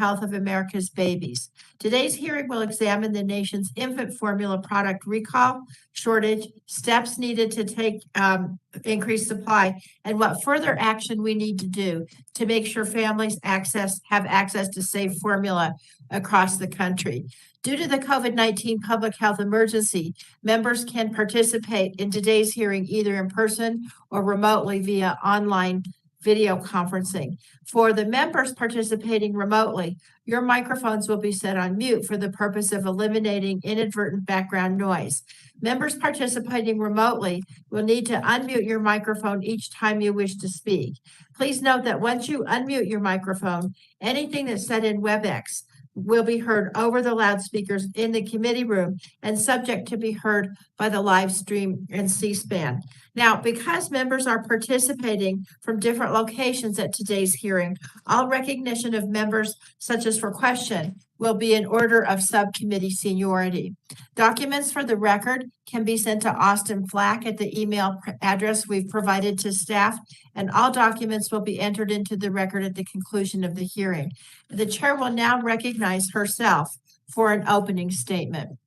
health of America's babies. Today's hearing will examine the nation's infant formula product recall, shortage, steps needed to take increased supply, and what further action we need to do to make sure families have access to safe formula across the country. Due to the COVID-19 public health emergency, members can participate in today's hearing either in person or remotely via online video conferencing. For the members participating remotely, your microphones will be set on mute for the purpose of eliminating inadvertent background noise. Members participating remotely will need to unmute your microphone each time you wish to speak. Please note that once you unmute your microphone, anything that's said in WebEx will be heard over the loudspeakers in the committee room and subject to be heard by the live stream and C-SPAN. Now, because members are participating from different locations at today's hearing, all recognition of members, such as for question, will be in order of subcommittee seniority. Documents for the record can be sent to Austin Flack at the email address we've provided to staff, and all documents will be entered into the record at the conclusion of the hearing. The chair will now recognize herself for an opening statement.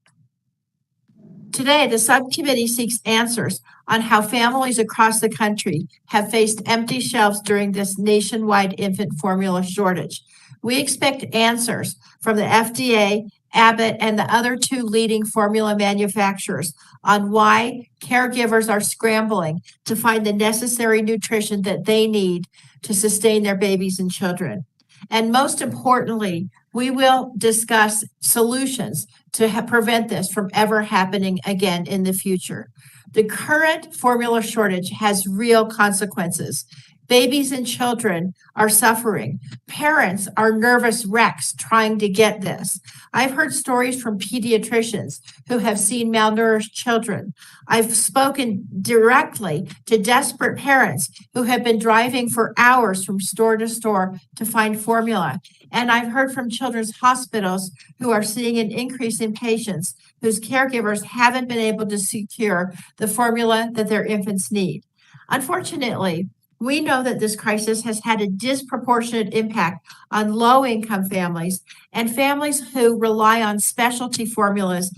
Today, the subcommittee seeks answers on how families across the country have faced empty shelves during this nationwide infant formula shortage. We expect answers from the FDA, Abbott, and the other two leading formula manufacturers on why caregivers are scrambling to find the necessary nutrition that they need to sustain their babies and children. And most importantly, we will discuss solutions to prevent this from ever happening again in the future. The current formula shortage has real consequences. Babies and children are suffering. Parents are nervous wrecks trying to get this. I've heard stories from pediatricians who have seen malnourished children. I've spoken directly to desperate parents who have been driving for hours from store to store to find formula. And I've heard from children's hospitals who are seeing an increase in patients whose caregivers haven't been able to secure the formula that their infants need. Unfortunately, we know that this crisis has had a disproportionate impact on low-income families and families who rely on specialty formulas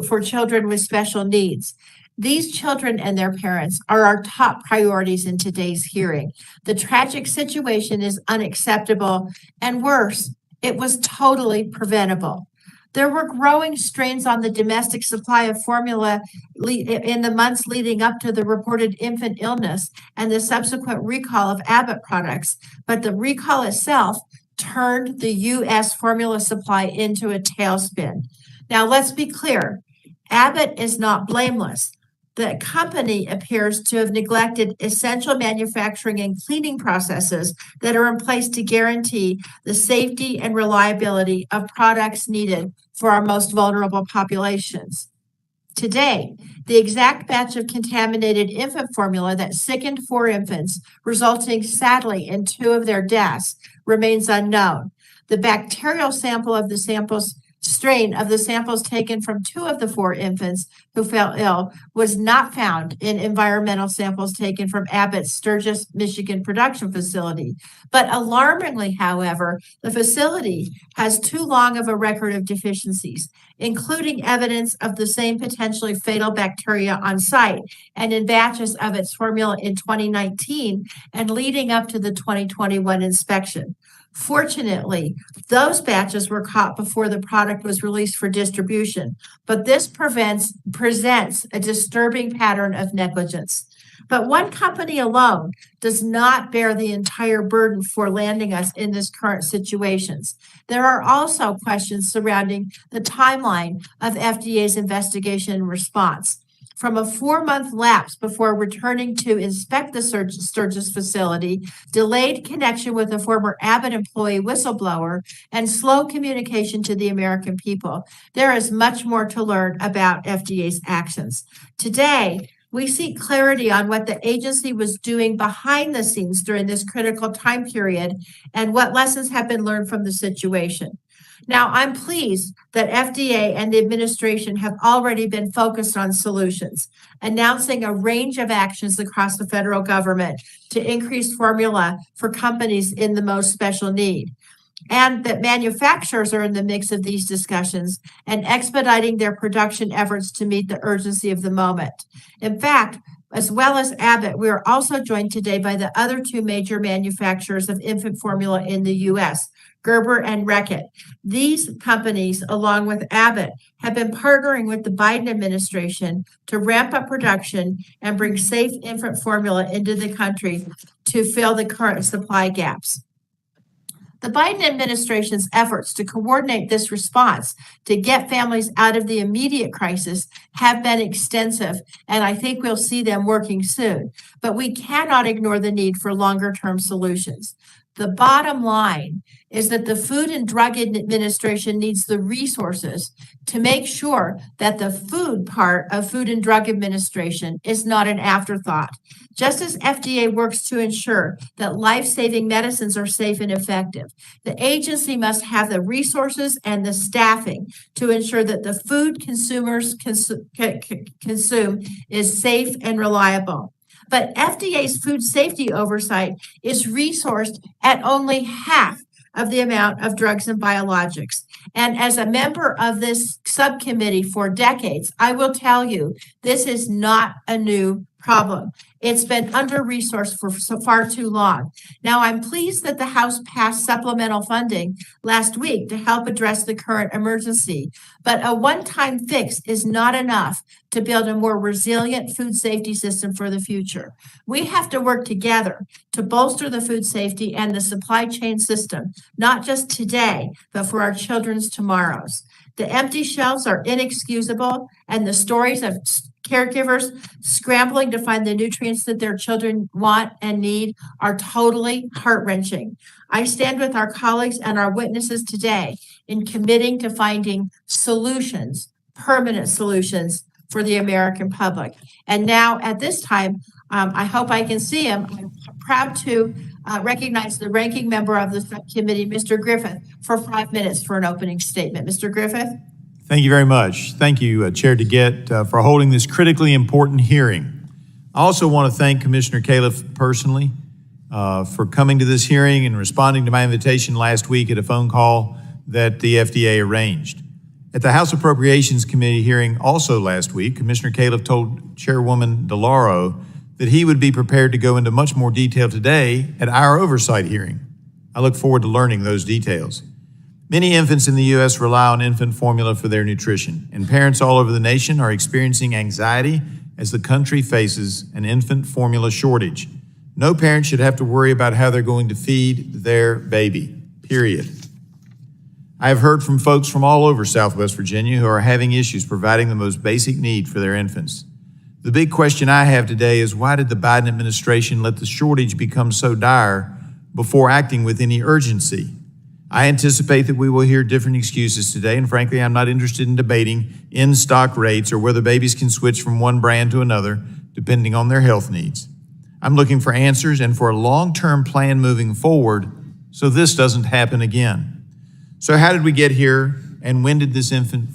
for children with special needs. These children and their parents are our top priorities in today's hearing. The tragic situation is unacceptable, and worse, it was totally preventable. There were growing strains on the domestic supply of formula in the months leading up to the reported infant illness and the subsequent recall of Abbott products, but the recall itself turned the U.S. formula supply into a tailspin. Now, let's be clear. Abbott is not blameless. The company appears to have neglected essential manufacturing and cleaning processes that are in place to guarantee the safety and reliability of products needed for our most vulnerable populations. Today, the exact batch of contaminated infant formula that sickened 4 infants, resulting sadly in 2 of their deaths, remains unknown. The bacterial strain of the samples taken from 2 of the 4 infants who fell ill was not found in environmental samples taken from Abbott's Sturgis, Michigan production facility. But alarmingly, however, the facility has too long of a record of deficiencies, including evidence of the same potentially fatal bacteria on site and in batches of its formula in 2019 and leading up to the 2021 inspection. Fortunately, those batches were caught before the product was released for distribution, but this presents a disturbing pattern of negligence. But one company alone does not bear the entire burden for landing us in this current situations. There are also questions surrounding the timeline of FDA's investigation and response. From a 4-month lapse before returning to inspect the Sturgis facility, delayed connection with a former Abbott employee whistleblower, and slow communication to the American people, there is much more to learn about FDA's actions. Today, we seek clarity on what the agency was doing behind the scenes during this critical time period and what lessons have been learned from the situation. Now, I'm pleased that FDA and the administration have already been focused on solutions, announcing a range of actions across the federal government to increase formula for companies in the most special need. and that manufacturers are in the mix of these discussions and expediting their production efforts to meet the urgency of the moment. In fact, as well as Abbott, we are also joined today by the other two major manufacturers of infant formula in the U.S., Gerber and Reckitt. These companies, along with Abbott, have been partnering with the Biden administration to ramp up production and bring safe infant formula into the country to fill the current supply gaps. The Biden administration's efforts to coordinate this response to get families out of the immediate crisis have been extensive, and I think we'll see them working soon. But we cannot ignore the need for longer-term solutions. The bottom line is that the Food and Drug Administration needs the resources to make sure that the food part of Food and Drug Administration is not an afterthought. Just as FDA works to ensure that life-saving medicines are safe and effective, the agency must have the resources and the staffing to ensure that the food consumers consume is safe and reliable. But FDA's food safety oversight is resourced at only half of the amount of drugs and biologics. And as a member of this subcommittee for decades, I will tell you, this is not a new problem. It's been under-resourced for far too long. Now, I'm pleased that the House passed supplemental funding last week to help address the current emergency, but a one-time fix is not enough to build a more resilient food safety system for the future. We have to work together to bolster the food safety and the supply chain system, not just today, but for our children's tomorrows. The empty shelves are inexcusable, and the stories of caregivers scrambling to find the nutrients that their children want and need are totally heart-wrenching. I stand with our colleagues and our witnesses today in committing to finding solutions, permanent solutions for the American public. And now at this time, I hope I can see him. I'm proud to recognize the ranking member of the subcommittee, Mr. Griffith, for 5 minutes for an opening statement. Mr. Griffith? Thank you very much. Thank you, Chair DeGette, for holding this critically important hearing. I also want to thank Commissioner Kaliff personally for coming to this hearing and responding to my invitation last week at a phone call that the FDA arranged. At the House Appropriations Committee hearing also last week, Commissioner Kaliff told Chairwoman DeLauro that he would be prepared to go into much more detail today at our oversight hearing. I look forward to learning those details. Many infants in the U.S. rely on infant formula for their nutrition, and parents all over the nation are experiencing anxiety as the country faces an infant formula shortage. No parent should have to worry about how they're going to feed their baby, period. I have heard from folks from all over Southwest Virginia who are having issues providing the most basic need for their infants. The big question I have today is, why did the Biden administration let the shortage become so dire before acting with any urgency? I anticipate that we will hear different excuses today, and frankly, I'm not interested in debating in-stock rates or whether babies can switch from one brand to another, depending on their health needs. I'm looking for answers and for a long-term plan moving forward so this doesn't happen again. So how did we get here, and when did this infant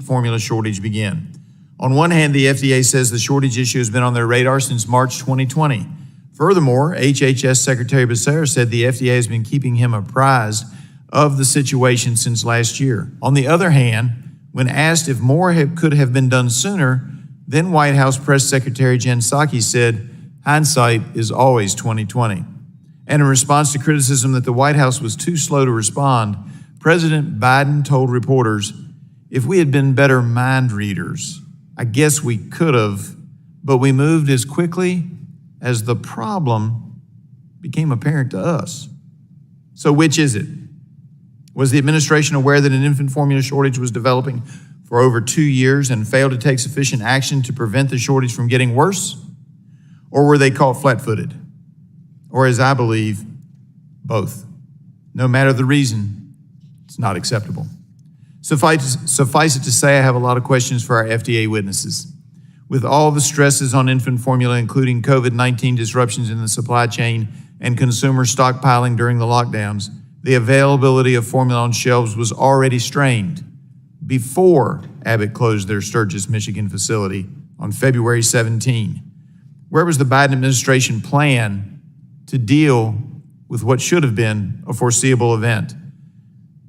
formula shortage begin? On one hand, the FDA says the shortage issue has been on their radar since March 2020. Furthermore, HHS Secretary Becerra said the FDA has been keeping him apprised of the situation since last year. On the other hand, when asked if more could have been done sooner, then White House Press Secretary Jen Psaki said, hindsight is always 2020. And in response to criticism that the White House was too slow to respond, President Biden told reporters, if we had been better mind readers, I guess we could have, but we moved as quickly as the problem became apparent to us. So which is it? Was the administration aware that an infant formula shortage was developing for over 2 years and failed to take sufficient action to prevent the shortage from getting worse? Or were they caught flat-footed? Or, as I believe, both. No matter the reason, it's not acceptable. Suffice it to say, I have a lot of questions for our FDA witnesses. With all the stresses on infant formula, including COVID-19 disruptions in the supply chain and consumer stockpiling during the lockdowns, the availability of formula on shelves was already strained before Abbott closed their Sturgis, Michigan facility on February 17. Where was the Biden administration plan to deal with what should have been a foreseeable event.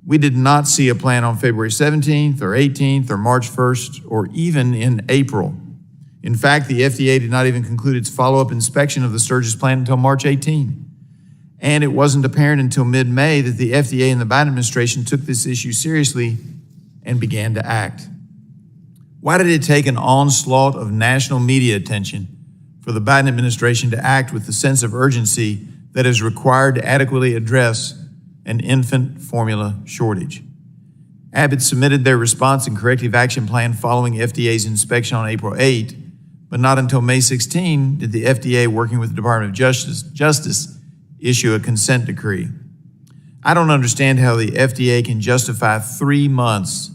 We did not see a plan on February 17th or 18th or March 1st or even in April. In fact, the FDA did not even conclude its follow-up inspection of the Sturgis plant until March 18. And it wasn't apparent until mid-May that the FDA and the Biden administration took this issue seriously and began to act. Why did it take an onslaught of national media attention for the Biden administration to act with the sense of urgency that is required to adequately address an infant formula shortage? Abbott submitted their response and corrective action plan following FDA's inspection on April 8, but not until May 16 did the FDA, working with the Department of Justice, issue a consent decree. I don't understand how the FDA can justify 3 months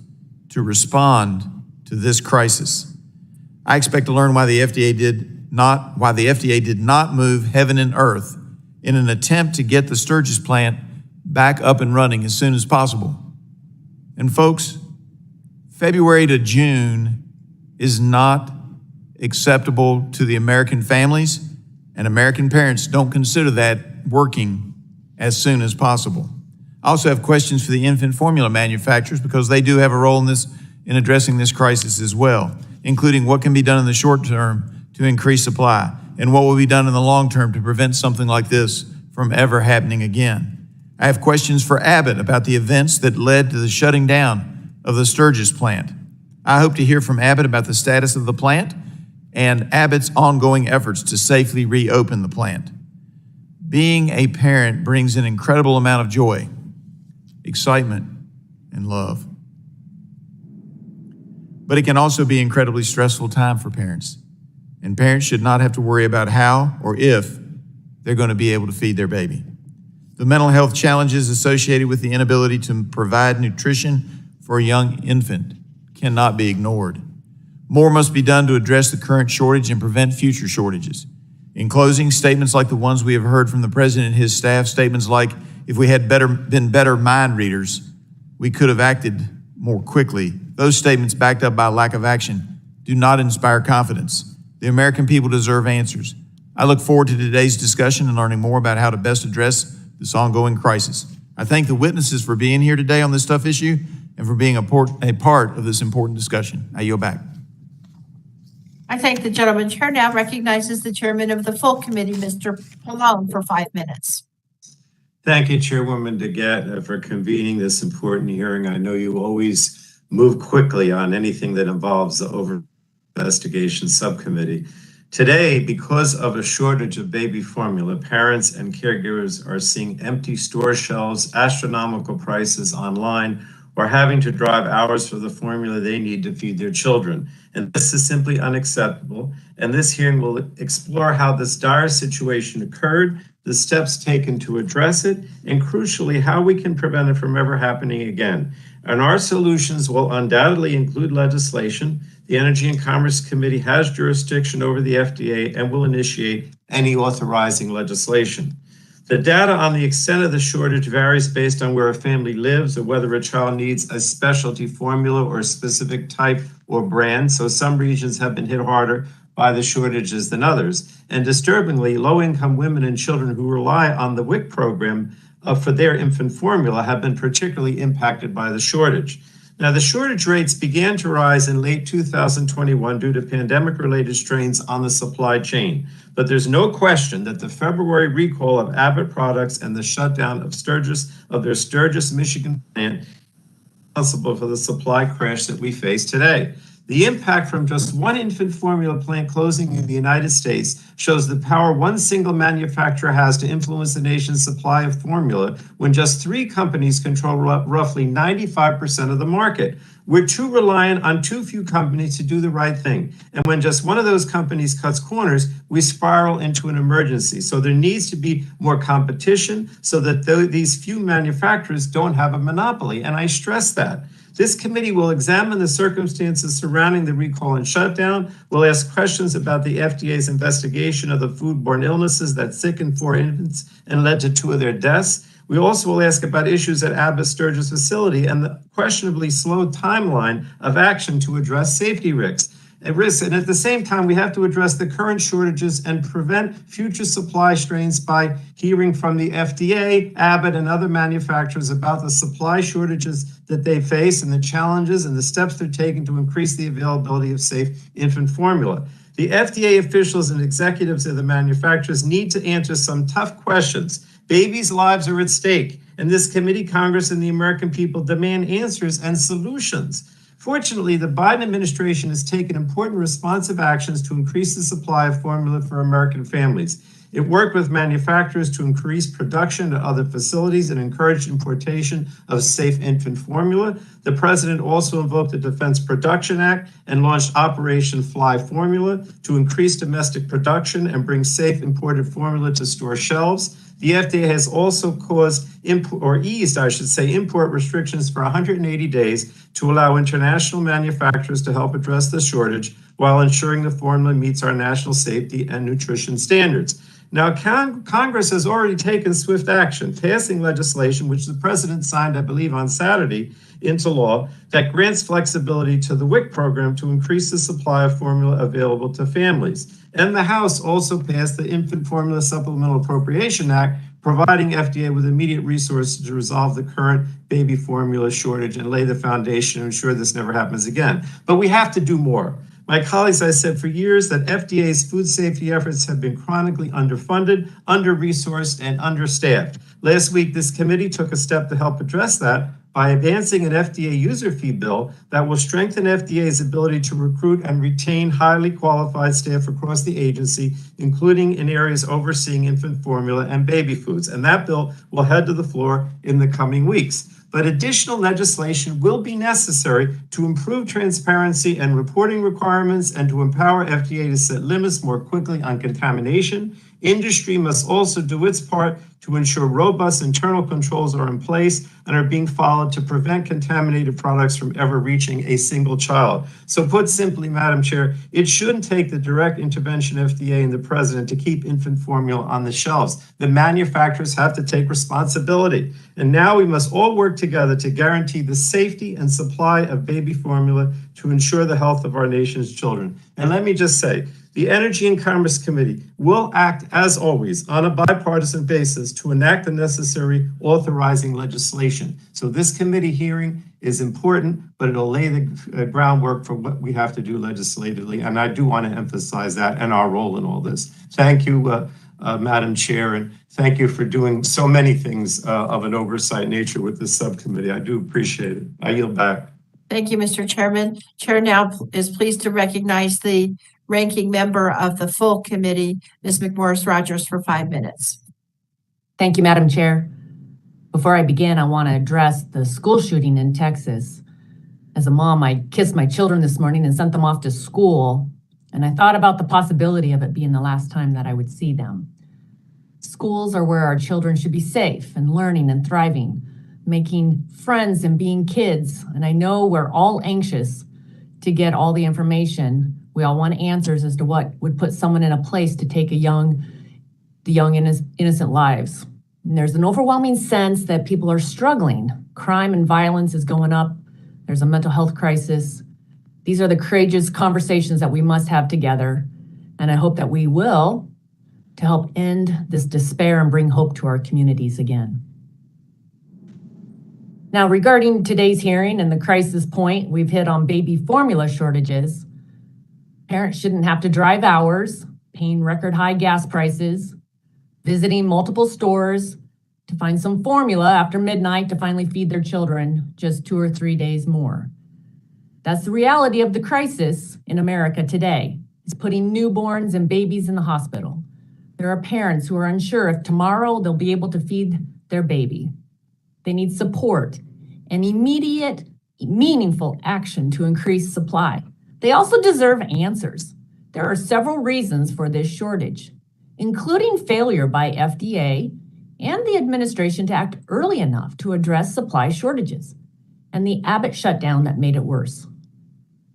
to respond to this crisis. I expect to learn why the FDA did not move heaven and earth in an attempt to get the Sturgis plant back up and running as soon as possible. And folks, February to June is not acceptable to the American families, and American parents don't consider that working as soon as possible. I also have questions for the infant formula manufacturers because they do have a role in addressing this crisis as well, including what can be done in the short term to increase supply and what will be done in the long term to prevent something like this from ever happening again. I have questions for Abbott about the events that led to the shutting down of the Sturgis plant. I hope to hear from Abbott about the status of the plant and Abbott's ongoing efforts to safely reopen the plant. Being a parent brings an incredible amount of joy, excitement, and love. But it can also be an incredibly stressful time for parents. And parents should not have to worry about how or if they're going to be able to feed their baby. The mental health challenges associated with the inability to provide nutrition for a young infant cannot be ignored. More must be done to address the current shortage and prevent future shortages. In closing, statements like the ones we have heard from the president and his staff, statements like, if we had been better mind readers, we could have acted more quickly. Those statements, backed up by lack of action, do not inspire confidence. The American people deserve answers. I look forward to today's discussion and learning more about how to best address this ongoing crisis. I thank the witnesses for being here today on this tough issue and for being a part of this important discussion. I yield back. I thank the gentleman. Chair now recognizes the chairman of the full committee, Mr. Pallone, for 5 minutes. Thank you, Chairwoman DeGette, for convening this important hearing. I know you always move quickly on anything that involves the over investigation subcommittee. Today, because of a shortage of baby formula, parents and caregivers are seeing empty store shelves, astronomical prices online, or having to drive hours for the formula they need to feed their children. And this is simply unacceptable. And this hearing will explore how this dire situation occurred, the steps taken to address it, and crucially, how we can prevent it from ever happening again. And our solutions will undoubtedly include legislation. The Energy and Commerce Committee has jurisdiction over the FDA and will initiate any authorizing legislation. The data on the extent of the shortage varies based on where a family lives or whether a child needs a specialty formula or a specific type or brand. So some regions have been hit harder by the shortages than others. And disturbingly, low-income women and children who rely on the WIC program for their infant formula have been particularly impacted by the shortage. Now, the shortage rates began to rise in late 2021 due to pandemic-related strains on the supply chain. But there's no question that the February recall of Abbott products and the shutdown of their Sturgis, Michigan plant is responsible for the supply crash that we face today. The impact from just one infant formula plant closing in the United States shows the power one single manufacturer has to influence the nation's supply of formula when just 3 companies control roughly 95% of the market. We're too reliant on too few companies to do the right thing. And when just one of those companies cuts corners, we spiral into an emergency. So there needs to be more competition so that these few manufacturers don't have a monopoly. And I stress that. This committee will examine the circumstances surrounding the recall and shutdown. We'll ask questions about the FDA's investigation of the foodborne illnesses that sickened 4 infants and led to 2 of their deaths. We also will ask about issues at Abbott Sturgis facility and the questionably slow timeline of action to address safety risks. at risk. And at the same time, we have to address the current shortages and prevent future supply strains by hearing from the FDA, Abbott, and other manufacturers about the supply shortages that they face and the challenges and the steps they're taking to increase the availability of safe infant formula. The FDA officials and executives of the manufacturers need to answer some tough questions. Babies' lives are at stake, and this committee, Congress, and the American people demand answers and solutions. Fortunately, the Biden administration has taken important responsive actions to increase the supply of formula for American families. It worked with manufacturers to increase production at other facilities and encouraged importation of safe infant formula. The president also invoked the Defense Production Act and launched Operation Fly Formula to increase domestic production and bring safe imported formula to store shelves. The FDA has also eased import restrictions for 180 days to allow international manufacturers to help address the shortage while ensuring the formula meets our national safety and nutrition standards. Now, Congress has already taken swift action, passing legislation, which the president signed, I believe, on Saturday, into law that grants flexibility to the WIC program to increase the supply of formula available to families. And the House also passed the Infant Formula Supplemental Appropriation Act, providing FDA with immediate resources to resolve the current baby formula shortage and lay the foundation to ensure this never happens again. But we have to do more. My colleagues, I said for years that FDA's food safety efforts have been chronically underfunded, under-resourced, and understaffed. Last week, this committee took a step to help address that by advancing an FDA user fee bill that will strengthen FDA's ability to recruit and retain highly qualified staff across the agency, including in areas overseeing infant formula and baby foods. And that bill will head to the floor in the coming weeks. But additional legislation will be necessary to improve transparency and reporting requirements and to empower FDA to set limits more quickly on contamination. Industry must also do its part to ensure robust internal controls are in place and are being followed to prevent contaminated products from ever reaching a single child. So put simply, Madam Chair, it shouldn't take the direct intervention of FDA and the president to keep infant formula on the shelves. The manufacturers have to take responsibility. And now we must all work together to guarantee the safety and supply of baby formula to ensure the health of our nation's children. And let me just say, the Energy and Commerce Committee will act, as always, on a bipartisan basis to enact the necessary authorizing legislation. So this committee hearing is important, but it'll lay the groundwork for what we have to do legislatively. And I do want to emphasize that and our role in all this. Thank you, Madam Chair, and thank you for doing so many things of an oversight nature with this subcommittee. I do appreciate it. I yield back. Thank you, Mr. Chairman. Chair now is pleased to recognize the ranking member of the full committee, Ms. McMorris-Rogers, for 5 minutes. Thank you, Madam Chair. Before I begin, I want to address the school shooting in Texas. As a mom, I kissed my children this morning and sent them off to school, and I thought about the possibility of it being the last time that I would see them. Schools are where our children should be safe and learning and thriving, making friends and being kids, and I know we're all anxious to get all the information. We all want answers as to what would put someone in a place to take the young innocent lives. And there's an overwhelming sense that people are struggling. Crime and violence is going up. There's a mental health crisis. These are the courageous conversations that we must have together. And I hope that we will to help end this despair and bring hope to our communities again. Now, regarding today's hearing and the crisis point, we've hit on baby formula shortages. Parents shouldn't have to drive hours, paying record high gas prices, visiting multiple stores to find some formula after midnight to finally feed their children just 2 or 3 days more. That's the reality of the crisis in America today. It's putting newborns and babies in the hospital. There are parents who are unsure if tomorrow they'll be able to feed their baby. They need support and immediate, meaningful action to increase supply. They also deserve answers. There are several reasons for this shortage, including failure by FDA and the administration to act early enough to address supply shortages, and the Abbott shutdown that made it worse.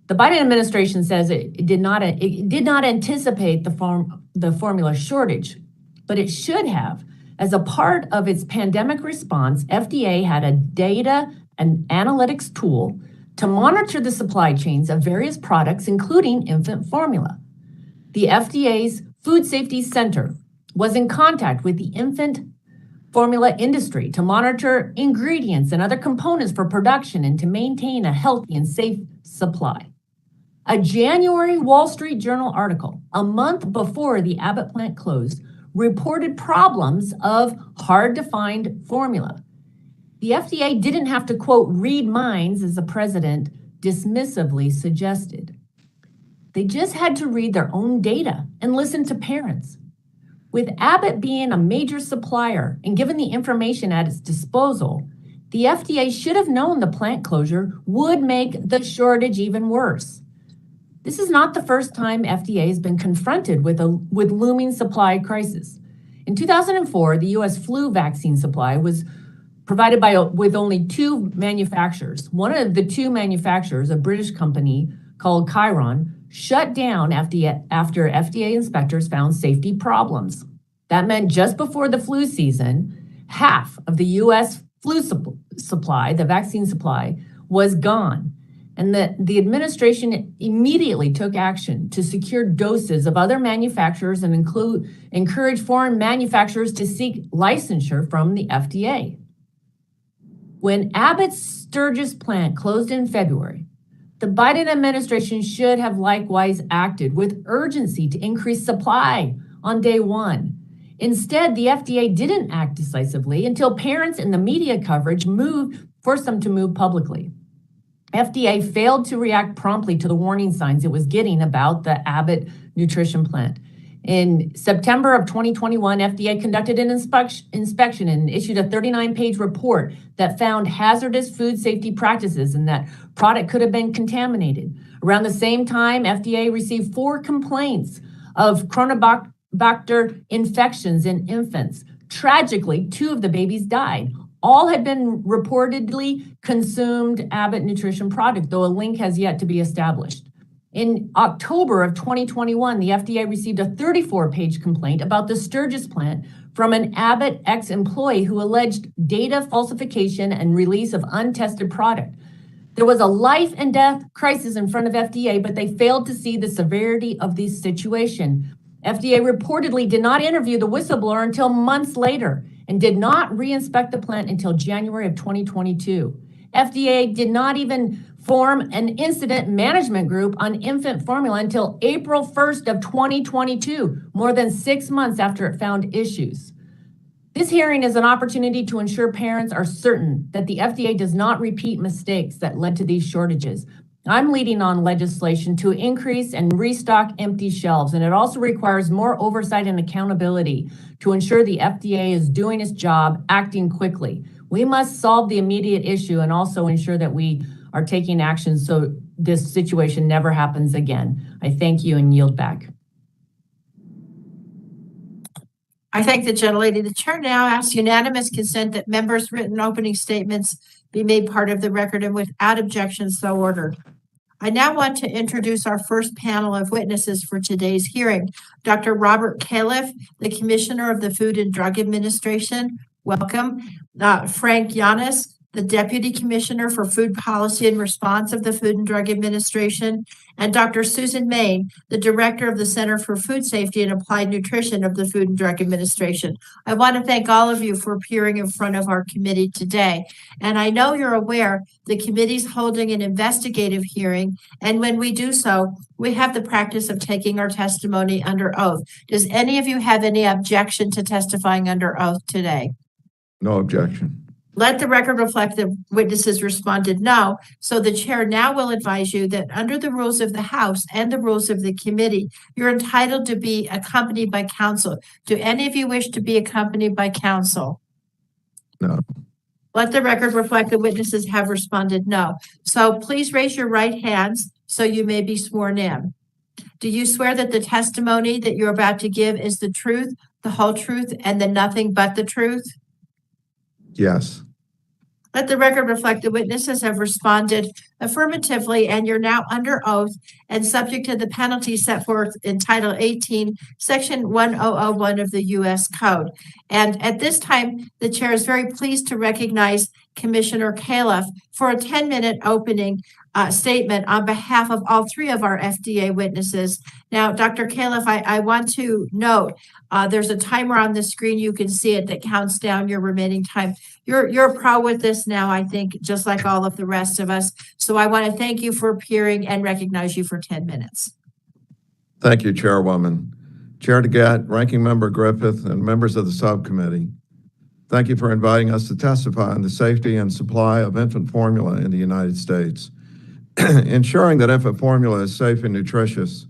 The Biden administration says it did not anticipate the formula shortage, but it should have. As a part of its pandemic response, FDA had a data and analytics tool to monitor the supply chains of various products, including infant formula. The FDA's Food Safety Center was in contact with the infant formula industry to monitor ingredients and other components for production and to maintain a healthy and safe supply. A January Wall Street Journal article, a month before the Abbott plant closed, reported problems of hard-to-find formula. The FDA didn't have to, quote, read minds, as the president dismissively suggested. They just had to read their own data and listen to parents. With Abbott being a major supplier and given the information at its disposal, the FDA should have known the plant closure would make the shortage even worse. This is not the first time FDA has been confronted with looming supply crisis. In 2004, the U.S. flu vaccine supply was provided with only two manufacturers. One of the two manufacturers, a British company called Chiron, shut down after FDA inspectors found safety problems. That meant just before the flu season, half of the U.S. flu supply, the vaccine supply, was gone. And the administration immediately took action to secure doses of other manufacturers and encourage foreign manufacturers to seek licensure from the FDA. When Abbott's Sturgis plant closed in February, the Biden administration should have likewise acted with urgency to increase supply on day one. Instead, the FDA didn't act decisively until parents and the media coverage forced them to move publicly. FDA failed to react promptly to the warning signs it was getting about the Abbott nutrition plant. In September of 2021, FDA conducted an inspection and issued a 39-page report that found hazardous food safety practices and that product could have been contaminated. Around the same time, FDA received 4 complaints of Chronobacter infections in infants. Tragically, 2 of the babies died. All had been reportedly consumed Abbott nutrition product, though a link has yet to be established. In October of 2021, the FDA received a 34-page complaint about the Sturgis plant from an Abbott ex-employee who alleged data falsification and release of untested product. There was a life and death crisis in front of FDA, but they failed to see the severity of this situation. FDA reportedly did not interview the whistleblower until months later and did not reinspect the plant until January of 2022. FDA did not even form an incident management group on infant formula until April 1st of 2022, more than 6 months after it found issues. This hearing is an opportunity to ensure parents are certain that the FDA does not repeat mistakes that led to these shortages. I'm leading on legislation to increase and restock empty shelves, and it also requires more oversight and accountability to ensure the FDA is doing its job, acting quickly. We must solve the immediate issue and also ensure that we are taking action so this situation never happens again. I thank you and yield back. I thank the gentlelady. The chair now asks unanimous consent that members' written opening statements be made part of the record and without objection so ordered. I now want to introduce our first panel of witnesses for today's hearing. Dr. Robert Kaliff, the Commissioner of the Food and Drug Administration. Welcome. Frank Yanis, the Deputy Commissioner for Food Policy and Response of the Food and Drug Administration, and Dr. Susan Main, the Director of the Center for Food Safety and Applied Nutrition of the Food and Drug Administration. I want to thank all of you for appearing in front of our committee today. And I know you're aware the committee's holding an investigative hearing, and when we do so, we have the practice of taking our testimony under oath. Does any of you have any objection to testifying under oath today? No objection. Let the record reflect the witnesses responded no. So the chair now will advise you that under the rules of the House and the rules of the committee, you're entitled to be accompanied by counsel. Do any of you wish to be accompanied by counsel? No. Let the record reflect the witnesses have responded no. So please raise your right hands so you may be sworn in. Do you swear that the testimony that you're about to give is the truth, the whole truth, and the nothing but the truth? Yes. Let the record reflect the witnesses have responded affirmatively, and you're now under oath and subject to the penalties set forth in Title 18, Section 1001 of the U.S. Code. And at this time, the chair is very pleased to recognize Commissioner Kaliff for a 10-minute opening statement on behalf of all three of our FDA witnesses. Now, Dr. Kaliff, I want to note, there's a timer on the screen. You can see it that counts down your remaining time. You're a pro with this now, I think, just like all of the rest of us. So I want to thank you for appearing and recognize you for 10 minutes. Thank you, Chairwoman. Chair DeGette, Ranking Member Griffith, and members of the subcommittee. Thank you for inviting us to testify on the safety and supply of infant formula in the United States. Ensuring that infant formula is safe and nutritious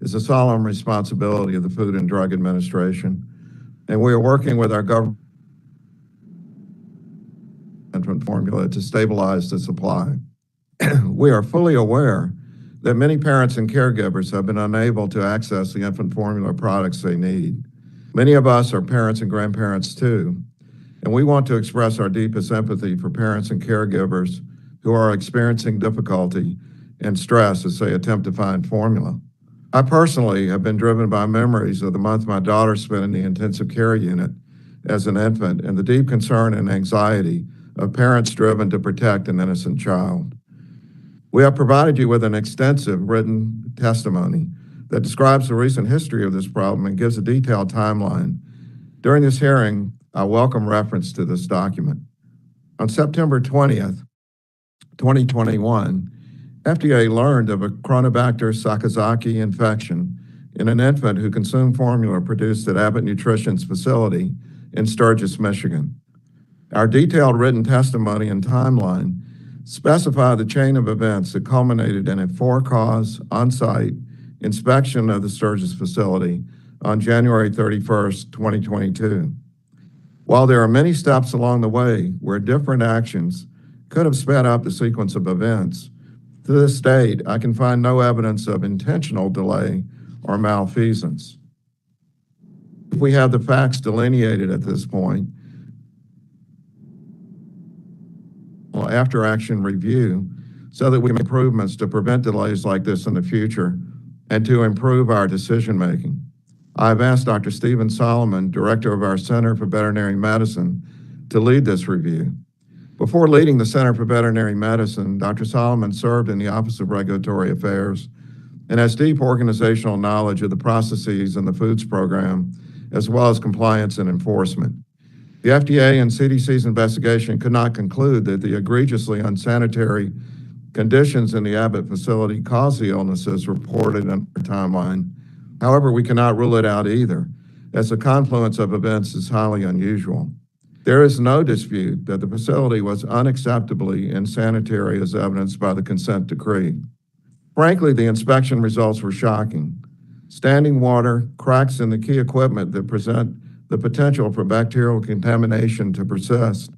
is a solemn responsibility of the Food and Drug Administration, and we are working with our government infant formula to stabilize the supply. We are fully aware that many parents and caregivers have been unable to access the infant formula products they need. Many of us are parents and grandparents too, and we want to express our deepest empathy for parents and caregivers who are experiencing difficulty and stress as they attempt to find formula. I personally have been driven by memories of the month my daughter spent in the intensive care unit as an infant and the deep concern and anxiety of parents driven to protect an innocent child. We have provided you with an extensive written testimony that describes the recent history of this problem and gives a detailed timeline. During this hearing, I welcome reference to this document. On September 20th, 2021, FDA learned of a Chronobacter Sakazaki infection in an infant who consumed formula produced at Abbott Nutrition's facility in Sturgis, Michigan. Our detailed written testimony and timeline specify the chain of events that culminated in a for-cause, on-site inspection of the Sturgis facility on January 31st, 2022. While there are many steps along the way where different actions could have sped up the sequence of events, to this date, I can find no evidence of intentional delay or malfeasance. If we have the facts delineated at this point, after action review so that we make improvements to prevent delays like this in the future and to improve our decision making. I've asked Dr. Stephen Solomon, director of our Center for Veterinary Medicine, to lead this review. Before leading the Center for Veterinary Medicine, Dr. Solomon served in the Office of Regulatory Affairs and has deep organizational knowledge of the processes in the foods program, as well as compliance and enforcement. The FDA and CDC's investigation could not conclude that the egregiously unsanitary conditions in the Abbott facility caused the illnesses reported in our timeline. However, we cannot rule it out either, as the confluence of events is highly unusual. There is no dispute that the facility was unacceptably insanitary as evidenced by the consent decree. Frankly, the inspection results were shocking. Standing water, cracks in the key equipment that present the potential for bacterial contamination to persist,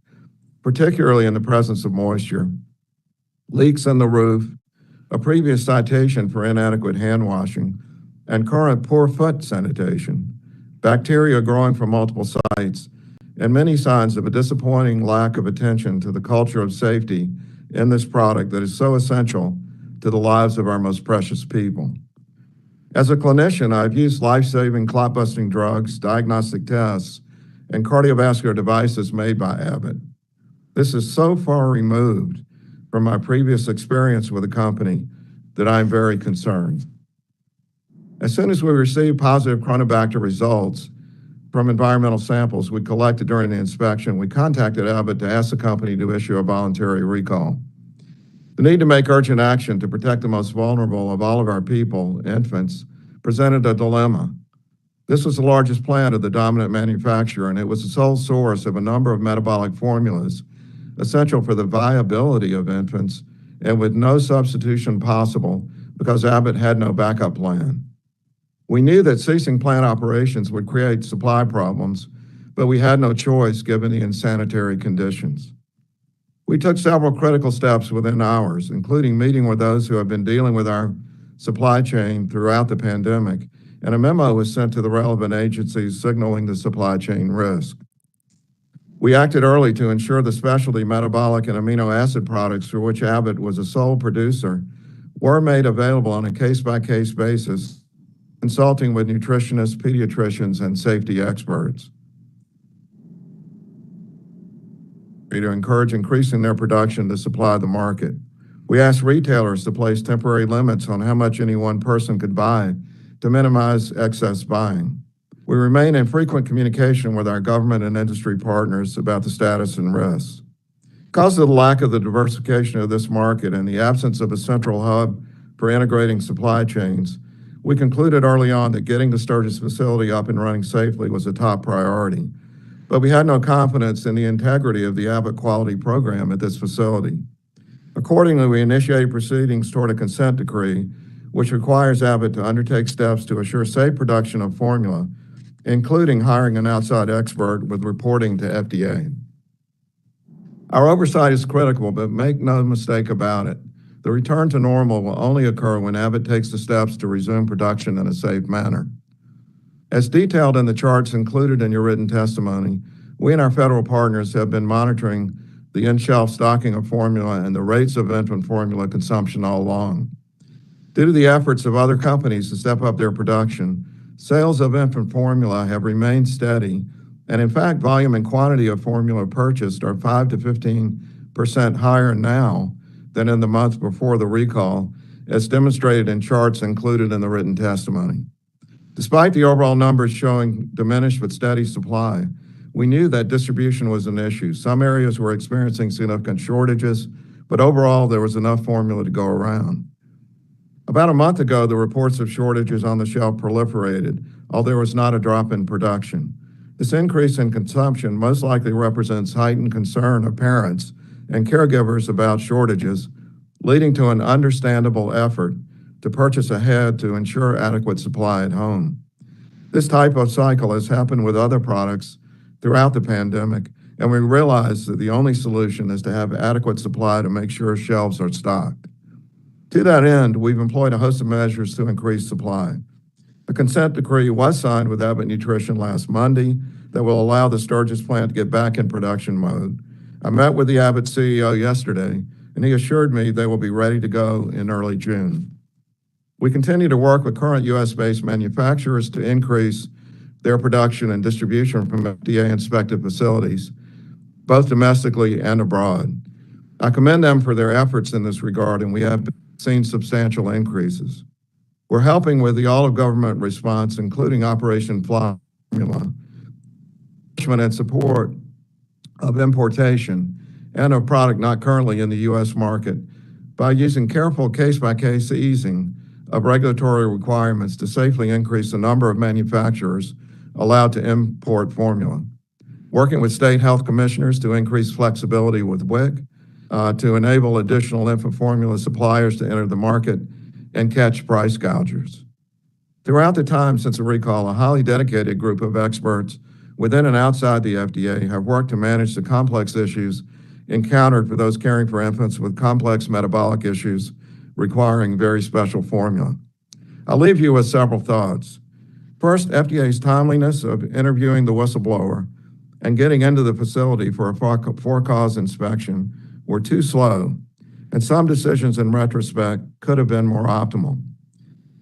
particularly in the presence of moisture, leaks in the roof, a previous citation for inadequate hand washing, and current poor foot sanitation, bacteria growing from multiple sites, and many signs of a disappointing lack of attention to the culture of safety in this product that is so essential to the lives of our most precious people. As a clinician, I've used life-saving clot-busting drugs, diagnostic tests, and cardiovascular devices made by Abbott. This is so far removed from my previous experience with the company that I'm very concerned. As soon as we received positive Chronobacter results from environmental samples we collected during the inspection, we contacted Abbott to ask the company to issue a voluntary recall. The need to make urgent action to protect the most vulnerable of all of our people, infants, presented a dilemma. This was the largest plant of the dominant manufacturer, and it was the sole source of a number of metabolic formulas essential for the viability of infants, and with no substitution possible because Abbott had no backup plan. We knew that ceasing plant operations would create supply problems, but we had no choice given the insanitary conditions. We took several critical steps within hours, including meeting with those who have been dealing with our supply chain throughout the pandemic, and a memo was sent to the relevant agencies signaling the supply chain risk. We acted early to ensure the specialty metabolic and amino acid products for which Abbott was a sole producer were made available on a case-by-case basis, consulting with nutritionists, pediatricians, and safety experts. to encourage increasing their production to supply the market. We asked retailers to place temporary limits on how much any one person could buy to minimize excess buying. We remain in frequent communication with our government and industry partners about the status and risks. Because of the lack of the diversification of this market and the absence of a central hub for integrating supply chains, we concluded early on that getting the Sturgis facility up and running safely was a top priority. But we had no confidence in the integrity of the Abbott quality program at this facility. Accordingly, we initiated proceedings toward a consent decree, which requires Abbott to undertake steps to assure safe production of formula, including hiring an outside expert with reporting to FDA. Our oversight is critical, but make no mistake about it. The return to normal will only occur when Abbott takes the steps to resume production in a safe manner. As detailed in the charts included in your written testimony, we and our federal partners have been monitoring the in-shelf stocking of formula and the rates of infant formula consumption all along. Due to the efforts of other companies to step up their production, sales of infant formula have remained steady, and in fact, volume and quantity of formula purchased are 5 to 15% higher now than in the month before the recall, as demonstrated in charts included in the written testimony. Despite the overall numbers showing diminished but steady supply, we knew that distribution was an issue. Some areas were experiencing significant shortages, but overall there was enough formula to go around. About a month ago, the reports of shortages on the shelf proliferated, although there was not a drop in production. This increase in consumption most likely represents heightened concern of parents and caregivers about shortages, leading to an understandable effort to purchase ahead to ensure adequate supply at home. This type of cycle has happened with other products throughout the pandemic, and we realize that the only solution is to have adequate supply to make sure shelves are stocked. To that end, we've employed a host of measures to increase supply. A consent decree was signed with Abbott Nutrition last Monday that will allow the Sturgis plant to get back in production mode. I met with the Abbott CEO yesterday, and he assured me they will be ready to go in early June. We continue to work with current U.S.-based manufacturers to increase their production and distribution from FDA-inspected facilities, both domestically and abroad. I commend them for their efforts in this regard, and we have seen substantial increases. We're helping with the all-of-government response, including Operation Formula, and support of importation and of product not currently in the U.S. market by using careful case-by-case easing of regulatory requirements to safely increase the number of manufacturers allowed to import formula. Working with state health commissioners to increase flexibility with WIC, to enable additional infant formula suppliers to enter the market and catch price gougers. Throughout the time since the recall, a highly dedicated group of experts within and outside the FDA have worked to manage the complex issues encountered for those caring for infants with complex metabolic issues requiring very special formula. I'll leave you with several thoughts. First, FDA's timeliness of interviewing the whistleblower and getting into the facility for a for-cause inspection were too slow, and some decisions in retrospect could have been more optimal.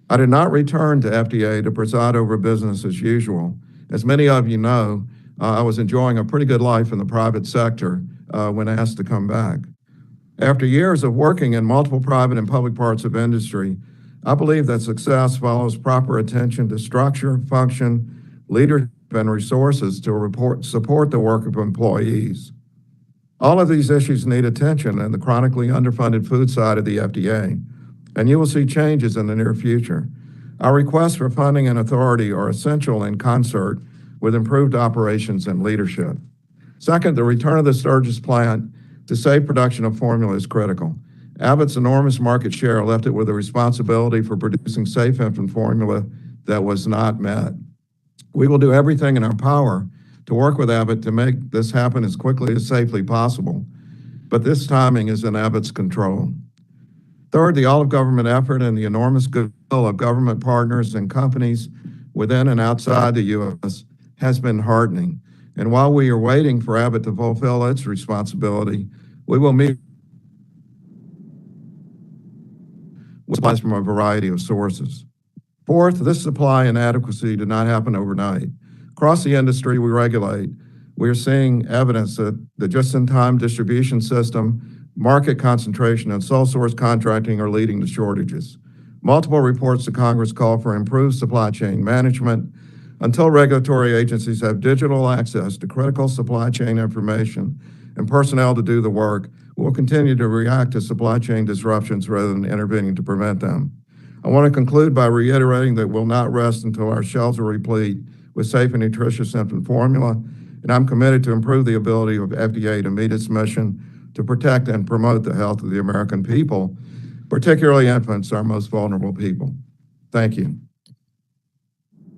I did not return to FDA to preside over business as usual. As many of you know, I was enjoying a pretty good life in the private sector when asked to come back. After years of working in multiple private and public parts of industry, I believe that success follows proper attention to structure, function, leadership, and resources to support the work of employees. All of these issues need attention in the chronically underfunded food side of the FDA, and you will see changes in the near future. Our requests for funding and authority are essential in concert with improved operations and leadership. Second, the return of the Sturgis plant to safe production of formula is critical. Abbott's enormous market share left it with a responsibility for producing safe infant formula that was not met. We will do everything in our power to work with Abbott to make this happen as quickly as safely possible, but this timing is in Abbott's control. Third, the all-of-government effort and the enormous goodwill of government partners and companies within and outside the U.S. has been heartening. And while we are waiting for Abbott to fulfill its responsibility, we will meet with supplies from a variety of sources. Fourth, this supply inadequacy did not happen overnight. Across the industry we regulate, we're seeing evidence that the just-in-time distribution system, market concentration, and sole source contracting are leading to shortages. Multiple reports to Congress call for improved supply chain management. Until regulatory agencies have digital access to critical supply chain information and personnel to do the work, we'll continue to react to supply chain disruptions rather than intervening to prevent them. I want to conclude by reiterating that we'll not rest until our shelves are replete with safe and nutritious infant formula, and I'm committed to improve the ability of FDA to meet its mission to protect and promote the health of the American people, particularly infants, our most vulnerable people. Thank you.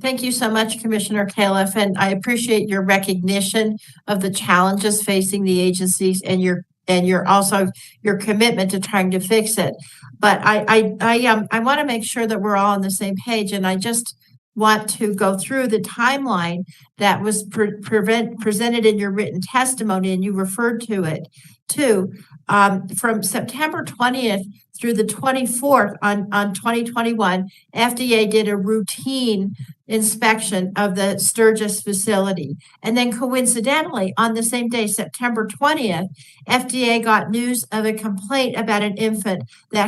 Thank you so much, Commissioner Kaliff, and I appreciate your recognition of the challenges facing the agencies and your also your commitment to trying to fix it. But I want to make sure that we're all on the same page, and I just want to go through the timeline that was presented in your written testimony, and you referred to it too. From September 20th through the 24th on 2021, FDA did a routine inspection of the Sturgis facility. And then coincidentally, on the same day, September 20th, FDA got news of a complaint about an infant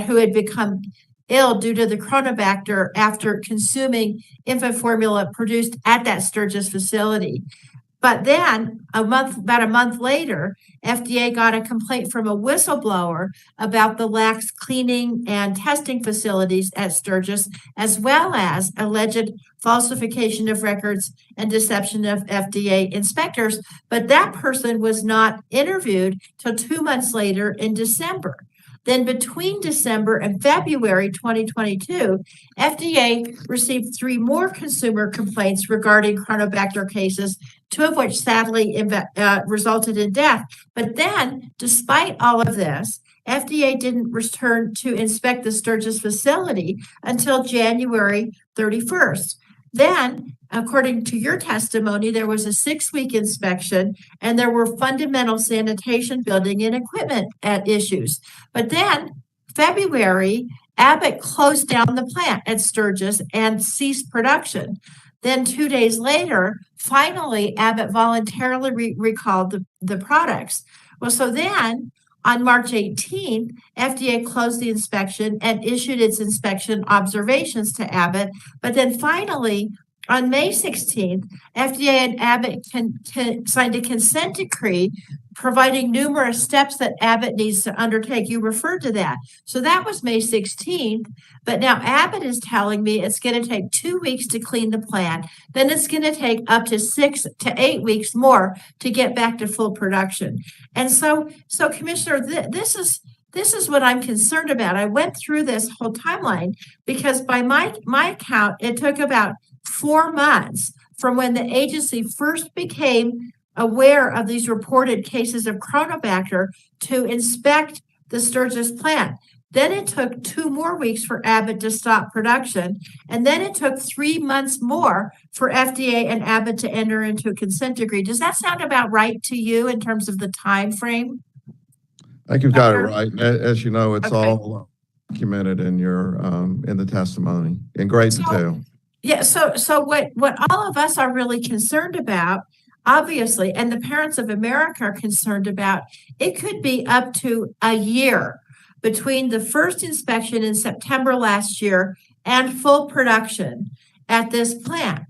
who had become ill due to the Chronobacter after consuming infant formula produced at that Sturgis facility. But then about a month later, FDA got a complaint from a whistleblower about the lax cleaning and testing facilities at Sturgis, as well as alleged falsification of records and deception of FDA inspectors. But that person was not interviewed till 2 months later in December. Then between December and February 2022, FDA received 3 more consumer complaints regarding Chronobacter cases, 2 of which sadly resulted in death. But then, despite all of this, FDA didn't return to inspect the Sturgis facility until January 31st. Then, according to your testimony, there was a 6-week inspection and there were fundamental sanitation, building, and equipment issues. But then, February, Abbott closed down the plant at Sturgis and ceased production. Then 2 days later, finally, Abbott voluntarily recalled the products. Well, so then on March 18th, FDA closed the inspection and issued its inspection observations to Abbott. But then finally, on May 16th, FDA and Abbott signed a consent decree providing numerous steps that Abbott needs to undertake. You referred to that. So that was May 16th, but now Abbott is telling me it's going to take 2 weeks to clean the plant. Then it's going to take up to 6 to 8 weeks more to get back to full production. And so Commissioner, this is what I'm concerned about. I went through this whole timeline because by my account, it took about 4 months from when the agency first became aware of these reported cases of Chronobacter to inspect the Sturgis plant. Then it took 2 more weeks for Abbott to stop production. And then it took 3 months more for FDA and Abbott to enter into a consent decree. Does that sound about right to you in terms of the time frame? I think you've got it right. As you know, it's all documented in your in the testimony in great detail. Yeah, so what all of us are really concerned about, obviously, and the parents of America are concerned about, it could be up to a year between the first inspection in September last year and full production at this plant.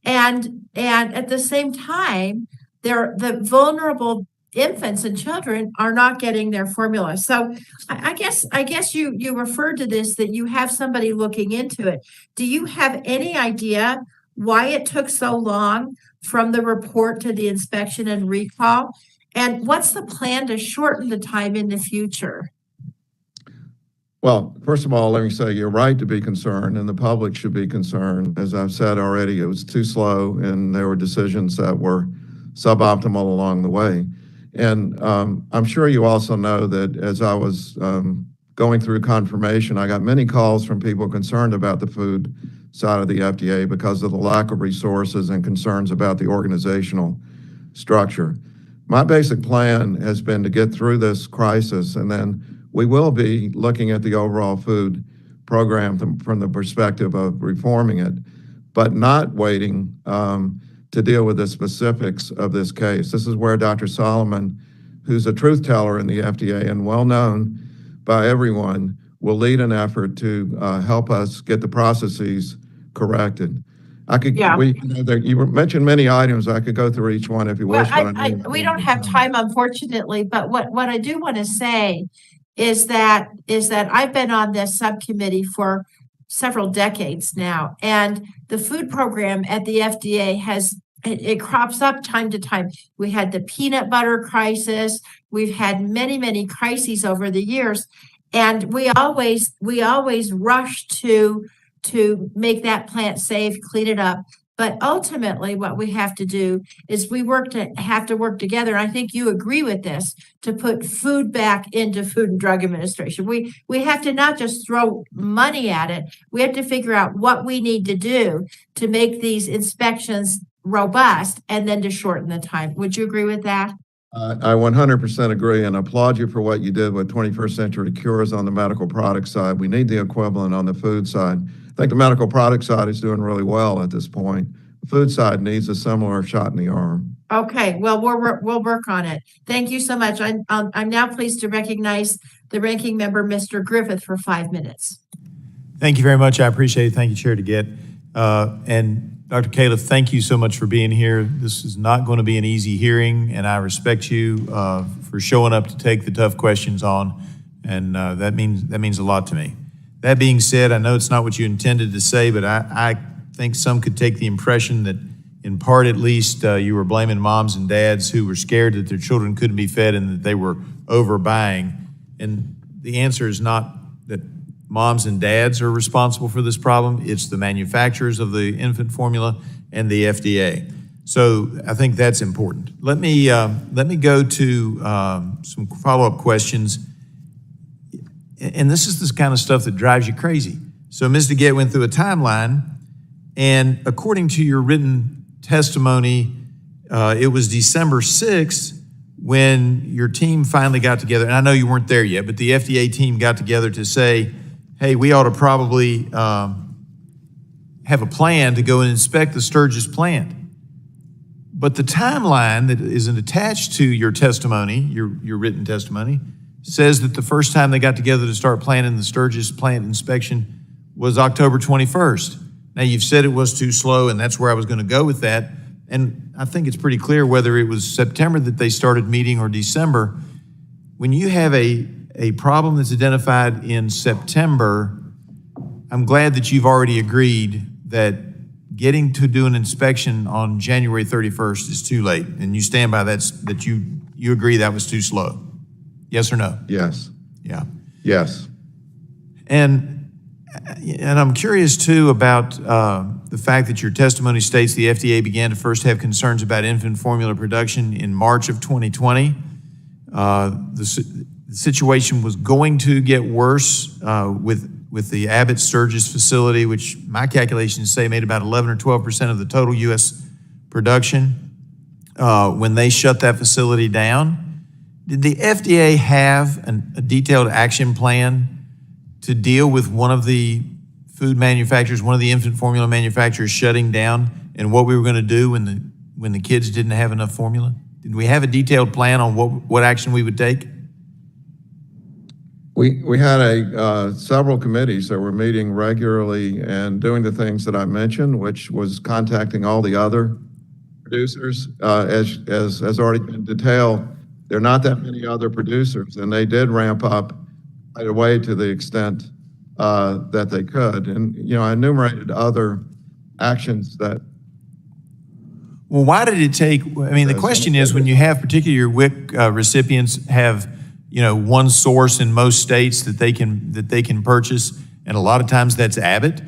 And at the same time, the vulnerable infants and children are not getting their formula. So I guess you referred to this, that you have somebody looking into it. Do you have any idea why it took so long from the report to the inspection and recall? And what's the plan to shorten the time in the future? Well, first of all, let me say you're right to be concerned, and the public should be concerned. As I've said already, it was too slow, and there were decisions that were suboptimal along the way. And I'm sure you also know that as I was going through confirmation, I got many calls from people concerned about the food side of the FDA because of the lack of resources and concerns about the organizational structure. My basic plan has been to get through this crisis, and then we will be looking at the overall food program from the perspective of reforming it, but not waiting to deal with the specifics of this case. This is where Dr. Solomon, who's a truth teller in the FDA and well-known by everyone, will lead an effort to help us get the processes corrected. Yeah. You mentioned many items. I could go through each one if you Well, wish. we don't have time, unfortunately, but what I do want to say is that I've been on this subcommittee for several decades now, and the food program at the FDA it crops up time to time. We had the peanut butter crisis. We've had many crises over the years, and we always rush to make that plant safe, clean it up. But ultimately, what we have to do is have to work together. I think you agree with this, to put food back into Food and Drug Administration. We have to not just throw money at it. We have to figure out what we need to do to make these inspections robust and then to shorten the time. Would you agree with that? I 100% agree and applaud you for what you did with 21st Century Cures on the medical product side. We need the equivalent on the food side. I think the medical product side is doing really well at this point. The food side needs a similar shot in the arm. Okay, well, we'll work on it. Thank you so much. I'm now pleased to recognize the ranking member, Mr. Griffith, for 5 minutes. Thank you very much. I appreciate it. Thank you, Chair DeGette. And Dr. Kaliff, thank you so much for being here. This is not going to be an easy hearing, and I respect you for showing up to take the tough questions on, and that means a lot to me. That being said, I know it's not what you intended to say, but I think some could take the impression that, in part at least, you were blaming moms and dads who were scared that their children couldn't be fed and that they were overbuying. And the answer is not that moms and dads are responsible for this problem. It's the manufacturers of the infant formula and the FDA. So I think that's important. Let me go to some follow-up questions. And this is this kind of stuff that drives you crazy. So Ms. DeGette went through a timeline, and according to your written testimony, it was December 6th when your team finally got together. And I know you weren't there yet, but the FDA team got together to say, hey, we ought to probably have a plan to go and inspect the Sturgis plant. But the timeline that isn't attached to your testimony, your written testimony, says that the first time they got together to start planning the Sturgis plant inspection was October 21st. Now, you've said it was too slow, and that's where I was going to go with that. And I think it's pretty clear whether it was September that they started meeting or December. When you have a problem that's identified in September, I'm glad that you've already agreed that getting to do an inspection on January 31st is too late, and you stand by that you agree that was too slow. Yes or no? Yes. Yeah. Yes. And I'm curious too about the fact that your testimony states the FDA began to first have concerns about infant formula production in March of 2020. The situation was going to get worse with the Abbott Sturgis facility, which my calculations say made about 11 or 12% of the total U.S. production when they shut that facility down. Did the FDA have a detailed action plan to deal with one of the food manufacturers, one of the infant formula manufacturers shutting down, and what we were going to do when the kids didn't have enough formula? Did we have a detailed plan on what action we would take? We had several committees that were meeting regularly and doing the things that I mentioned, which was contacting all the other producers. As has already been detailed, there are not that many other producers, and they did ramp up right away to the extent that they could. And, I enumerated other actions that. Well, why did it take, the question is, when you have particularly your WIC recipients have, one source in most states that they can purchase, and a lot of times that's Abbott.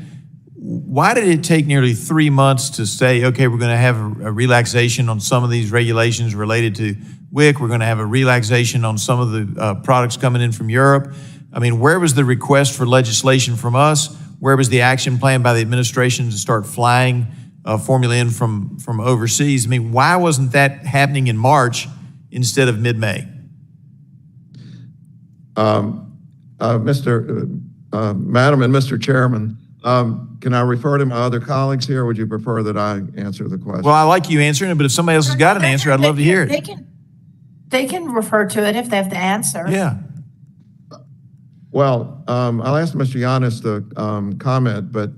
Why did it take nearly 3 months to say, okay, we're going to have a relaxation on some of these regulations related to WIC, we're going to have a relaxation on some of the products coming in from Europe? Where was the request for legislation from us? Where was the action plan by the administration to start flying formula in from overseas? Why wasn't that happening in March instead of mid-May? Madam and Mr. Chairman, Can I refer to my other colleagues here, or would you prefer that I answer the question? Well, I like you answering it, but if somebody else has got an answer, I'd love to hear it. They can refer to it if they have the answer. Yeah. Well, I'll ask Mr. Yanis to comment, but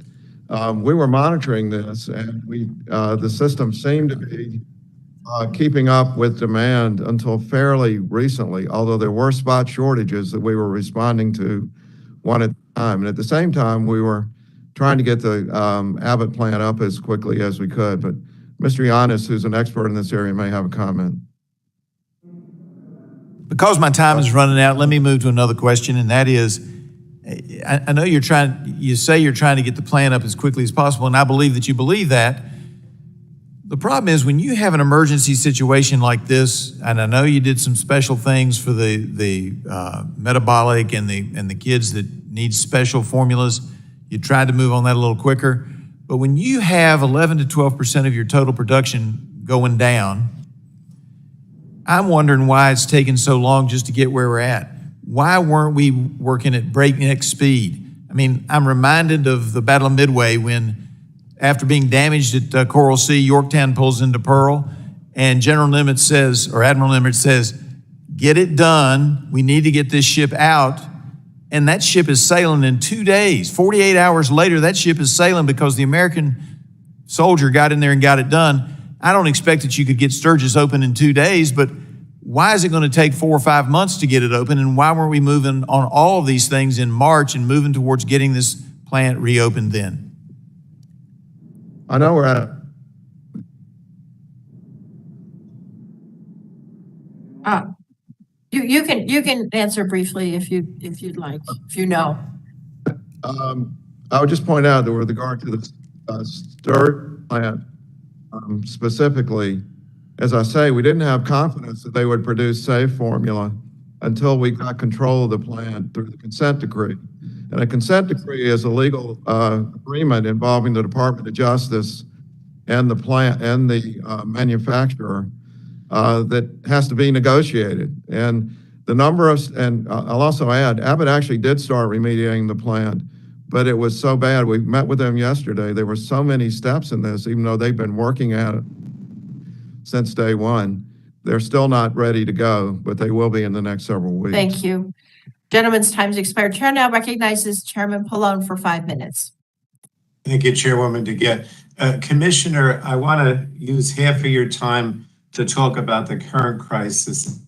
we were monitoring this, and the system seemed to be keeping up with demand until fairly recently, although there were spot shortages that we were responding to one at a time. And at the same time, we were trying to get the Abbott plant up as quickly as we could. But Mr. Yanis, who's an expert in this area, may have a comment. Because my time is running out, let me move to another question, and that is, I know you say you're trying to get the plant up as quickly as possible, and I believe that you believe that. The problem is when you have an emergency situation like this, and I know you did some special things for the metabolic and the kids that need special formulas, you tried to move on that a little quicker. But when you have 11 to 12% of your total production going down, I'm wondering why it's taken so long just to get where we're at. Why weren't we working at breakneck speed? I mean, I'm reminded of the Battle of Midway when, after being damaged at Coral Sea, Yorktown pulls into Pearl, and General Nimitz says, or Admiral Nimitz says, get it done. We need to get this ship out. And that ship is sailing in 2 days. 48 hours later, that ship is sailing because the American soldier got in there and got it done. I don't expect that you could get Sturgis open in 2 days, but why is it going to take 4 or 5 months to get it open? And why weren't we moving on all of these things in March and moving towards getting this plant reopened then? I know we're at You can answer briefly if you'd like, if you know. I would just point out that with regard to the Sturgis plant specifically, as I say, we didn't have confidence that they would produce safe formula until we got control of the plant through the consent decree. And a consent decree is a legal agreement involving the Department of Justice and the plant and the manufacturer that has to be negotiated. And the number of, and I'll also add, Abbott actually did start remediating the plant, but it was so bad. We met with them yesterday. There were so many steps in this, even though they've been working at it since day one. They're still not ready to go, but they will be in the next several weeks. Thank you. Gentlemen's time's expired. Chair now recognizes Chairman Pallone for 5 minutes. Thank you, Chairwoman DeGette. Commissioner, I want to use half of your time to talk about the current crisis,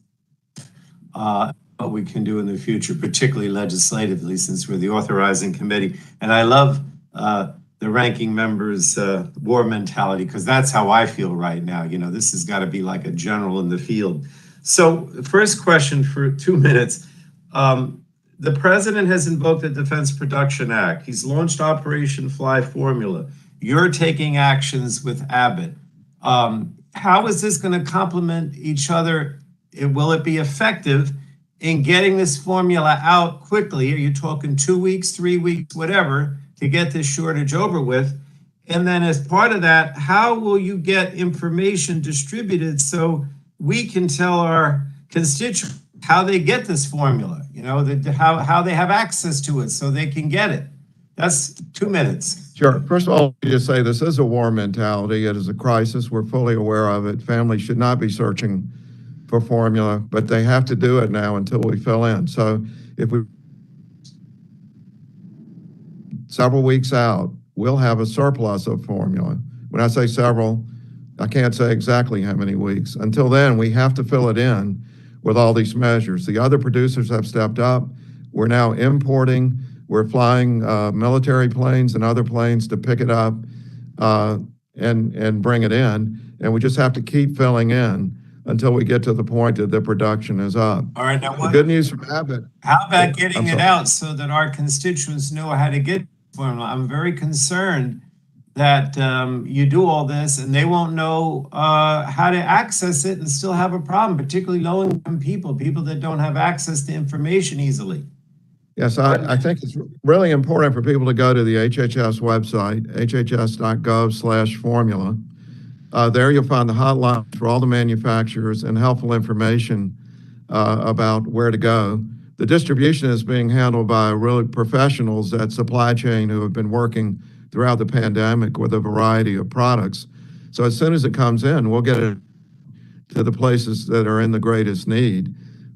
what we can do in the future, particularly legislatively, since we're the authorizing committee. And I love the ranking member's war mentality, because that's how I feel right now. You know, this has got to be like a general in the field. So first question for 2 minutes. The president has invoked the Defense Production Act. He's launched Operation Fly Formula. You're taking actions with Abbott. How is this going to complement each other? Will it be effective in getting this formula out quickly? Are you talking 2 weeks, 3 weeks, whatever, to get this shortage over with? And then as part of that, how will you get information distributed so we can tell our constituents how they get this formula, you know, how they have access to it so they can get it? That's 2 minutes. Sure. First of all, let me just say this is a war mentality. It is a crisis. We're fully aware of it. Families should not be searching for formula, but they have to do it now until we fill in. So if we several weeks out, we'll have a surplus of formula. When I say several, I can't say exactly how many weeks. Until then, we have to fill it in with all these measures. The other producers have stepped up. We're now importing. We're flying military planes and other planes to pick it up and bring it in. And we just have to keep filling in until we get to the point that the production is up. All right, now The good news from Abbott. how about getting I'm it sorry. out so that our constituents know how to get formula? I'm very concerned that you do all this and they won't know how to access it and still have a problem, particularly low-income people that don't have access to information easily. Yes, I think it's really important for people to go to the HHS website, hhs.gov/formula. There you'll find the hotline for all the manufacturers and helpful information about where to go. The distribution is being handled by really professionals at supply chain who have been working throughout the pandemic with a variety of products. So as soon as it comes in, we'll get it to the places that are in the greatest need.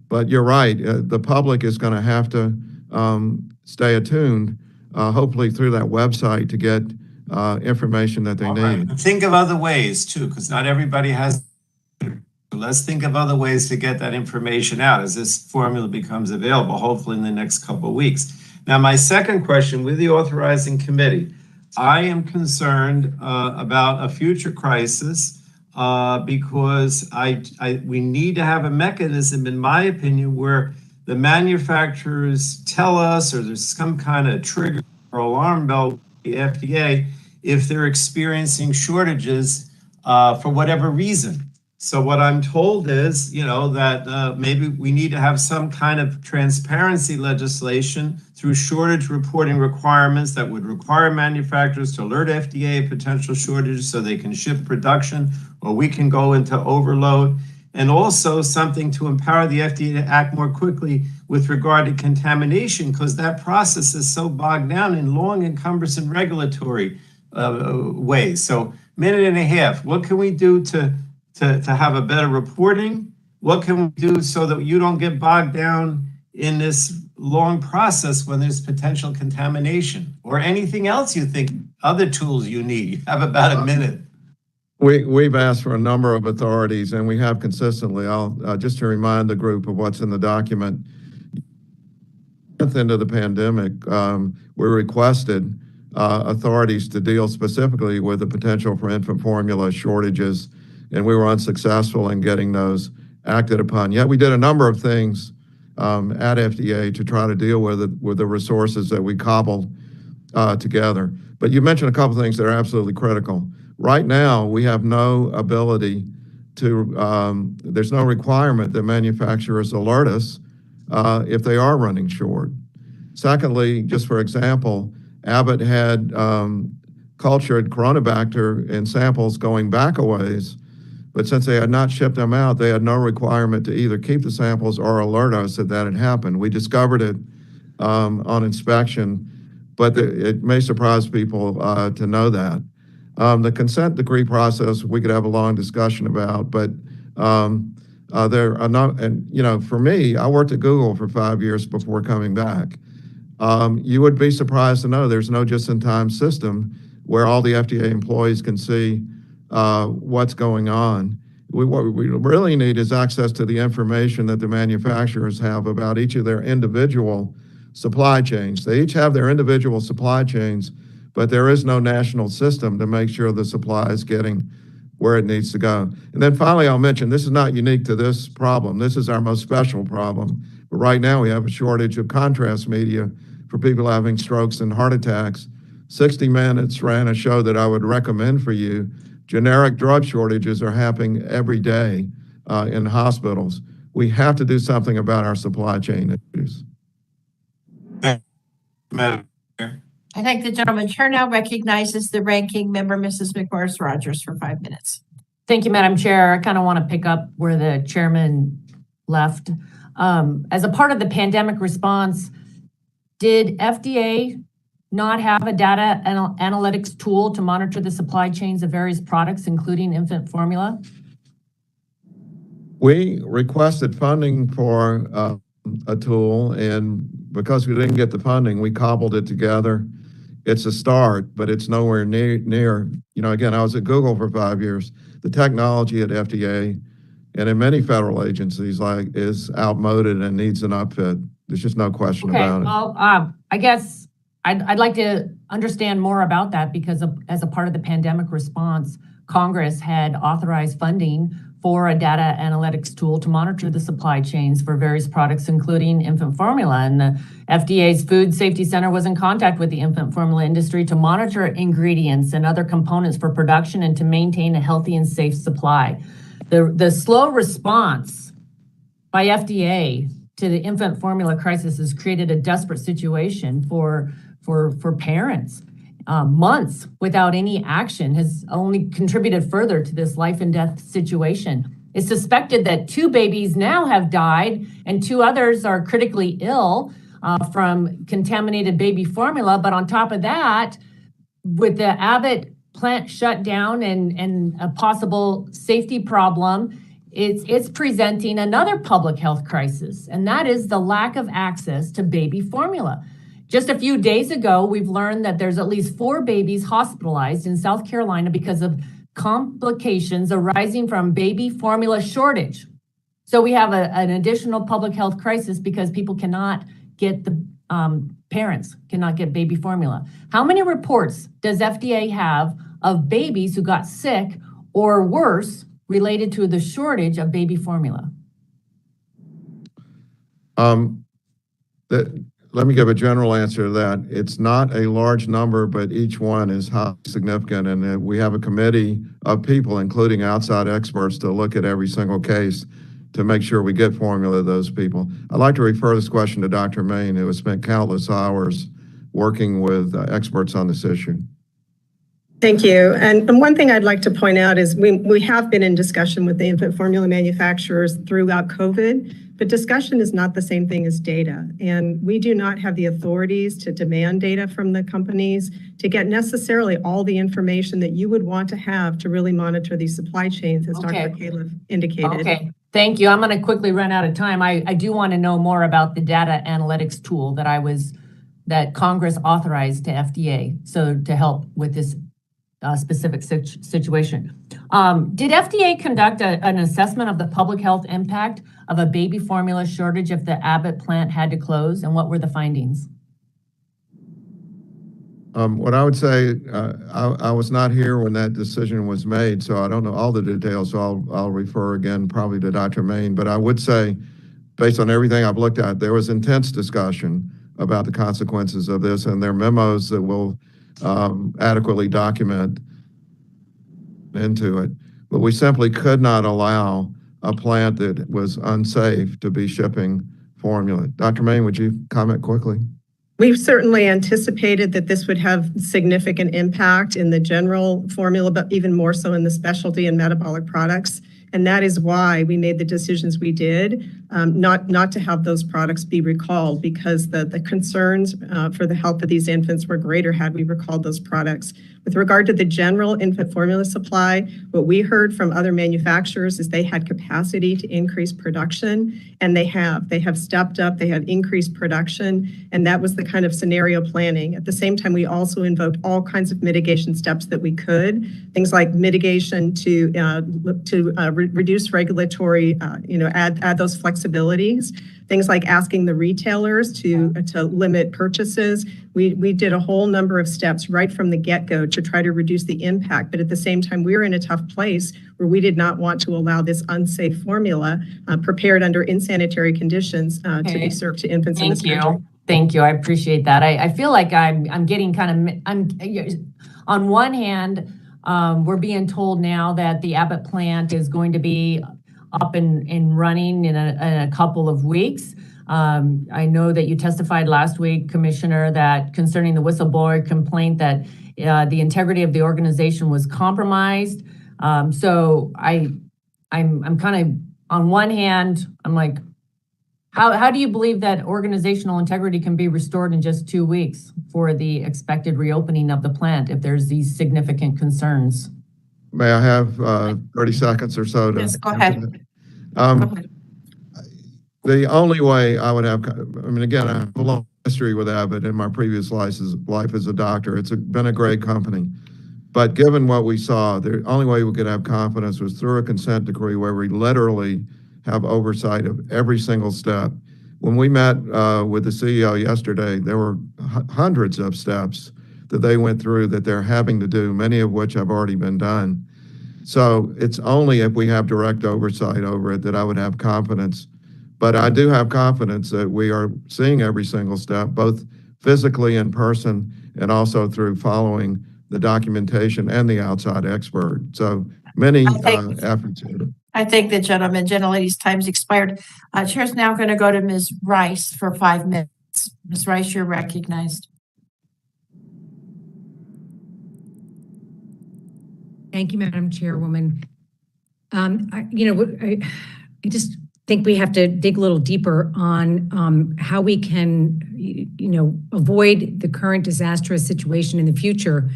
But you're right, the public is going to have to stay attuned, hopefully through that website, to get information that they All need. right. Think of other ways too, because not everybody has. Let's think of other ways to get that information out as this formula becomes available, hopefully in the next couple of weeks. Now, my second question with the authorizing committee, I am concerned about a future crisis because we need to have a mechanism, in my opinion, where the manufacturers tell us, or there's some kind of trigger or alarm bell with the FDA if they're experiencing shortages for whatever reason. So what I'm told is, that maybe we need to have some kind of transparency legislation through shortage reporting requirements that would require manufacturers to alert FDA of potential shortages so they can shift production, or we can go into overload. And also something to empower the FDA to act more quickly with regard to contamination, because that process is so bogged down in long and cumbersome regulatory ways. So minute and a half, what can we do to have a better reporting? What can we do so that you don't get bogged down in this long process when there's potential contamination, or anything else you think, other tools you need? You have about a minute. We've asked for a number of authorities, and we have consistently. I'll just to remind the group of what's in the document. At the end of the pandemic, we requested authorities to deal specifically with the potential for infant formula shortages, and we were unsuccessful in getting those acted upon. Yet we did a number of things at FDA to try to deal with it with the resources that we cobbled together. But you mentioned a couple of things that are absolutely critical. Right now, we have no ability to, there's no requirement that manufacturers alert us if they are running short. Secondly, just for example, Abbott had cultured Chronobacter in samples going back a ways, but since they had not shipped them out, they had no requirement to either keep the samples or alert us that that had happened. We discovered it on inspection, but it may surprise people to know that. The consent decree process, we could have a long discussion about, but there are not, and for me, I worked at Google for 5 years before coming back. You would be surprised to know there's no just-in-time system where all the FDA employees can see what's going on. What we really need is access to the information that the manufacturers have about each of their individual supply chains. They each have their individual supply chains, but there is no national system to make sure the supply is getting where it needs to go. And then finally, I'll mention, this is not unique to this problem. This is our most special problem. But right now, we have a shortage of contrast media for people having strokes and heart attacks. 60 Minutes ran a show that I would recommend for you. Generic drug shortages are happening every day in hospitals. We have to do something about our supply chain issues. Madam Chair. I thank the gentleman. Chair now recognizes the ranking member, Mrs. McMorris Rogers, for 5 minutes. Thank you, Madam Chair. I kind of want to pick up where the chairman left. As a part of the pandemic response, did FDA not have a data analytics tool to monitor the supply chains of various products, including infant formula? We requested funding for a tool, and because we didn't get the funding, we cobbled it together. It's a start, but it's nowhere near. Again, I was at Google for 5 years. The technology at FDA and in many federal agencies is outmoded and needs an upfit. There's just no question about it. Well, I guess I'd like to understand more about that, because as a part of the pandemic response, Congress had authorized funding for a data analytics tool to monitor the supply chains for various products, including infant formula. And the FDA's Food Safety Center was in contact with the infant formula industry to monitor ingredients and other components for production and to maintain a healthy and safe supply. The slow response by FDA to the infant formula crisis has created a desperate situation for parents. Months without any action has only contributed further to this life and death situation. It's suspected that 2 babies now have died and 2 others are critically ill from contaminated baby formula. But on top of that, with the Abbott plant shut down and a possible safety problem, it's presenting another public health crisis, and that is the lack of access to baby formula. Just a few days ago, we've learned that there's at least 4 babies hospitalized in South Carolina because of complications arising from baby formula shortage. So we have an additional public health crisis because people cannot get parents cannot get baby formula. How many reports does FDA have of babies who got sick or worse related to the shortage of baby formula? Let me give a general answer to that. It's not a large number, but each one is highly significant. And we have a committee of people, including outside experts, to look at every single case to make sure we get formula to those people. I'd like to refer this question to Dr. Main, who has spent countless hours working with experts on this issue. Thank you. And one thing I'd like to point out is we have been in discussion with the infant formula manufacturers throughout COVID, but discussion is not the same thing as data. And we do not have the authorities to demand data from the companies to get necessarily all the information that you would want to have to really monitor these supply chains, as Okay. Dr. Kaliff indicated. Okay, thank you. I'm going to quickly run out of time. I do want to know more about the data analytics tool that Congress authorized to FDA, so to help with this specific situation. Did FDA conduct an assessment of the public health impact of a baby formula shortage if the Abbott plant had to close, and what were the findings? What I would say, I was not here when that decision was made, so I don't know all the details, so I'll refer again probably to Dr. Main. But I would say, based on everything I've looked at, there was intense discussion about the consequences of this, and there are memos that will adequately document into it. But we simply could not allow a plant that was unsafe to be shipping formula. Dr. Main, would you comment quickly? We've certainly anticipated that this would have significant impact in the general formula, but even more so in the specialty and metabolic products. And that is why we made the decisions we did, not to have those products be recalled, because the concerns for the health of these infants were greater had we recalled those products. With regard to the general infant formula supply, what we heard from other manufacturers is they had capacity to increase production, and they have stepped up, they have increased production, and that was the kind of scenario planning. At the same time, we also invoked all kinds of mitigation steps that we could, things like mitigation to reduce regulatory, add those flexibilities, things like asking the retailers to limit purchases. We did a whole number of steps right from the get-go to try to reduce the impact. But at the same time, we were in a tough place where we did not want to allow this unsafe formula prepared under insanitary conditions to be served to infants in this country. Thank you. I appreciate that. I feel like I'm getting on one hand, we're being told now that the Abbott plant is going to be up and running in a couple of weeks. I know that you testified last week, Commissioner, that concerning the whistleblower complaint that the integrity of the organization was compromised. So I'm kind of, on one hand, I'm like, how do you believe that organizational integrity can be restored in just 2 weeks for the expected reopening of the plant if there's these significant concerns? May I have 30 seconds or so to Yes, go answer ahead. that? The only way I would have, again, I have a long history with Abbott in my previous life as a doctor. It's been a great company. But given what we saw, the only way we could have confidence was through a consent decree where we literally have oversight of every single step. When we met with the CEO yesterday, there were hundreds of steps that they went through that they're having to do, many of which have already been done. So it's only if we have direct oversight over it that I would have confidence. But I do have confidence that we are seeing every single step, both physically in person and also through following the documentation and the outside expert. So many efforts. I think the gentlelady's time's expired. Chair's now going to go to Ms. Rice for 5 minutes. Ms. Rice, you're recognized. Thank you, Madam Chairwoman. I just think we have to dig a little deeper on how we can, avoid the current disastrous situation in the future.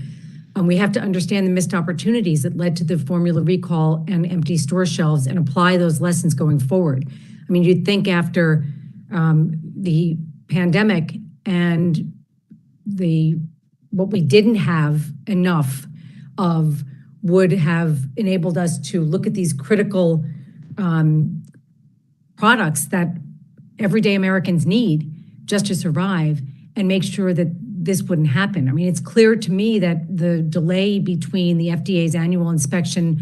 We have to understand the missed opportunities that led to the formula recall and empty store shelves and apply those lessons going forward. I mean, you'd think after the pandemic and what we didn't have enough of would have enabled us to look at these critical products that everyday Americans need just to survive and make sure that this wouldn't happen. I mean, it's clear to me that the delay between the FDA's annual inspection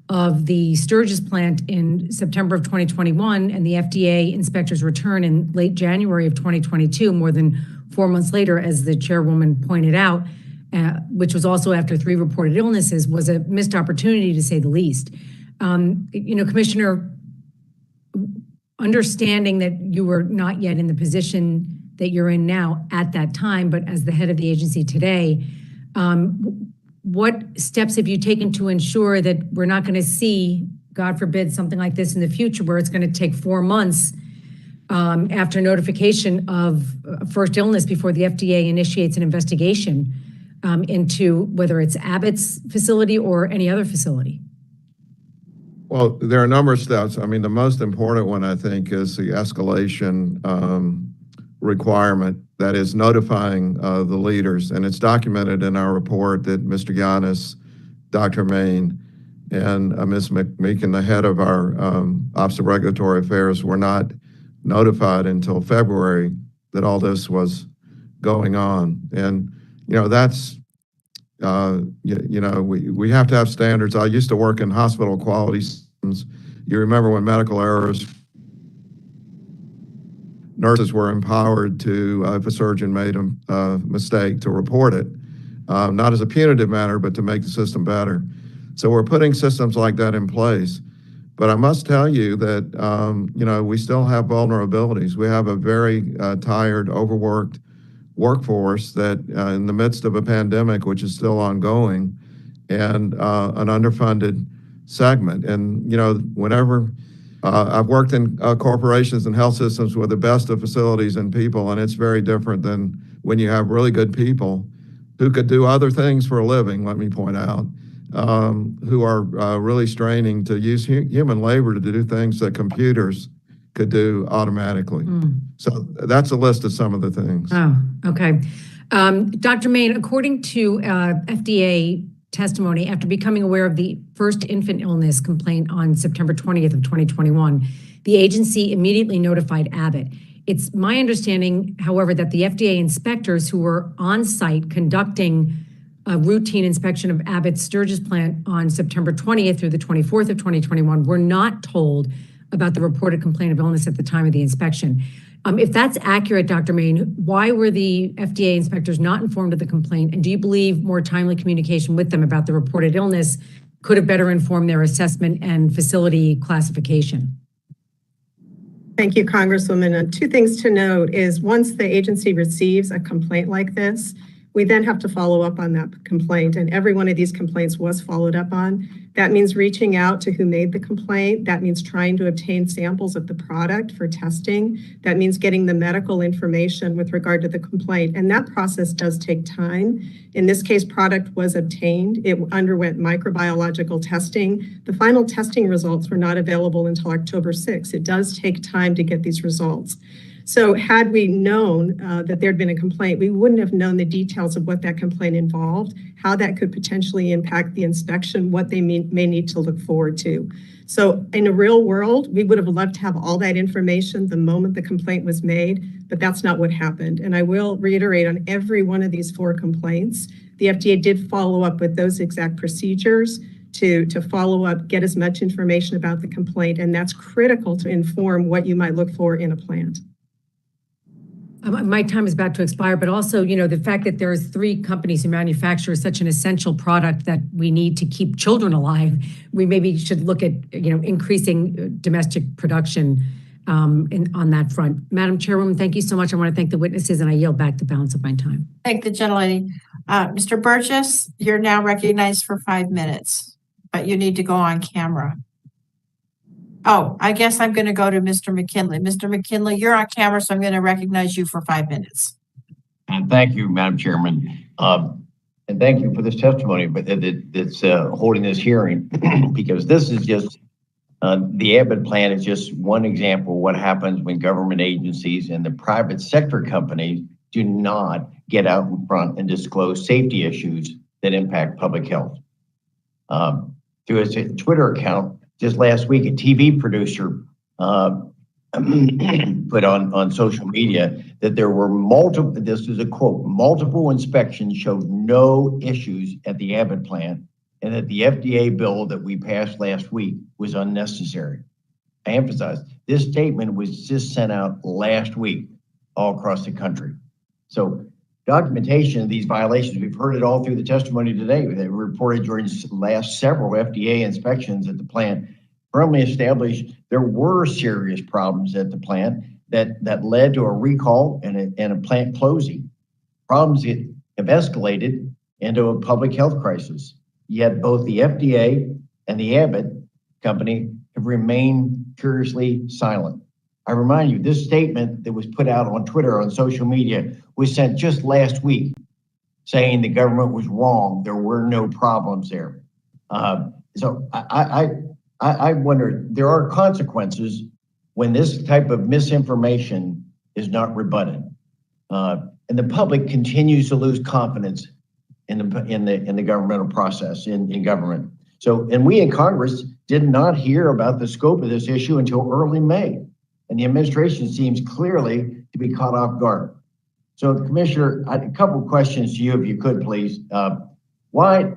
of the Sturgis plant in September of 2021 and the FDA inspector's return in late January of 2022, more than 4 months later, as the chairwoman pointed out, which was also after 3 reported illnesses, was a missed opportunity to say the least. Commissioner, understanding that you were not yet in the position that you're in now at that time, but as the head of the agency today, what steps have you taken to ensure that we're not going to see, God forbid, something like this in the future where it's going to take 4 months after notification of first illness before the FDA initiates an investigation into whether it's Abbott's facility or any other facility? Well, there are a number of steps. I mean, the most important one, I think, is the escalation requirement, that is notifying the leaders. And it's documented in our report that Mr. Giannis, Dr. Main, and Ms. McMeekin, the head of our Office of Regulatory Affairs, were not notified until February that all this was going on. And, that's, we have to have standards. I used to work in hospital quality systems. You remember when medical errors, nurses were empowered to, if a surgeon made a mistake, to report it, not as a punitive matter, but to make the system better. So we're putting systems like that in place. But I must tell you that, we still have vulnerabilities. We have a very tired, overworked workforce that in the midst of a pandemic, which is still ongoing, and an underfunded segment. And, whenever I've worked in corporations and health systems with the best of facilities and people, and it's very different than when you have really good people who could do other things for a living, let me point out, who are really straining to use human labor to do things that computers could do automatically. So that's a list of some of the things. Oh, okay. Dr. Main, according to FDA testimony, after becoming aware of the first infant illness complaint on September 20th of 2021, the agency immediately notified Abbott. It's my understanding, however, that the FDA inspectors who were on site conducting a routine inspection of Abbott's Sturgis plant on September 20th through the 24th of 2021 were not told about the reported complaint of illness at the time of the inspection. If that's accurate, Dr. Main, why were the FDA inspectors not informed of the complaint? And do you believe more timely communication with them about the reported illness could have better informed their assessment and facility classification? Thank you, Congresswoman. 2 things to note is once the agency receives a complaint like this, we then have to follow up on that complaint, and every one of these complaints was followed up on. That means reaching out to who made the complaint. That means trying to obtain samples of the product for testing. That means getting the medical information with regard to the complaint, and that process does take time. In this case, product was obtained. It underwent microbiological testing. The final testing results were not available until October 6th. It does take time to get these results. So had we known that there'd been a complaint, we wouldn't have known the details of what that complaint involved, how that could potentially impact the inspection, what they may need to look forward to. So in a real world, we would have loved to have all that information the moment the complaint was made, but that's not what happened. And I will reiterate, on every one of these 4 complaints, the FDA did follow up with those exact procedures to follow up, get as much information about the complaint, and that's critical to inform what you might look for in a plant. My time is about to expire, but also, the fact that there's 3 companies who manufacture such an essential product that we need to keep children alive, we maybe should look at, increasing domestic production on that front. Madam Chairwoman, thank you so much. I want to thank the witnesses, and I yield back the balance of my time. Thank the gentlelady. Mr. Burgess, you're now recognized for 5 minutes, but you need to go on camera. Oh, I guess I'm going to go to Mr. McKinley. Mr. McKinley, you're on camera, so I'm going to recognize you for 5 minutes. And thank you, Madam Chairman. And thank you for this testimony, but that's holding this hearing, because this is just, the Abbott plan is just one example of what happens when government agencies and the private sector companies do not get out in front and disclose safety issues that impact public health. Through his Twitter account, just last week, a TV producer put on social media that there were multiple, this is a quote, multiple inspections showed no issues at the Abbott plant, and that the FDA bill that we passed last week was unnecessary. I emphasize, this statement was just sent out last week all across the country. So documentation of these violations, we've heard it all through the testimony today. They were reported during the last several FDA inspections at the plant, firmly established there were serious problems at the plant that led to a recall and a plant closing. Problems that have escalated into a public health crisis. Yet both the FDA and the Abbott company have remained curiously silent. I remind you, this statement that was put out on Twitter, on social media, was sent just last week, saying the government was wrong. There were no problems there. So I wonder, there are consequences when this type of misinformation is not rebutted, and the public continues to lose confidence in the governmental process, in government. So, and we in Congress did not hear about the scope of this issue until early May. And the administration seems clearly to be caught off guard. So, Commissioner, a couple of questions to you, if you could, please. Why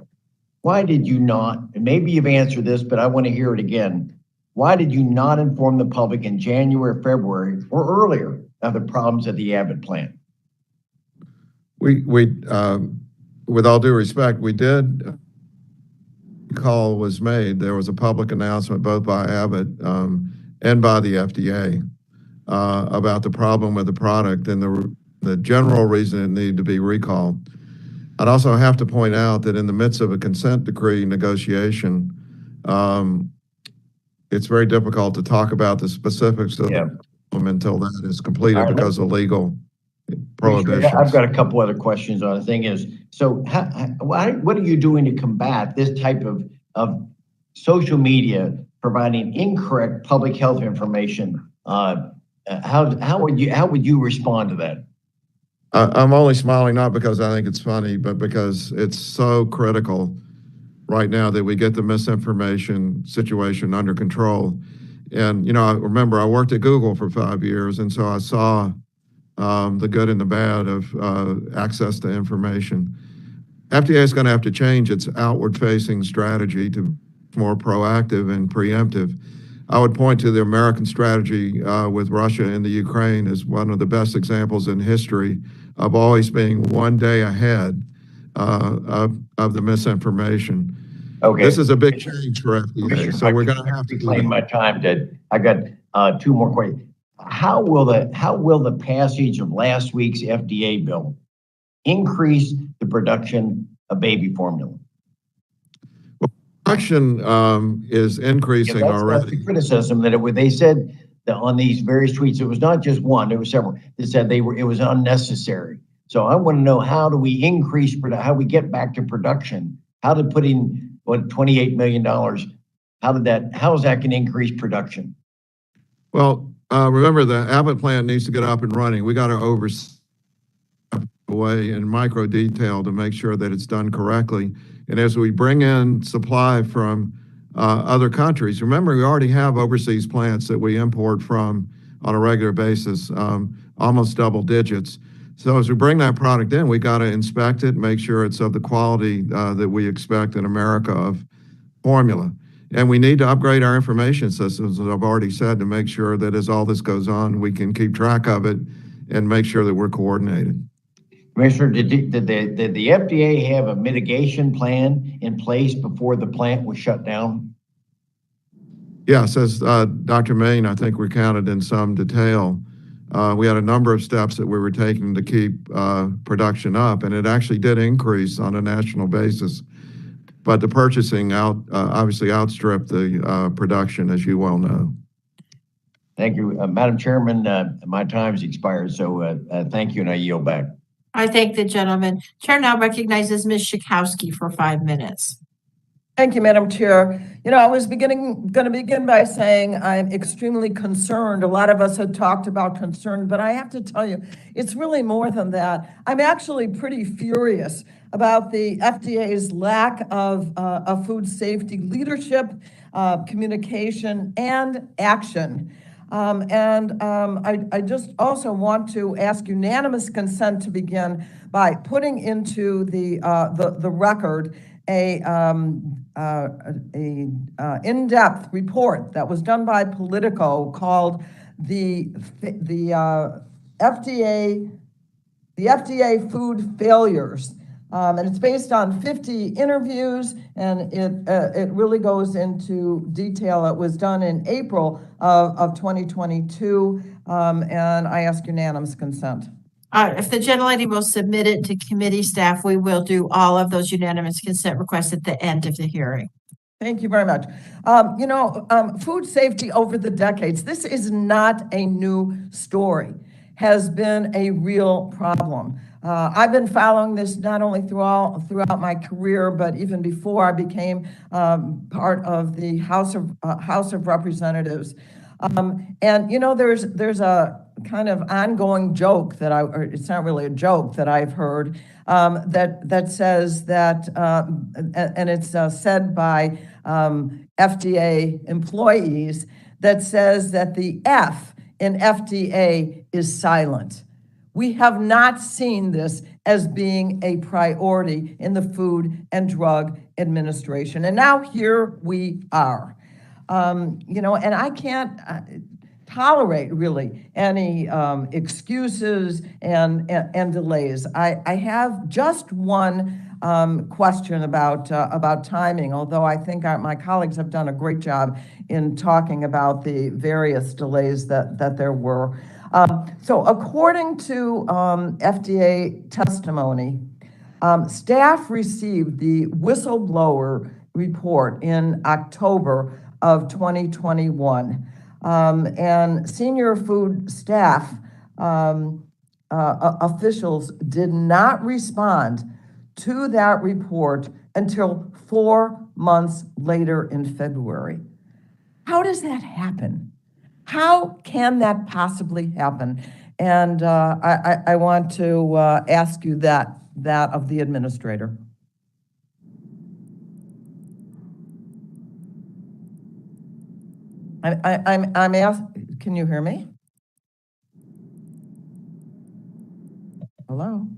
did you not, and maybe you've answered this, but I want to hear it again. Why did you not inform the public in January, February, or earlier of the problems at the Abbott plant? We with all due respect, we did. Call was made. There was a public announcement both by Abbott and by the FDA about the problem with the product and the general reason it needed to be recalled. I'd also have to point out that in the midst of a consent decree negotiation, it's very difficult to talk about the specifics of them until that is completed because of legal prohibitions. I've got a couple other questions on the thing is, so what are you doing to combat this type of social media providing incorrect public health information? How would you respond to that? I'm only smiling not because I think it's funny, but because it's so critical right now that we get the misinformation situation under control. And, you know, I remember I worked at Google for 5 years, and so I saw the good and the bad of access to information. FDA is going to have to change its outward-facing strategy to be more proactive and preemptive. I would point to the American strategy with Russia and the Ukraine as one of the best examples in history of always being one day ahead of the misinformation. Okay. This is a big change for FDA, so we're going to have to claim my time. I got two more questions. How will the passage of last week's FDA bill increase the production of baby formula? Production is increasing already. That's the criticism that they said that on these various tweets. It was not just one; there were several that said it was unnecessary. So I want to know, how do we increase how we get back to production? How to put in $28 million? How is that going to increase production? Well, remember the Abbott plant needs to get up and running. We got to oversee away in micro detail to make sure that it's done correctly. And as we bring in supply from other countries, remember we already have overseas plants that we import from on a regular basis, almost double digits. So as we bring that product in, we got to inspect it, make sure it's of the quality that we expect in America of formula. And we need to upgrade our information systems, as I've already said, to make sure that as all this goes on, we can keep track of it and make sure that we're coordinated. Commissioner, did the FDA have a mitigation plan in place before the plant was shut down? Yes, as Dr. Main, I think, recounted in some detail, we had a number of steps that we were taking to keep production up, and it actually did increase on a national basis. but the purchasing obviously outstripped the production, as you well know. Thank you. Madam Chairman, my time's expired, so thank you, and I yield back. I thank the gentleman. Chair now recognizes Ms. Schakowsky for 5 minutes. Thank you, Madam Chair. You know, I was going to begin by saying I'm extremely concerned. A lot of us had talked about concern, but I have to tell you, it's really more than that. I'm actually pretty furious about the FDA's lack of food safety leadership, communication, and action. I just also want to ask unanimous consent to begin by putting into the record a in-depth report that was done by Politico called the FDA food failures. And it's based on 50 interviews, and it really goes into detail. It was done in April of 2022, and I ask unanimous consent. If the gentlelady will submit it to committee staff, we will do all of those unanimous consent requests at the end of the hearing. Thank you very much. Food safety over the decades, this is not a new story, has been a real problem. I've been following this not only throughout my career, but even before I became part of the House of Representatives. And you know, there's a kind of ongoing joke or it's not really a joke that I've heard that says that, and it's said by FDA employees, that says that the F in FDA is silent. We have not seen this as being a priority in the Food and Drug Administration. And now here we are. And I can't tolerate really any excuses and delays. I have just one question about timing, although I think my colleagues have done a great job in talking about the various delays that there were. So according to FDA testimony, staff received the whistleblower report in October of 2021. And senior food staff officials did not respond to that report until 4 months later in February. How does that happen? How can that possibly happen? And I want to ask you that of the administrator. I'm asking, can you hear me? Hello?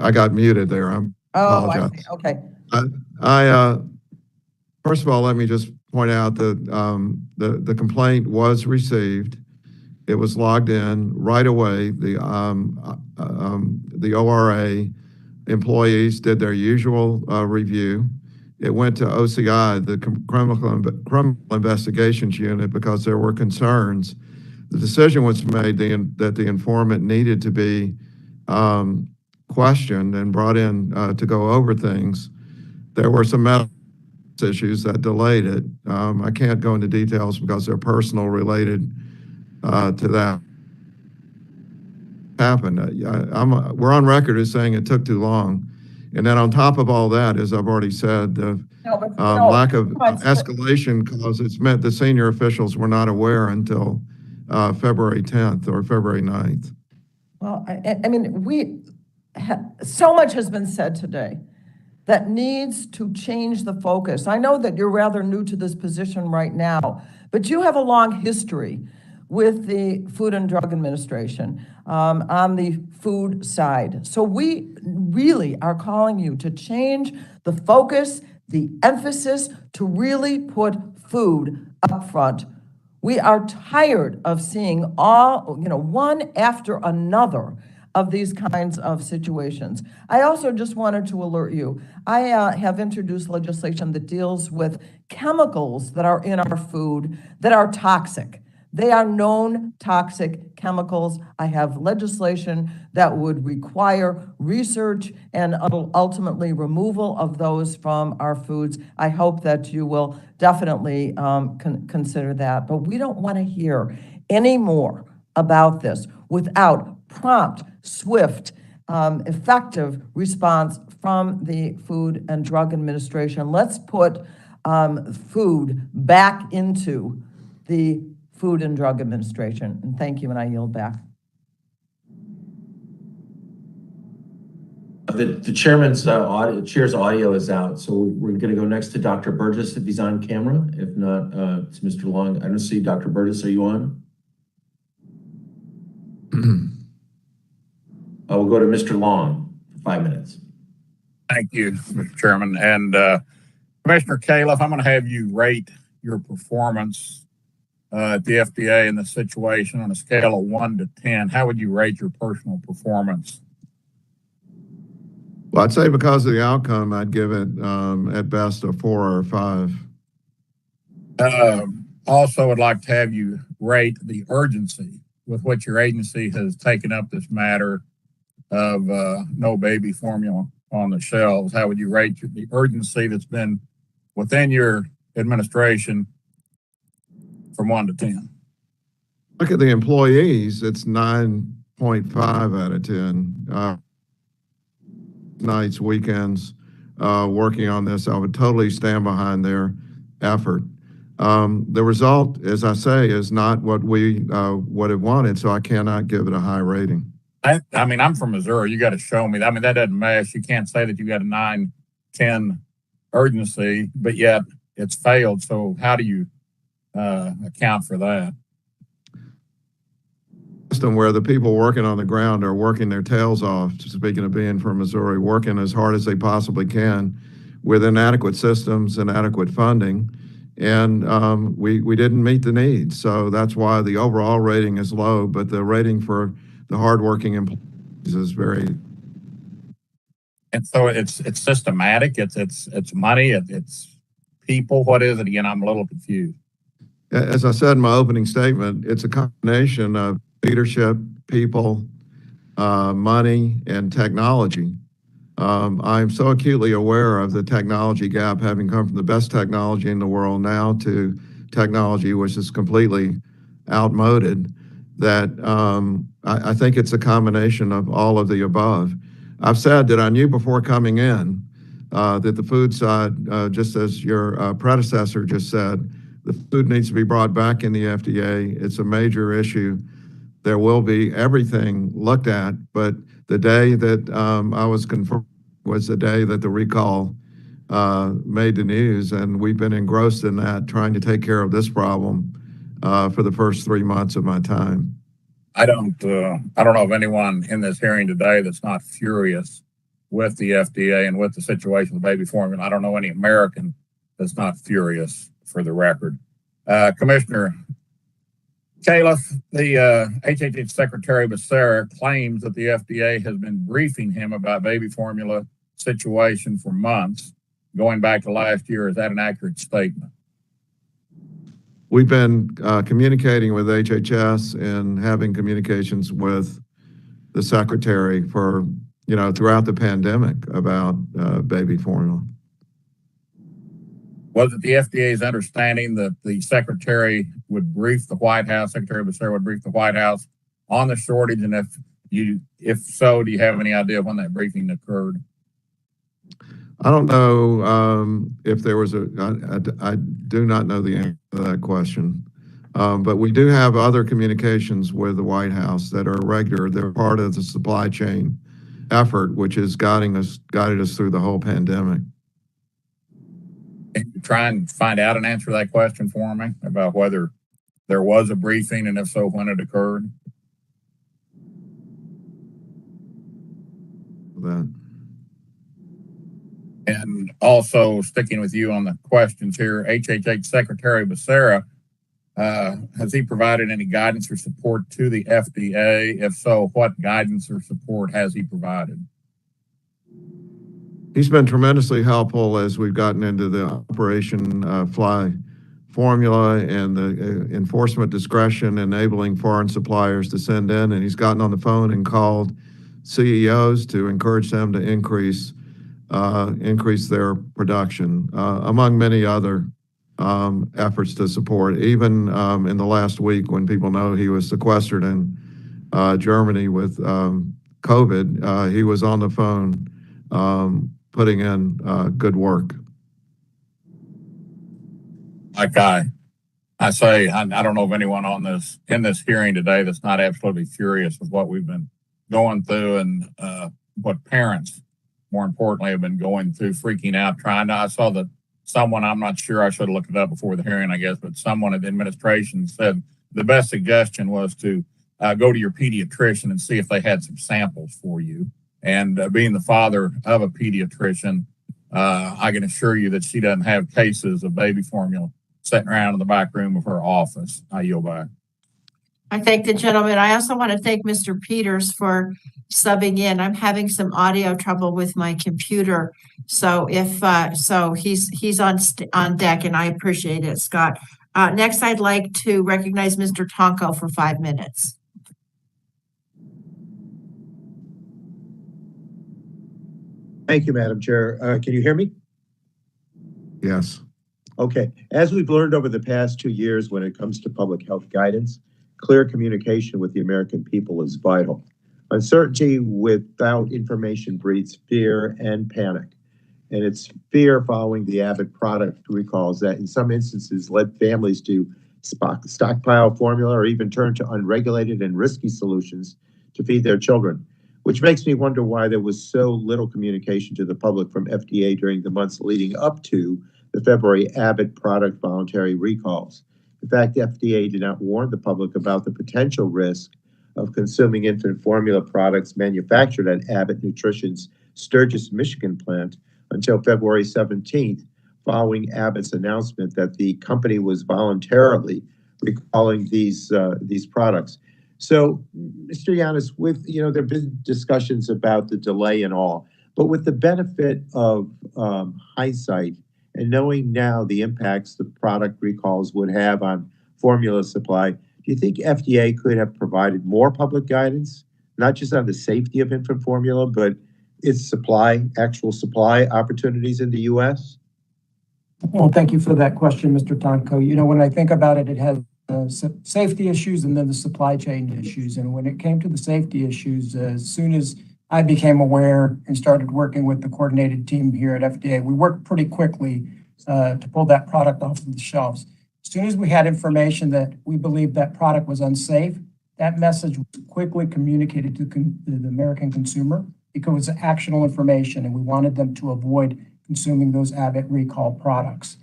I got muted there. I apologize. I see. Okay. First of all, let me just point out that the complaint was received. It was logged in right away. The ORA employees did their usual review. It went to OCI, the Criminal Investigations Unit, because there were concerns. The decision was made that the informant needed to be questioned and brought in to go over things. There were some medical issues that delayed it. I can't go into details because they're personal related to that happened. We're on record as saying it took too long. And then on top of all that, as I've already said, the lack of escalation causes meant the senior officials were not aware until February 10th or February 9th. Well, I mean, so much has been said today that needs to change the focus. I know that you're rather new to this position right now, but you have a long history with the Food and Drug Administration on the food side. So we really are calling you to change the focus, the emphasis, to really put food up front. We are tired of seeing one after another of these kinds of situations. I also just wanted to alert you, I have introduced legislation that deals with chemicals that are in our food that are toxic. They are known toxic chemicals. I have legislation that would require research and ultimately removal of those from our foods. I hope that you will definitely consider that. But we don't want to hear any more about this without prompt, swift, effective response from the Food and Drug Administration. Let's put food back into the Food and Drug Administration. And thank you, and I yield back. The chairman's chair's audio is out, so we're going to go next to Dr. Burgess if he's on camera. If not, it's Mr. Long. I don't see Dr. Burgess. Are you on? We'll go to Mr. Long for 5 minutes. Thank you, Mr. Chairman. And Commissioner Kaliff, I'm going to have you rate your performance at the FDA in this situation on a scale of 1 to 10. How would you rate your personal performance? Well, I'd say because of the outcome, I'd give it at best a 4 or a 5. Also, I'd like to have you rate the urgency with which your agency has taken up this matter of no baby formula on the shelves. How would you rate the urgency that's been within your administration from 1 to 10? Look at the employees, it's 9.5 out of 10. Nights, weekends, working on this, I would totally stand behind their effort. The result, as I say, is not what we would have wanted, so I cannot give it a high rating. I mean, I'm from Missouri. You got to show me. I mean, that doesn't mesh. You can't say that you got a 9, 10 urgency, but yet it's failed. So how do you account for that? System where the people working on the ground are working their tails off, speaking of being from Missouri, working as hard as they possibly can with inadequate systems and adequate funding. And we didn't meet the needs. So that's why the overall rating is low, but the rating for the hardworking employees is very. And so it's systematic. It's money. It's people. What is it again? I'm a little confused. As I said in my opening statement, it's a combination of leadership, people, money, and technology. I'm so acutely aware of the technology gap, having come from the best technology in the world now to technology which is completely outmoded, that I think it's a combination of all of the above. I've said that I knew before coming in that the food side, just as your predecessor just said, the food needs to be brought back in the FDA. It's a major issue. There will be everything looked at, but the day that I was confirmed was the day that the recall made the news, and we've been engrossed in that, trying to take care of this problem for the first 3 months of my time. I don't know of anyone in this hearing today that's not furious with the FDA and with the situation with baby formula. I don't know any American that's not furious, for the record. Commissioner Kaliff, the HHS Secretary Becerra claims that the FDA has been briefing him about baby formula situation for months, going back to last year. Is that an accurate statement? We've been communicating with HHS and having communications with the Secretary for, throughout the pandemic about baby formula. Was it the FDA's understanding that the Secretary would brief the White House, Secretary Becerra would brief the White House on the shortage? And if so, do you have any idea when that briefing occurred? I don't know if there was I do not know the answer to that question. But we do have other communications with the White House that are regular. They're part of the supply chain effort, which is guided us through the whole pandemic. Can you try and find out an answer to that question for me about whether there was a briefing, and if so, when it occurred? That. And also, sticking with you on the questions here, HHS Secretary Becerra, has he provided any guidance or support to the FDA? If so, what guidance or support has he provided? He's been tremendously helpful as we've gotten into the Operation Fly formula and the enforcement discretion enabling foreign suppliers to send in, and he's gotten on the phone and called CEOs to encourage them to increase their production, among many other efforts to support. Even in the last week, when people know he was sequestered in Germany with COVID, he was on the phone putting in good work. Like I say, I don't know of anyone in this hearing today that's not absolutely furious with what we've been going through and what parents, more importantly, have been going through, freaking out, I saw that someone, I'm not sure, I should have looked it up before the hearing, I guess, but someone at the administration said the best suggestion was to go to your pediatrician and see if they had some samples for you. And being the father of a pediatrician, I can assure you that she doesn't have cases of baby formula sitting around in the back room of her office. I yield back. I thank the gentleman. I also want to thank Mr. Peters for subbing in. I'm having some audio trouble with my computer. So if, he's on deck, and I appreciate it, Scott. Next, I'd like to recognize Mr. Tonko for 5 minutes. Thank you, Madam Chair. Can you hear me? Yes. Okay. As we've learned over the past 2 years, when it comes to public health guidance, clear communication with the American people is vital. Uncertainty without information breeds fear and panic. And it's fear following the Abbott product recalls that in some instances led families to stockpile formula or even turn to unregulated and risky solutions to feed their children, which makes me wonder why there was so little communication to the public from FDA during the months leading up to the February Abbott product voluntary recalls. In fact, FDA did not warn the public about the potential risk of consuming infant formula products manufactured at Abbott Nutrition's Sturgis, Michigan plant until February 17th, following Abbott's announcement that the company was voluntarily recalling these products. So, Mr. Yanis, there have been discussions about the delay and all, but with the benefit of hindsight, and knowing now the impacts the product recalls would have on formula supply, do you think FDA could have provided more public guidance, not just on the safety of infant formula, but its actual supply opportunities in the U.S.? Well, thank you for that question, Mr. Tonko. When I think about it, it has safety issues and then the supply chain issues. And when it came to the safety issues, as soon as I became aware and started working with the coordinated team here at FDA, we worked pretty quickly to pull that product off of the shelves. As soon as we had information that we believed that product was unsafe, that message was quickly communicated to the American consumer because it was actionable information, and we wanted them to avoid consuming those Abbott recall products.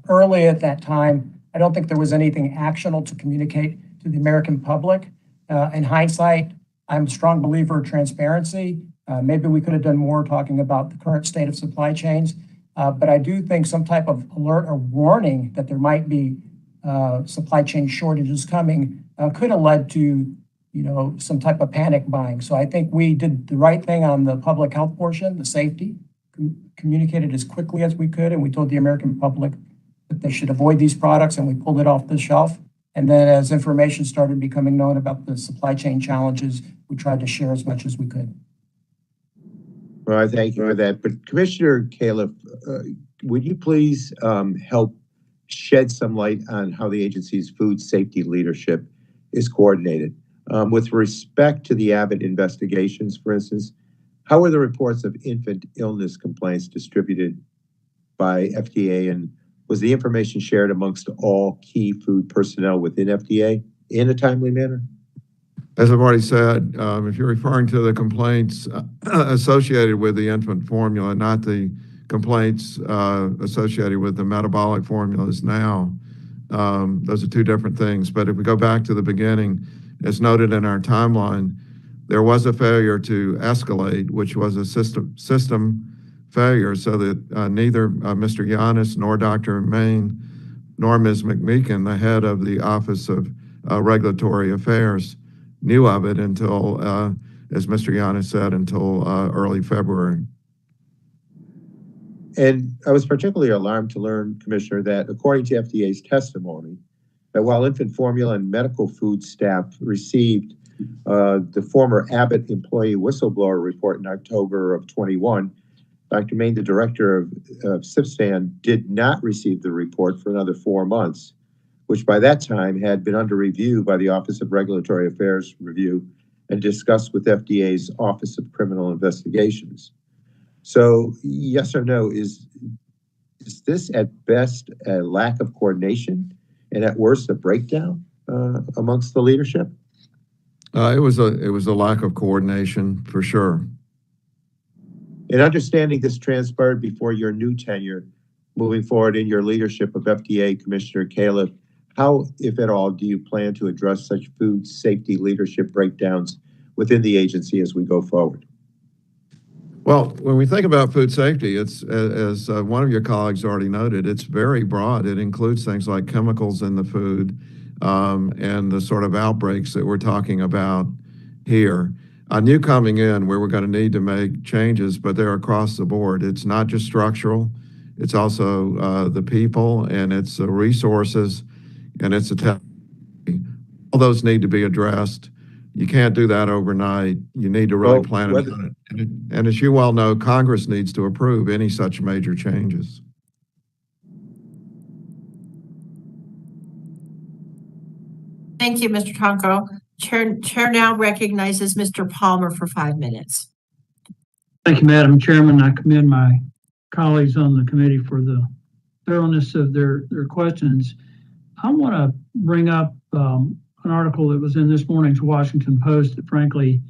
Early at that time, I don't think there was anything actionable to communicate to the American public. In hindsight, I'm a strong believer in transparency. Maybe we could have done more talking about the current state of supply chains, but I do think some type of alert or warning that there might be supply chain shortages coming could have led to, some type of panic buying. So I think we did the right thing on the public health portion, the safety, communicated as quickly as we could, and we told the American public that they should avoid these products, and we pulled it off the shelf. And then as information started becoming known about the supply chain challenges, we tried to share as much as we could. Well, I thank you for that. But Commissioner Kaliff, would you please help shed some light on how the agency's food safety leadership is coordinated? With respect to the Abbott investigations, for instance, how are the reports of infant illness complaints distributed by FDA, and was the information shared amongst all key food personnel within FDA in a timely manner? As I've already said, if you're referring to the complaints associated with the infant formula, not the complaints associated with the metabolic formulas now, those are two different things. But if we go back to the beginning, as noted in our timeline, there was a failure to escalate, which was a system failure, so that neither Mr. Yanis nor Dr. Main nor Ms. McMeekin, the head of the Office of Regulatory Affairs, knew of it until, as Mr. Yanis said, until early February. And I was particularly alarmed to learn, Commissioner, that according to FDA's testimony, that while infant formula and medical food staff received the former Abbott employee whistleblower report in October of 21, Dr. Main, the director of SIPSTAN, did not receive the report for another 4 months, which by that time had been under review by the Office of Regulatory Affairs Review and discussed with FDA's Office of Criminal Investigations. So yes or no, is this at best a lack of coordination and at worst a breakdown amongst the leadership? It was a lack of coordination for sure. In understanding this transpired before your new tenure, moving forward in your leadership of FDA, Commissioner Kaliff, how, if at all, do you plan to address such food safety leadership breakdowns within the agency as we go forward? Well, when we think about food safety, it's, as one of your colleagues already noted, it's very broad. It includes things like chemicals in the food and the sort of outbreaks that we're talking about here. I knew coming in where we're going to need to make changes, but they're across the board. It's not just structural. It's also the people, and it's the resources, and it's the technology. All those need to be addressed. You can't do that overnight. You need to really plan it. And as you well know, Congress needs to approve any such major changes. Thank you, Mr. Tonko. Chair now recognizes Mr. Palmer for 5 minutes. Thank you, Madam Chairman. I commend my colleagues on the committee for the thoroughness of their questions. I want to bring up an article that was in this morning's Washington Post that frankly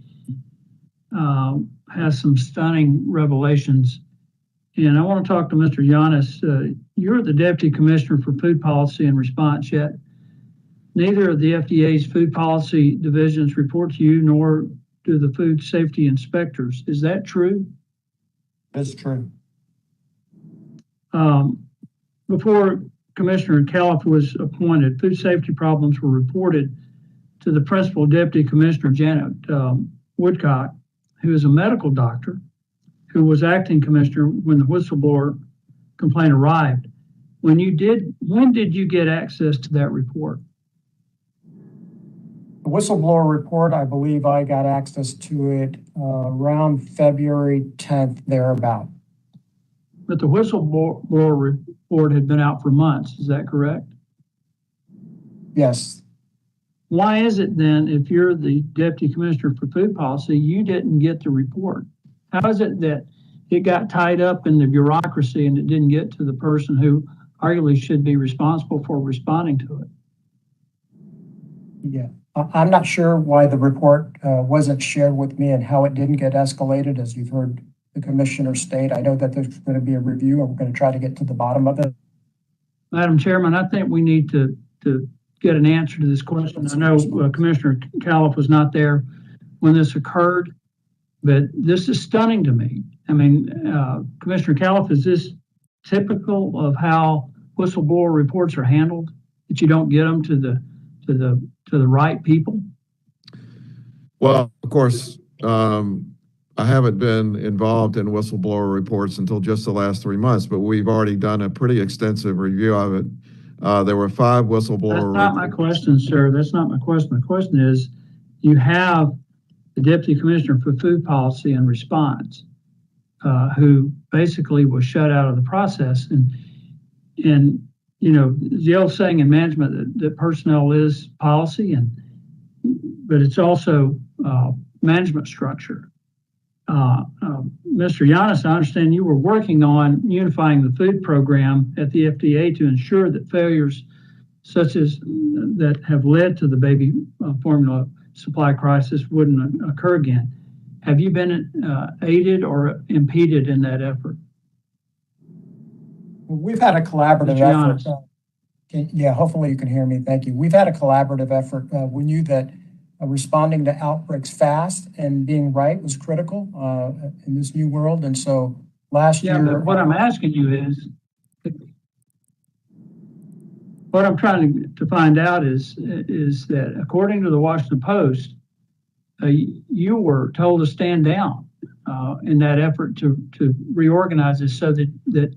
has some stunning revelations. And I want to talk to Mr. Giannis. You're the Deputy Commissioner for Food Policy and Response, yet neither of the FDA's food policy divisions report to you, nor do the food safety inspectors. Is that true? That's true. Before Commissioner Kaliff was appointed, food safety problems were reported to the Principal Deputy Commissioner, Janet Woodcock, who is a medical doctor, who was acting commissioner when the whistleblower complaint arrived. When did you get access to that report? The whistleblower report, I believe I got access to it around February 10th, thereabout. But the whistleblower report had been out for months, is that correct? Yes. Why is it then, if you're the Deputy Commissioner for Food Policy, you didn't get the report? How is it that it got tied up in the bureaucracy and it didn't get to the person who arguably should be responsible for responding to it? Yeah, I'm not sure why the report wasn't shared with me and how it didn't get escalated, as you've heard the commissioner state. I know that there's going to be a review and we're going to try to get to the bottom of it. Madam Chairman, I think we need to get an answer to this question. I know Commissioner Kaliff was not there when this occurred, but this is stunning to me. I mean, Commissioner Kaliff, is this typical of how whistleblower reports are handled? That you don't get them to the right people? Well, of course, I haven't been involved in whistleblower reports until just the last 3 months, but we've already done a pretty extensive review of it. There were 5 whistleblower reports. That's not my question, sir. That's not my question. My question is, you have the Deputy Commissioner for Food Policy and Response, who basically was shut out of the process. And you know, the old saying in management that personnel is policy, but it's also management structure. Mr. Giannis, I understand you were working on unifying the food program at the FDA to ensure that failures such as that have led to the baby formula supply crisis wouldn't occur again. Have you been aided or impeded in that effort? We've had a collaborative effort. Yeah, hopefully you can hear me. Thank you. We've had a collaborative effort. We knew that responding to outbreaks fast and being right was critical in this new world. And so last year... But what I'm asking you is, what I'm trying to find out is that according to the Washington Post, you were told to stand down in that effort to reorganize this so that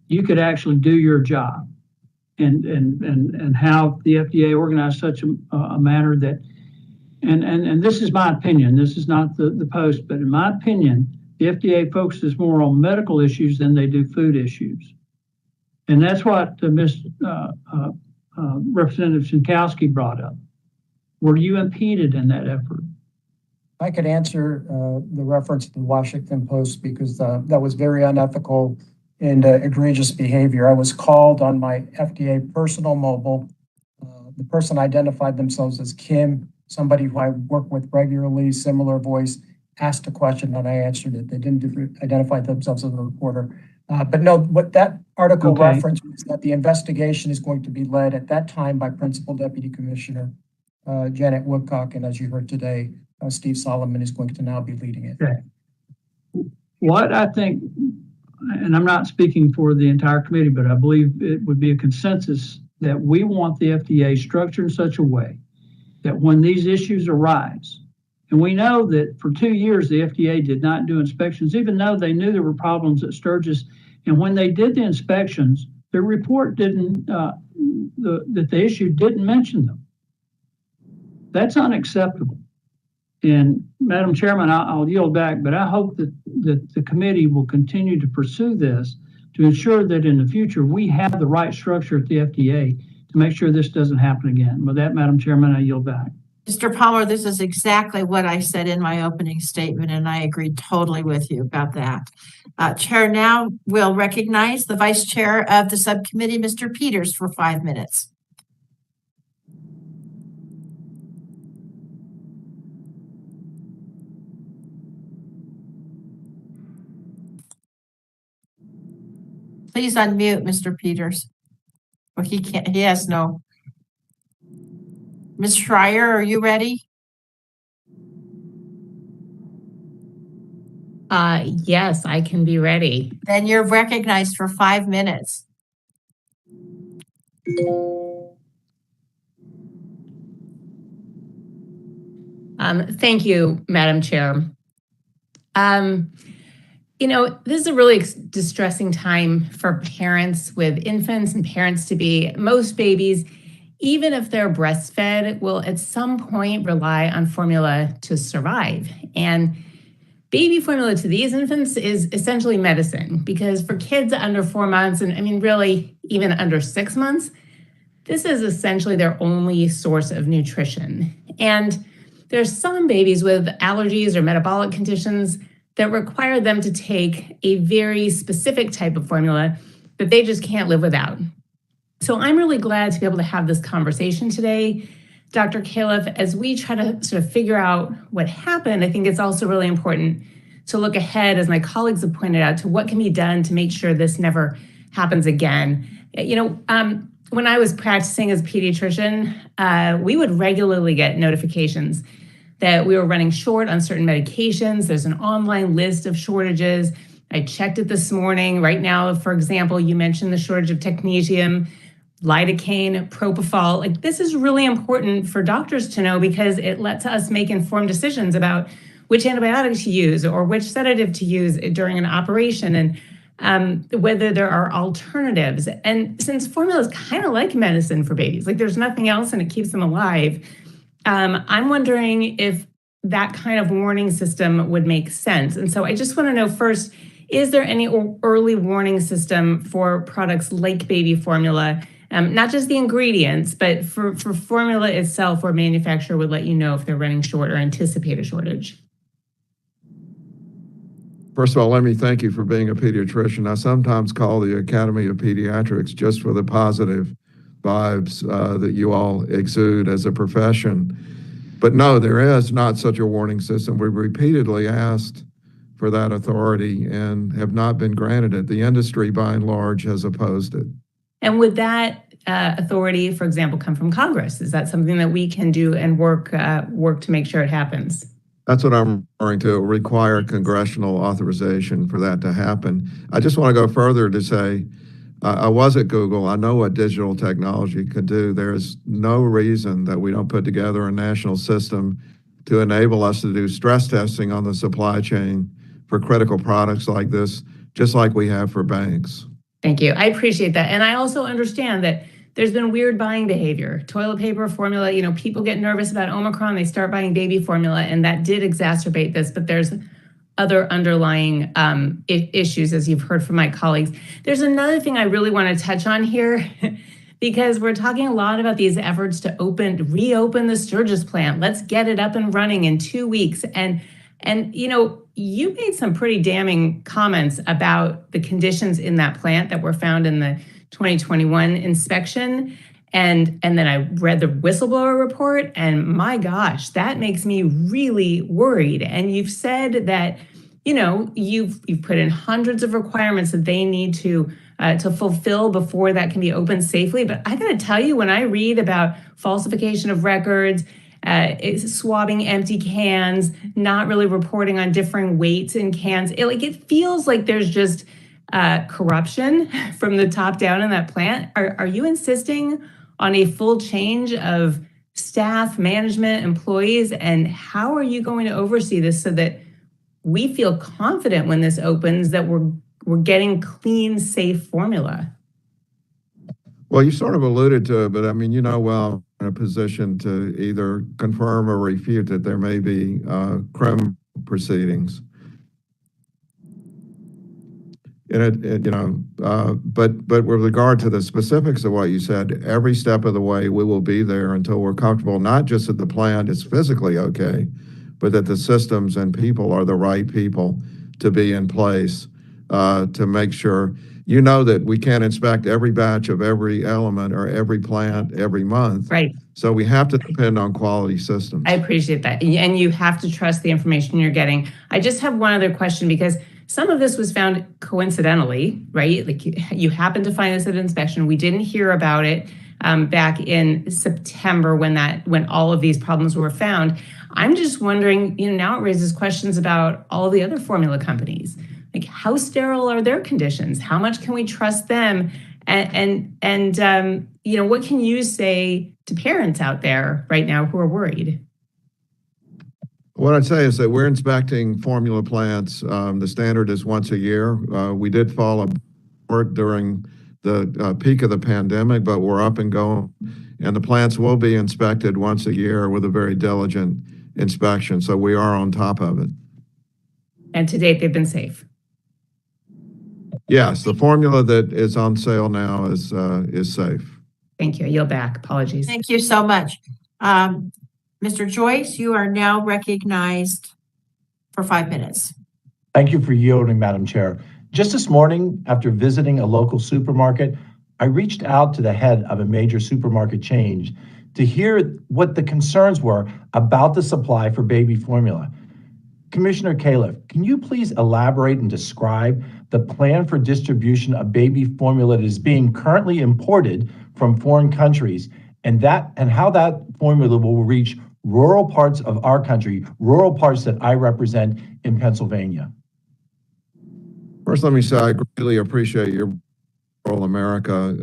you could actually do your job, and how the FDA organized such a manner that, and this is my opinion, this is not the post, but in my opinion, the FDA focuses more on medical issues than they do food issues. And that's what Representative Sinkowski brought up. Were you impeded in that effort? I could answer the reference to the Washington Post because that was very unethical and egregious behavior. I was called on my FDA personal mobile. The person identified themselves as Kim, somebody who I work with regularly, similar voice, asked a question and I answered it. They didn't identify themselves as a reporter. But no, what that article referenced was that the investigation is going to be led at that time by Principal Deputy Commissioner Janet Woodcock, and as you heard today, Steve Solomon is going to now be leading it. Okay. What I think, and I'm not speaking for the entire committee, but I believe it would be a consensus that we want the FDA structured in such a way that when these issues arise, and we know that for 2 years, the FDA did not do inspections, even though they knew there were problems at Sturgis. And when they did the inspections, the report didn't, that they issued didn't mention them. That's unacceptable. And Madam Chairman, I'll yield back, but I hope that the committee will continue to pursue this to ensure that in the future, we have the right structure at the FDA to make sure this doesn't happen again. With that, Madam Chairman, I yield back. Mr. Palmer, this is exactly what I said in my opening statement, and I agree totally with you about that. Chair now will recognize the Vice Chair of the subcommittee, Mr. Peters, for 5 minutes. Please unmute, Mr. Peters. Well, he can't, he has no. Ms. Schreier, are you ready? Yes, I can be ready. Then you're recognized for 5 minutes. Thank you, Madam Chair. You know, this is a really distressing time for parents with infants and parents to be. Most babies, even if they're breastfed, will at some point rely on formula to survive. And baby formula to these infants is essentially medicine, because for kids under 4 months, and I mean, really even under 6 months, this is essentially their only source of nutrition. And there's some babies with allergies or metabolic conditions that require them to take a very specific type of formula that they just can't live without. So I'm really glad to be able to have this conversation today, Dr. Kaliff, as we try to sort of figure out what happened. I think it's also really important to look ahead, as my colleagues have pointed out, to what can be done to make sure this never happens again. You know, when I was practicing as a pediatrician, we would regularly get notifications that we were running short on certain medications. There's an online list of shortages. I checked it this morning. Right now, for example, you mentioned the shortage of technetium, lidocaine, propofol. Like, this is really important for doctors to know, because it lets us make informed decisions about which antibiotic to use or which sedative to use during an operation, and whether there are alternatives. And since formula is kind of like medicine for babies, like there's nothing else and it keeps them alive, I'm wondering if that kind of warning system would make sense. And so I just want to know first, is there any early warning system for products like baby formula? Not just the ingredients, but for formula itself, where manufacturer would let you know if they're running short or anticipate a shortage? First of all, let me thank you for being a pediatrician. I sometimes call the Academy of Pediatrics just for the positive vibes that you all exude as a profession. But no, there is not such a warning system. We've repeatedly asked for that authority and have not been granted it. The industry, by and large, has opposed it. And would that authority, for example, come from Congress? Is that something that we can do and work to make sure it happens? That's what I'm referring to. It will require congressional authorization for that to happen. I just want to go further to say, I was at Google. I know what digital technology could do. There's no reason that we don't put together a national system to enable us to do stress testing on the supply chain for critical products like this, just like we have for banks. Thank you. I appreciate that. And I also understand that there's been weird buying behavior. Toilet paper, formula, people get nervous about Omicron, they start buying baby formula, and that did exacerbate this, but there's other underlying issues, as you've heard from my colleagues. There's another thing I really want to touch on here, because we're talking a lot about these efforts to reopen the Sturgis plant. Let's get it up and running in 2 weeks. And you made some pretty damning comments about the conditions in that plant that were found in the 2021 inspection. And then I read the whistleblower report, and my gosh, that makes me really worried. And you've said that, you've put in hundreds of requirements that they need to fulfill before that can be opened safely. But I got to tell you, when I read about falsification of records, swabbing empty cans, not really reporting on differing weights in cans, it feels like there's just corruption from the top down in that plant. Are you insisting on a full change of staff, management, employees, and how are you going to oversee this so that we feel confident when this opens that we're getting clean, safe formula? Well, you sort of alluded to it, but I'm in a position to either confirm or refute that there may be criminal proceedings. But with regard to the specifics of what you said, every step of the way we will be there until we're comfortable, not just that the plant is physically okay, but that the systems and people are the right people to be in place to make sure, that we can't inspect every batch of every element or every plant every month. Right. So we have to depend on quality systems. I appreciate that. And you have to trust the information you're getting. I just have one other question, because some of this was found coincidentally, right? Like you happened to find this at inspection. We didn't hear about it back in September when all of these problems were found. I'm just wondering, now it raises questions about all the other formula companies. Like, how sterile are their conditions? How much can we trust them? And what can you say to parents out there right now who are worried? What I'd say is that we're inspecting formula plants. The standard is once a year. We did fall apart during the peak of the pandemic, but we're up and going. And the plants will be inspected once a year with a very diligent inspection. So we are on top of it. And to date, they've been safe. Yes, the formula that is on sale now is safe. Thank you. I yield back. Apologies. Thank you so much. Mr. Joyce, you are now recognized for 5 minutes. Thank you for yielding, Madam Chair. Just this morning, after visiting a local supermarket, I reached out to the head of a major supermarket chain to hear what the concerns were about the supply for baby formula. Commissioner Kaliff, can you please elaborate and describe the plan for distribution of baby formula that is being currently imported from foreign countries, and how that formula will reach rural parts of our country, rural parts that I represent in Pennsylvania? First, let me say I greatly appreciate your Rural America.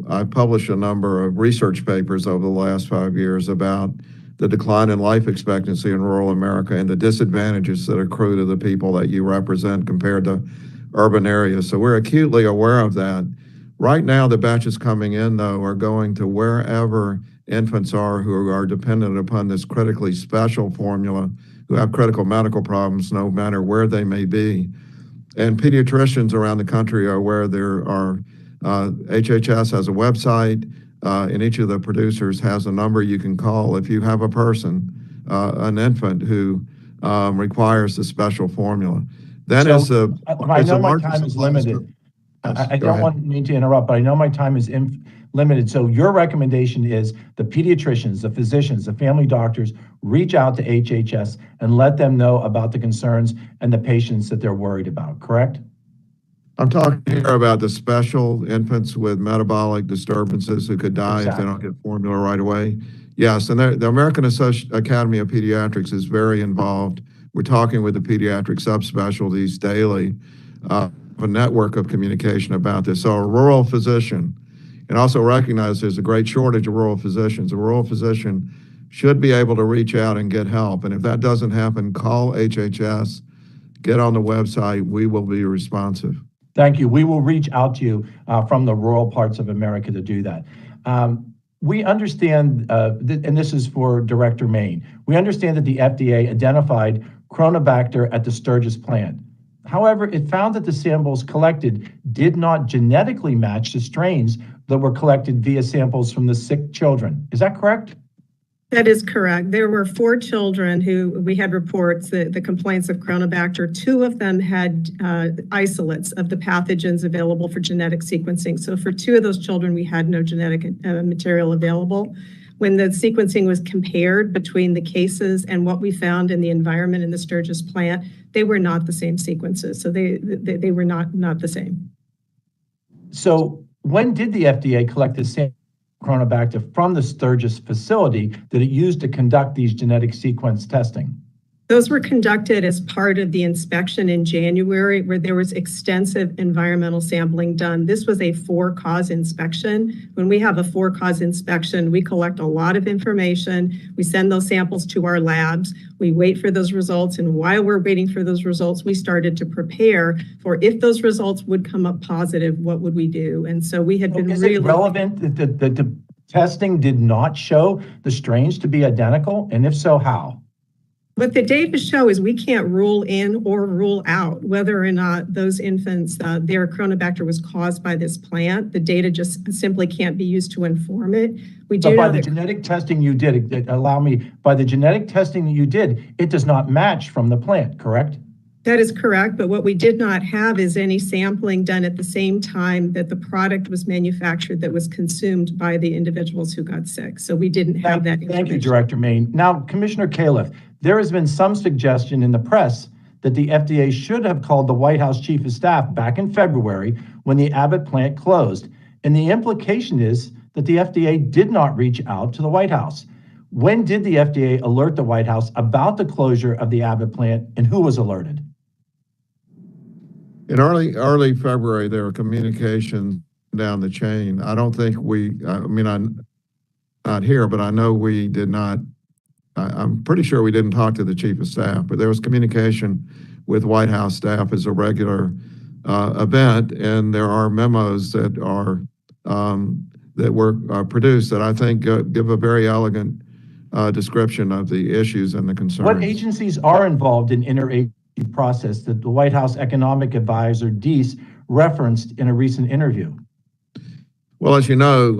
I've published a number of research papers over the last 5 years about the decline in life expectancy in rural America and the disadvantages that accrue to the people that you represent compared to urban areas. So we're acutely aware of that. Right now, the batches coming in, though, are going to wherever infants are who are dependent upon this critically special formula, who have critical medical problems, no matter where they may be. And pediatricians around the country are aware there are, HHS has a website, and each of the producers has a number you can call if you have a person, an infant who requires the special formula. Then I know my time is limited. I don't mean to interrupt, but I know my time is limited. So your recommendation is the pediatricians, the physicians, the family doctors reach out to HHS and let them know about the concerns and the patients that they're worried about, correct? I'm talking here about the special infants with metabolic disturbances who could die if they don't get formula right away. Yes, and the American Academy of Pediatrics is very involved. We're talking with the pediatric subspecialties daily, a network of communication about this. So a rural physician, and also recognize there's a great shortage of rural physicians. A rural physician should be able to reach out and get help. And if that doesn't happen, call HHS, get on the website. We will be responsive. Thank you. We will reach out to you from the rural parts of America to do that. We understand, and this is for Director Main, we understand that the FDA identified Chronobacter at the Sturgis plant. However, it found that the samples collected did not genetically match the strains that were collected via samples from the sick children. Is that correct? That is correct. There were 4 children who we had reports, the complaints of Chronobacter. 2 of them had isolates of the pathogens available for genetic sequencing. So for 2 of those children, we had no genetic material available. When the sequencing was compared between the cases and what we found in the environment in the Sturgis plant, they were not the same sequences. So they were not the same. So when did the FDA collect the sample Chronobacter from the Sturgis facility that it used to conduct these genetic sequence testing? Those were conducted as part of the inspection in January, where there was extensive environmental sampling done. This was a 4-cause inspection. When we have a 4-cause inspection, we collect a lot of information. We send those samples to our labs. We wait for those results. And while we're waiting for those results, we started to prepare for if those results would come up positive, what would we do? And so we had been Is really— it relevant that the testing did not show the strains to be identical? And if so, how? What the data show is we can't rule in or rule out whether or not those infants, their Chronobacter was caused by this plant. The data just simply can't be used to inform it. We do But by know the that— genetic testing you did, by the genetic testing that you did, it does not match from the plant, correct? That is correct, but what we did not have is any sampling done at the same time that the product was manufactured that was consumed by the individuals who got sick. So we didn't have that information. Thank you, Director Main. Now, Commissioner Kaliff, there has been some suggestion in the press that the FDA should have called the White House Chief of Staff back in February when the Abbott plant closed. And the implication is that the FDA did not reach out to the White House. When did the FDA alert the White House about the closure of the Abbott plant, and who was alerted? In early February, there were communications down the chain. I don't think I'm not here, but I know we did not. I'm pretty sure we didn't talk to the Chief of Staff, but there was communication with White House staff as a regular event, and there are memos that were produced that I think give a very elegant description of the issues and the concerns. What agencies are involved in interagency process that the White House Economic Advisor, Deese, referenced in a recent interview? Well, as you know,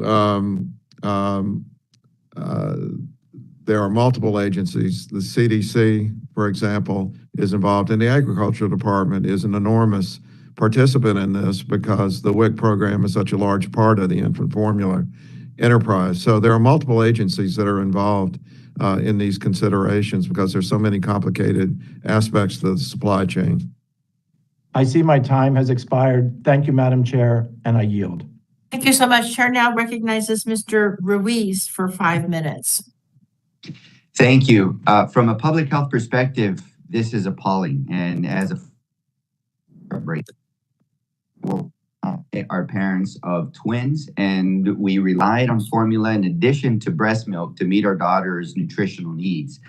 there are multiple agencies. The CDC, for example, is involved, and the Agricultural Department is an enormous participant in this because the WIC program is such a large part of the infant formula enterprise. So there are multiple agencies that are involved in these considerations because there's so many complicated aspects to the supply chain. I see my time has expired. Thank you, Madam Chair, and I yield. Thank you so much. Chair now recognizes Mr. Ruiz for 5 minutes. Thank you. From a public health perspective, this is appalling. And as a heartbreak, our parents of twins, and we relied on formula in addition to breast milk to meet our daughter's nutritional needs.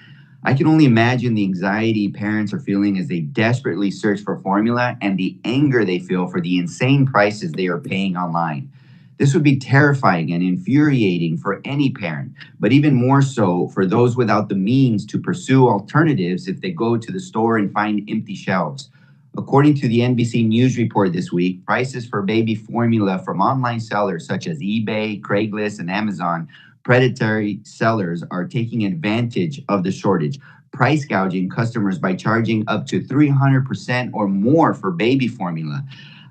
I can only imagine the anxiety parents are feeling as they desperately search for formula and the anger they feel for the insane prices they are paying online. This would be terrifying and infuriating for any parent, but even more so for those without the means to pursue alternatives if they go to the store and find empty shelves. According to the NBC News report this week, prices for baby formula from online sellers such as eBay, Craigslist, and Amazon, predatory sellers are taking advantage of the shortage, price gouging customers by charging up to 300% or more for baby formula.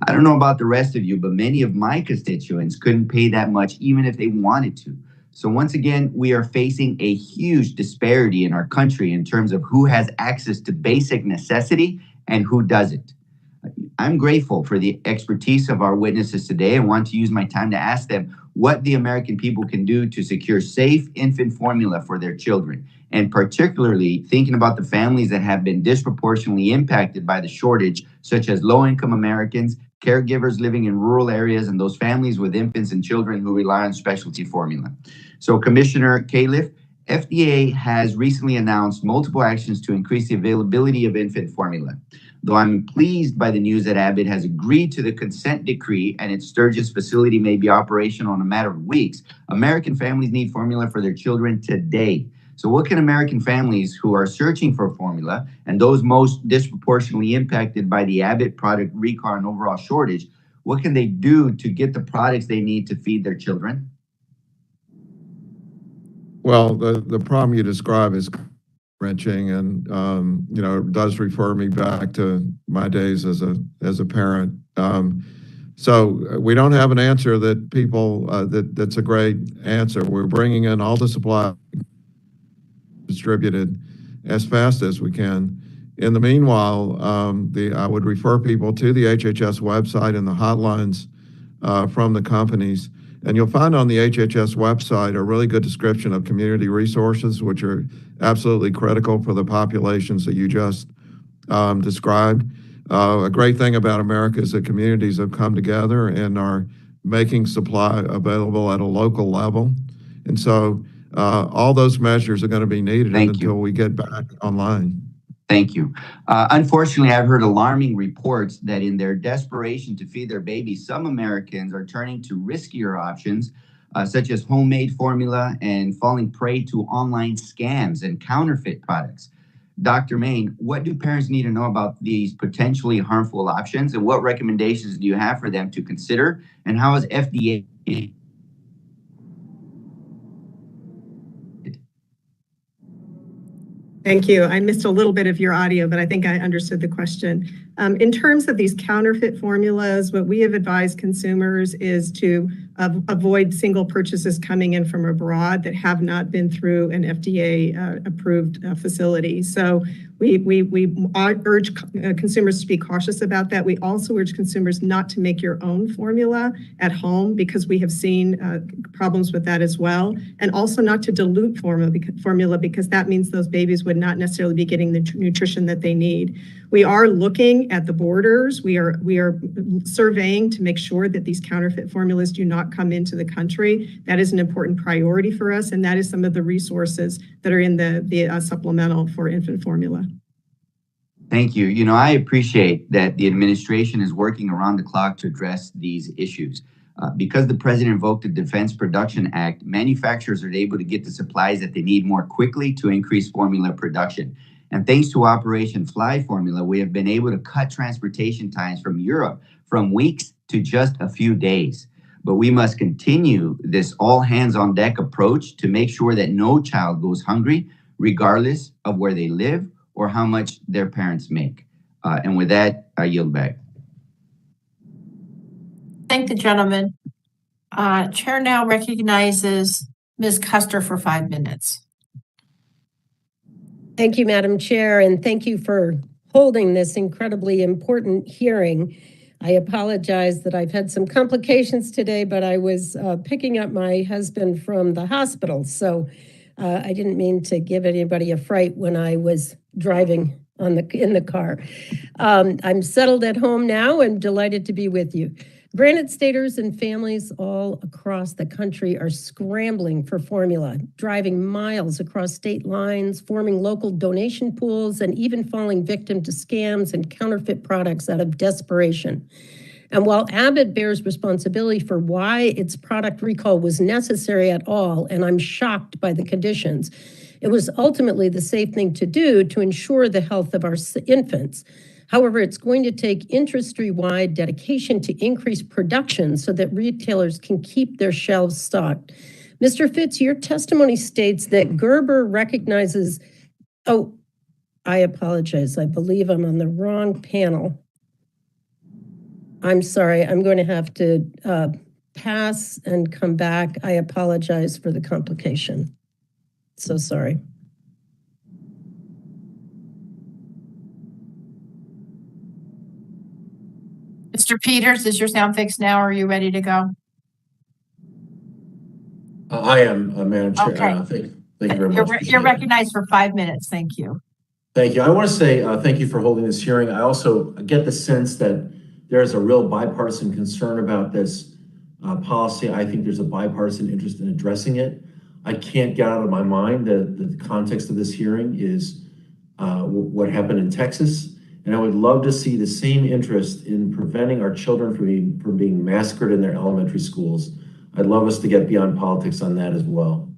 I don't know about the rest of you, but many of my constituents couldn't pay that much even if they wanted to. So once again, we are facing a huge disparity in our country in terms of who has access to basic necessity and who doesn't. I'm grateful for the expertise of our witnesses today and want to use my time to ask them what the American people can do to secure safe infant formula for their children, and particularly thinking about the families that have been disproportionately impacted by the shortage, such as low-income Americans, caregivers living in rural areas, and those families with infants and children who rely on specialty formula. So Commissioner Kaliff, FDA has recently announced multiple actions to increase the availability of infant formula. Though I'm pleased by the news that Abbott has agreed to the consent decree and its Sturgis facility may be operational in a matter of weeks, American families need formula for their children today. So what can American families who are searching for formula and those most disproportionately impacted by the Abbott product recall and overall shortage, what can they do to get the products they need to feed their children? Well, the problem you describe is wrenching, and it does refer me back to my days as a parent. So we don't have an answer that people that's a great answer. We're bringing in all the supply distributed as fast as we can. In the meanwhile, I would refer people to the HHS website and the hotlines from the companies. And you'll find on the HHS website a really good description of community resources, which are absolutely critical for the populations that you just described. A great thing about America is that communities have come together and are making supply available at a local level. And so all those measures are going to be needed until we get back online. Thank you. Unfortunately, I've heard alarming reports that in their desperation to feed their babies, some Americans are turning to riskier options, such as homemade formula, and falling prey to online scams and counterfeit products. Dr. Main, what do parents need to know about these potentially harmful options, and what recommendations do you have for them to consider, and how is FDA? Thank you. I missed a little bit of your audio, but I think I understood the question. In terms of these counterfeit formulas, what we have advised consumers is to avoid single purchases coming in from abroad that have not been through an FDA approved facility. So we urge consumers to be cautious about that. We also urge consumers not to make your own formula at home, because we have seen problems with that as well. And also not to dilute formula, because that means those babies would not necessarily be getting the nutrition that they need. We are looking at the borders. We are surveying to make sure that these counterfeit formulas do not come into the country. That is an important priority for us, and that is some of the resources that are in the supplemental for infant formula. Thank you. You know, I appreciate that the administration is working around the clock to address these issues. Because the president invoked the Defense Production Act, manufacturers are able to get the supplies that they need more quickly to increase formula production. And thanks to Operation Fly Formula, we have been able to cut transportation times from Europe from weeks to just a few days. But we must continue this all hands on deck approach to make sure that no child goes hungry, regardless of where they live or how much their parents make. And with that, I yield back. Thank the gentleman. Chair now recognizes Ms. Custer for 5 minutes. Thank you, Madam Chair, and thank you for holding this incredibly important hearing. I apologize that I've had some complications today, but I was picking up my husband from the hospital, so I didn't mean to give anybody a fright when I was driving in the car. I'm settled at home now and delighted to be with you. Granite staters and families all across the country are scrambling for formula, driving miles across state lines, forming local donation pools, and even falling victim to scams and counterfeit products out of desperation. And while Abbott bears responsibility for why its product recall was necessary at all, and I'm shocked by the conditions, it was ultimately the safe thing to do to ensure the health of our infants. However, it's going to take industry-wide dedication to increase production so that retailers can keep their shelves stocked. Mr. Fitz, your testimony states that Gerber recognizes, oh, I apologize. I believe I'm on the wrong panel. I'm sorry. I'm going to have to pass and come back. I apologize for the complication. So sorry. Mr. Peters, is your sound fixed now? Are you ready to go? I am, Madam Chair. Okay. Thank you very much. You're recognized for 5 minutes. Thank you. Thank you. I want to say thank you for holding this hearing. I also get the sense that there's a real bipartisan concern about this policy. I think there's a bipartisan interest in addressing it. I can't get out of my mind that the context of this hearing is what happened in Texas And I would love to see the same interest in preventing our children from being massacred in their elementary schools. I'd love us to get beyond politics on that as well.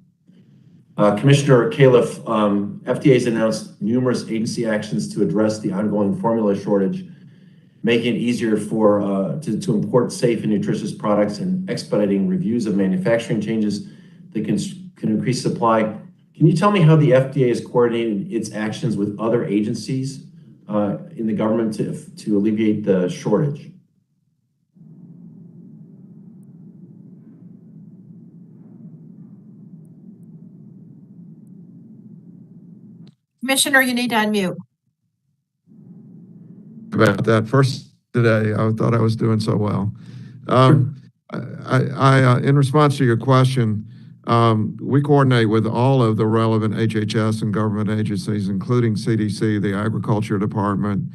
Commissioner Kaliff, FDA has announced numerous agency actions to address the ongoing formula shortage, making it easier to import safe and nutritious products and expediting reviews of manufacturing changes that can increase supply. Can you tell me how the FDA is coordinating its actions with other agencies in the government to alleviate the shortage? Commissioner, you need to unmute. About that first today, I thought I was doing so well. In response to your question, we coordinate with all of the relevant HHS and government agencies, including CDC, the Agriculture Department,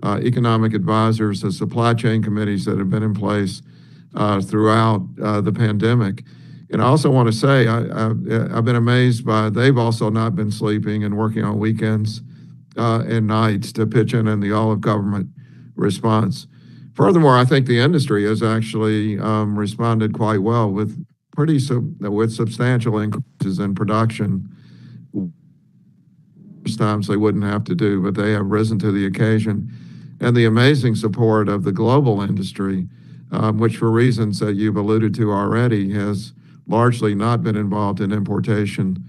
economic advisors, the supply chain committees that have been in place throughout the pandemic. And I also want to say, I've been amazed by, they've also not been sleeping and working on weekends and nights to pitch in the all-of-government response. Furthermore, I think the industry has actually responded quite well with substantial increases in production. Times they wouldn't have to do, but they have risen to the occasion. And the amazing support of the global industry, which for reasons that you've alluded to already, has largely not been involved in importation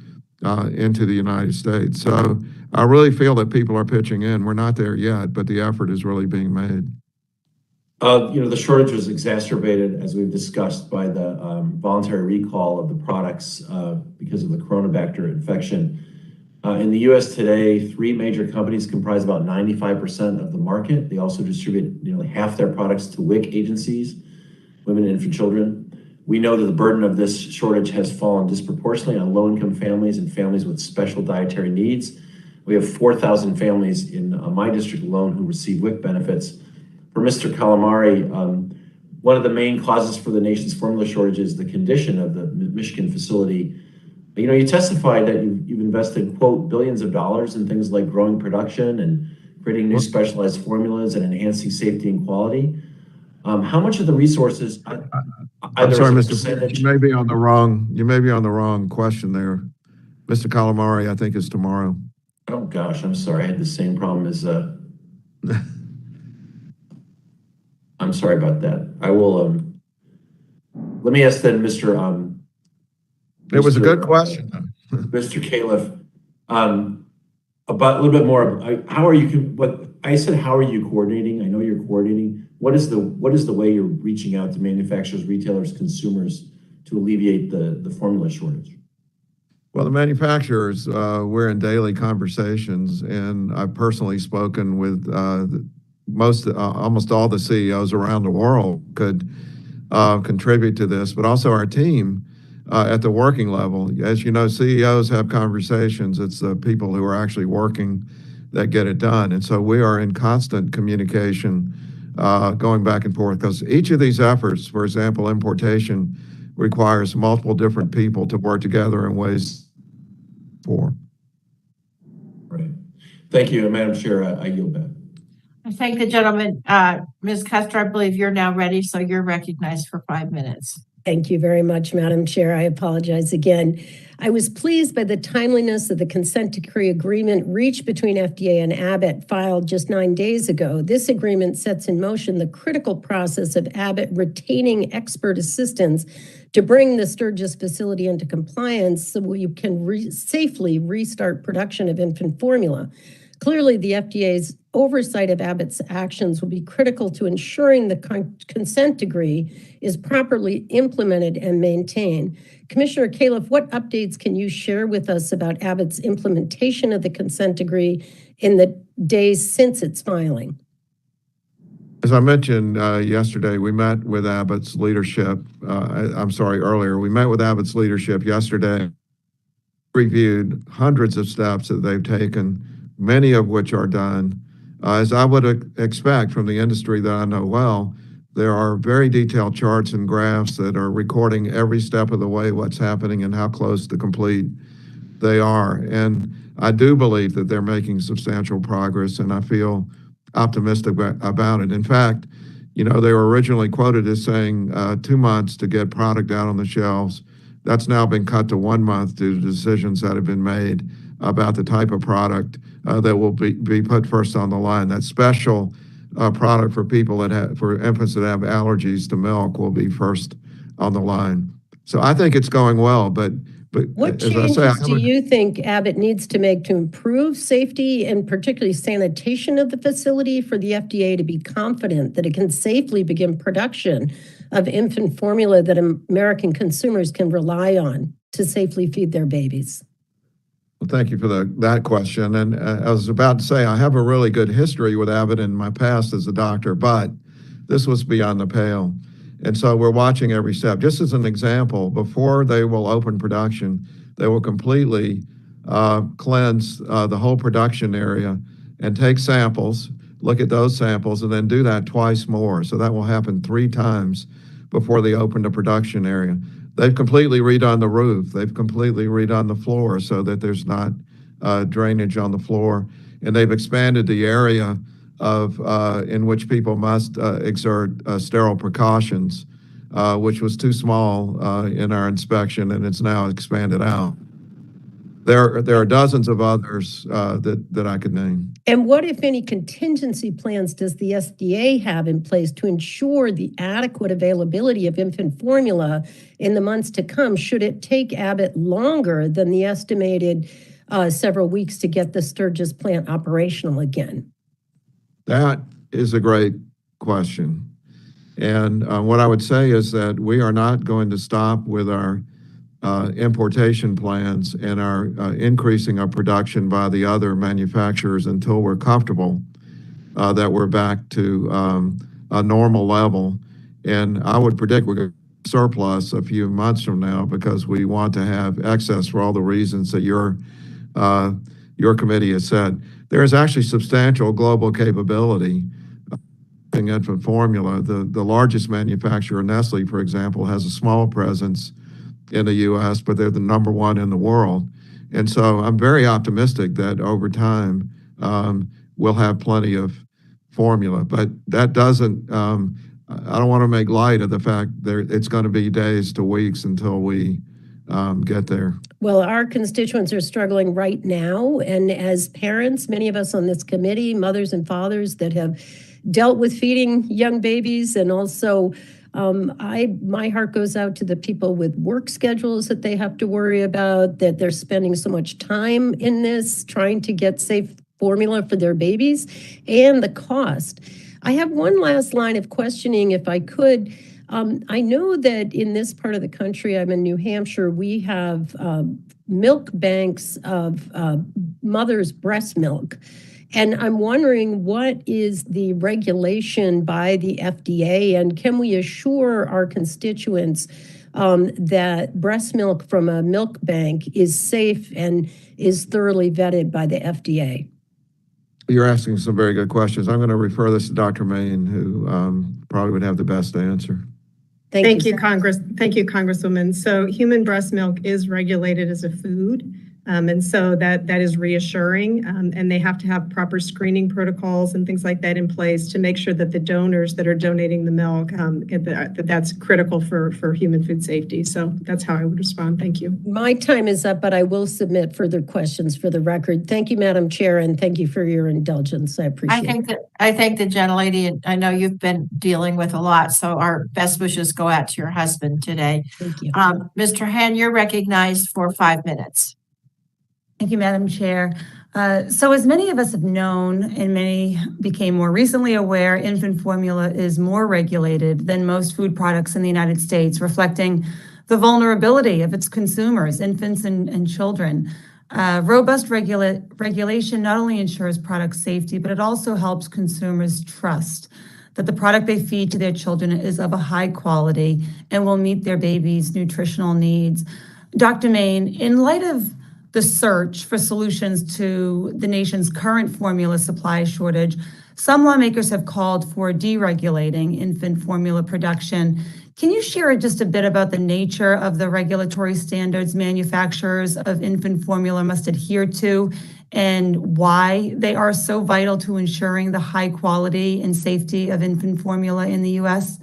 into the United States. So I really feel that people are pitching in. We're not there yet, but the effort is really being made. The shortage was exacerbated, as we've discussed, by the voluntary recall of the products because of the Chronobacter infection. In the U.S. today, 3 major companies comprise about 95% of the market. They also distribute nearly half their products to WIC agencies, women and infant children. We know that the burden of this shortage has fallen disproportionately on low-income families and families with special dietary needs. We have 4,000 families in my district alone who receive WIC benefits. For Mr. Calamari, one of the main causes for the nation's formula shortage is the condition of the Michigan facility. You testified that you've invested, quote, billions of dollars in things like growing production and creating new specialized formulas and enhancing safety and quality. How much of the resources? I'm sorry, Mr. You may be on the wrong question there. Mr. Calamari, I think, is tomorrow. Oh gosh, I'm sorry. I had the same problem as. I'm sorry about that. I will. Let me ask then, Mr. It was a good question, Mr. Kaliff. About a little bit more. How are you? What I said? How are you coordinating? I know you're coordinating. What is the way you're reaching out to manufacturers, retailers, consumers to alleviate the formula shortage? Well, the manufacturers, we're in daily conversations, and I've personally spoken with almost all the CEOs around the world could contribute to this, but also our team at the working level. As you know, CEOs have conversations. It's the people who are actually working that get it done. And so we are in constant communication going back and forth, because each of these efforts, for example, importation, requires multiple different people to work together in ways for. Right. Thank you, Madam Chair. I yield back. I thank the gentleman. Ms. Custer, I believe you're now ready, so you're recognized for 5 minutes. Thank you very much, Madam Chair. I apologize again. I was pleased by the timeliness of the consent decree agreement reached between FDA and Abbott, filed just 9 days ago. This agreement sets in motion the critical process of Abbott retaining expert assistance to bring the Sturgis facility into compliance so we can safely restart production of infant formula. Clearly, the FDA's oversight of Abbott's actions will be critical to ensuring the consent decree is properly implemented and maintained. Commissioner Kaliff, what updates can you share with us about Abbott's implementation of the consent decree in the days since its filing? As I mentioned yesterday, we met with Abbott's leadership. Earlier, we met with Abbott's leadership yesterday, reviewed hundreds of steps that they've taken, many of which are done. As I would expect from the industry that I know well, there are very detailed charts and graphs that are recording every step of the way what's happening and how close to complete they are. And I do believe that they're making substantial progress, and I feel optimistic about it. In fact, you know, they were originally quoted as saying 2 months to get product out on the shelves. That's now been cut to 1 month due to decisions that have been made about the type of product that will be put first on the line. That special product for people for infants that have allergies to milk will be first on the line. So I think it's going well, but What as I say, changes do you think Abbott needs to make to improve safety and particularly sanitation of the facility for the FDA to be confident that it can safely begin production of infant formula that American consumers can rely on to safely feed their babies? Well, thank you for that question. And I was about to say, I have a really good history with Abbott in my past as a doctor, but this was beyond the pale. And so we're watching every step. Just as an example, before they will open production, they will completely cleanse the whole production area and take samples, look at those samples, and then do that twice more. So that will happen 3 times before they open the production area. They've completely redone the roof. They've completely redone the floor so that there's not drainage on the floor. And they've expanded the area in which people must exert sterile precautions, which was too small in our inspection, and it's now expanded out. There are dozens of others that I could name. And what, if any, contingency plans does the FDA have in place to ensure the adequate availability of infant formula in the months to come, should it take Abbott longer than the estimated several weeks to get the Sturgis plant operational again? That is a great question. And what I would say is that we are not going to stop with our importation plans and our increasing our production by the other manufacturers until we're comfortable that we're back to a normal level. And I would predict we're going to surplus a few months from now because we want to have excess for all the reasons that your committee has said. There is actually substantial global capability in infant formula. The largest manufacturer, Nestle, for example, has a small presence in the U.S., but they're the #1 in the world. And so I'm very optimistic that over time we'll have plenty of formula. But that doesn't, I don't want to make light of the fact that it's going to be days to weeks until we get there. Well, our constituents are struggling right now. And as parents, many of us on this committee, mothers and fathers that have dealt with feeding young babies, and also my heart goes out to the people with work schedules that they have to worry about, that they're spending so much time in this, trying to get safe formula for their babies, and the cost. I have one last line of questioning, if I could. I know that in this part of the country, I'm in New Hampshire, we have milk banks of mother's breast milk. And I'm wondering, what is the regulation by the FDA, and can we assure our constituents that breast milk from a milk bank is safe and is thoroughly vetted by the FDA? You're asking some very good questions. I'm going to refer this to Dr. Main, who probably would have the best answer. Thank you, Congresswoman. So human breast milk is regulated as a food. And so that is reassuring, and they have to have proper screening protocols and things like that in place to make sure that the donors that are donating the milk, that's critical for human food safety. So that's how I would respond. Thank you. My time is up, but I will submit further questions for the record. Thank you, Madam Chair, and thank you for your indulgence. I appreciate it. I thank the gentlelady, and I know you've been dealing with a lot, so our best wishes go out to your husband today. Thank you. Mr. Han, you're recognized for 5 minutes. Thank you, Madam Chair. So as many of us have known, and many became more recently aware, infant formula is more regulated than most food products in the United States, reflecting the vulnerability of its consumers, infants and children. Robust regulation not only ensures product safety, but it also helps consumers trust that the product they feed to their children is of a high quality and will meet their baby's nutritional needs. Dr. Main, in light of the search for solutions to the nation's current formula supply shortage, some lawmakers have called for deregulating infant formula production. Can you share just a bit about the nature of the regulatory standards manufacturers of infant formula must adhere to and why they are so vital to ensuring the high quality and safety of infant formula in the U.S.?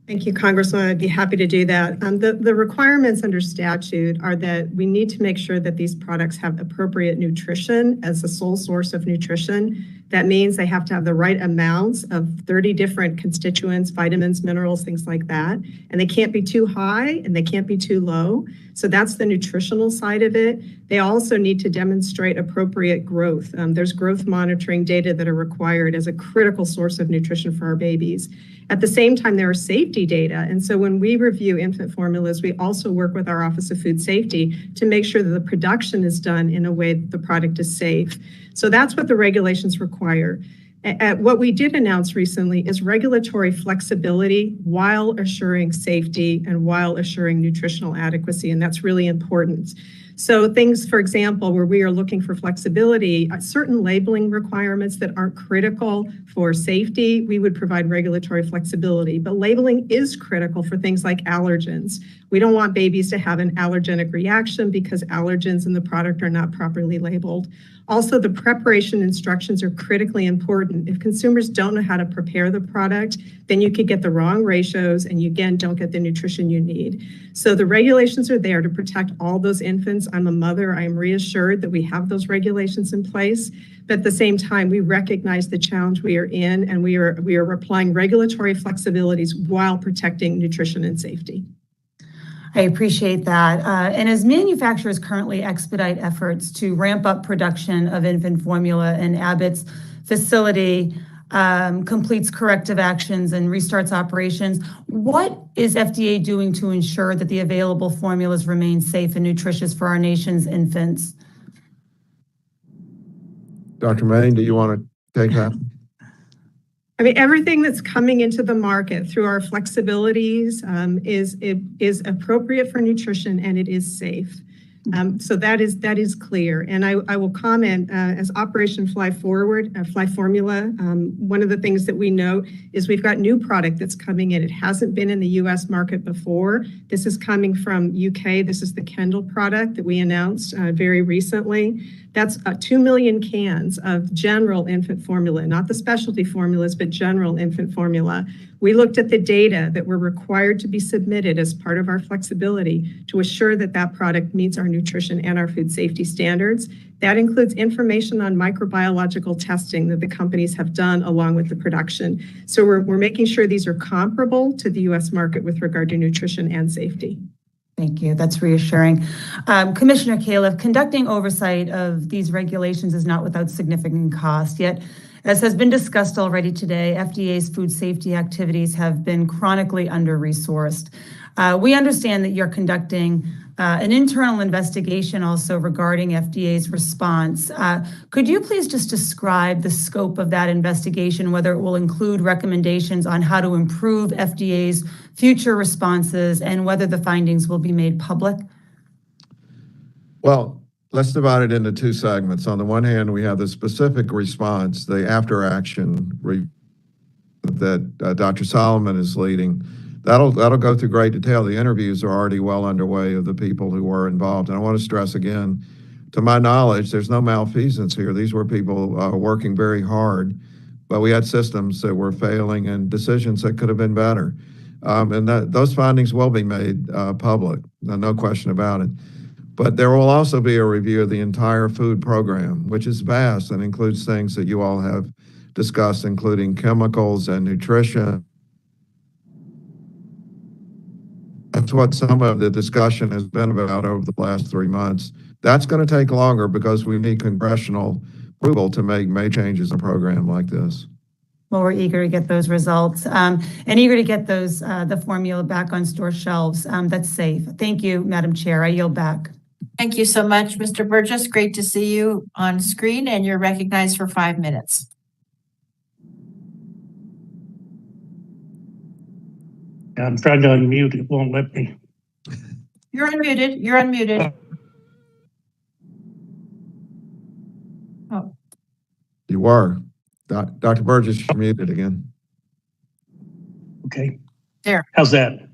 Thank you, Congresswoman. I'd be happy to do that. The requirements under statute are that we need to make sure that these products have appropriate nutrition as the sole source of nutrition. That means they have to have the right amounts of 30 different constituents, vitamins, minerals, things like that. And they can't be too high and they can't be too low. So that's the nutritional side of it. They also need to demonstrate appropriate growth. There's growth monitoring data that are required as a critical source of nutrition for our babies. At the same time, there are safety data. And so when we review infant formulas, we also work with our Office of Food Safety to make sure that the production is done in a way that the product is safe. So that's what the regulations require. What we did announce recently is regulatory flexibility while assuring safety and while assuring nutritional adequacy, and that's really important. So things, for example, where we are looking for flexibility, certain labeling requirements that aren't critical for safety, we would provide regulatory flexibility. But labeling is critical for things like allergens. We don't want babies to have an allergenic reaction because allergens in the product are not properly labeled. Also, the preparation instructions are critically important. If consumers don't know how to prepare the product, then you could get the wrong ratios and you, again, don't get the nutrition you need. So the regulations are there to protect all those infants. I'm a mother. I am reassured that we have those regulations in place. But at the same time, we recognize the challenge we are in, and we are applying regulatory flexibilities while protecting nutrition and safety. I appreciate that. And as manufacturers currently expedite efforts to ramp up production of infant formula, and Abbott's facility completes corrective actions and restarts operations, what is FDA doing to ensure that the available formulas remain safe and nutritious for our nation's infants? Dr. Manning, do you want to take that? I mean, everything that's coming into the market through our flexibilities is appropriate for nutrition, and it is safe. So that is clear. And I will comment as Operation Fly Forward, Fly Formula. One of the things that we note is we've got new product that's coming in. It hasn't been in the U.S. market before. This is coming from UK. This is the Kendall product that we announced very recently. That's 2 million cans of general infant formula, not the specialty formulas, but general infant formula. We looked at the data that were required to be submitted as part of our flexibility to assure that that product meets our nutrition and our food safety standards. That includes information on microbiological testing that the companies have done along with the production. So we're making sure these are comparable to the U.S. market with regard to nutrition and safety. Thank you. That's reassuring. Commissioner Kaliff, conducting oversight of these regulations is not without significant cost. Yet, as has been discussed already today, FDA's food safety activities have been chronically under-resourced. We understand that you're conducting an internal investigation also regarding FDA's response. Could you please just describe the scope of that investigation, whether it will include recommendations on how to improve FDA's future responses and whether the findings will be made public? Well, let's divide it into two segments. On the one hand, we have the specific response, the after action that Dr. Solomon is leading. That'll go through great detail. The interviews are already well underway of the people who were involved. And I want to stress again, to my knowledge, there's no malfeasance here. These were people working very hard, but we had systems that were failing and decisions that could have been better. And those findings will be made public, no question about it. But there will also be a review of the entire food program, which is vast and includes things that you all have discussed, including chemicals and nutrition. That's what some of the discussion has been about over the last 3 months. That's going to take longer because we need congressional approval to make changes in a program like this. Well, we're eager to get those results and eager to get those the formula back on store shelves that's safe. Thank you, Madam Chair. I yield back. Thank you so much, Mr. Burgess. Great to see you on screen, and you're recognized for 5 minutes. I'm trying to unmute. It won't let me. You're unmuted. You're unmuted. Oh. You were. Dr. Burgess, you're muted again. Okay. There. How's that?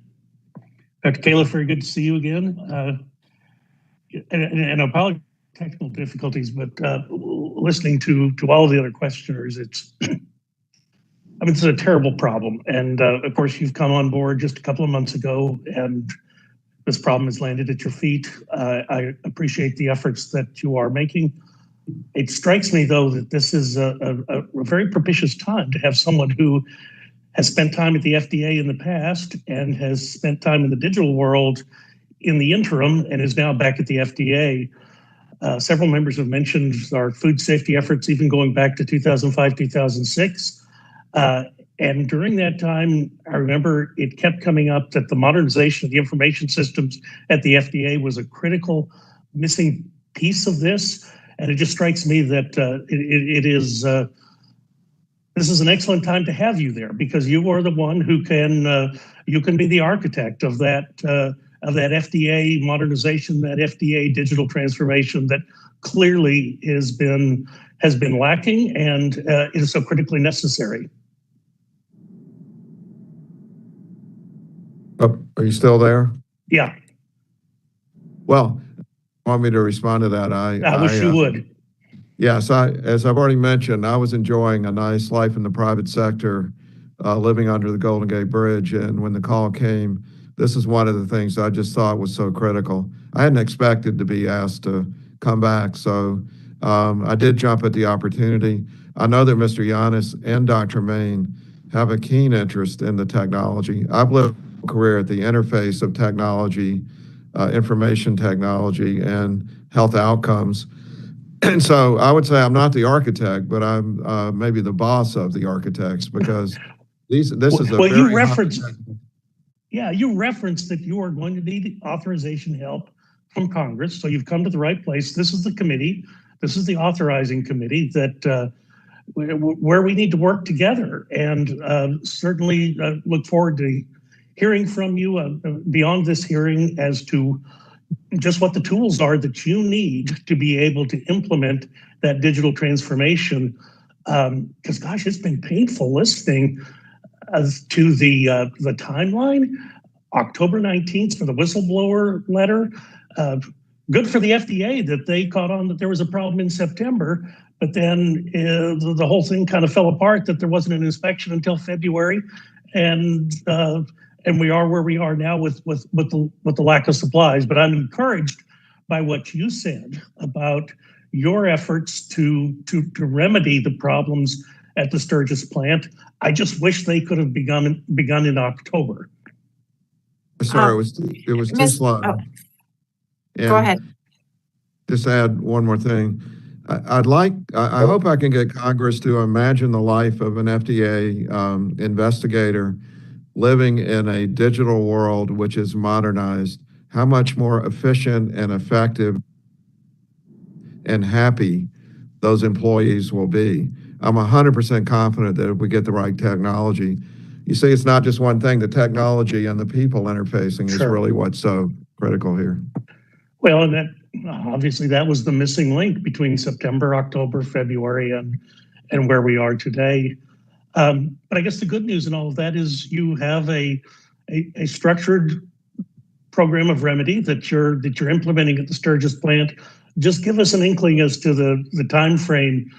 Dr. Kaliff, very good to see you again. And I apologize technical difficulties, but listening to all the other questioners, it's, I mean, it's a terrible problem. And of course, you've come on board just a couple of months ago, and this problem has landed at your feet. I appreciate the efforts that you are making. It strikes me, though, that this is a very propitious time to have someone who has spent time at the FDA in the past and has spent time in the digital world in the interim and is now back at the FDA. Several members have mentioned our food safety efforts, even going back to 2005, 2006. And during that time, I remember it kept coming up that the modernization of the information systems at the FDA was a critical missing piece of this. And it just strikes me that this is an excellent time to have you there, because you are the one who you can be the architect of that FDA modernization, that FDA digital transformation that clearly has been lacking and is so critically necessary. Oh, are you still there? Yeah. Well, want me to respond to that? I wish you would. Yes, as I've already mentioned, I was enjoying a nice life in the private sector, living under the Golden Gate Bridge. And when the call came, this is one of the things I just thought was so critical. I hadn't expected to be asked to come back, so I did jump at the opportunity. I know that Mr. Yanis and Dr. Main have a keen interest in the technology. I've lived a career at the interface of technology, information technology, and health outcomes. And so I would say I'm not the architect, but I'm maybe the boss of the architects, because this is a well, very you referenced that you are going to need authorization help from Congress. So you've come to the right place. This is the committee. This is the authorizing committee that where we need to work together, and certainly look forward to hearing from you beyond this hearing as to just what the tools are that you need to be able to implement that digital transformation. Because gosh, it's been painful listening to the timeline. October 19th for the whistleblower letter. Good for the FDA that they caught on that there was a problem in September, but then the whole thing kind of fell apart, that there wasn't an inspection until February, and we are where we are now with the lack of supplies. But I'm encouraged by what you said about your efforts to remedy the problems at the Sturgis plant. I just wish they could have begun in October. Sorry, it was too slow. Go And ahead. just add one more thing. I hope I can get Congress to imagine the life of an FDA investigator living in a digital world which is modernized, how much more efficient and effective and happy those employees will be. I'm 100% confident that if we get the right technology, you see, it's not just one thing, the technology and the people interfacing is really what's so critical here. Well, and that obviously that was the missing link between September, October, February, and where we are today. But I guess the good news in all of that is you have a structured program of remedy that you're implementing at the Sturgis plant. Just give us an inkling as to the time frame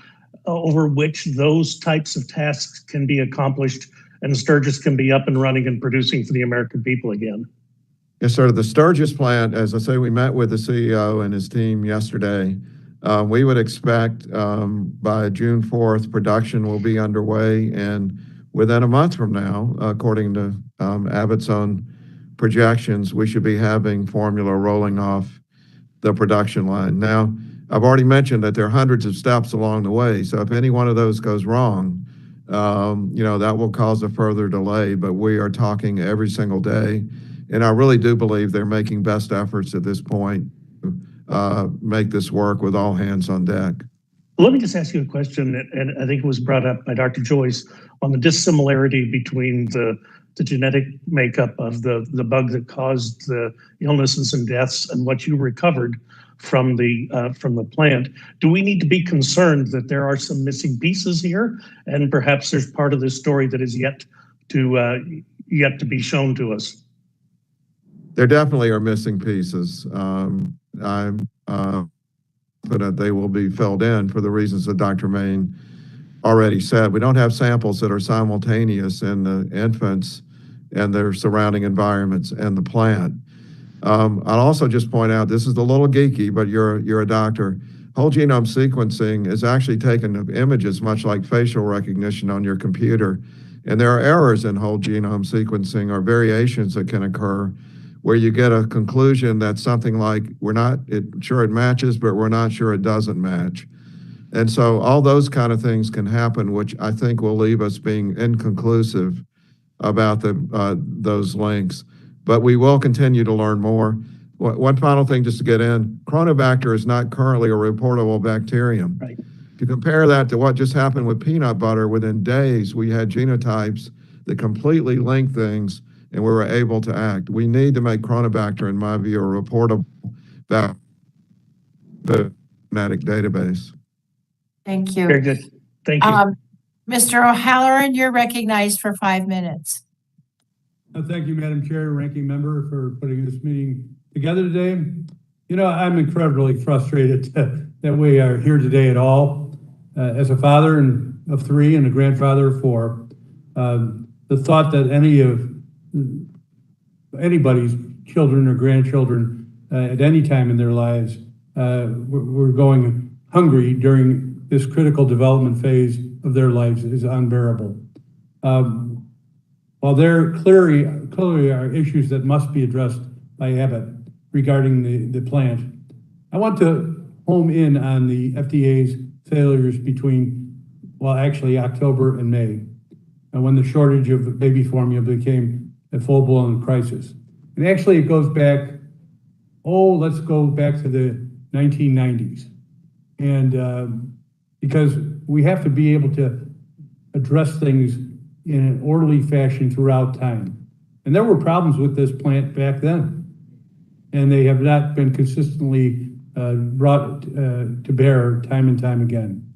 over which those types of tasks can be accomplished and Sturgis can be up and running and producing for the American people again. Yes, sir. The Sturgis plant, as I say, we met with the CEO and his team yesterday. We would expect by June 4th, production will be underway, and within a month from now, according to Abbott's own projections, we should be having formula rolling off the production line. Now, I've already mentioned that there are hundreds of steps along the way, so if any one of those goes wrong, that will cause a further delay, but we are talking every single day, and I really do believe they're making best efforts at this point to make this work with all hands on deck. Let me just ask you a question, and I think it was brought up by Dr. Joyce, on the dissimilarity between the genetic makeup of the bug that caused the illnesses and deaths and what you recovered from the plant. Do we need to be concerned that there are some missing pieces here, and perhaps there's part of this story that is yet to be shown to us? There definitely are missing pieces. confident they will be filled in for the reasons that Dr. Main already said. We don't have samples that are simultaneous in the infants and their surrounding environments and the plant. I'll also just point out, this is a little geeky, but you're a doctor. Whole genome sequencing is actually taking of images, much like facial recognition on your computer. And there are errors in whole genome sequencing, or variations that can occur, where you get a conclusion that something like, we're not sure it matches, but we're not sure it doesn't match. And so all those kind of things can happen, which I think will leave us being inconclusive about those links. But we will continue to learn more. One final thing just to get in, Chronobacter is not currently a reportable bacterium. Right. If you compare that to what just happened with peanut butter, within days we had genotypes that completely link things and we were able to act. We need to make Chronobacter, in my view, a reportable genetic database. Thank you. Very good. Thank you. Mr. O'Halloran, you're recognized for 5 minutes. Thank you, Madam Chair, Ranking Member, for putting this meeting together today. You know, I'm incredibly frustrated that we are here today at all. As a father of 3 and a grandfather of 4, the thought that anybody's children or grandchildren at any time in their lives were going hungry during this critical development phase of their lives is unbearable. While there clearly are issues that must be addressed by Abbott regarding the plant, I want to home in on the FDA's failures between, well, actually October and May, when the shortage of baby formula became a full-blown crisis. And actually it goes back, let's go back to the 1990s. And because we have to be able to address things in an orderly fashion throughout time. And there were problems with this plant back then, and they have not been consistently brought to bear time and time again.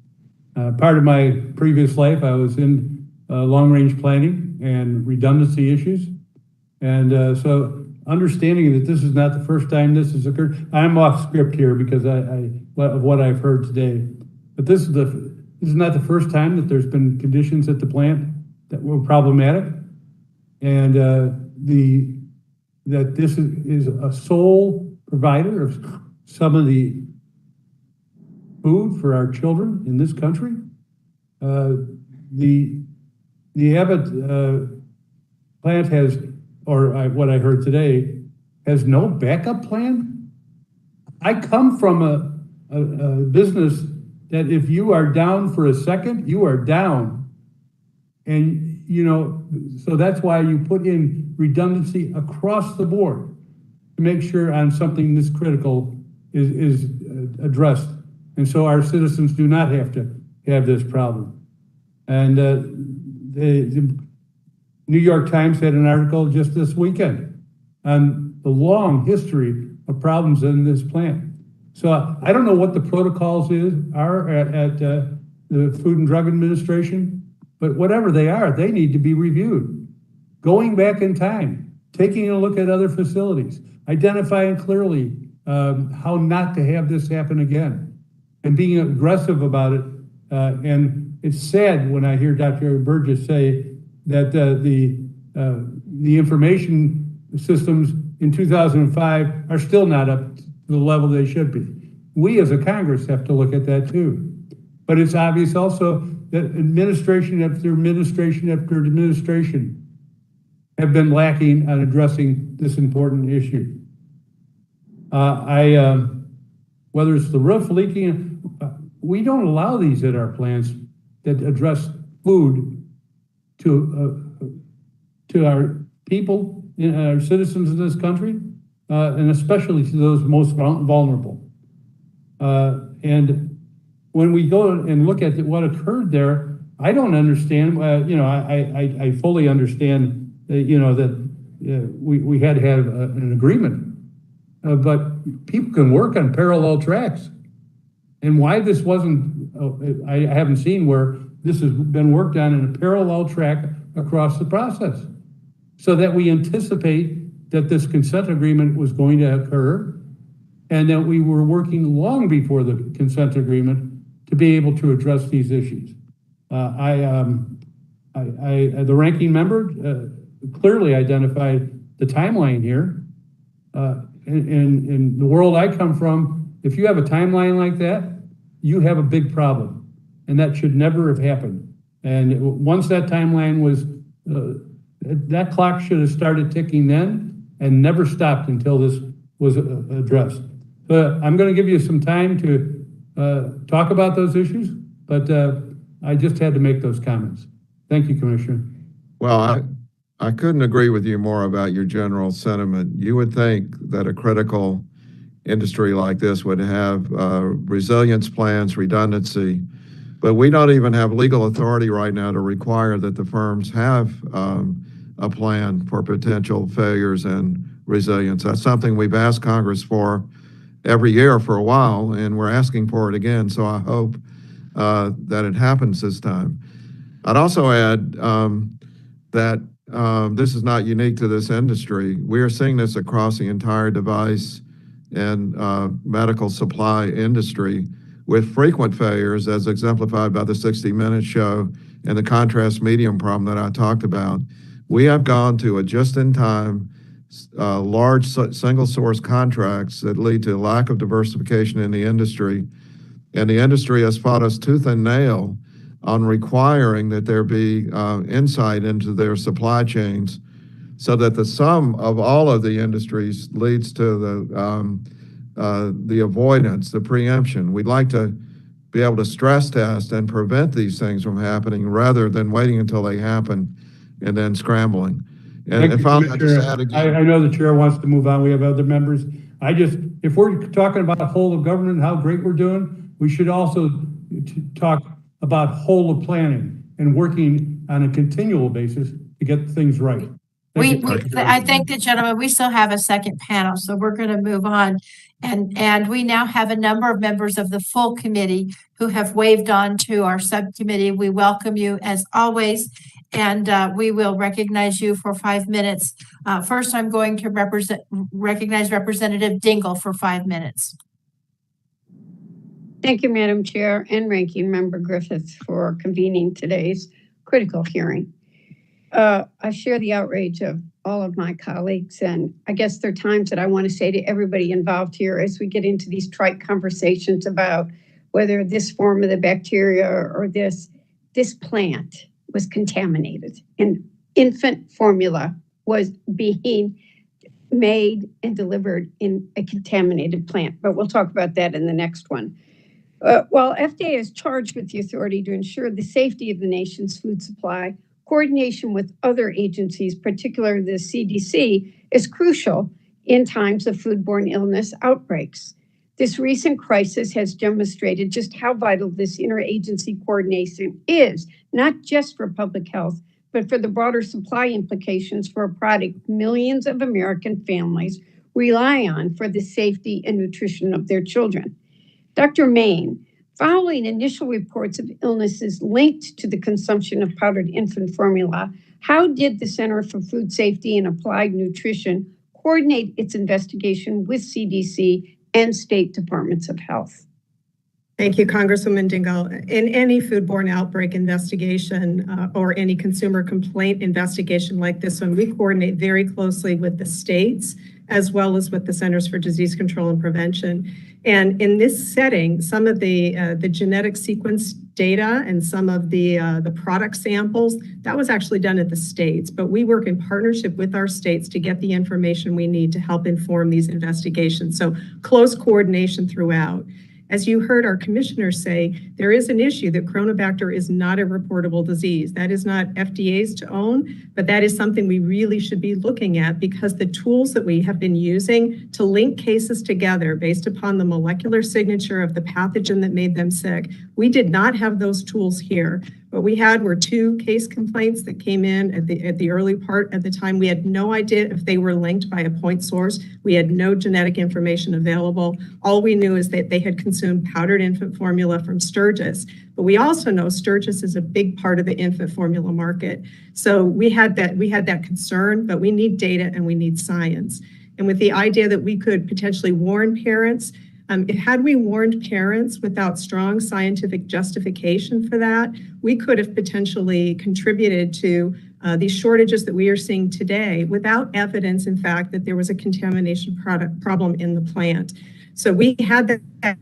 Part of my previous life, I was in long-range planning and redundancy issues. And so understanding that this is not the first time this has occurred, I'm off script here because of what I've heard today. But this is not the first time that there's been conditions at the plant that were problematic, and that this is a sole provider of some of the food for our children in this country. The Abbott plant has, or what I heard today, has no backup plan. I come from a business that if you are down for a second, you are down. And, you know, so that's why you put in redundancy across the board to make sure on something this critical is addressed. And so our citizens do not have to have this problem. And the New York Times had an article just this weekend on the long history of problems in this plant. So I don't know what the protocols are at the Food and Drug Administration, but whatever they are, they need to be reviewed. Going back in time, taking a look at other facilities, identifying clearly how not to have this happen again, and being aggressive about it. And it's sad when I hear Dr. Burgess say that the information systems in 2005 are still not up to the level they should be. We as a Congress have to look at that too. But it's obvious also that administration after administration after administration have been lacking on addressing this important issue. Whether it's the roof leaking, we don't allow these at our plants that address food to our people, our citizens in this country, and especially to those most vulnerable. And when we go and look at what occurred there, I don't understand. I fully understand that we had to have an agreement, but people can work on parallel tracks. And why this wasn't, I haven't seen where this has been worked on in a parallel track across the process, so that we anticipate that this consent agreement was going to occur, and that we were working long before the consent agreement to be able to address these issues. The ranking member clearly identified the timeline here. In the world I come from, if you have a timeline like that, you have a big problem, and that should never have happened. And once that timeline was, that clock should have started ticking then and never stopped until this was addressed. I'm going to give you some time to talk about those issues, but I just had to make those comments. Thank you, Commissioner. Well, I couldn't agree with you more about your general sentiment. You would think that a critical industry like this would have resilience plans, redundancy, but we don't even have legal authority right now to require that the firms have a plan for potential failures and resilience. That's something we've asked Congress for every year for a while, and we're asking for it again, so I hope that it happens this time. I'd also add that this is not unique to this industry. We are seeing this across the entire device and medical supply industry with frequent failures, as exemplified by the 60 Minutes show and the contrast medium problem that I talked about. We have gone to a just-in-time, large single source contracts that lead to lack of diversification in the industry. And the industry has fought us tooth and nail on requiring that there be insight into their supply chains so that the sum of all of the industries leads to the avoidance, the preemption. We'd like to be able to stress test and prevent these things from happening rather than waiting until they happen and then scrambling. And finally, I just add again. I know the chair wants to move on. We have other members. If we're talking about the whole of government and how great we're doing, we should also talk about whole of planning and working on a continual basis to get things right. I thank the gentleman. We still have a second panel, so we're going to move on. And we now have a number of members of the full committee who have waved on to our subcommittee. We welcome you as always, and we will recognize you for 5 minutes. First, I'm going to recognize Representative Dingle for 5 minutes. Thank you, Madam Chair and Ranking Member Griffith for convening today's critical hearing. I share the outrage of all of my colleagues, and I guess there are times that I want to say to everybody involved here as we get into these trite conversations about whether this form of the bacteria or this plant was contaminated and infant formula was being made and delivered in a contaminated plant. But we'll talk about that in the next one. While FDA is charged with the authority to ensure the safety of the nation's food supply, coordination with other agencies, particularly the CDC, is crucial in times of foodborne illness outbreaks. This recent crisis has demonstrated just how vital this interagency coordination is, not just for public health, but for the broader supply implications for a product millions of American families rely on for the safety and nutrition of their children. Dr. Main, following initial reports of illnesses linked to the consumption of powdered infant formula, how did the Center for Food Safety and Applied Nutrition coordinate its investigation with CDC and state departments of health? Thank you, Congresswoman Dingle. In any foodborne outbreak investigation or any consumer complaint investigation like this one, we coordinate very closely with the states as well as with the Centers for Disease Control and Prevention. And in this setting, some of the genetic sequence data and some of the product samples, that was actually done at the states, but we work in partnership with our states to get the information we need to help inform these investigations. So close coordination throughout. As you heard our commissioners say, there is an issue that Chronobacter is not a reportable disease. That is not FDA's to own, but that is something we really should be looking at because the tools that we have been using to link cases together based upon the molecular signature of the pathogen that made them sick, we did not have those tools here. What we had were 2 case complaints that came in at the early part at the time. We had no idea if they were linked by a point source. We had no genetic information available. All we knew is that they had consumed powdered infant formula from Sturgis. But we also know Sturgis is a big part of the infant formula market. So we had that concern, but we need data and we need science. And with the idea that we could potentially warn parents, had we warned parents without strong scientific justification for that, we could have potentially contributed to these shortages that we are seeing today without evidence, in fact, that there was a contamination problem in the plant. So we had that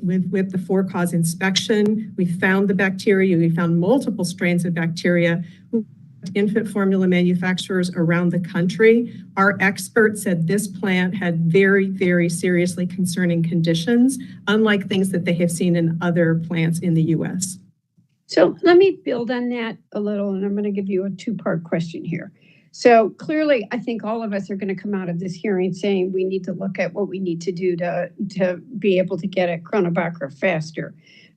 with the for-cause inspection. We found the bacteria. We found multiple strains of bacteria. Infant formula manufacturers around the country. Our experts said this plant had very, very seriously concerning conditions, unlike things that they have seen in other plants in the U.S. So let me build on that a little, and I'm going to give you a two-part question here. So clearly, I think all of us are going to come out of this hearing saying we need to look at what we need to do to be able to get at Chronobacter faster.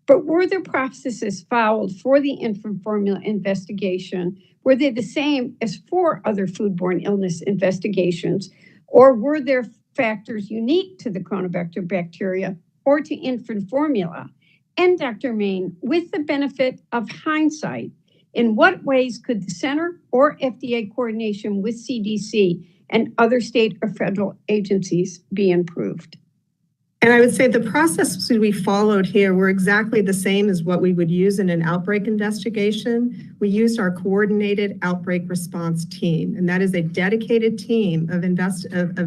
But were there processes followed for the infant formula investigation? Were they the same as for other foodborne illness investigations? Or were there factors unique to the Chronobacter bacteria or to infant formula? And Dr. Main, with the benefit of hindsight, in what ways could the center or FDA coordination with CDC and other state or federal agencies be improved? And I would say the processes we followed here were exactly the same as what we would use in an outbreak investigation. We used our coordinated outbreak response team, and that is a dedicated team of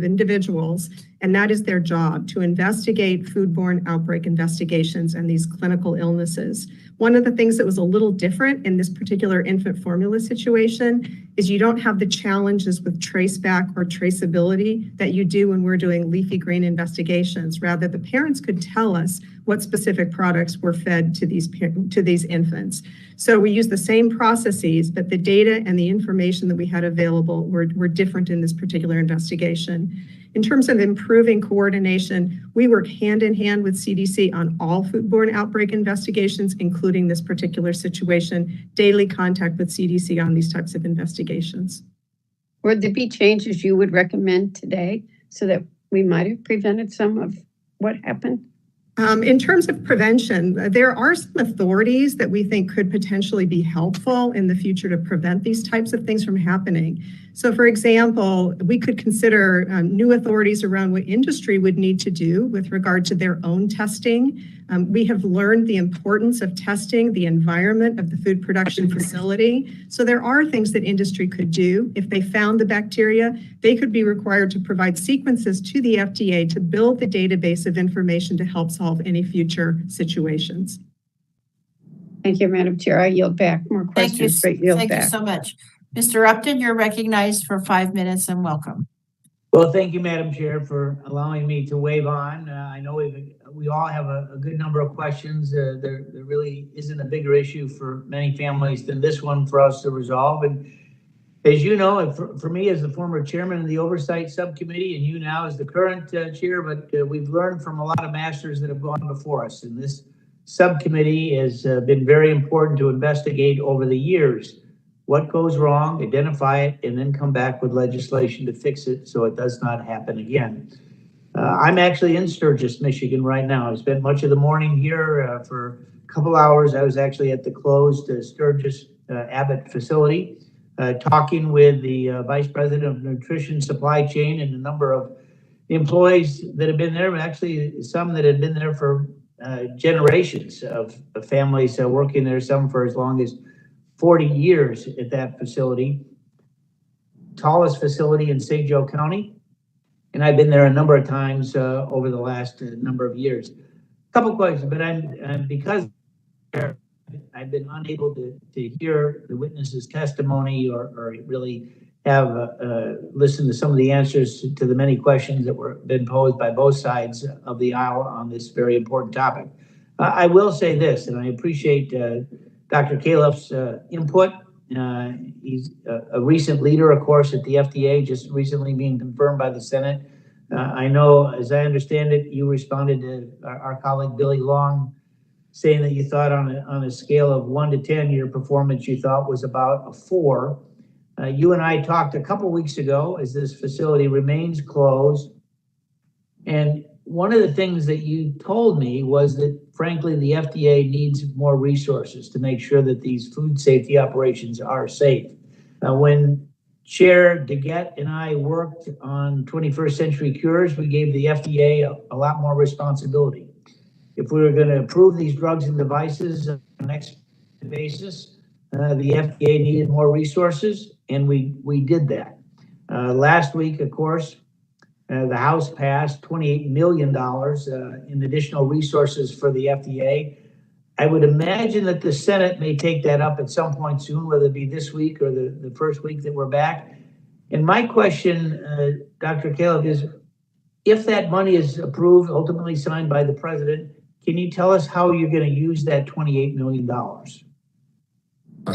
individuals, and that is their job, to investigate foodborne outbreak investigations and these clinical illnesses. One of the things that was a little different in this particular infant formula situation is you don't have the challenges with traceback or traceability that you do when we're doing leafy green investigations. Rather, the parents could tell us what specific products were fed to these infants. So we use the same processes, but the data and the information that we had available were different in this particular investigation. In terms of improving coordination, we work hand in hand with CDC on all foodborne outbreak investigations, including this particular situation, daily contact with CDC on these types of investigations. Would there be changes you would recommend today so that we might have prevented some of what happened? In terms of prevention, there are some authorities that we think could potentially be helpful in the future to prevent these types of things from happening. So, for example, we could consider new authorities around what industry would need to do with regard to their own testing. We have learned the importance of testing the environment of the food production facility. So there are things that industry could do. If they found the bacteria, they could be required to provide sequences to the FDA to build the database of information to help solve any future situations. Thank you, Madam Chair. I yield back. More questions, but yield Thank you back. so much. Mr. Upton, you're recognized for 5 minutes and welcome. Well, thank you, Madam Chair, for allowing me to wave on. I know we all have a good number of questions. There really isn't a bigger issue for many families than this one for us to resolve. And as you know, for me as the former chairman of the Oversight Subcommittee, and you now as the current chair, but we've learned from a lot of masters that have gone before us. And this subcommittee has been very important to investigate over the years what goes wrong, identify it, and then come back with legislation to fix it so it does not happen again. I'm actually in Sturgis, Michigan right now. I spent much of the morning here for a couple hours. I was actually at the closed Sturgis Abbott facility, talking with the Vice President of Nutrition Supply Chain and a number of employees that have been there, actually some that had been there for generations of families working there, some for as long as 40 years at that facility, tallest facility in St. Joe County. And I've been there a number of times over the last number of years. A couple questions, but because I've been unable to hear the witness's testimony or really have listened to some of the answers to the many questions that were been posed by both sides of the aisle on this very important topic. I will say this, and I appreciate Dr. Kaliff's input. He's a recent leader, of course, at the FDA, just recently being confirmed by the Senate. I know, as I understand it, you responded to our colleague Billy Long, saying that you thought on a scale of 1 to 10, your performance you thought was about a 4. You and I talked a couple weeks ago as this facility remains closed. And one of the things that you told me was that, frankly, the FDA needs more resources to make sure that these food safety operations are safe. When Chair DeGette and I worked on 21st Century Cures. We gave the FDA a lot more responsibility. If we were going to approve these drugs and devices on an expedited basis, the FDA needed more resources, and we did that. Last week, of course, the House passed $28 million in additional resources for the FDA. I would imagine that the Senate may take that up at some point soon, whether it be this week or the first week that we're back. And my question, Dr. Kaliff, is if that money is approved, ultimately signed by the president, can you tell us how you're going to use that $28 million?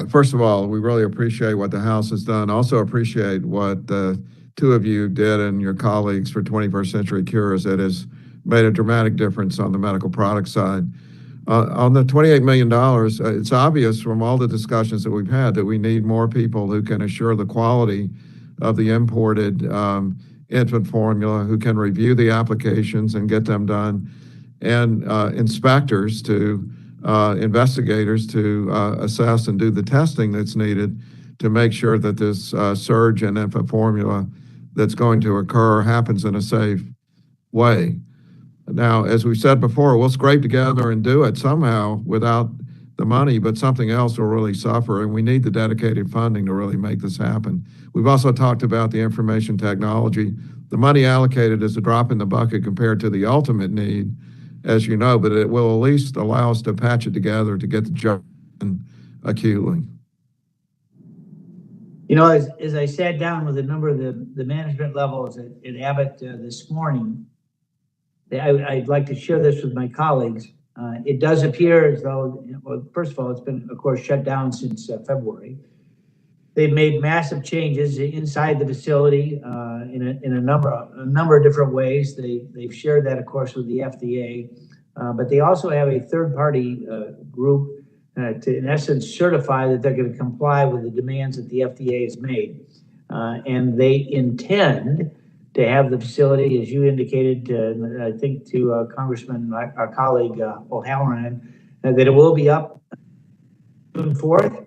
First of all, we really appreciate what the House has done. Also appreciate what the two of you did and your colleagues for 21st Century Cures. It has made a dramatic difference on the medical product side. On the $28 million, it's obvious from all the discussions that we've had that we need more people who can assure the quality of the imported infant formula, who can review the applications and get them done, and inspectors to investigators to assess and do the testing that's needed to make sure that this surge in infant formula that's going to occur happens in a safe way. Now, as we said before, we'll scrape together and do it somehow without the money, but something else will really suffer, and we need the dedicated funding to really make this happen. We've also talked about the information technology. The money allocated is a drop in the bucket compared to the ultimate need, as you know, but it will at least allow us to patch it together to get the job done acutely. You know, as I sat down with a number of the management levels at Abbott this morning, I'd like to share this with my colleagues. It does appear as though, well, first of all, it's been, of course, shut down since February. They've made massive changes inside the facility in a number of different ways. They've shared that, of course, with the FDA, but they also have a third-party group to, in essence, certify that they're going to comply with the demands that the FDA has made. And they intend to have the facility, as you indicated, I think to Congressman, our colleague O'Halloran, that it will be up June 4th.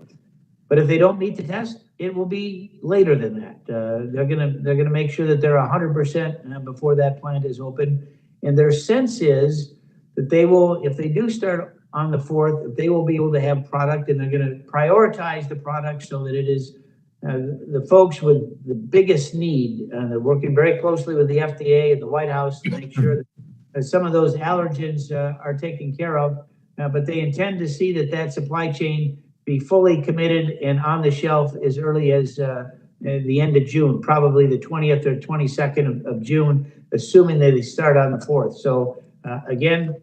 But if they don't meet the test, it will be later than that. They're gonna make sure that they're 100% before that plant is open. And their sense is that they will, if they do start on the 4th, they will be able to have product, and they're gonna prioritize the product so that it is the folks with the biggest need. They're working very closely with the FDA and the White House to make sure that some of those allergens are taken care of. But they intend to see that supply chain be fully committed and on the shelf as early as the end of June, probably the 20th or 22nd of June, assuming that they start on the 4th. So again,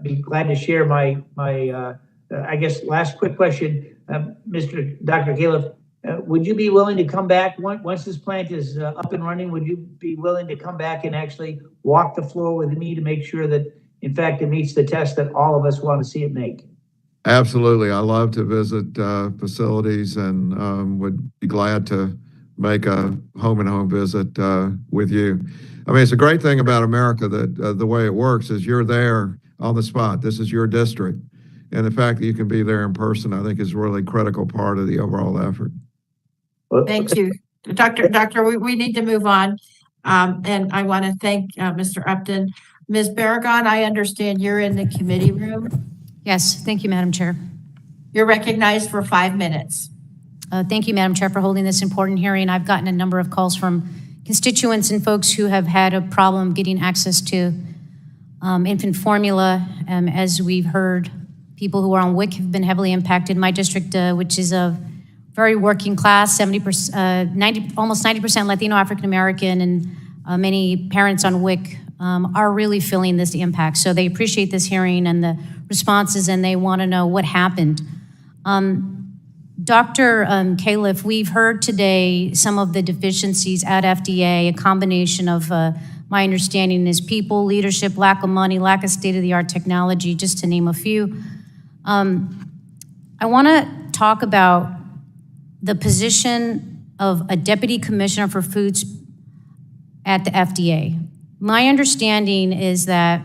be glad to share my I guess last quick question, Dr. Kaliff. Would you be willing to come back once this plant is up and running? Would you be willing to come back and actually walk the floor with me to make sure that, in fact, it meets the test that all of us want to see it make? Absolutely. I love to visit facilities and would be glad to make a home-and-home visit with you. I mean, it's a great thing about America that the way it works is you're there on the spot. This is your district. And the fact that you can be there in person, I think, is a really critical part of the overall effort. Thank you. Doctor, we need to move on. And I want to thank Mr. Upton. Ms. Barragan, I understand you're in the committee room. Yes, thank you, Madam Chair. You're recognized for 5 minutes. Thank you, Madam Chair, for holding this important hearing. I've gotten a number of calls from constituents and folks who have had a problem getting access to infant formula. As we've heard, people who are on WIC have been heavily impacted. My district, which is a very working class, 70%, almost 90% Latino African American, and many parents on WIC are really feeling this impact. So they appreciate this hearing and the responses, and they want to know what happened. Dr. Kaliff, we've heard today some of the deficiencies at FDA, a combination of, my understanding is people, leadership, lack of money, lack of state-of-the-art technology, just to name a few. I want to talk about the position of a deputy commissioner for foods at the FDA. My understanding is that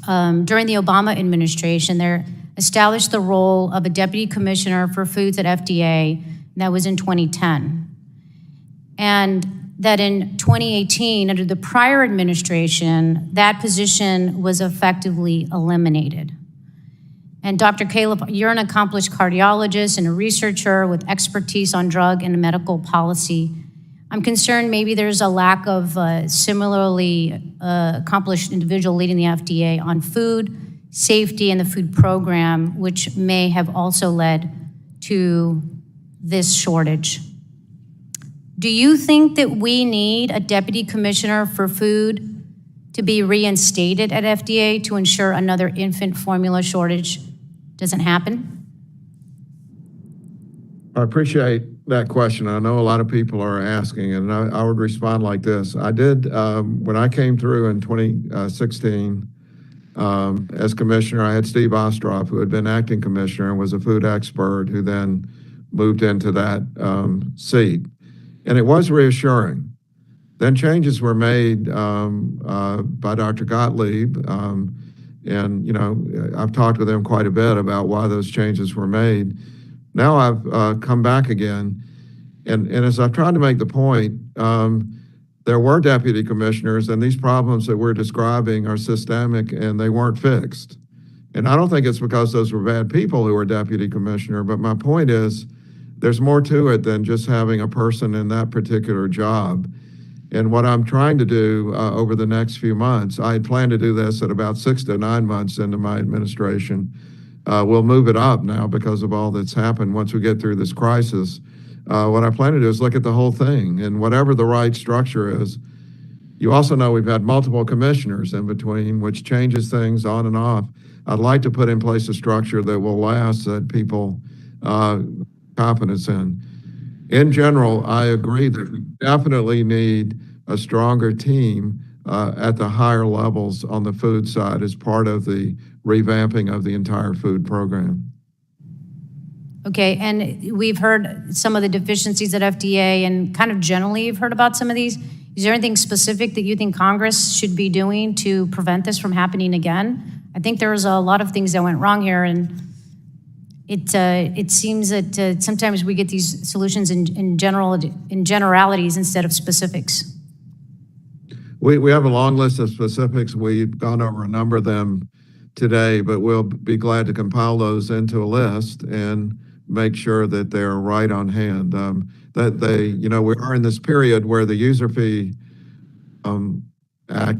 during the Obama administration, they established the role of a deputy commissioner for foods at FDA, and that was in 2010. and that in 2018, under the prior administration, that position was effectively eliminated. And Dr. Kaliff, you're an accomplished cardiologist and a researcher with expertise on drug and medical policy. I'm concerned maybe there's a lack of similarly accomplished individual leading the FDA on food safety and the food program, which may have also led to this shortage. Do you think that we need a deputy commissioner for food to be reinstated at FDA to ensure another infant formula shortage doesn't happen? I appreciate that question. I know a lot of people are asking, and I would respond like this. I did, when I came through in 2016, as commissioner, I had Steve Ostroff, who had been acting commissioner and was a food expert, who then moved into that seat. And it was reassuring. Then changes were made by Dr. Gottlieb, and you know, I've talked with him quite a bit about why those changes were made. Now I've come back again, and as I've tried to make the point, there were deputy commissioners, and these problems that we're describing are systemic, and they weren't fixed. And I don't think it's because those were bad people who were deputy commissioner, but my point is, there's more to it than just having a person in that particular job. And what I'm trying to do over the next few months, I had planned to do this at about 6 to 9 months into my administration. We'll move it up now because of all that's happened once we get through this crisis. What I plan to do is look at the whole thing, and whatever the right structure is. You also know we've had multiple commissioners in between, which changes things on and off. I'd like to put in place a structure that will last, that people confidence in. In general, I agree that we definitely need a stronger team at the higher levels on the food side as part of the revamping of the entire food program. Okay, and we've heard some of the deficiencies at FDA, and kind of generally you've heard about some of these. Is there anything specific that you think Congress should be doing to prevent this from happening again? I think there was a lot of things that went wrong here, and it seems that sometimes we get these solutions in generalities instead of specifics. We have a long list of specifics. We've gone over a number of them today, but we'll be glad to compile those into a list and make sure that they're right on hand. That they, you know, we are in this period where the user fee act,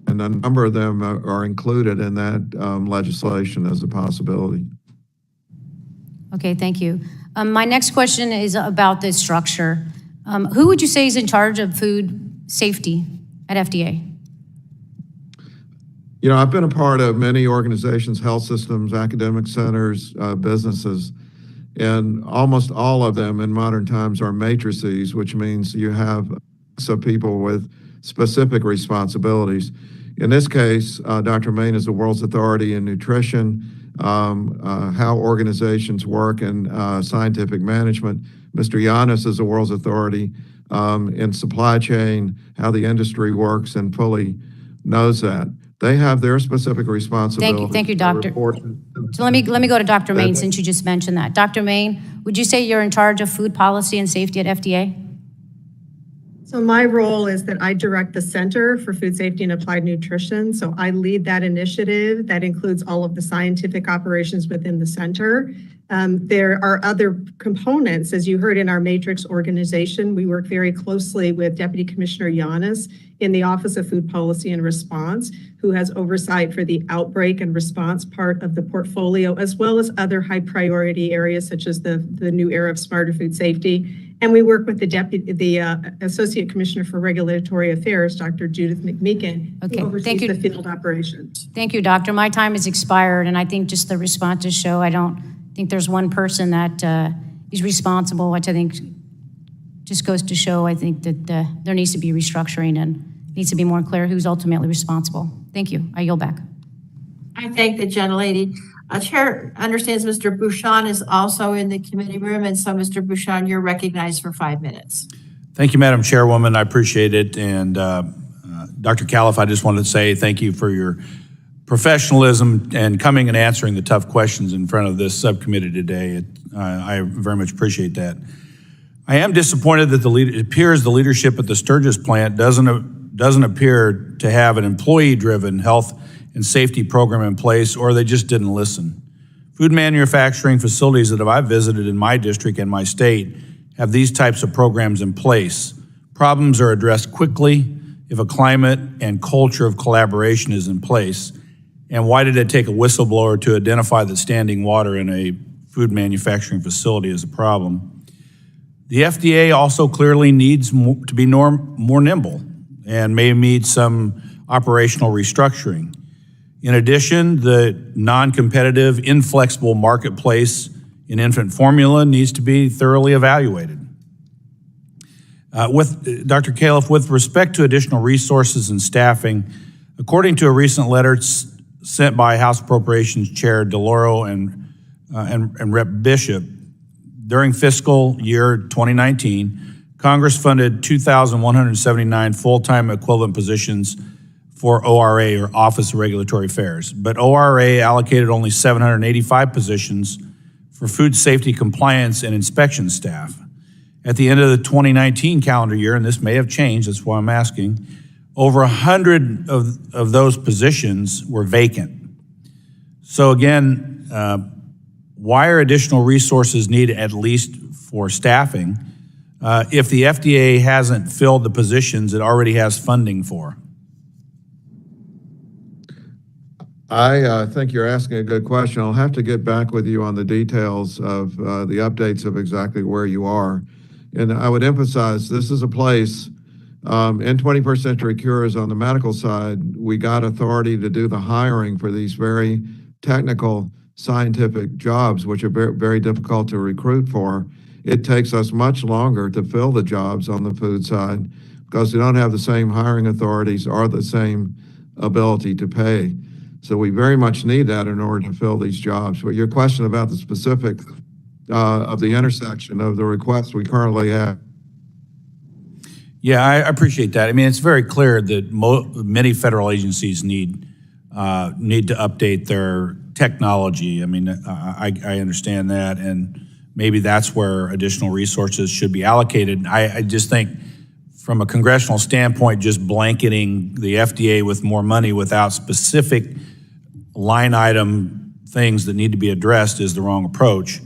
and a number of them are included in that legislation as a possibility. Okay, thank you. My next question is about the structure. Who would you say is in charge of food safety at FDA? You know, I've been a part of many organizations, health systems, academic centers, businesses, and almost all of them in modern times are matrices, which means you have some people with specific responsibilities. In this case, Dr. Main is the world's authority in nutrition, how organizations work in scientific management. Mr. Giannis is the world's authority in supply chain, how the industry works, and fully knows that. They have their specific responsibilities. Thank you, Doctor. So let me go to Dr. Main, since you just mentioned that. Dr. Main, would you say you're in charge of food policy and safety at FDA? So my role is that I direct the Center for Food Safety and Applied Nutrition. So I lead that initiative that includes all of the scientific operations within the center. There are other components, as you heard in our matrix organization. We work very closely with Deputy Commissioner Giannis in the Office of Food Policy and Response, who has oversight for the outbreak and response part of the portfolio, as well as other high priority areas such as the new era of smarter food safety. And we work with the Associate Commissioner for Regulatory Affairs, Dr. Judith McMeekin, who oversees the field operations. Thank you, Doctor. My time has expired, and I think just the responses show I don't think there's one person that is responsible, which I think just goes to show, I think, that there needs to be restructuring and needs to be more clear who's ultimately responsible. Thank you. I yield back. I thank the gentlelady. Chair understands Mr. Bouchon is also in the committee room, and so Mr. Bouchon, you're recognized for 5 minutes. Thank you, Madam Chairwoman. I appreciate it. And Dr. Kaliff, I just wanted to say thank you for your professionalism and coming and answering the tough questions in front of this subcommittee today. I very much appreciate that. I am disappointed that it appears the leadership at the Sturgis plant doesn't appear to have an employee-driven health and safety program in place, or they just didn't listen. Food manufacturing facilities that I've visited in my district and my state have these types of programs in place. Problems are addressed quickly if a climate and culture of collaboration is in place. And why did it take a whistleblower to identify that standing water in a food manufacturing facility is a problem? The FDA also clearly needs to be more nimble and may need some operational restructuring. In addition, the non-competitive, inflexible marketplace in infant formula needs to be thoroughly evaluated. With Dr. Kaliff, with respect to additional resources and staffing, according to a recent letter sent by House Appropriations Chair DeLauro and Rep. Bishop, during fiscal year 2019, Congress funded 2,179 full-time equivalent positions for ORA, or Office of Regulatory Affairs, but ORA allocated only 785 positions for food safety compliance and inspection staff. At the end of the 2019 calendar year, and this may have changed, that's why I'm asking, over 100 of those positions were vacant. So again, why are additional resources needed, at least for staffing, if the FDA hasn't filled the positions it already has funding for? I think you're asking a good question. I'll have to get back with you on the details of the updates of exactly where you are. And I would emphasize this is a place in 21st Century Cures on the medical side, we got authority to do the hiring for these very technical scientific jobs, which are very, very difficult to recruit for. It takes us much longer to fill the jobs on the food side because we don't have the same hiring authorities or the same ability to pay. So we very much need that in order to fill these jobs. But your question about the specifics of the intersection of the requests we currently have. Yeah, I appreciate that. I mean, it's very clear that many federal agencies need to update their technology. I mean, I understand that, and maybe that's where additional resources should be allocated. I just think from a congressional standpoint, just blanketing the FDA with more money without specific line item things that need to be addressed is the wrong approach.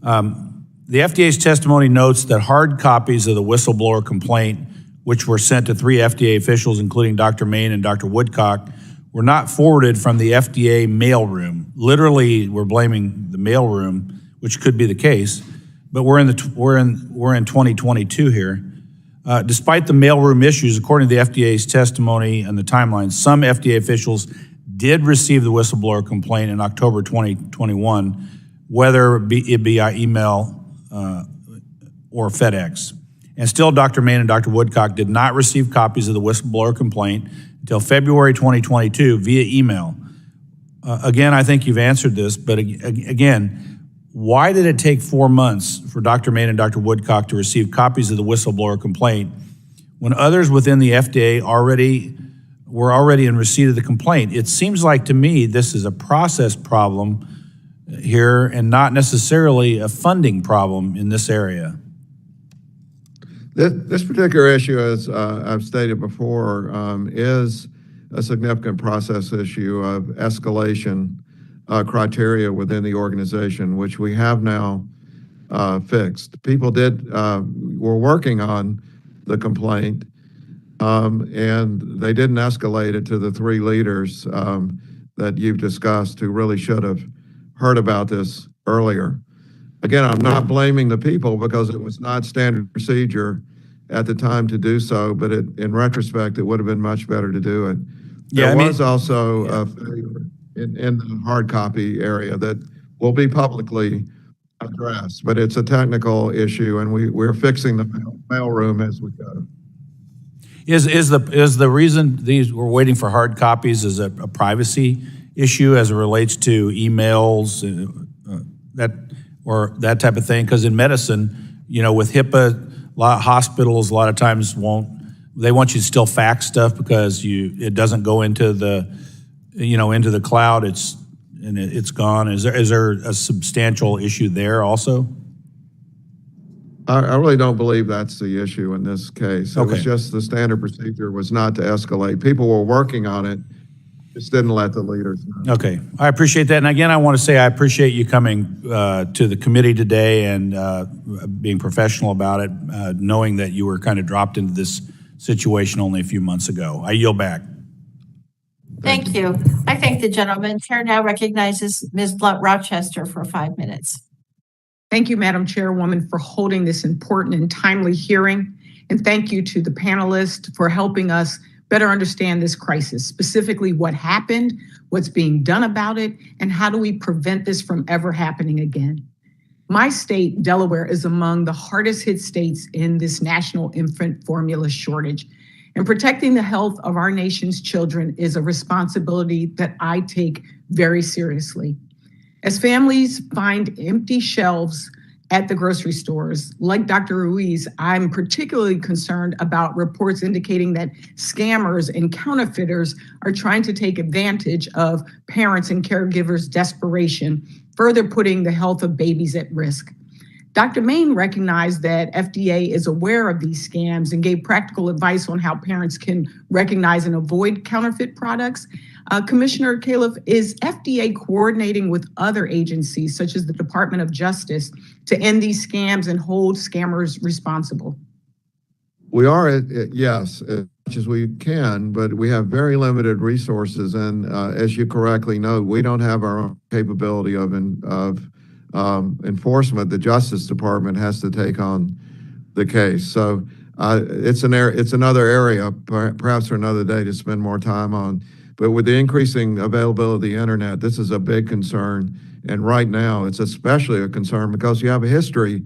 The FDA's testimony notes that hard copies of the whistleblower complaint, which were sent to 3 FDA officials, including Dr. Main and Dr. Woodcock, were not forwarded from the FDA mailroom. Literally, we're blaming the mailroom, which could be the case, but we're in 2022 here. Despite the mailroom issues, according to the FDA's testimony and the timeline, some FDA officials did receive the whistleblower complaint in October 2021, whether it be by email or FedEx. And still, Dr. Main and Dr. Woodcock did not receive copies of the whistleblower complaint until February 2022 via email. Again, I think you've answered this, but again, why did it take 4 months for Dr. Main and Dr. Woodcock to receive copies of the whistleblower complaint when others within the FDA were already in receipt of the complaint? It seems like to me this is a process problem here and not necessarily a funding problem in this area. This particular issue, as I've stated before, is a significant process issue of escalation criteria within the organization, which we have now fixed. People were working on the complaint, and they didn't escalate it to the 3 leaders that you've discussed who really should have heard about this earlier. Again, I'm not blaming the people because it was not standard procedure at the time to do so, but in retrospect, it would have been much better to do it. There was also a failure in the hard copy area that will be publicly addressed, but it's a technical issue, and we're fixing the mailroom as we go. Is the reason we're waiting for hard copies is a privacy issue as it relates to emails or that type of thing? Because in medicine, with HIPAA, a lot of hospitals a lot of times they want you to still fax stuff because it doesn't go into the cloud. It's gone. Is there a substantial issue there also? I really don't believe that's the issue in this case. It was Okay. just the standard procedure was not to escalate. People were working on it, just didn't let the leaders know. Okay, I appreciate that. And again, I want to say I appreciate you coming to the committee today and being professional about it, knowing that you were kind of dropped into this situation only a few months ago. I yield back. Thank you. I thank the gentleman. Chair now recognizes Ms. Blunt Rochester for 5 minutes. Thank you, Madam Chairwoman, for holding this important and timely hearing. And thank you to the panelists for helping us better understand this crisis, specifically what happened, what's being done about it, and how do we prevent this from ever happening again. My state, Delaware, is among the hardest hit states in this national infant formula shortage. And protecting the health of our nation's children is a responsibility that I take very seriously. As families find empty shelves at the grocery stores, like Dr. Ruiz, I'm particularly concerned about reports indicating that scammers and counterfeiters are trying to take advantage of parents' and caregivers' desperation, further putting the health of babies at risk. Dr. Main recognized that FDA is aware of these scams and gave practical advice on how parents can recognize and avoid counterfeit products. Commissioner Kaliff, is FDA coordinating with other agencies such as the Department of Justice to end these scams and hold scammers responsible? We are, yes, as much as we can, but we have very limited resources. And as you correctly note, we don't have our own capability of enforcement. The Justice Department has to take on the case. So it's another area, perhaps for another day, to spend more time on. But with the increasing availability of the internet, this is a big concern. And right now, it's especially a concern because you have a history,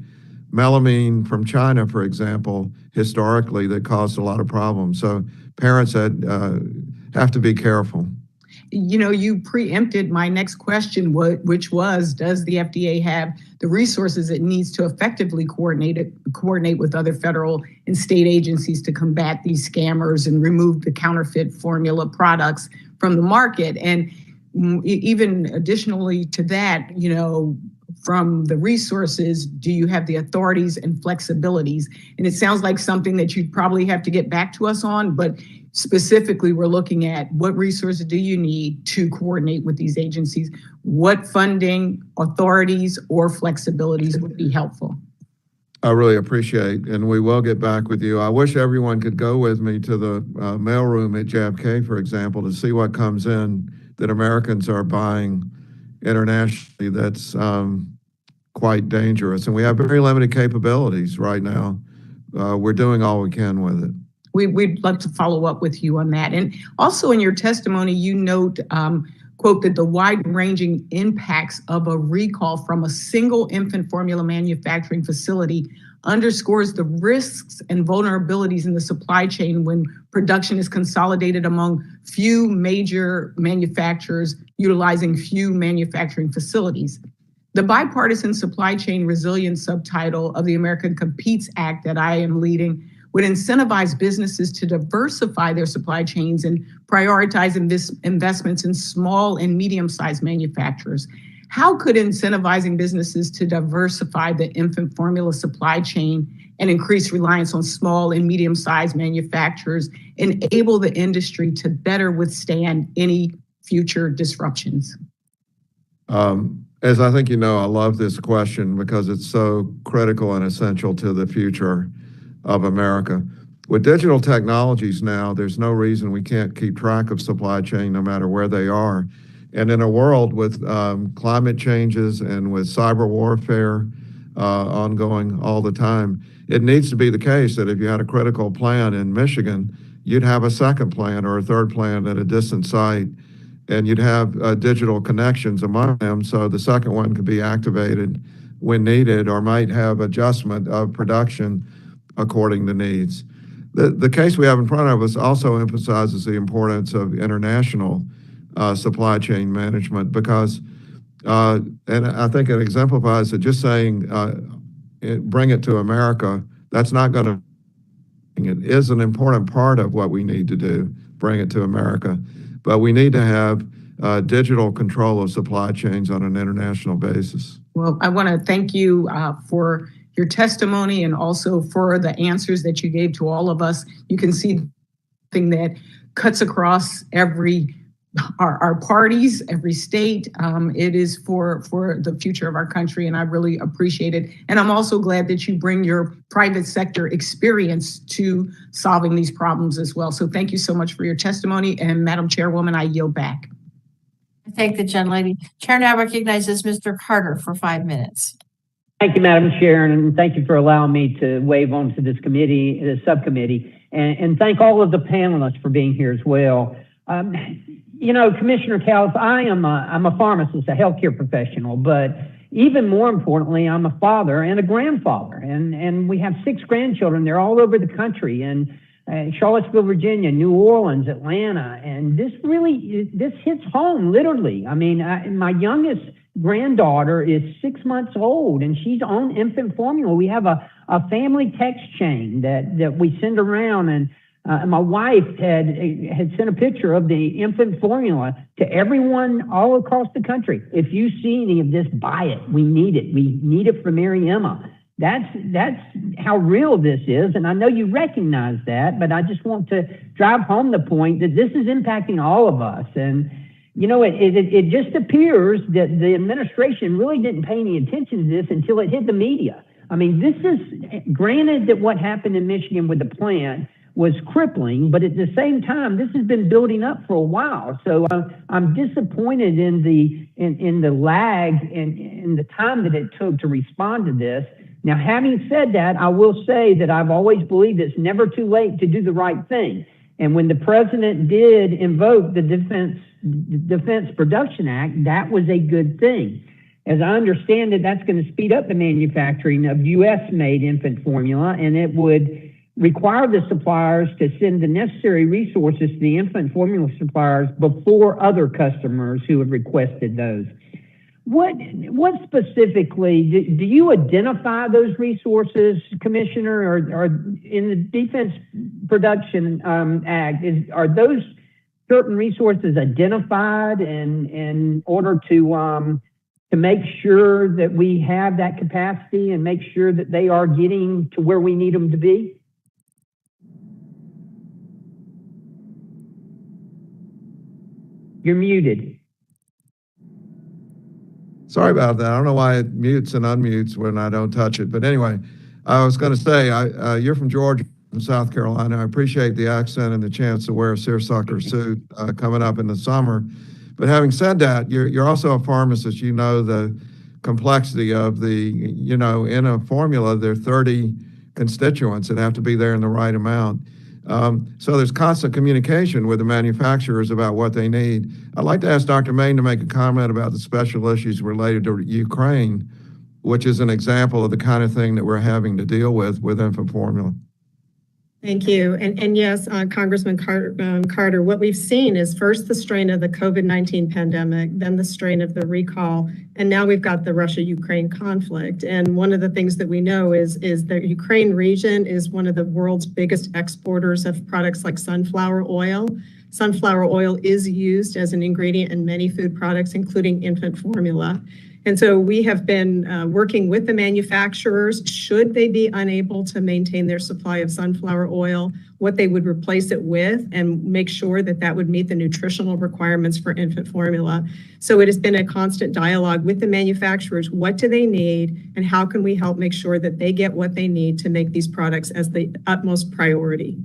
melamine from China, for example, historically, that caused a lot of problems. So parents have to be careful. You know, you preempted my next question, which was, does the FDA have the resources it needs to effectively coordinate with other federal and state agencies to combat these scammers and remove the counterfeit formula products from the market? And even additionally to that, you know, from the resources, do you have the authorities and flexibilities? And it sounds like something that you'd probably have to get back to us on, but specifically, we're looking at what resources do you need to coordinate with these agencies? What funding, authorities, or flexibilities would be helpful? I really appreciate, and we will get back with you. I wish everyone could go with me to the mailroom at JFK, for example, to see what comes in that Americans are buying internationally that's quite dangerous. And we have very limited capabilities right now. We're doing all we can with it. We'd love to follow up with you on that. And also in your testimony, you note, quote, that the wide-ranging impacts of a recall from a single infant formula manufacturing facility underscores the risks and vulnerabilities in the supply chain when production is consolidated among few major manufacturers utilizing few manufacturing facilities. The Bipartisan Supply Chain Resilience subtitle of the American Competes Act that I am leading would incentivize businesses to diversify their supply chains and prioritize investments in small and medium-sized manufacturers. How could incentivizing businesses to diversify the infant formula supply chain and increase reliance on small and medium-sized manufacturers enable the industry to better withstand any future disruptions? As I think you know, I love this question because it's so critical and essential to the future of America. With digital technologies now, there's no reason we can't keep track of supply chain no matter where they are. And in a world with climate changes and with cyber warfare ongoing all the time, it needs to be the case that if you had a critical plant in Michigan, you'd have a second plant or a third plant at a distant site, and you'd have digital connections among them so the second one could be activated when needed or might have adjustment of production according to needs. The case we have in front of us also emphasizes the importance of international supply chain management because, and I think it exemplifies that just saying, bring it to America, that's not going to, it is an important part of what we need to do, bring it to America. But we need to have digital control of supply chains on an international basis. Well, I want to thank you for your testimony and also for the answers that you gave to all of us. You can see the thing that cuts across our parties, every state. It is for the future of our country, and I really appreciate it. And I'm also glad that you bring your private sector experience to solving these problems as well. So thank you so much for your testimony. And Madam Chairwoman, I yield back. I thank the gentlelady. Chair now recognizes Mr. Carter for 5 minutes. Thank you, Madam Chair, and thank you for allowing me to wave on to this committee, the subcommittee, and thank all of the panelists for being here as well. You know, Commissioner Kaliff, I'm a pharmacist, a healthcare professional, but even more importantly, I'm a father and a grandfather, and we have 6 grandchildren. They're all over the country, and Charlottesville, Virginia, New Orleans, Atlanta, and this hits home literally. I mean, my youngest granddaughter is 6 months old, and she's on infant formula. We have a family text chain that we send around, and my wife had sent a picture of the infant formula to everyone all across the country. If you see any of this, buy it. We need it. We need it for Mary Emma. That's how real this is, and I know you recognize that, but I just want to drive home the point that this is impacting all of us. And you know, it just appears that the administration really didn't pay any attention to this until it hit the media. I mean, this is, granted that what happened in Michigan with the plant was crippling, but at the same time, this has been building up for a while. So I'm disappointed in the lag and in the time that it took to respond to this. Now, having said that, I will say that I've always believed it's never too late to do the right thing. And when the president did invoke the Defense Production Act, that was a good thing. As I understand it, that's going to speed up the manufacturing of U.S.-made infant formula, and it would require the suppliers to send the necessary resources to the infant formula suppliers before other customers who have requested those. What specifically, do you identify those resources, Commissioner, or in the Defense Production Act, are those certain resources identified in order to make sure that we have that capacity and make sure that they are getting to where we need them to be? You're muted. Sorry about that. I don't know why it mutes and unmutes when I don't touch it. But anyway, I was going to say, you're from Georgia, from South Carolina. I appreciate the accent and the chance to wear a seersucker suit coming up in the summer. But having said that, you're also a pharmacist. You know the complexity of in a formula, there are 30 constituents that have to be there in the right amount. So there's constant communication with the manufacturers about what they need. I'd like to ask Dr. Main to make a comment about the special issues related to Ukraine, which is an example of the kind of thing that we're having to deal with infant formula. Thank you. And yes, Congressman Carter, what we've seen is first the strain of the COVID-19 pandemic, then the strain of the recall, and now we've got the Russia-Ukraine conflict. And one of the things that we know is the Ukraine region is one of the world's biggest exporters of products like sunflower oil. Sunflower oil is used as an ingredient in many food products, including infant formula. And so we have been working with the manufacturers, should they be unable to maintain their supply of sunflower oil, what they would replace it with, and make sure that that would meet the nutritional requirements for infant formula. So it has been a constant dialogue with the manufacturers. What do they need, and how can we help make sure that they get what they need to make these products as the utmost priority?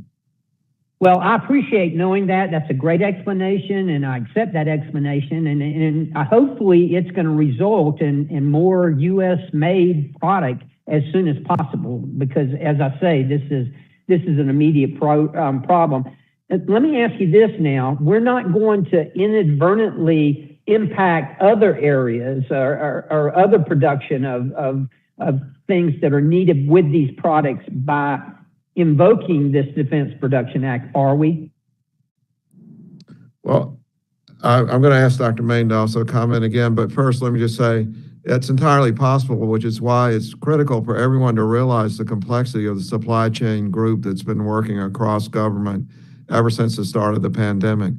Well, I appreciate knowing that. That's a great explanation, and I accept that explanation. And hopefully it's going to result in more U.S.-made product as soon as possible, because, as I say, this is an immediate problem. Let me ask you this now. We're not going to inadvertently impact other areas or other production of things that are needed with these products by invoking this Defense Production Act, are we? Well, I'm going to ask Dr. Main to also comment again, but first let me just say it's entirely possible, which is why it's critical for everyone to realize the complexity of the supply chain group that's been working across government ever since the start of the pandemic.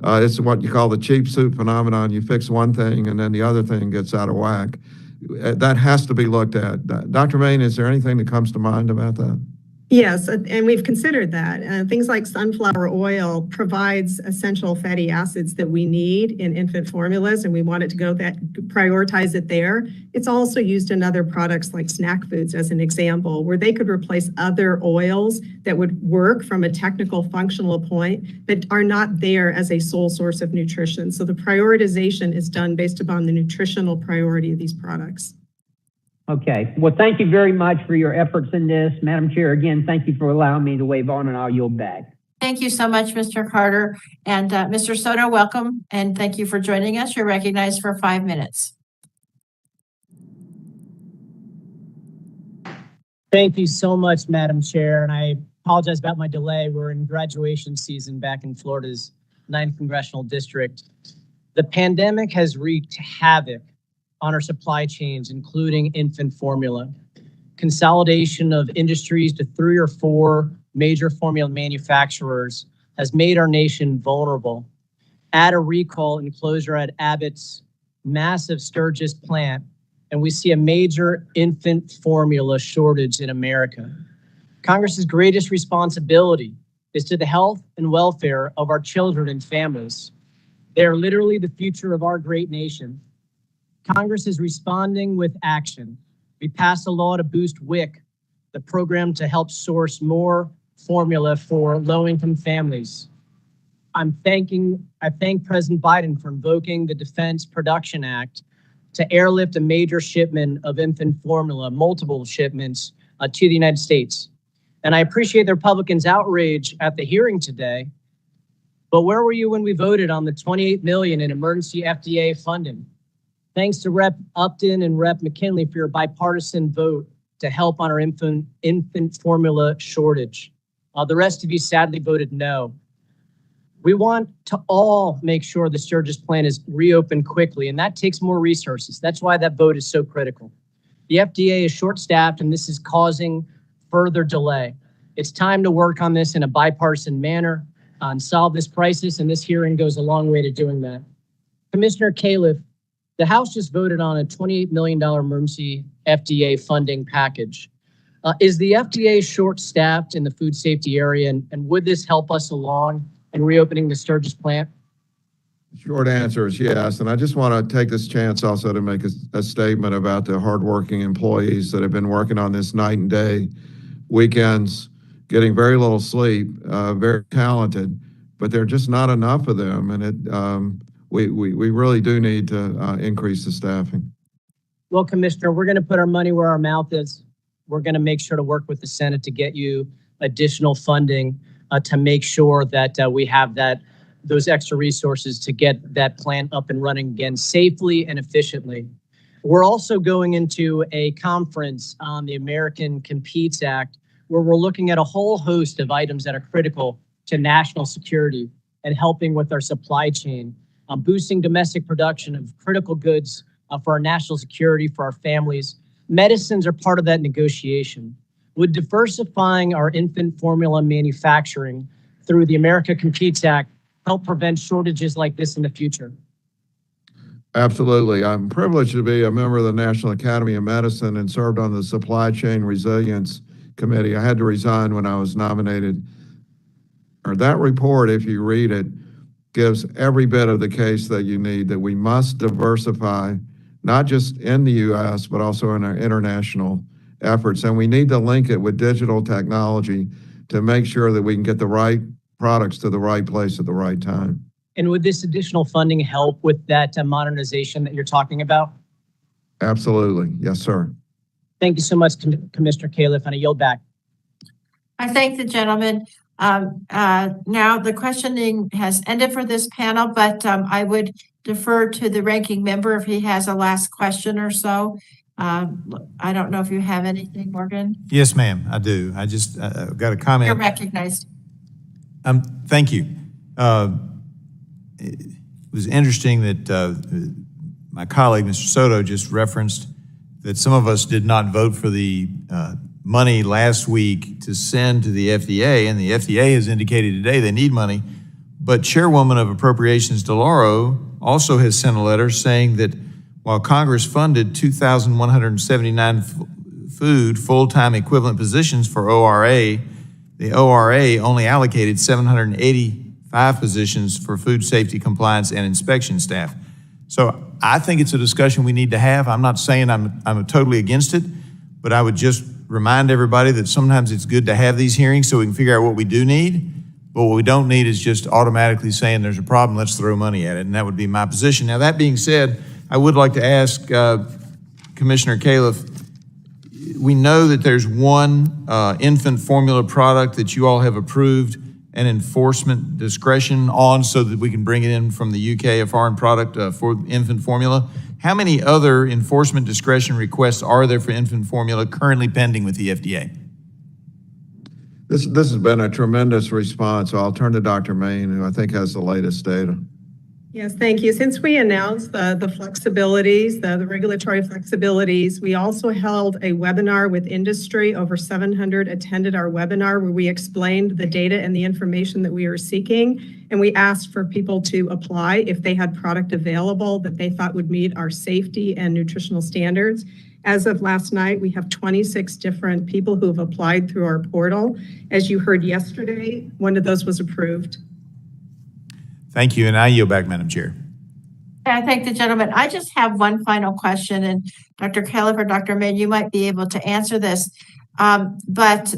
It's what you call the cheap soup phenomenon. You fix one thing and then the other thing gets out of whack. that has to be looked at. Dr. Main, is there anything that comes to mind about that? Yes, and we've considered that. Things like sunflower oil provides essential fatty acids that we need in infant formulas, and we want it to prioritize it there. It's also used in other products like snack foods, as an example, where they could replace other oils that would work from a technical functional point, but are not there as a sole source of nutrition. So the prioritization is done based upon the nutritional priority of these products. Okay. Well, thank you very much for your efforts in this. Madam Chair, again, thank you for allowing me to wave on, and I'll yield back. Thank you so much, Mr. Carter. And Mr. Soto, welcome, and thank you for joining us. You're recognized for 5 minutes. Thank you so much, Madam Chair, and I apologize about my delay. We're in graduation season back in Florida's 9th Congressional District. The pandemic has wreaked havoc on our supply chains, including infant formula. Consolidation of industries to 3 or 4 major formula manufacturers has made our nation vulnerable. Add a recall and closure at Abbott's massive Sturgis plant, and we see a major infant formula shortage in America. Congress's greatest responsibility is to the health and welfare of our children and families. They are literally the future of our great nation. Congress is responding with action. We passed a law to boost WIC, the program to help source more formula for low-income families. I thank President Biden for invoking the Defense Production Act to airlift a major shipment of infant formula, multiple shipments to the United States. And I appreciate the Republicans' outrage at the hearing today. But where were you when we voted on the $28 million in emergency FDA funding? Thanks to Rep. Upton and Rep. McKinley for your bipartisan vote to help on our infant formula shortage. The rest of you sadly voted no. We want to all make sure the Sturgis plant is reopened quickly, and that takes more resources. That's why that vote is so critical. The FDA is short-staffed, and this is causing further delay. It's time to work on this in a bipartisan manner and solve this crisis, and this hearing goes a long way to doing that. Commissioner Kaliff, the House just voted on a $28 million emergency FDA funding package. Is the FDA short-staffed in the food safety area, and would this help us along in reopening the Sturgis plant? Short answer is yes. And I just want to take this chance also to make a statement about the hardworking employees that have been working on this night and day, weekends, getting very little sleep, very talented, but there are just not enough of them. And we really do need to increase the staffing. Well, Commissioner, we're going to put our money where our mouth is. We're going to make sure to work with the Senate to get you additional funding to make sure that we have those extra resources to get that plant up and running again safely and efficiently. We're also going into a conference on the American Competes Act, where we're looking at a whole host of items that are critical to national security and helping with our supply chain. Boosting domestic production of critical goods for our national security, for our families. Medicines are part of that negotiation. Would diversifying our infant formula manufacturing through the America Competes Act help prevent shortages like this in the future? Absolutely. I'm privileged to be a member of the National Academy of Medicine and served on the Supply Chain Resilience Committee. I had to resign when I was nominated. That report, if you read it, gives every bit of the case that you need, that we must diversify, not just in the U.S., but also in our international efforts. And we need to link it with digital technology to make sure that we can get the right products to the right place at the right time. And would this additional funding help with that modernization that you're talking about? Absolutely. Yes, sir. Thank you so much, Commissioner Kaliff, and I yield back. I thank the gentleman. Now the questioning has ended for this panel, but I would defer to the ranking member if he has a last question or so. I don't know if you have anything, Morgan. Yes, ma'am, I do. I just got a comment. You're recognized. Thank you. It was interesting that my colleague, Mr. Soto, just referenced that some of us did not vote for the money last week to send to the FDA, and the FDA has indicated today they need money. But Chairwoman of Appropriations DeLauro also has sent a letter saying that while Congress funded 2,179 food full-time equivalent positions for ORA, the ORA only allocated 785 positions for food safety compliance and inspection staff. So I think it's a discussion we need to have. I'm not saying I'm totally against it, but I would just remind everybody that sometimes it's good to have these hearings so we can figure out what we do need. But what we don't need is just automatically saying there's a problem, let's throw money at it. And that would be my position. Now, that being said, I would like to ask Commissioner Kaliff, we know that there's one infant formula product that you all have approved an enforcement discretion on so that we can bring it in from the UK, a foreign product for infant formula. How many other enforcement discretion requests are there for infant formula currently pending with the FDA? This has been a tremendous response. So I'll turn to Dr. Main, who I think has the latest data. Yes, thank you. Since we announced the flexibilities, the regulatory flexibilities, we also held a webinar with industry. Over 700 attended our webinar where we explained the data and the information that we were seeking. And we asked for people to apply if they had product available that they thought would meet our safety and nutritional standards. As of last night, we have 26 different people who have applied through our portal. As you heard yesterday, one of those was approved. Thank you, and I yield back, Madam Chair. I thank the gentleman. I just have one final question, and Dr. Kaliff or Dr. Main, you might be able to answer this. But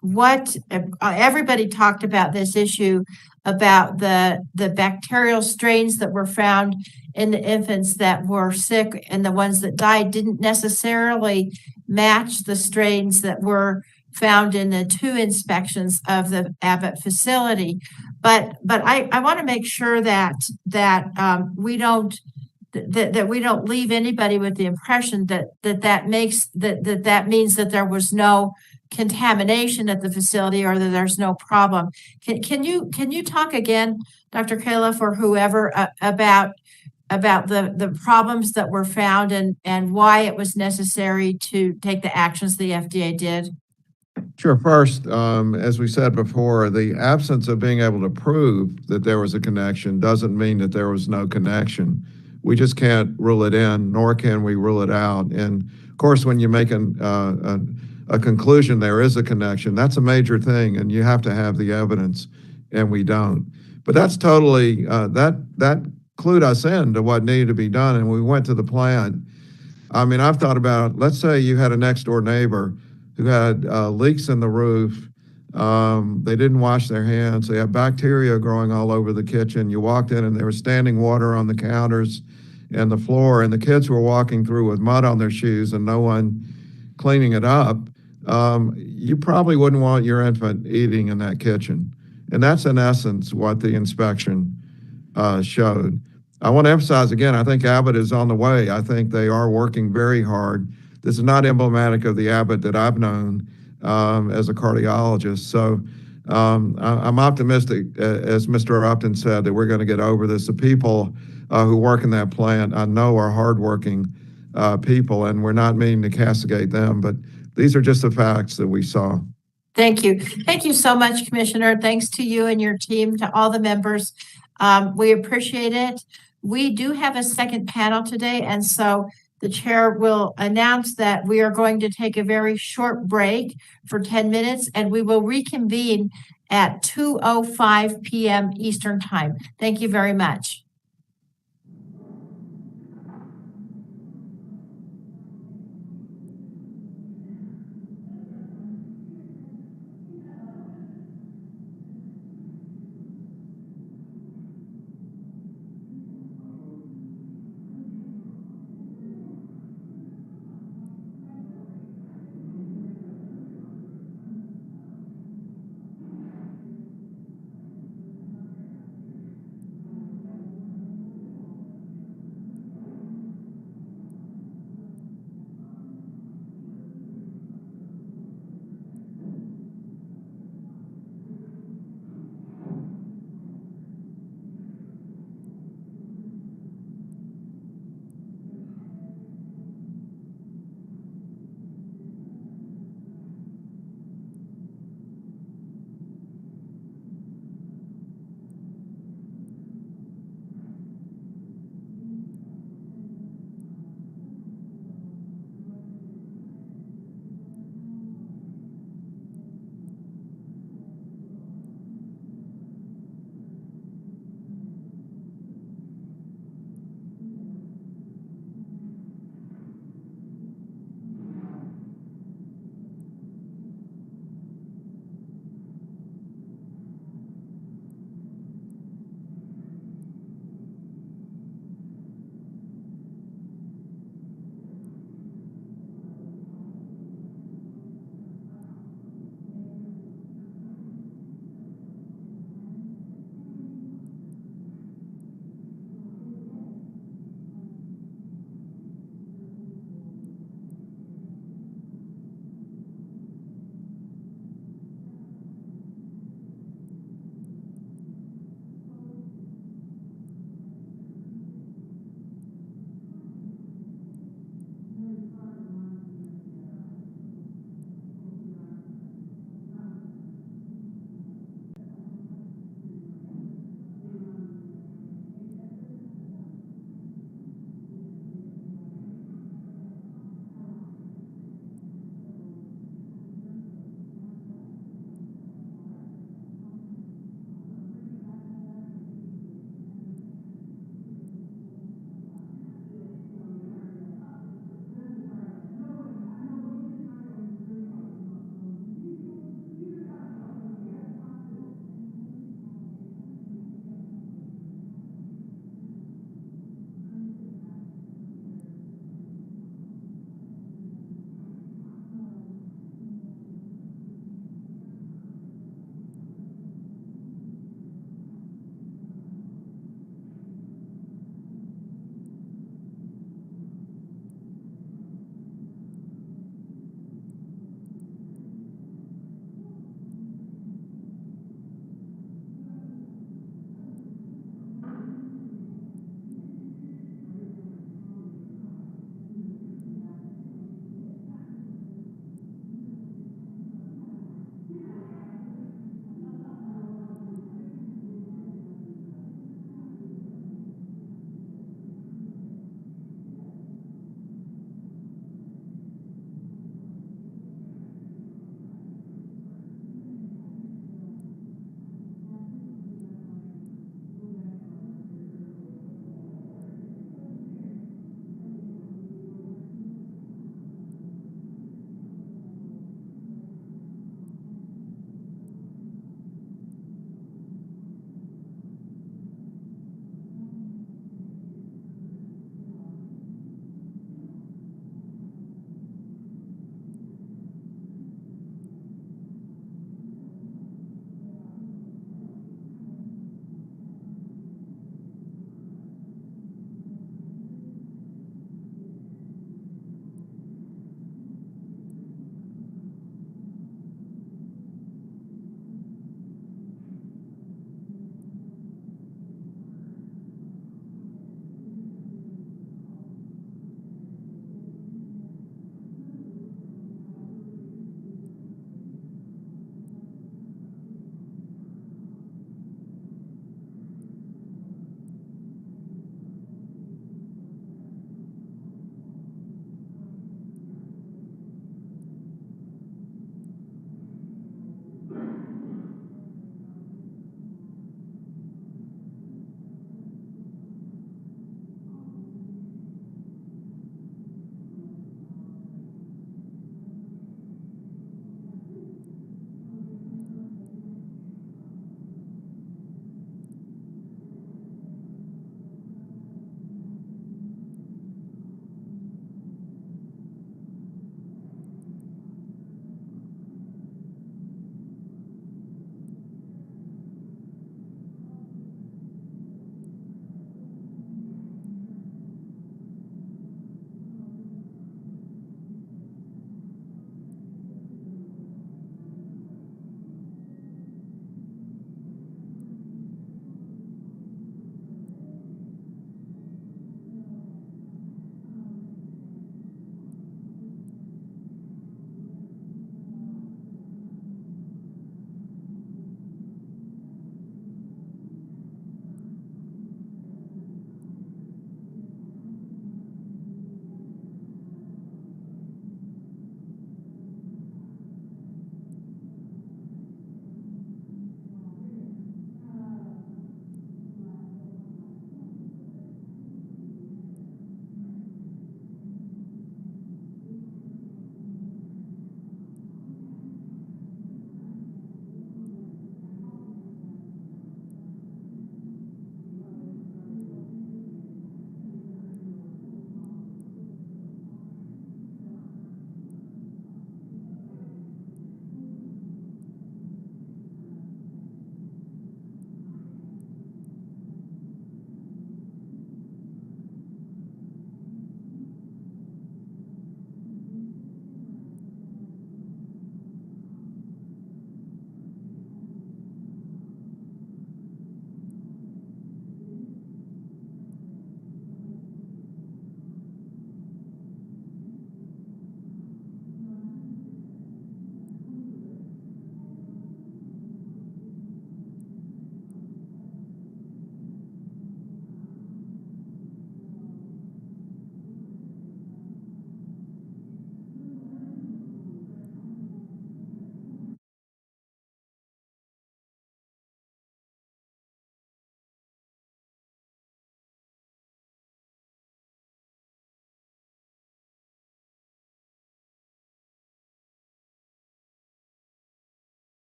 what everybody talked about this issue about the bacterial strains that were found in the infants that were sick and the ones that died didn't necessarily match the strains that were found in the 2 inspections of the Abbott facility. But I want to make sure that we don't leave anybody with the impression that means that there was no contamination at the facility or that there's no problem. Can you talk again, Dr. Kaliff or whoever, about the problems that were found and why it was necessary to take the actions the FDA did? Sure. First, as we said before, the absence of being able to prove that there was a connection doesn't mean that there was no connection. We just can't rule it in, nor can we rule it out. And of course, when you make a conclusion there is a connection, that's a major thing, and you have to have the evidence, and we don't. But that's totally, that clued us in to what needed to be done, and we went to the plant. I mean, I've thought about, let's say you had a next door neighbor who had leaks in the roof. They didn't wash their hands. They had bacteria growing all over the kitchen. You walked in and there was standing water on the counters and the floor, and the kids were walking through with mud on their shoes and no one cleaning it up. You probably wouldn't want your infant eating in that kitchen. And that's in essence what the inspection showed. I want to emphasize again, I think Abbott is on the way. I think they are working very hard. This is not emblematic of the Abbott that I've known as a cardiologist. So I'm optimistic, as Mr. Upton said, that we're going to get over this. The people who work in that plant, I know, are hardworking people, and we're not meaning to castigate them, but these are just the facts that we saw. Thank you. Thank you so much, Commissioner. Thanks to you and your team, to all the members. We appreciate it. We do have a second panel today, and so the chair will announce that we are going to take a very short break for 10 minutes, and we will reconvene at 2:05 p.m. Eastern Time. Thank you very much.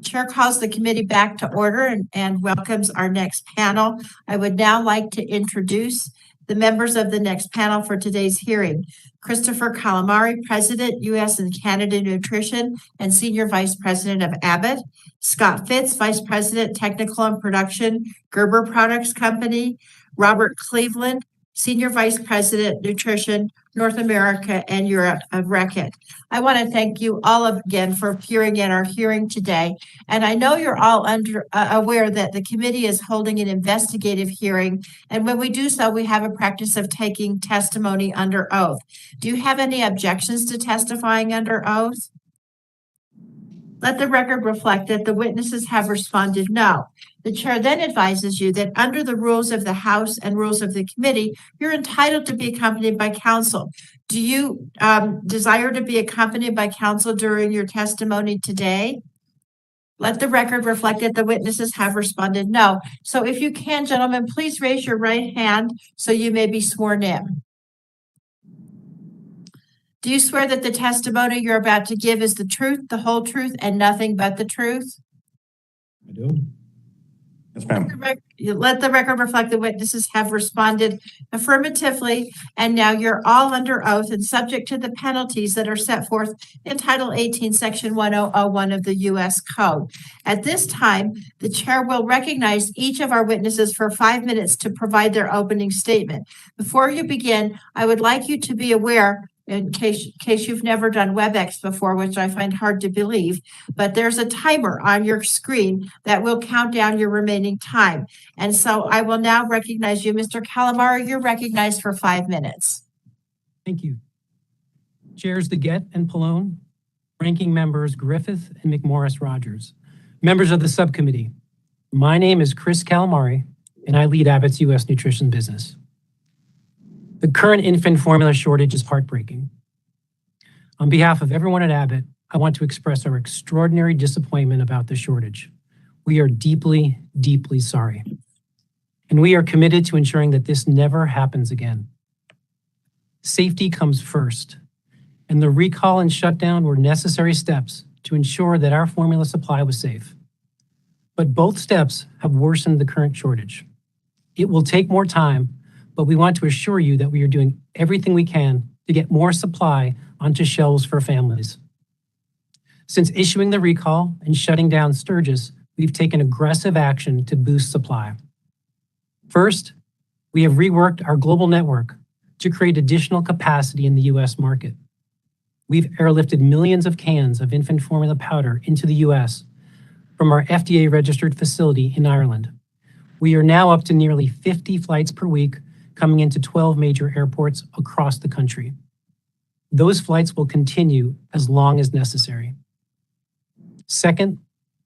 Chair calls the committee back to order and welcomes our next panel. I would now like to introduce the members of the next panel for today's hearing. Christopher Calamari, President, U.S. and Canada Nutrition and Senior Vice President of Abbott. Scott Fitz, Vice President, Technical and Production, Gerber Products Company. Robert Cleveland, Senior Vice President, Nutrition, North America and Europe of Reckitt. I want to thank you all again for appearing in our hearing today. And I know you're all aware that the committee is holding an investigative hearing. And when we do so, we have a practice of taking testimony under oath. Do you have any objections to testifying under oath? Let the record reflect that the witnesses have responded no. The chair then advises you that under the rules of the House and rules of the committee, you're entitled to be accompanied by counsel. Do you desire to be accompanied by counsel during your testimony today? Let the record reflect that the witnesses have responded no. So if you can, gentlemen, please raise your right hand so you may be sworn in. Do you swear that the testimony you're about to give is the truth, the whole truth, and nothing but the truth? I do. Yes, ma'am. Let the record reflect the witnesses have responded affirmatively, and now you're all under oath and subject to the penalties that are set forth in Title 18, Section 1001 of the U.S. Code. At this time, the chair will recognize each of our witnesses for 5 minutes to provide their opening statement. Before you begin, I would like you to be aware, in case you've never done WebEx before, which I find hard to believe, but there's a timer on your screen that will count down your remaining time. And so I will now recognize you. Mr. Calamari, you're recognized for 5 minutes. Thank you. Chairs DeGette and Pallone, ranking members Griffith and McMorris Rogers, members of the subcommittee. My name is Chris Calamari, and I lead Abbott's U.S. nutrition business. The current infant formula shortage is heartbreaking. On behalf of everyone at Abbott, I want to express our extraordinary disappointment about the shortage. We are deeply, deeply sorry. And we are committed to ensuring that this never happens again. Safety comes first, and the recall and shutdown were necessary steps to ensure that our formula supply was safe. But both steps have worsened the current shortage. It will take more time, but we want to assure you that we are doing everything we can to get more supply onto shelves for families. Since issuing the recall and shutting down Sturgis, we've taken aggressive action to boost supply. First, we have reworked our global network to create additional capacity in the U.S. market. We've airlifted millions of cans of infant formula powder into the U.S. from our FDA-registered facility in Ireland. We are now up to nearly 50 flights per week, coming into 12 major airports across the country. Those flights will continue as long as necessary. Second,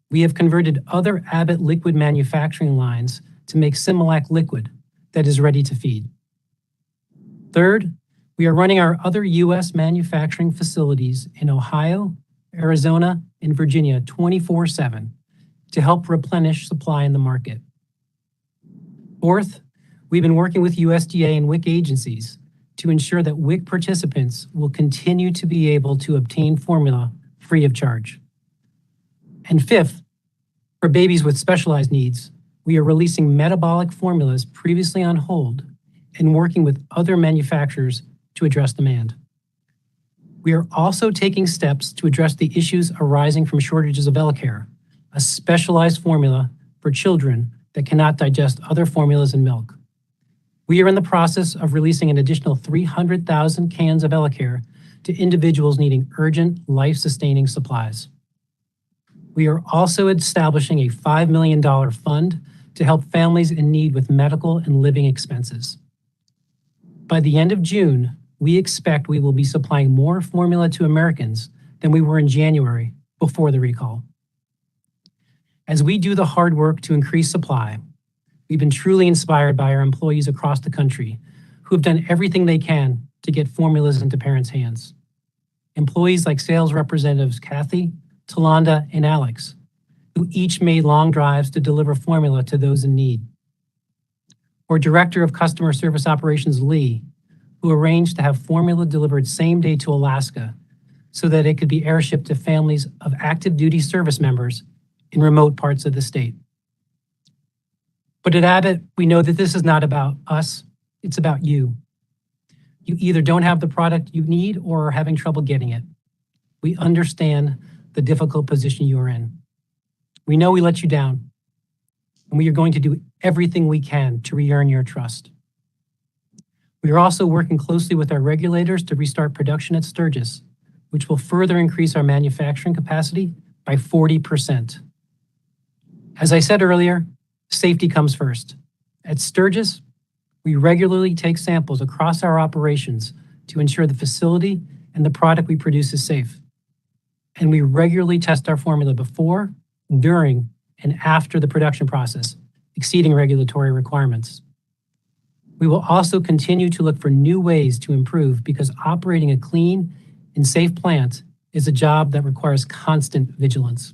we have converted other Abbott liquid manufacturing lines to make Similac liquid that is ready to feed. Third, we are running our other U.S. manufacturing facilities in Ohio, Arizona, and Virginia 24/7 to help replenish supply in the market. Fourth, we've been working with USDA and WIC agencies to ensure that WIC participants will continue to be able to obtain formula free of charge. And fifth, for babies with specialized needs, we are releasing metabolic formulas previously on hold and working with other manufacturers to address demand. We are also taking steps to address the issues arising from shortages of Elcare, a specialized formula for children that cannot digest other formulas and milk. We are in the process of releasing an additional 300,000 cans of Elcare to individuals needing urgent, life-sustaining supplies. We are also establishing a $5 million fund to help families in need with medical and living expenses. By the end of June, we expect we will be supplying more formula to Americans than we were in January before the recall. As we do the hard work to increase supply, we've been truly inspired by our employees across the country who have done everything they can to get formulas into parents' hands. Employees like sales representatives Kathy, Talonda, and Alex, who each made long drives to deliver formula to those in need. Or Director of Customer Service Operations Lee, who arranged to have formula delivered same day to Alaska so that it could be airshipped to families of active duty service members in remote parts of the state. But at Abbott, we know that this is not about us, it's about you. You either don't have the product you need or are having trouble getting it. We understand the difficult position you are in. We know we let you down, and we are going to do everything we can to re-earn your trust. We are also working closely with our regulators to restart production at Sturgis, which will further increase our manufacturing capacity by 40%. As I said earlier, safety comes first. At Sturgis, we regularly take samples across our operations to ensure the facility and the product we produce is safe. And we regularly test our formula before, during, and after the production process, exceeding regulatory requirements. We will also continue to look for new ways to improve because operating a clean and safe plant is a job that requires constant vigilance.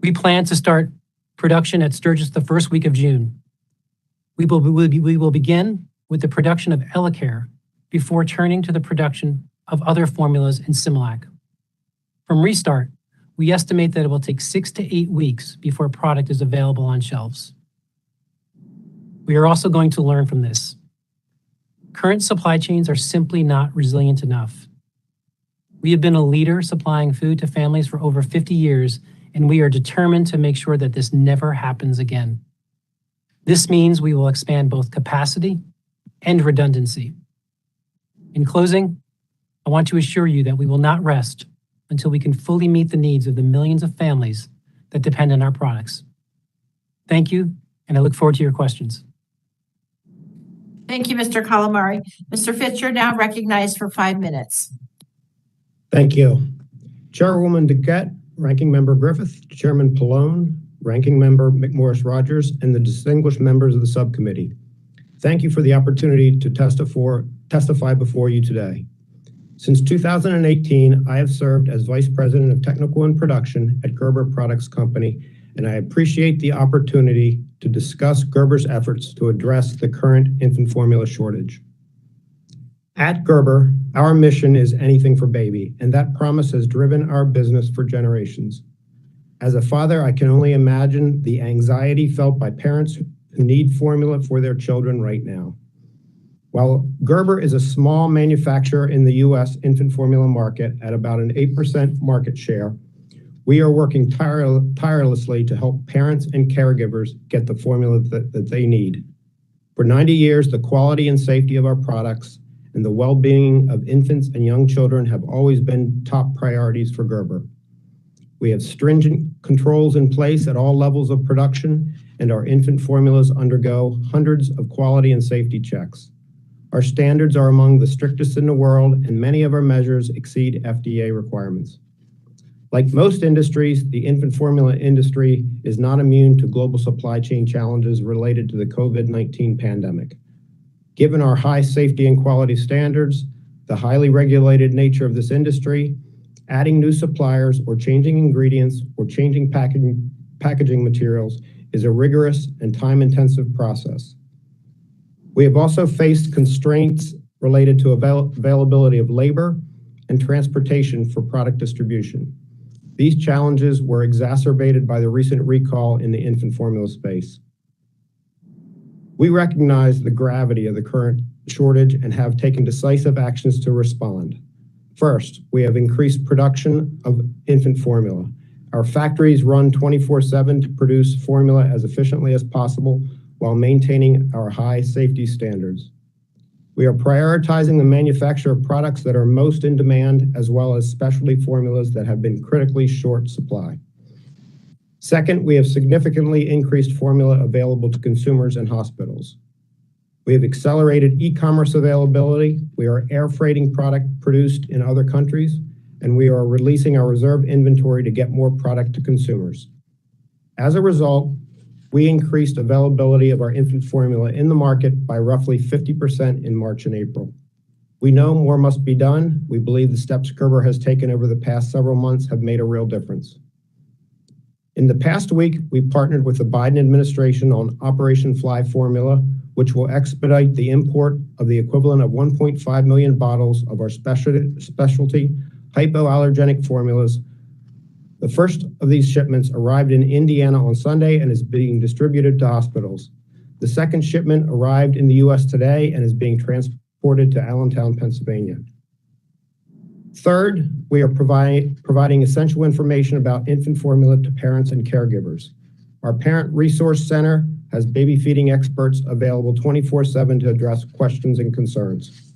We plan to start production at Sturgis the first week of June. We will begin with the production of Elecare before turning to the production of other formulas in Similac. From restart, we estimate that it will take 6 to 8 weeks before product is available on shelves. We are also going to learn from this. Current supply chains are simply not resilient enough. We have been a leader supplying food to families for over 50 years, and we are determined to make sure that this never happens again. This means we will expand both capacity and redundancy. In closing, I want to assure you that we will not rest until we can fully meet the needs of the millions of families that depend on our products. Thank you, and I look forward to your questions. Thank you, Mr. Calamari. Mr. Fitz, you're now recognized for 5 minutes. Thank you. Chairwoman DeGette, Ranking Member Griffith, Chairman Pallone, Ranking Member McMorris-Rogers, and the distinguished members of the subcommittee. Thank you for the opportunity to testify before you today. Since 2018, I have served as Vice President of Technical and Production at Gerber Products Company, and I appreciate the opportunity to discuss Gerber's efforts to address the current infant formula shortage. At Gerber, our mission is anything for baby, and that promise has driven our business for generations. As a father, I can only imagine the anxiety felt by parents who need formula for their children right now. While Gerber is a small manufacturer in the U.S. infant formula market at about an 8% market share, we are working tirelessly to help parents and caregivers get the formula that they need. For 90 years, the quality and safety of our products and the well-being of infants and young children have always been top priorities for Gerber. We have stringent controls in place at all levels of production, and our infant formulas undergo hundreds of quality and safety checks. Our standards are among the strictest in the world, and many of our measures exceed FDA requirements. Like most industries, the infant formula industry is not immune to global supply chain challenges related to the COVID-19 pandemic. Given our high safety and quality standards, the highly regulated nature of this industry, adding new suppliers or changing ingredients or changing packaging materials is a rigorous and time-intensive process. We have also faced constraints related to availability of labor and transportation for product distribution. These challenges were exacerbated by the recent recall in the infant formula space. We recognize the gravity of the current shortage and have taken decisive actions to respond. First, we have increased production of infant formula. Our factories run 24/7 to produce formula as efficiently as possible while maintaining our high safety standards. We are prioritizing the manufacture of products that are most in demand, as well as specialty formulas that have been critically short supply. Second, we have significantly increased formula available to consumers and hospitals. We have accelerated e-commerce availability. We are air freighting product produced in other countries, and we are releasing our reserve inventory to get more product to consumers. As a result, we increased availability of our infant formula in the market by roughly 50% in March and April. We know more must be done. We believe the steps Gerber has taken over the past several months have made a real difference. In the past week, we partnered with the Biden administration on Operation Fly Formula, which will expedite the import of the equivalent of 1.5 million bottles of our specialty hypoallergenic formulas The first of these shipments arrived in Indiana on Sunday and is being distributed to hospitals. The second shipment arrived in the U.S. today and is being transported to Allentown, Pennsylvania. Third, we are providing essential information about infant formula to parents and caregivers. Our Parent Resource Center has baby feeding experts available 24/7 to address questions and concerns.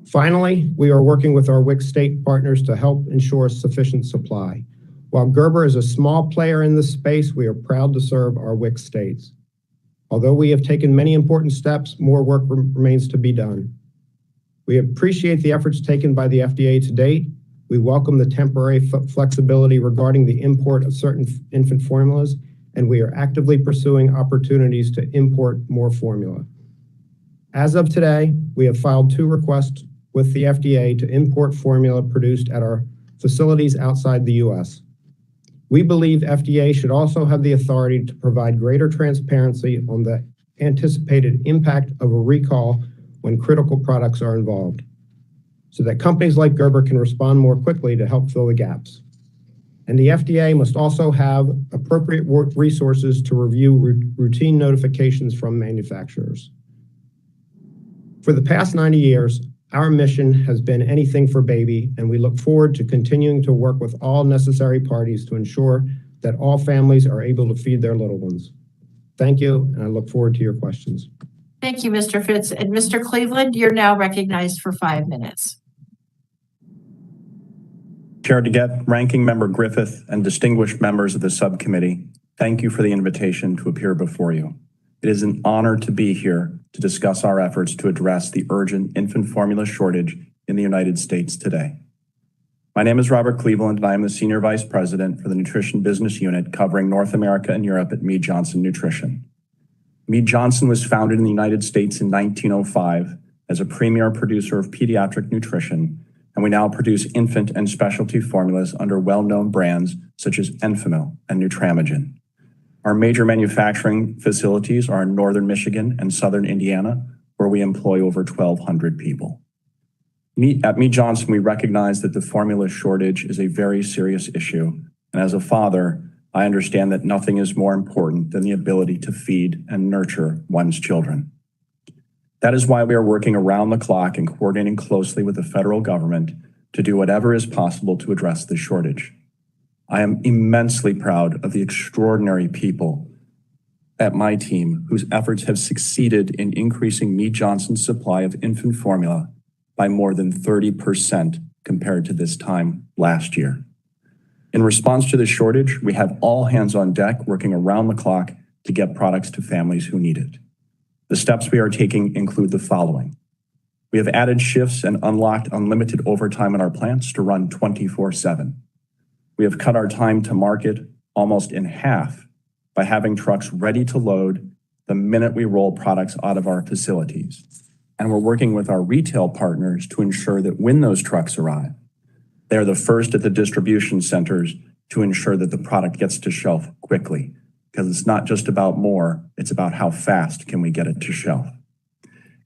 Finally, we are working with our WIC state partners to help ensure sufficient supply. While Gerber is a small player in this space, we are proud to serve our WIC states. Although we have taken many important steps, more work remains to be done. We appreciate the efforts taken by the FDA to date. We welcome the temporary flexibility regarding the import of certain infant formulas, and we are actively pursuing opportunities to import more formula. As of today, we have filed 2 requests with the FDA to import formula produced at our facilities outside the U.S. We believe FDA should also have the authority to provide greater transparency on the anticipated impact of a recall when critical products are involved, so that companies like Gerber can respond more quickly to help fill the gaps. And the FDA must also have appropriate resources to review routine notifications from manufacturers. For the past 90 years, our mission has been anything for baby, and we look forward to continuing to work with all necessary parties to ensure that all families are able to feed their little ones. Thank you, and I look forward to your questions. Thank you, Mr. Fitz. And Mr. Cleveland, you're now recognized for 5 minutes. Chair DeGette, Ranking Member Griffith, and distinguished members of the subcommittee, thank you for the invitation to appear before you. It is an honor to be here to discuss our efforts to address the urgent infant formula shortage in the United States today. My name is Robert Cleveland, and I am the Senior Vice President for the Nutrition Business Unit covering North America and Europe at Mead Johnson Nutrition. Mead Johnson was founded in the United States in 1905 as a premier producer of pediatric nutrition, and we now produce infant and specialty formulas under well-known brands such as Enfamil and Nutramigen. Our major manufacturing facilities are in northern Michigan and southern Indiana, where we employ over 1,200 people. At Mead Johnson, we recognize that the formula shortage is a very serious issue, and as a father, I understand that nothing is more important than the ability to feed and nurture one's children. That is why we are working around the clock and coordinating closely with the federal government to do whatever is possible to address this shortage. I am immensely proud of the extraordinary people at my team whose efforts have succeeded in increasing Mead Johnson's supply of infant formula by more than 30% compared to this time last year. In response to the shortage, we have all hands on deck working around the clock to get products to families who need it. The steps we are taking include the following. We have added shifts and unlocked unlimited overtime in our plants to run 24/7. We have cut our time to market almost in half by having trucks ready to load the minute we roll products out of our facilities. And we're working with our retail partners to ensure that when those trucks arrive, they're the first at the distribution centers to ensure that the product gets to shelf quickly. Because it's not just about more, it's about how fast can we get it to shelf.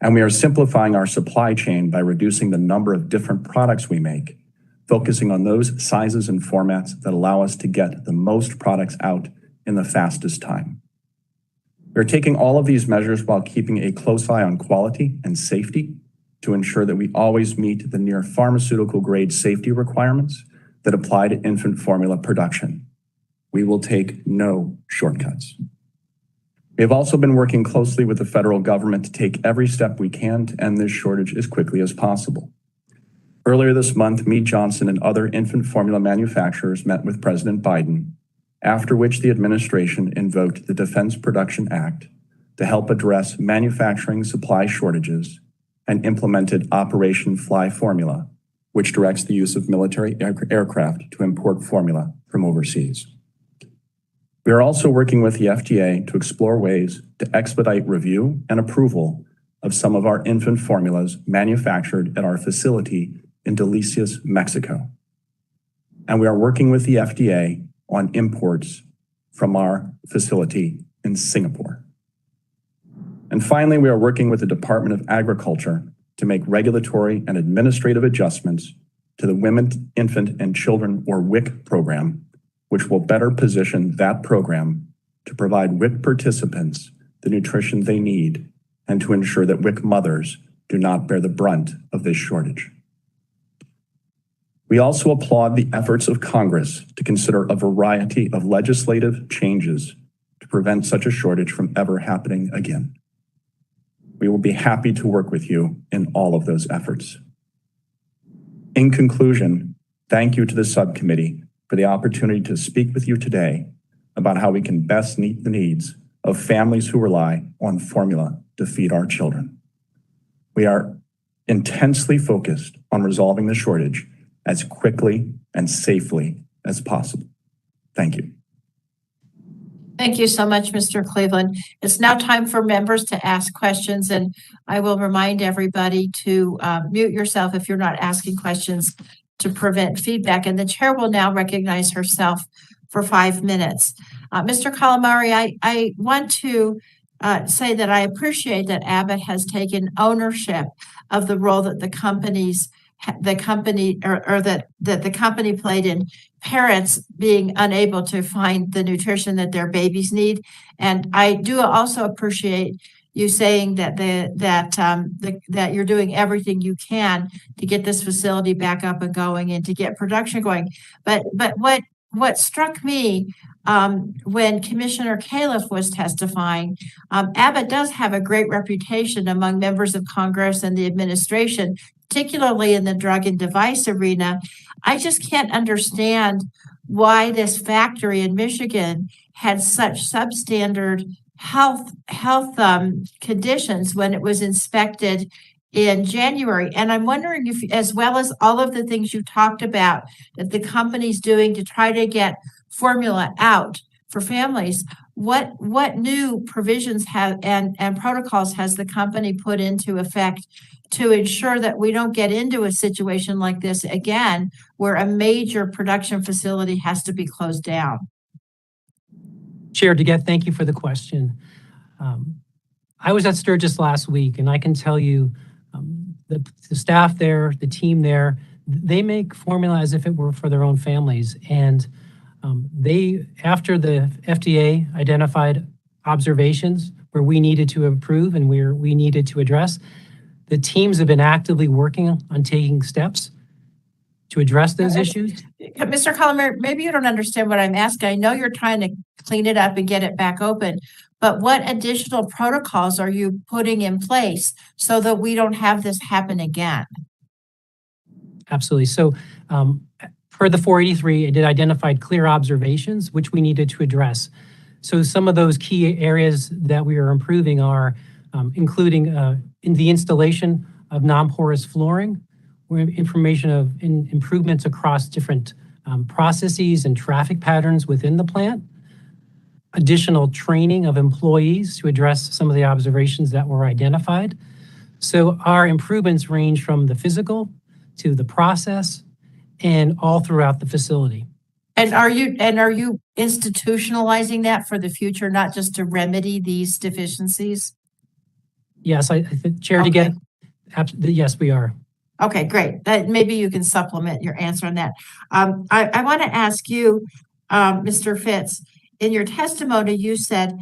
And we are simplifying our supply chain by reducing the number of different products we make, focusing on those sizes and formats that allow us to get the most products out in the fastest time. We're taking all of these measures while keeping a close eye on quality and safety to ensure that we always meet the near pharmaceutical grade safety requirements that apply to infant formula production. We will take no shortcuts. We have also been working closely with the federal government to take every step we can to end this shortage as quickly as possible. Earlier this month, Mead Johnson and other infant formula manufacturers met with President Biden, after which the administration invoked the Defense Production Act to help address manufacturing supply shortages and implemented Operation Fly Formula, which directs the use of military aircraft to import formula from overseas. We are also working with the FDA to explore ways to expedite review and approval of some of our infant formulas manufactured at our facility in Delicias, Mexico. And we are working with the FDA on imports from our facility in Singapore. And finally, we are working with the Department of Agriculture to make regulatory and administrative adjustments to the Women, Infant, and Children, or WIC program, which will better position that program to provide WIC participants the nutrition they need and to ensure that WIC mothers do not bear the brunt of this shortage. We also applaud the efforts of Congress to consider a variety of legislative changes to prevent such a shortage from ever happening again. We will be happy to work with you in all of those efforts. In conclusion, thank you to the subcommittee for the opportunity to speak with you today about how we can best meet the needs of families who rely on formula to feed our children. We are intensely focused on resolving the shortage as quickly and safely as possible. Thank you. Thank you so much, Mr. Cleveland. It's now time for members to ask questions, and I will remind everybody to mute yourself if you're not asking questions to prevent feedback. And the chair will now recognize herself for 5 minutes. Mr. Calamari, I want to say that I appreciate that Abbott has taken ownership of the role that the company played in parents being unable to find the nutrition that their babies need. And I do also appreciate you saying that that you're doing everything you can to get this facility back up and going and to get production going. But what struck me when Commissioner Kaliff was testifying, Abbott does have a great reputation among members of Congress and the administration, particularly in the drug and device arena. I just can't understand why this factory in Michigan had such substandard health conditions when it was inspected in January. And I'm wondering if, as well as all of the things you talked about that the company's doing to try to get formula out for families, what new provisions have and protocols has the company put into effect to ensure that we don't get into a situation like this again, where a major production facility has to be closed down? Chair DeGette, thank you for the question. I was at Sturgis last week, and I can tell you the staff there, the team there, they make formula as if it were for their own families. And after the FDA identified observations where we needed to improve and where we needed to address, the teams have been actively working on taking steps to address those issues. Mr. Calamari, maybe you don't understand what I'm asking. I know you're trying to clean it up and get it back open, but what additional protocols are you putting in place so that we don't have this happen again? Absolutely. So per the 483, it did identify clear observations, which we needed to address. So some of those key areas that we are improving are including in the installation of non-porous flooring, information of improvements across different processes and traffic patterns within the plant, additional training of employees to address some of the observations that were identified. So our improvements range from the physical to the process and all throughout the facility. And are you institutionalizing that for the future, not just to remedy these deficiencies? Yes, I think Chair DeGette, yes, we are. Okay, great. Maybe you can supplement your answer on that. I want to ask you, Mr. Fitz, in your testimony, you said,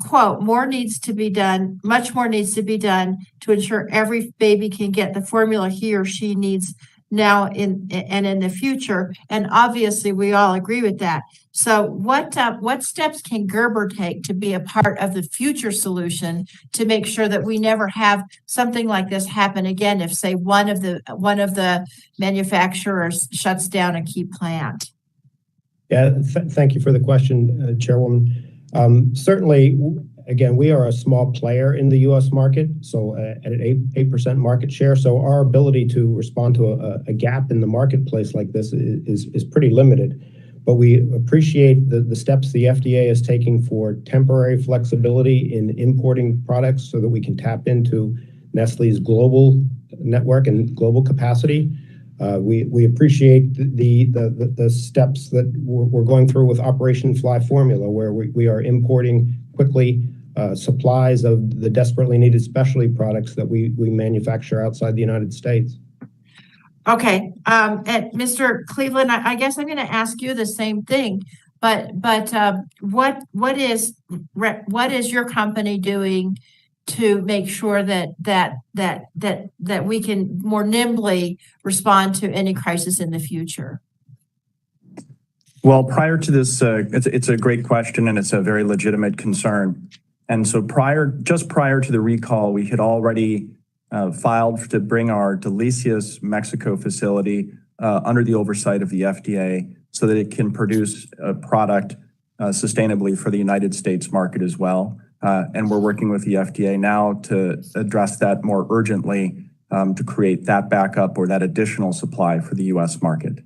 quote, more needs to be done, much more needs to be done to ensure every baby can get the formula he or she needs now and in the future. And obviously, we all agree with that. So what steps can Gerber take to be a part of the future solution to make sure that we never have something like this happen again if, say, one of the manufacturers shuts down a key plant? Yeah, thank you for the question, Chairwoman. Certainly, again, we are a small player in the U.S. market, so at an 8% market share. So our ability to respond to a gap in the marketplace like this is pretty limited. But we appreciate the steps the FDA is taking for temporary flexibility in importing products so that we can tap into Nestle's global network and global capacity. We appreciate the steps that we're going through with Operation Fly Formula, where we are importing quickly supplies of the desperately needed specialty products that we manufacture outside the United States. Okay, and Mr. Cleveland, I guess I'm gonna ask you the same thing, but what is your company doing to make sure that we can more nimbly respond to any crisis in the future? Well, prior to this, it's a great question and it's a very legitimate concern. And so just prior to the recall, we had already filed to bring our Delicias, Mexico facility under the oversight of the FDA so that it can produce a product sustainably for the United States market as well. And we're working with the FDA now to address that more urgently to create that backup or that additional supply for the US market.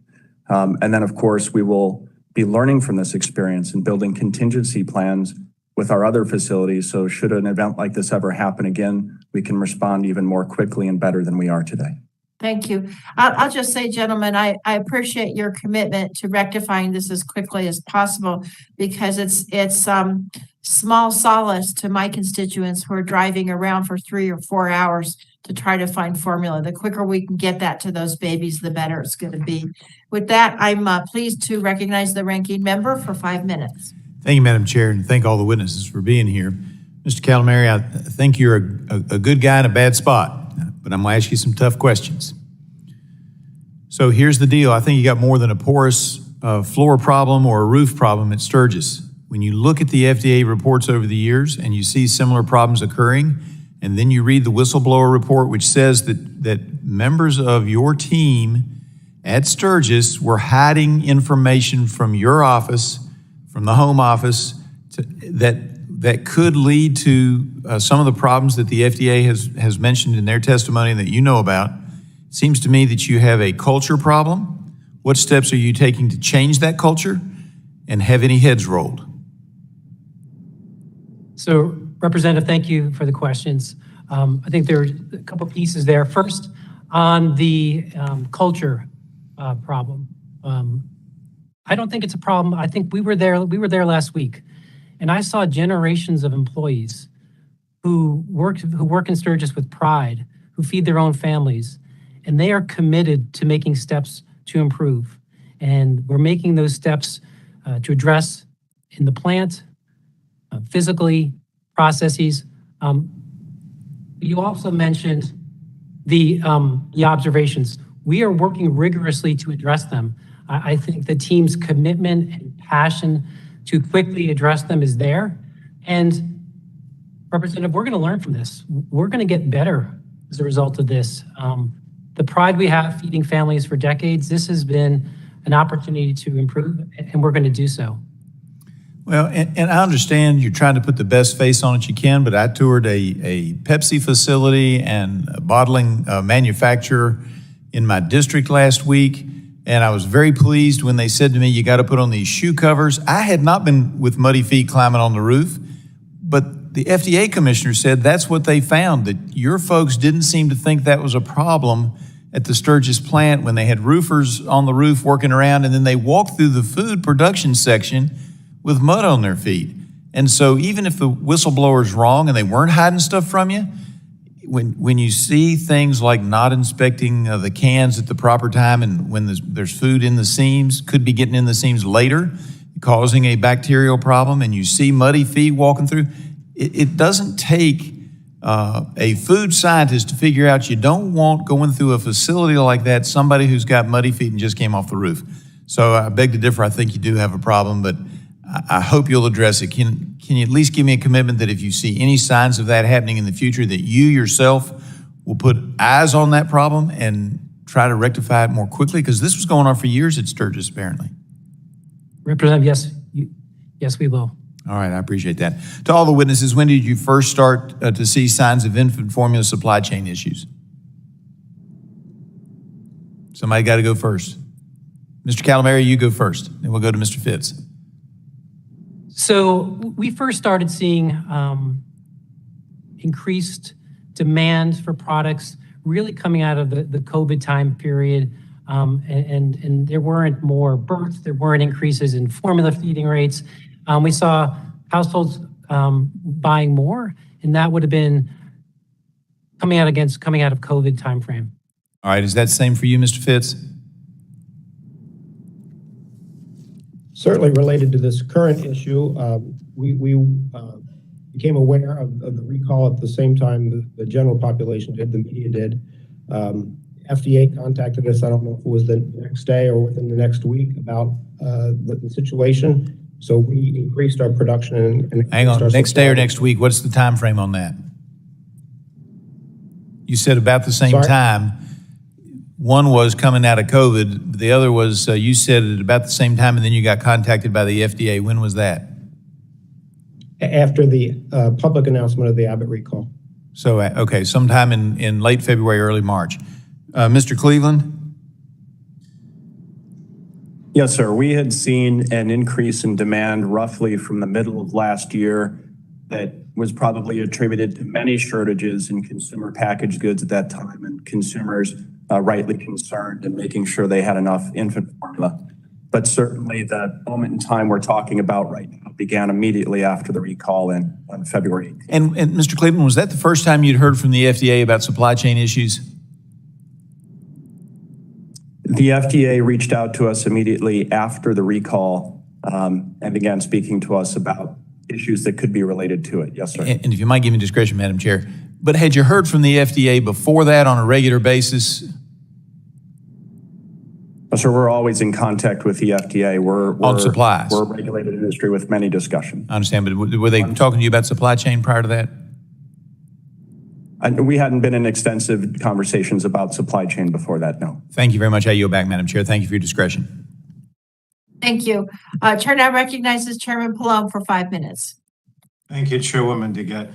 And then, of course, we will be learning from this experience and building contingency plans with our other facilities. So should an event like this ever happen again, we can respond even more quickly and better than we are today. Thank you. I'll just say, gentlemen, I appreciate your commitment to rectifying this as quickly as possible because it's small solace to my constituents who are driving around for 3 or 4 hours to try to find formula. The quicker we can get that to those babies, the better it's going to be. With that, I'm pleased to recognize the ranking member for 5 minutes. Thank you, Madam Chair, and thank all the witnesses for being here. Mr. Calamari, I think you're a good guy in a bad spot, but I'm going to ask you some tough questions. So here's the deal. I think you got more than a porous floor problem or a roof problem at Sturgis. When you look at the FDA reports over the years and you see similar problems occurring, and then you read the whistleblower report, which says that members of your team at Sturgis were hiding information from your office, from the home office, that could lead to some of the problems that the FDA has mentioned in their testimony that you know about. It seems to me that you have a culture problem. What steps are you taking to change that culture? And have any heads rolled? So, Representative, thank you for the questions. I think there are a couple pieces there. First, on the culture problem. I don't think it's a problem. I think we were there last week, and I saw generations of employees who work in Sturgis with pride, who feed their own families, and they are committed to making steps to improve. And we're making those steps to address in the plant, physically, processes. You also mentioned the observations. We are working rigorously to address them. I think the team's commitment and passion to quickly address them is there. And Representative, we're going to learn from this. We're going to get better as a result of this. The pride we have feeding families for decades, this has been an opportunity to improve, and we're going to do so. Well, and I understand you're trying to put the best face on it you can, but I toured a Pepsi facility and a bottling manufacturer in my district last week, and I was very pleased when they said to me, you got to put on these shoe covers. I had not been with muddy feet climbing on the roof, but the FDA commissioner said that's what they found, that your folks didn't seem to think that was a problem at the Sturgis plant when they had roofers on the roof working around, and then they walked through the food production section with mud on their feet. And so even if the whistleblower's wrong and they weren't hiding stuff from you, when you see things like not inspecting the cans at the proper time and when there's food in the seams, could be getting in the seams later, causing a bacterial problem, and you see muddy feet walking through, it doesn't take a food scientist to figure out you don't want going through a facility like that somebody who's got muddy feet and just came off the roof. So I beg to differ. I think you do have a problem, but I hope you'll address it. Can you at least give me a commitment that if you see any signs of that happening in the future, that you yourself will put eyes on that problem and try to rectify it more quickly? Because this was going on for years at Sturgis, apparently. Representative, yes, we will. All right, I appreciate that. To all the witnesses, when did you first start to see signs of infant formula supply chain issues? Somebody got to go first. Mr. Calamari, you go first. Then we'll go to Mr. Fitz. So we first started seeing increased demand for products really coming out of the COVID time period. And there weren't more births, there weren't increases in formula feeding rates. We saw households buying more, and that would have been coming out of COVID timeframe. All right, is that the same for you, Mr. Fitz? Certainly related to this current issue, we became aware of the recall at the same time the general population did, the media did. FDA contacted us, I don't know if it was the next day or within the next week, about the situation. So we increased our production and Hang on, our next day or supply. next week, what's the time frame on that? You said about the same Sorry? time. One was coming out of COVID, the other was, you said at about the same time, and then you got contacted by the FDA. When was that? After the public announcement of the Abbott recall. So, okay, sometime in late February, early March. Mr. Cleveland? Yes, sir. We had seen an increase in demand roughly from the middle of last year that was probably attributed to many shortages in consumer packaged goods at that time, and consumers rightly concerned and making sure they had enough infant formula. But certainly the moment in time we're talking about right now began immediately after the recall on February 18th. And Mr. Cleveland, was that the first time you'd heard from the FDA about supply chain issues? The FDA reached out to us immediately after the recall and began speaking to us about issues that could be related to it. Yes, sir. And if you might give me discretion, Madam Chair, but had you heard from the FDA before that on a regular basis? So we're always in contact with the FDA. We're on supplies. We're a regulated industry with many discussions. I understand, but were they talking to you about supply chain prior to that? We hadn't been in extensive conversations about supply chain before that, no. Thank you very much. I yield back, Madam Chair. Thank you for your discretion. Thank you. Chair now recognizes Chairman Pallone for 5 minutes. Thank you, Chairwoman DeGette.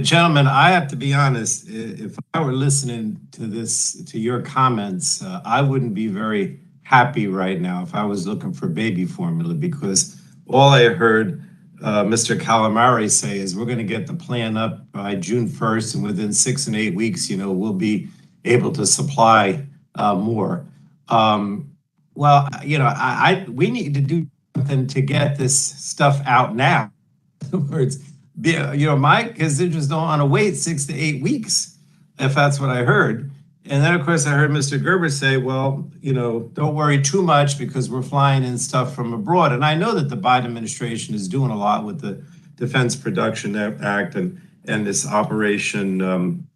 Gentlemen, I have to be honest, if I were listening to your comments, I wouldn't be very happy right now if I was looking for baby formula, because all I heard Mr. Calamari say is we're going to get the plan up by June 1st, and within 6 and 8 weeks, we'll be able to supply more. Well, we need to do something to get this stuff out now. In other words, my constituents don't want to wait 6 to 8 weeks, if that's what I heard. And then, of course, I heard Mr. Gerber say, well, don't worry too much because we're flying in stuff from abroad. And I know that the Biden administration is doing a lot with the Defense Production Act and this operation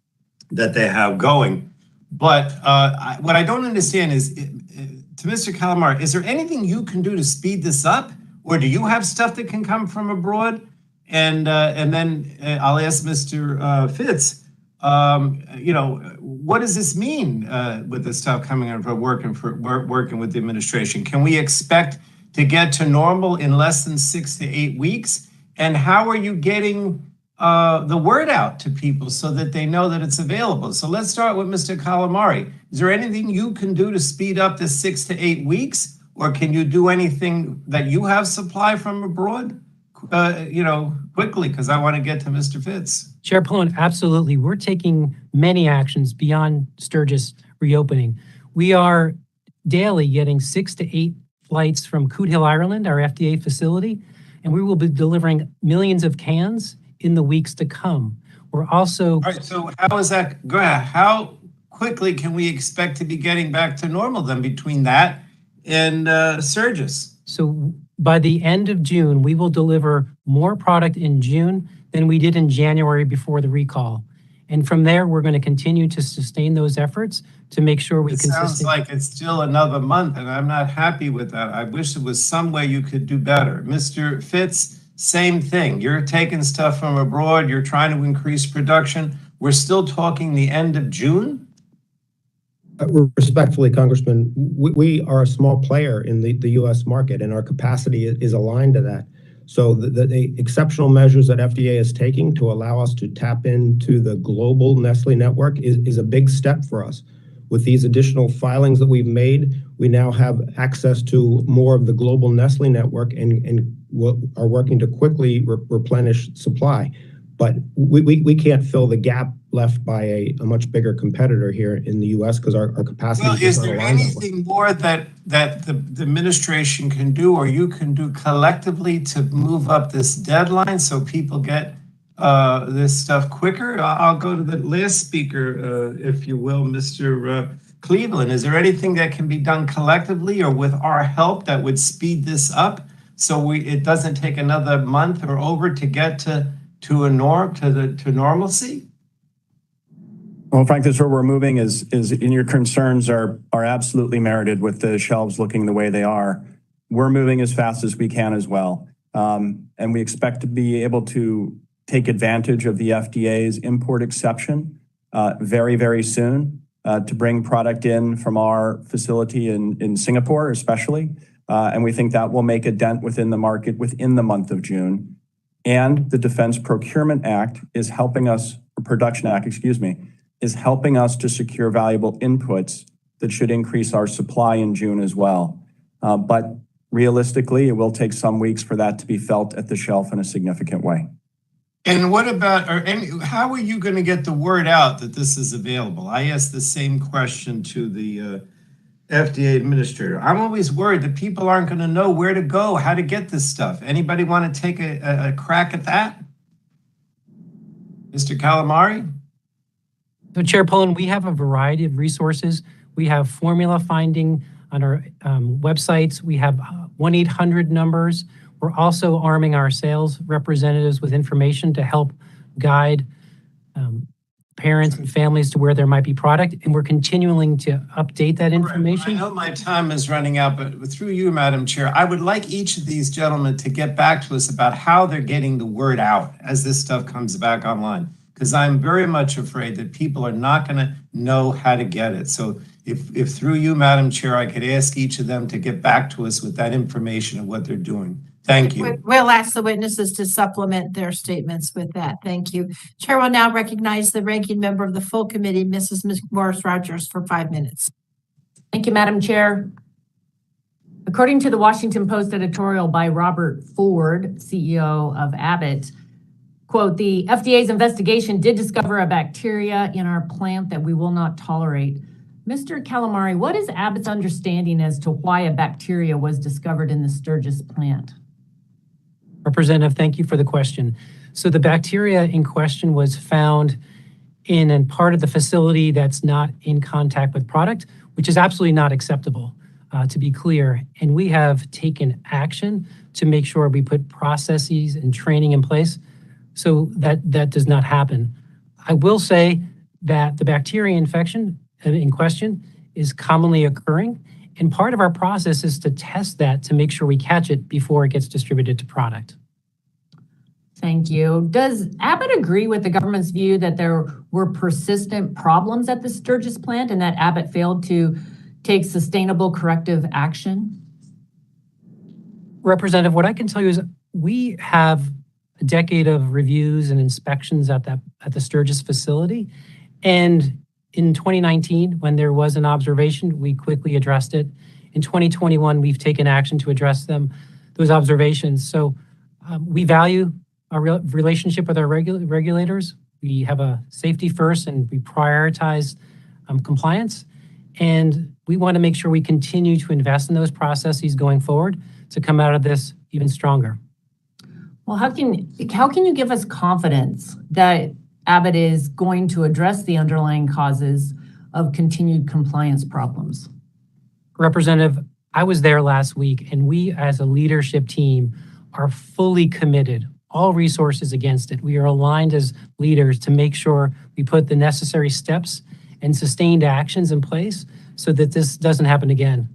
that they have going. But what I don't understand is, to Mr. Calamari, is there anything you can do to speed this up? Or do you have stuff that can come from abroad? And then I'll ask Mr. Fitz, what does this mean with the stuff coming in for working with the administration? Can we expect to get to normal in less than 6 to 8 weeks? And how are you getting the word out to people so that they know that it's available? So let's start with Mr. Calamari. Is there anything you can do to speed up this 6 to 8 weeks? Or can you do anything that you have supply from abroad? Quickly, because I want to get to Mr. Fitz. Chair Pallone, absolutely. We're taking many actions beyond Sturgis reopening. We are daily getting 6 to 8 flights from Coot Hill, Ireland, our FDA facility, and we will be delivering millions of cans in the weeks to come. We're also... All right, so how is that? Go ahead. How quickly can we expect to be getting back to normal then between that and Sturgis? So by the end of June, we will deliver more product in June than we did in January before the recall. And from there, we're going to continue to sustain those efforts to make sure we consistently... It sounds like it's still another month, and I'm not happy with that. I wish there was some way you could do better. Mr. Fitz, same thing. You're taking stuff from abroad. You're trying to increase production. We're still talking the end of June? Respectfully, Congressman, we are a small player in the U.S. market, and our capacity is aligned to that. So the exceptional measures that FDA is taking to allow us to tap into the global Nestle network is a big step for us. With these additional filings that we've made, we now have access to more of the global Nestle network and are working to quickly replenish supply. But we can't fill the gap left by a much bigger competitor here in the U.S. because our capacity Well, is there anything more that the administration can do or you can do collectively to move up this deadline so people get this stuff quicker? I'll go to the last speaker, if you will, Mr. Cleveland. Is there anything that can be done collectively or with our help that would speed this up so it doesn't take another month or over to get to normalcy? Well, Frank, this is where we're moving is in your concerns are absolutely merited with the shelves looking the way they are. We're moving as fast as we can as well. And we expect to be able to take advantage of the FDA's import exception very, very soon to bring product in from our facility in Singapore, especially. And we think that will make a dent within the market within the month of June. And the Defense Procurement Act is helping us, or Production Act, excuse me, is helping us to secure valuable inputs that should increase our supply in June as well. But realistically, it will take some weeks for that to be felt at the shelf in a significant way. And what about, how are you going to get the word out that this is available? I asked the same question to the FDA administrator. I'm always worried that people aren't going to know where to go, how to get this stuff. Anybody want to take a crack at that? Mr. Calamari? So Chair Pullen, we have a variety of resources. We have formula finding on our websites. We have 1-800 numbers. We're also arming our sales representatives with information to help guide parents and families to where there might be product. And we're continuing to update that information. I know my time is running out, but through you, Madam Chair, I would like each of these gentlemen to get back to us about how they're getting the word out as this stuff comes back online. Because I'm very much afraid that people are not going to know how to get it. So if through you, Madam Chair, I could ask each of them to get back to us with that information of what they're doing. Thank you. We'll ask the witnesses to supplement their statements with that. Thank you. Chair will now recognize the ranking member of the full committee, Mrs. Morris-Rogers, for 5 minutes. Thank you, Madam Chair. According to the Washington Post editorial by Robert Ford, CEO of Abbott, quote, the FDA's investigation did discover a bacteria in our plant that we will not tolerate. Mr. Calamari, what is Abbott's understanding as to why a bacteria was discovered in the Sturgis plant? Representative, thank you for the question. So the bacteria in question was found in a part of the facility that's not in contact with product, which is absolutely not acceptable, to be clear. And we have taken action to make sure we put processes and training in place so that does not happen. I will say that the bacteria infection in question is commonly occurring. And part of our process is to test that to make sure we catch it before it gets distributed to product. Thank you. Does Abbott agree with the government's view that there were persistent problems at the Sturgis plant and that Abbott failed to take sustainable corrective action? Representative, what I can tell you is we have a decade of reviews and inspections at the Sturgis facility. And in 2019, when there was an observation, we quickly addressed it. In 2021, we've taken action to address those observations. So we value our relationship with our regulators. We have a safety first and we prioritize compliance. And we want to make sure we continue to invest in those processes going forward to come out of this even stronger. Well, how can you give us confidence that Abbott is going to address the underlying causes of continued compliance problems? Representative, I was there last week, and we as a leadership team are fully committed, all resources against it. We are aligned as leaders to make sure we put the necessary steps and sustained actions in place so that this doesn't happen again.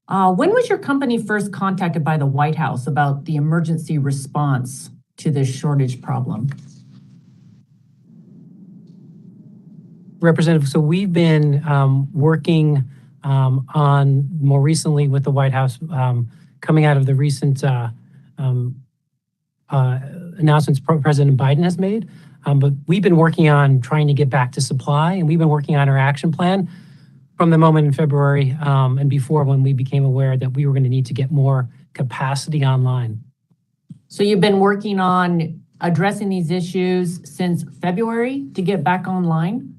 When was your company first contacted by the White House about the emergency response to this shortage problem? Representative, so we've been working on more recently with the White House coming out of the recent announcements President Biden has made. But we've been working on trying to get back to supply, and we've been working on our action plan from the moment in February and before when we became aware that we were going to need to get more capacity online. So you've been working on addressing these issues since February to get back online?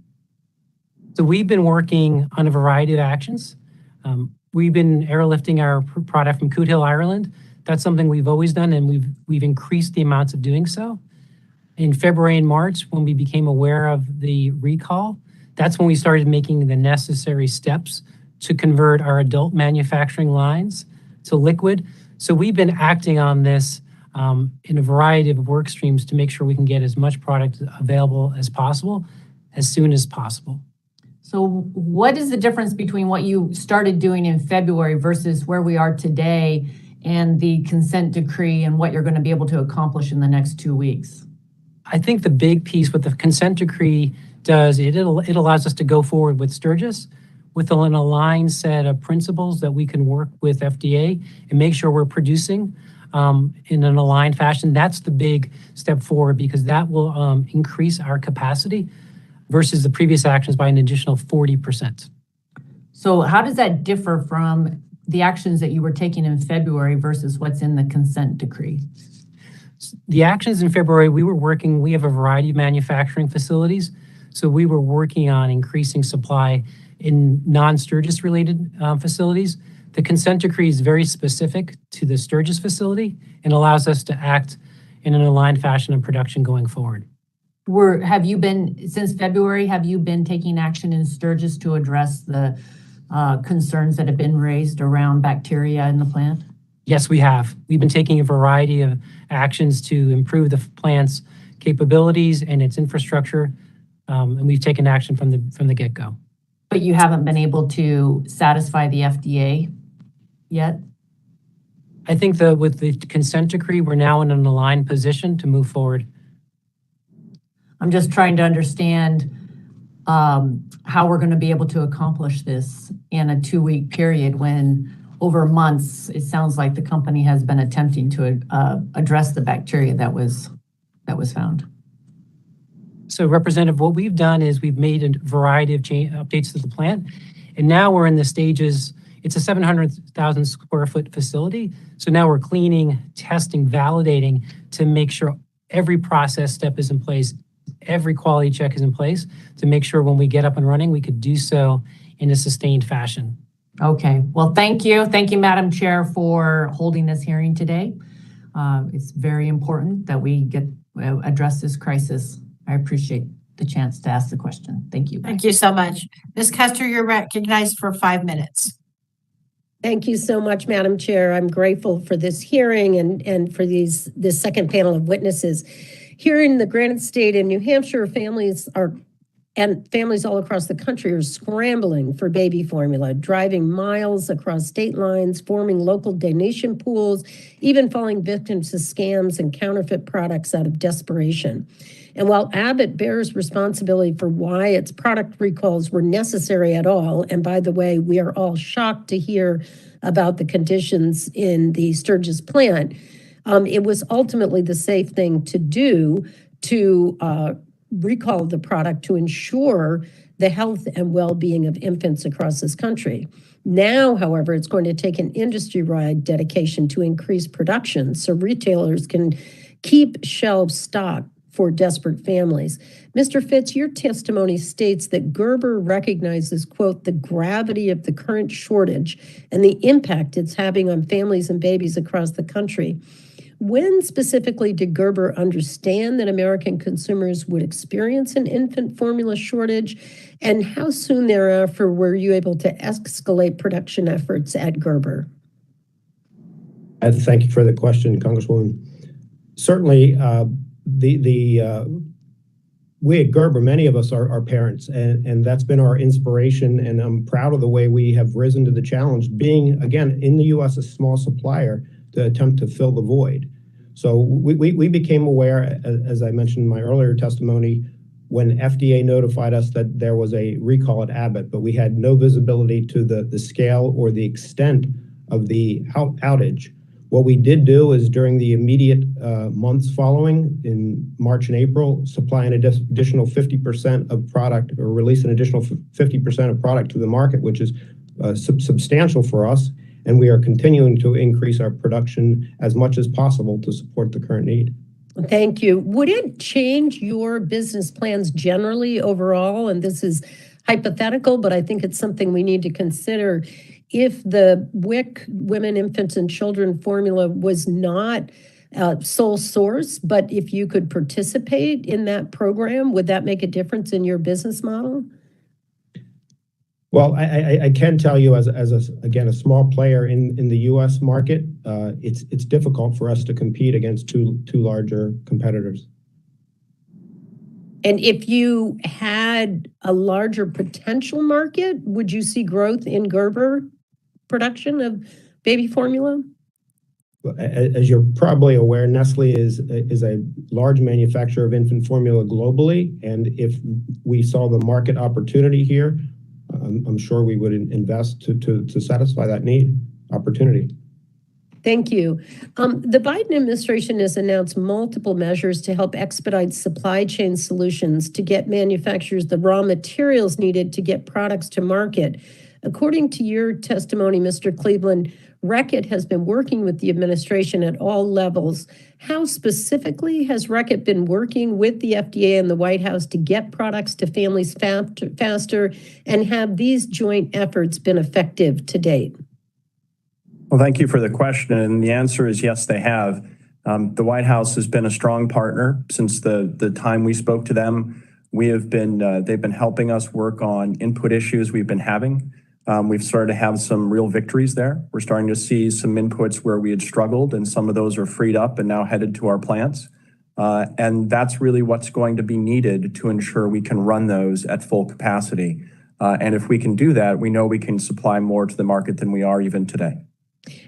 So we've been working on a variety of actions. We've been airlifting our product from Coote Hill, Ireland. That's something we've always done, and we've increased the amounts of doing so. In February and March, when we became aware of the recall, That's when we started making the necessary steps to convert our adult manufacturing lines to liquid. So we've been acting on this in a variety of work streams to make sure we can get as much product available as possible, as soon as possible. So what is the difference between what you started doing in February versus where we are today and the consent decree and what you're going to be able to accomplish in the next 2 weeks? I think the big piece what the consent decree does, it allows us to go forward with Sturgis with an aligned set of principles that we can work with FDA and make sure we're producing in an aligned fashion. That's the big step forward because that will increase our capacity versus the previous actions by an additional 40%. So how does that differ from the actions that you were taking in February versus what's in the consent decree? The actions in February, we have a variety of manufacturing facilities. So we were working on increasing supply in non-Sturgis related facilities. The consent decree is very specific to the Sturgis facility and allows us to act in an aligned fashion in production going forward. Since February, have you been taking action in Sturgis to address the concerns that have been raised around bacteria in the plant? Yes, we have. We've been taking a variety of actions to improve the plant's capabilities and its infrastructure, and we've taken action from the get-go. But you haven't been able to satisfy the FDA yet? I think with the consent decree, we're now in an aligned position to move forward. I'm just trying to understand how we're going to be able to accomplish this in a 2-week period when over months, it sounds like the company has been attempting to address the bacteria that was found. So Representative, what we've done is we've made a variety of updates to the plant, and now we're in the stages. It's a 700,000 square foot facility. So now we're cleaning, testing, validating to make sure every process step is in place, every quality check is in place to make sure when we get up and running, we could do so in a sustained fashion. Okay, well, thank you. Thank you, Madam Chair, for holding this hearing today. It's very important that we address this crisis. I appreciate the chance to ask the question. Thank you. Thank you so much. Ms. Custer, you're recognized for 5 minutes. Thank you so much, Madam Chair. I'm grateful for this hearing and for this second panel of witnesses. Here in the Granite State in New Hampshire, families all across the country are scrambling for baby formula, driving miles across state lines, forming local donation pools, even falling victim to scams and counterfeit products out of desperation. And while Abbott bears responsibility for why its product recalls were necessary at all, and by the way, we are all shocked to hear about the conditions in the Sturgis plant, it was ultimately the safe thing to do to recall the product to ensure the health and well-being of infants across this country. Now, however, it's going to take an industry-wide dedication to increase production so retailers can keep shelves stocked for desperate families. Mr. Fitz, your testimony states that Gerber recognizes, quote, the gravity of the current shortage and the impact it's having on families and babies across the country. When specifically did Gerber understand that American consumers would experience an infant formula shortage? And how soon thereafter were you able to escalate production efforts at Gerber? Thank you for the question, Congresswoman. Certainly, we at Gerber, many of us are parents, and that's been our inspiration, and I'm proud of the way we have risen to the challenge, being, again, in the U.S., a small supplier to attempt to fill the void. So we became aware, as I mentioned in my earlier testimony, when FDA notified us that there was a recall at Abbott, but we had no visibility to the scale or the extent of the outage. What we did do is during the immediate months following, in March and April, supply an additional 50% of product, or release an additional 50% of product to the market, which is substantial for us. And we are continuing to increase our production as much as possible to support the current need. Thank you. Would it change your business plans generally overall? And this is hypothetical, but I think it's something we need to consider. If the WIC, Women, Infants, and Children formula was not sole source, but if you could participate in that program, would that make a difference in your business model? Well, I can tell you as again, a small player in the U.S. market, it's difficult for us to compete against two larger competitors. And if you had a larger potential market, would you see growth in Gerber production of baby formula? As you're probably aware, Nestle is a large manufacturer of infant formula globally, and if we saw the market opportunity here, I'm sure we would invest to satisfy that opportunity. Thank you. The Biden administration has announced multiple measures to help expedite supply chain solutions to get manufacturers the raw materials needed to get products to market. According to your testimony, Mr. Cleveland, Reckitt has been working with the administration at all levels. How specifically has Reckitt been working with the FDA and the White House to get products to families faster, and have these joint efforts been effective to date? Well, thank you for the question. And the answer is yes, they have. The White House has been a strong partner since the time we spoke to them. They've been helping us work on input issues we've been having. We've started to have some real victories there. We're starting to see some inputs where we had struggled, and some of those are freed up and now headed to our plants. And that's really what's going to be needed to ensure we can run those at full capacity. And if we can do that, we know we can supply more to the market than we are even today.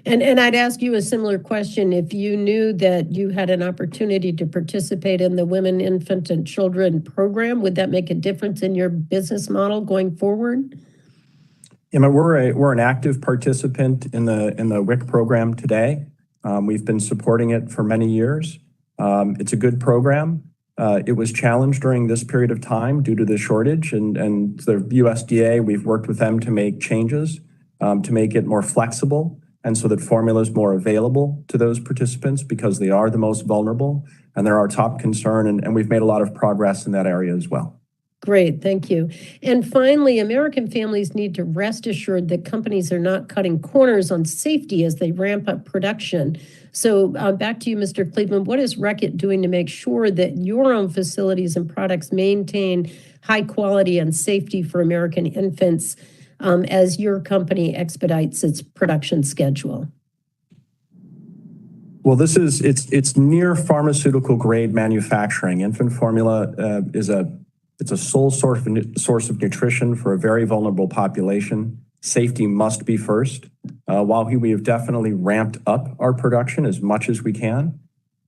And I'd ask you a similar question. If you knew that you had an opportunity to participate in the Women, Infant, and Children program, would that make a difference in your business model going forward? Yeah, we're an active participant in the WIC program today. We've been supporting it for many years. It's a good program. It was challenged during this period of time due to the shortage, and the USDA, we've worked with them to make changes to make it more flexible, and so that formula is more available to those participants because they are the most vulnerable and they're our top concern, and we've made a lot of progress in that area as well. Great, thank you. And finally, American families need to rest assured that companies are not cutting corners on safety as they ramp up production. So back to you, Mr. Cleveland, what is Reckitt doing to make sure that your own facilities and products maintain high quality and safety for American infants as your company expedites its production schedule? Well, it's near pharmaceutical grade manufacturing. Infant formula it's a sole source of nutrition for a very vulnerable population. Safety must be first. While we have definitely ramped up our production as much as we can,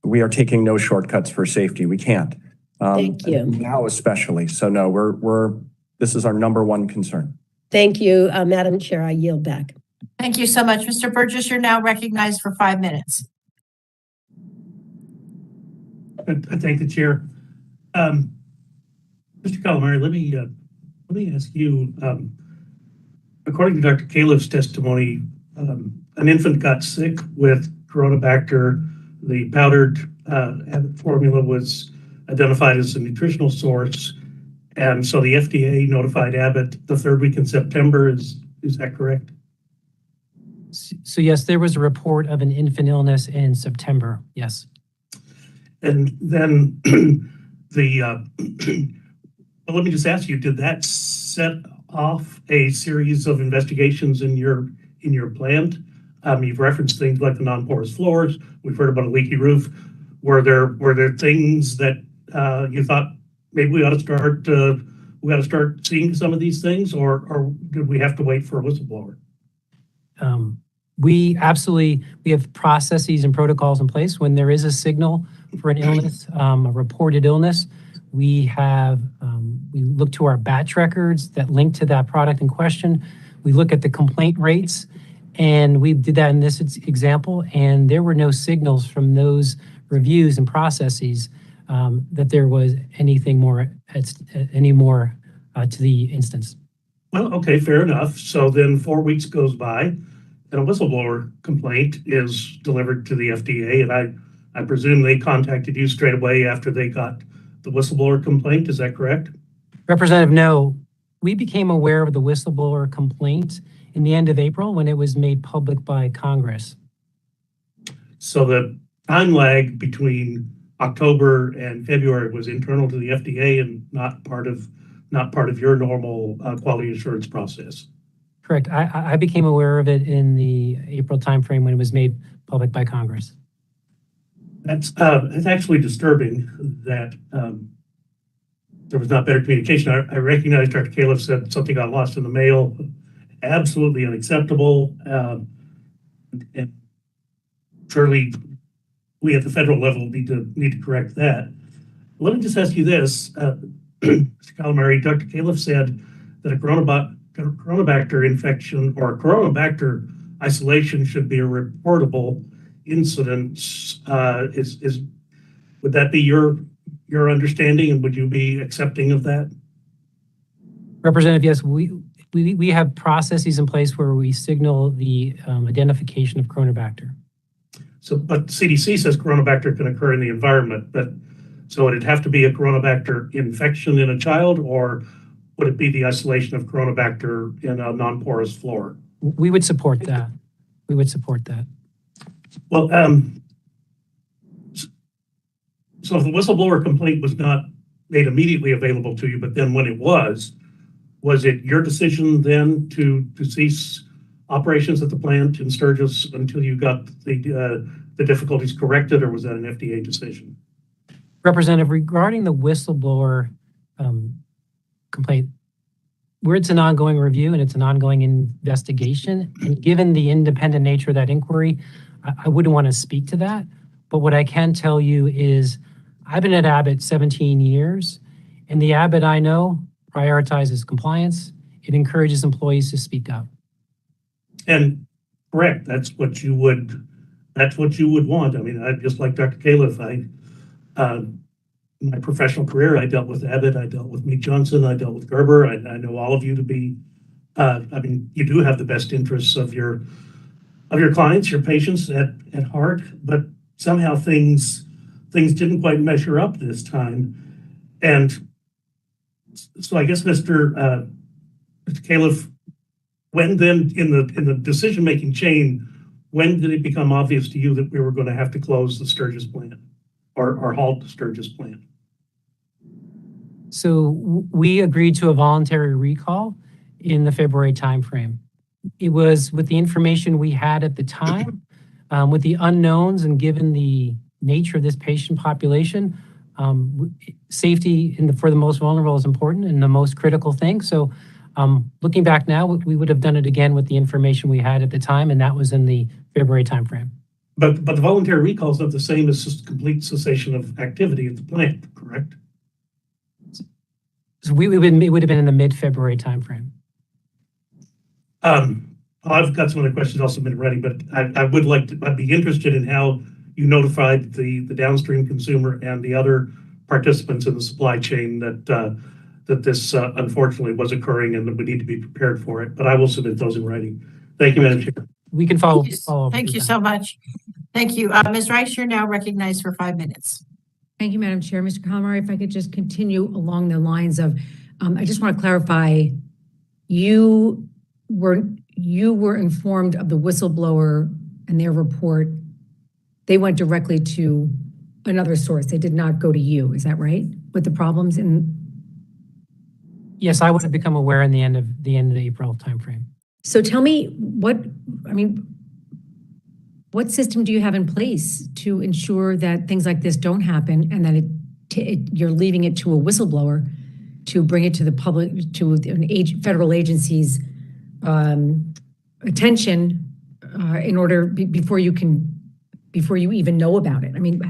we are taking no shortcuts for safety. We can't. Thank you. Now especially. So no, this is our number one concern. Thank you, Madam Chair. I yield back. Thank you so much. Mr. Burgess, you're now recognized for 5 minutes. I thank the chair. Mr. Calamari, let me ask you, according to Dr. Kaliff's testimony, an infant got sick with Chronobacter. The powdered Abbott formula was identified as a nutritional source, and so the FDA notified Abbott the 3rd week in September. Is that correct? So yes, there was a report of an infant illness in September, yes. And then well, let me just ask you, did that set off a series of investigations in your plant? You've referenced things like the non-porous floors. We've heard about a leaky roof. Were there things that you thought maybe we ought to start seeing some of these things, or did we have to wait for a whistleblower? We have processes and protocols in place when there is a signal for an illness, a reported illness. We look to our batch records that link to that product in question. We look at the complaint rates, and we did that in this example, and there were no signals from those reviews and processes that there was anything more to the instance. Well, okay, fair enough. So then 4 weeks goes by, and a whistleblower complaint is delivered to the FDA, and I presume they contacted you straight away after they got the whistleblower complaint. Is that correct? Representative, no. We became aware of the whistleblower complaint in the end of April when it was made public by Congress. So the time lag between October and February was internal to the FDA and not part of not part of your normal quality assurance process. Correct. I became aware of it in the April timeframe when it was made public by Congress. It's actually disturbing that there was not better communication. I recognize Dr. Kaliff said something got lost in the mail. Absolutely unacceptable. And surely we at the federal level need to correct that. Let me just ask you this, Mr. Calamari. Dr. Kaliff said that a Chronobacter infection or a Chronobacter isolation should be a reportable incident. Would that be your understanding, and would you be accepting of that? Representative, yes, we have processes in place where we signal the identification of Chronobacter. So, but CDC says Chronobacter can occur in the environment, but so it'd have to be a Chronobacter infection in a child, or would it be the isolation of Chronobacter in a non-porous floor? We would support that. We would support that. Well, so if the whistleblower complaint was not made immediately available to you, but then when it was it your decision then to cease operations at the plant in Sturgis until you got the difficulties corrected, or was that an FDA decision? Representative, regarding the whistleblower complaint, where it's an ongoing review and it's an ongoing investigation, and given the independent nature of that inquiry, I wouldn't want to speak to that. But what I can tell you is I've been at Abbott 17 years, and the Abbott I know prioritizes compliance. It encourages employees to speak up. And correct, that's what you would want. I mean, I just like Dr. Kaliff. In my professional career, I dealt with Abbott, I dealt with Meek Johnson, I dealt with Gerber. I know all of you to be, I mean, you do have the best interests of your clients, your patients at heart, but somehow things didn't quite measure up this time. And so I guess Mr. Kaliff, when then in the decision-making chain, when did it become obvious to you that we were going to have to close the Sturgis plant or halt the Sturgis plant? So we agreed to a voluntary recall in the February timeframe. It was with the information we had at the time, with the unknowns, and given the nature of this patient population, safety for the most vulnerable is important and the most critical thing. So looking back now, we would have done it again with the information we had at the time, and that was in the February timeframe. But the voluntary recall is not the same as just complete cessation of activity at the plant, correct? So it would have been in the mid-February timeframe. I've got some other questions also been ready, but I'd be interested in how you notified the downstream consumer and the other participants in the supply chain that this unfortunately was occurring and that we need to be prepared for it. But I will submit those in writing. Thank you, Madam Chair. We can follow up. Thank you so much. Thank you. Ms. Rice, you're now recognized for 5 minutes. Thank you, Madam Chair. Mr. Calamari, if I could just continue along the lines of, I just want to clarify, you were informed of the whistleblower and their report. They went directly to another source. They did not go to you. Is that right? With the problems in? Yes, I would have become aware in the end of the April timeframe. So tell me what system do you have in place to ensure that things like this don't happen, and that you're leaving it to a whistleblower to bring it to the public, to federal agencies' attention in order before you even know about it? I mean,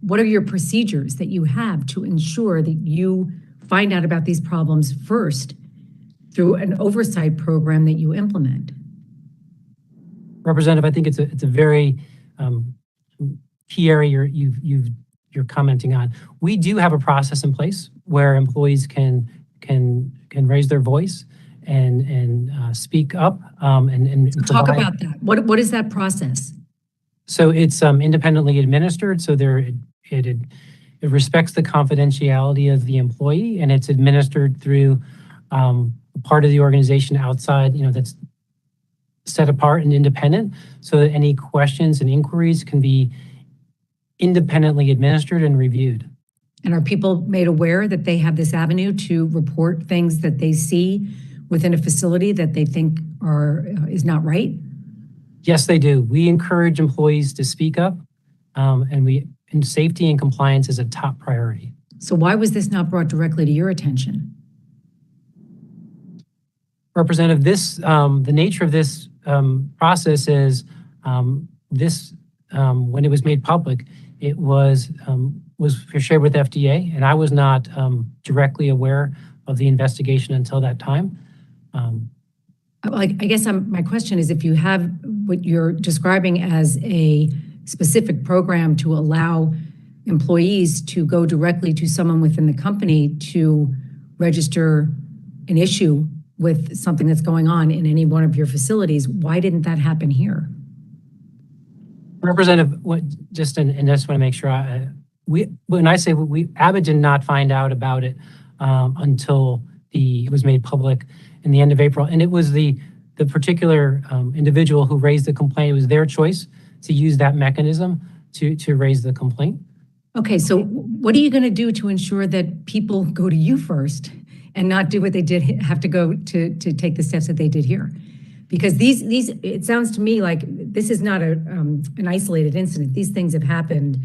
what are your procedures that you have to ensure that you find out about these problems first through an oversight program that you implement? Representative, I think it's a very key area you're commenting on. We do have a process in place where employees can raise their voice and speak up and talk provide. about that. What is that process? So it's independently administered. So it respects the confidentiality of the employee, and it's administered through part of the organization outside, that's set apart and independent, so that any questions and inquiries can be independently administered and reviewed. And are people made aware that they have this avenue to report things that they see within a facility that they think is not right? Yes, they do. We encourage employees to speak up, and safety and compliance is a top priority. So why was this not brought directly to your attention? Representative, the nature of this process is when it was made public, it was shared with FDA, and I was not directly aware of the investigation until that time. I guess my question is, if you have what you're describing as a specific program to allow employees to go directly to someone within the company to register an issue with something that's going on in any one of your facilities, why didn't that happen here? Representative, just want to make sure, when I say Abbott did not find out about it until it was made public in the end of April, and it was the particular individual who raised the complaint. It was their choice to use that mechanism to raise the complaint. Okay, so what are you going to do to ensure that people go to you first and not do what they did have to go to take the steps that they did here? Because it sounds to me like this is not an isolated incident. These things have happened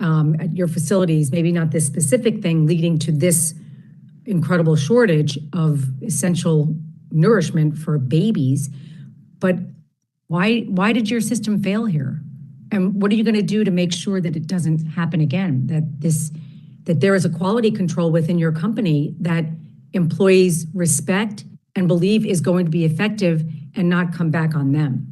at your facilities, maybe not this specific thing leading to this incredible shortage of essential nourishment for babies. But why did your system fail here? And what are you going to do to make sure that it doesn't happen again? That there is a quality control within your company that employees respect and believe is going to be effective and not come back on them?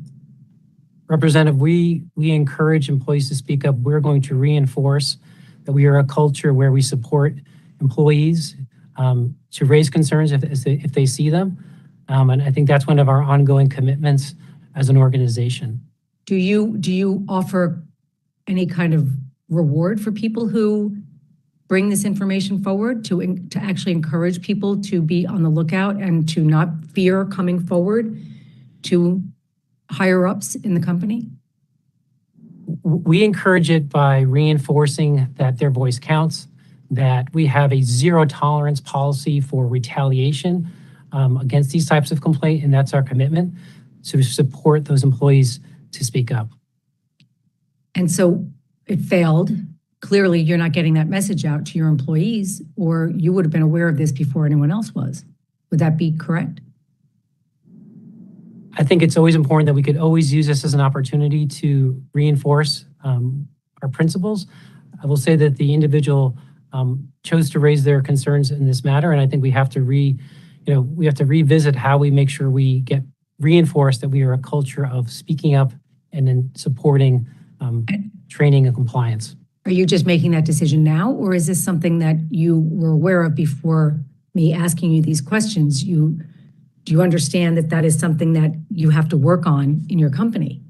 Representative, we encourage employees to speak up. We're going to reinforce that we are a culture where we support employees to raise concerns if they see them. And I think that's one of our ongoing commitments as an organization. Do you offer any kind of reward for people who bring this information forward, to actually encourage people to be on the lookout and to not fear coming forward to higher ups in the company? We encourage it by reinforcing that their voice counts, that we have a zero tolerance policy for retaliation against these types of complaint, and that's our commitment to support those employees to speak up. And so it failed. Clearly, you're not getting that message out to your employees, or you would have been aware of this before anyone else was. Would that be correct? I think it's always important that we could always use this as an opportunity to reinforce our principles. I will say that the individual chose to raise their concerns in this matter, and I think we have to revisit how we make sure we get reinforced that we are a culture of speaking up and then supporting training and compliance. Are you just making that decision now, or is this something that you were aware of before me asking you these questions? Do you understand that that is something that you have to work on in your company?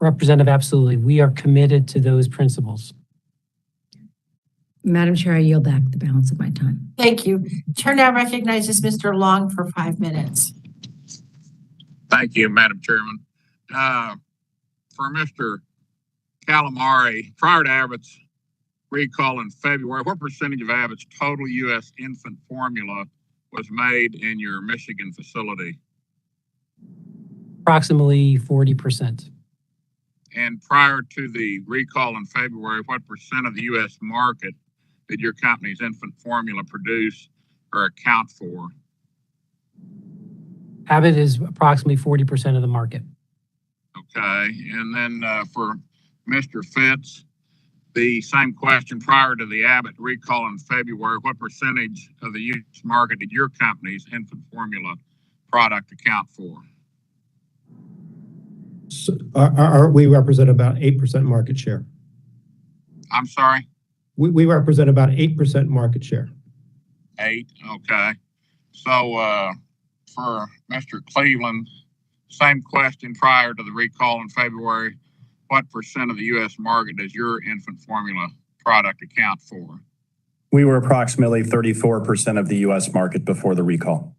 Representative, absolutely. We are committed to those principles. Madam Chair, I yield back the balance of my time. Thank you. Chair now recognizes Mr. Long for 5 minutes. Thank you, Madam Chairman. For Mr. Calamari, prior to Abbott's recall in February, what percentage of Abbott's total U.S. infant formula was made in your Michigan facility? Approximately 40%. And prior to the recall in February, what percent of the U.S. market did your company's infant formula produce or account for? Abbott is approximately 40% of the market. Okay, and then for Mr. Fitz, the same question prior to the Abbott recall in February, what percentage of the U.S. market did your company's infant formula product account for? So, we represent about 8% market share. I'm sorry? We represent about 8% market share. 8, okay. So for Mr. Cleveland, same question prior to the recall in February, what percent of the U.S. market does your infant formula product account for? We were approximately 34% of the U.S. market before the recall.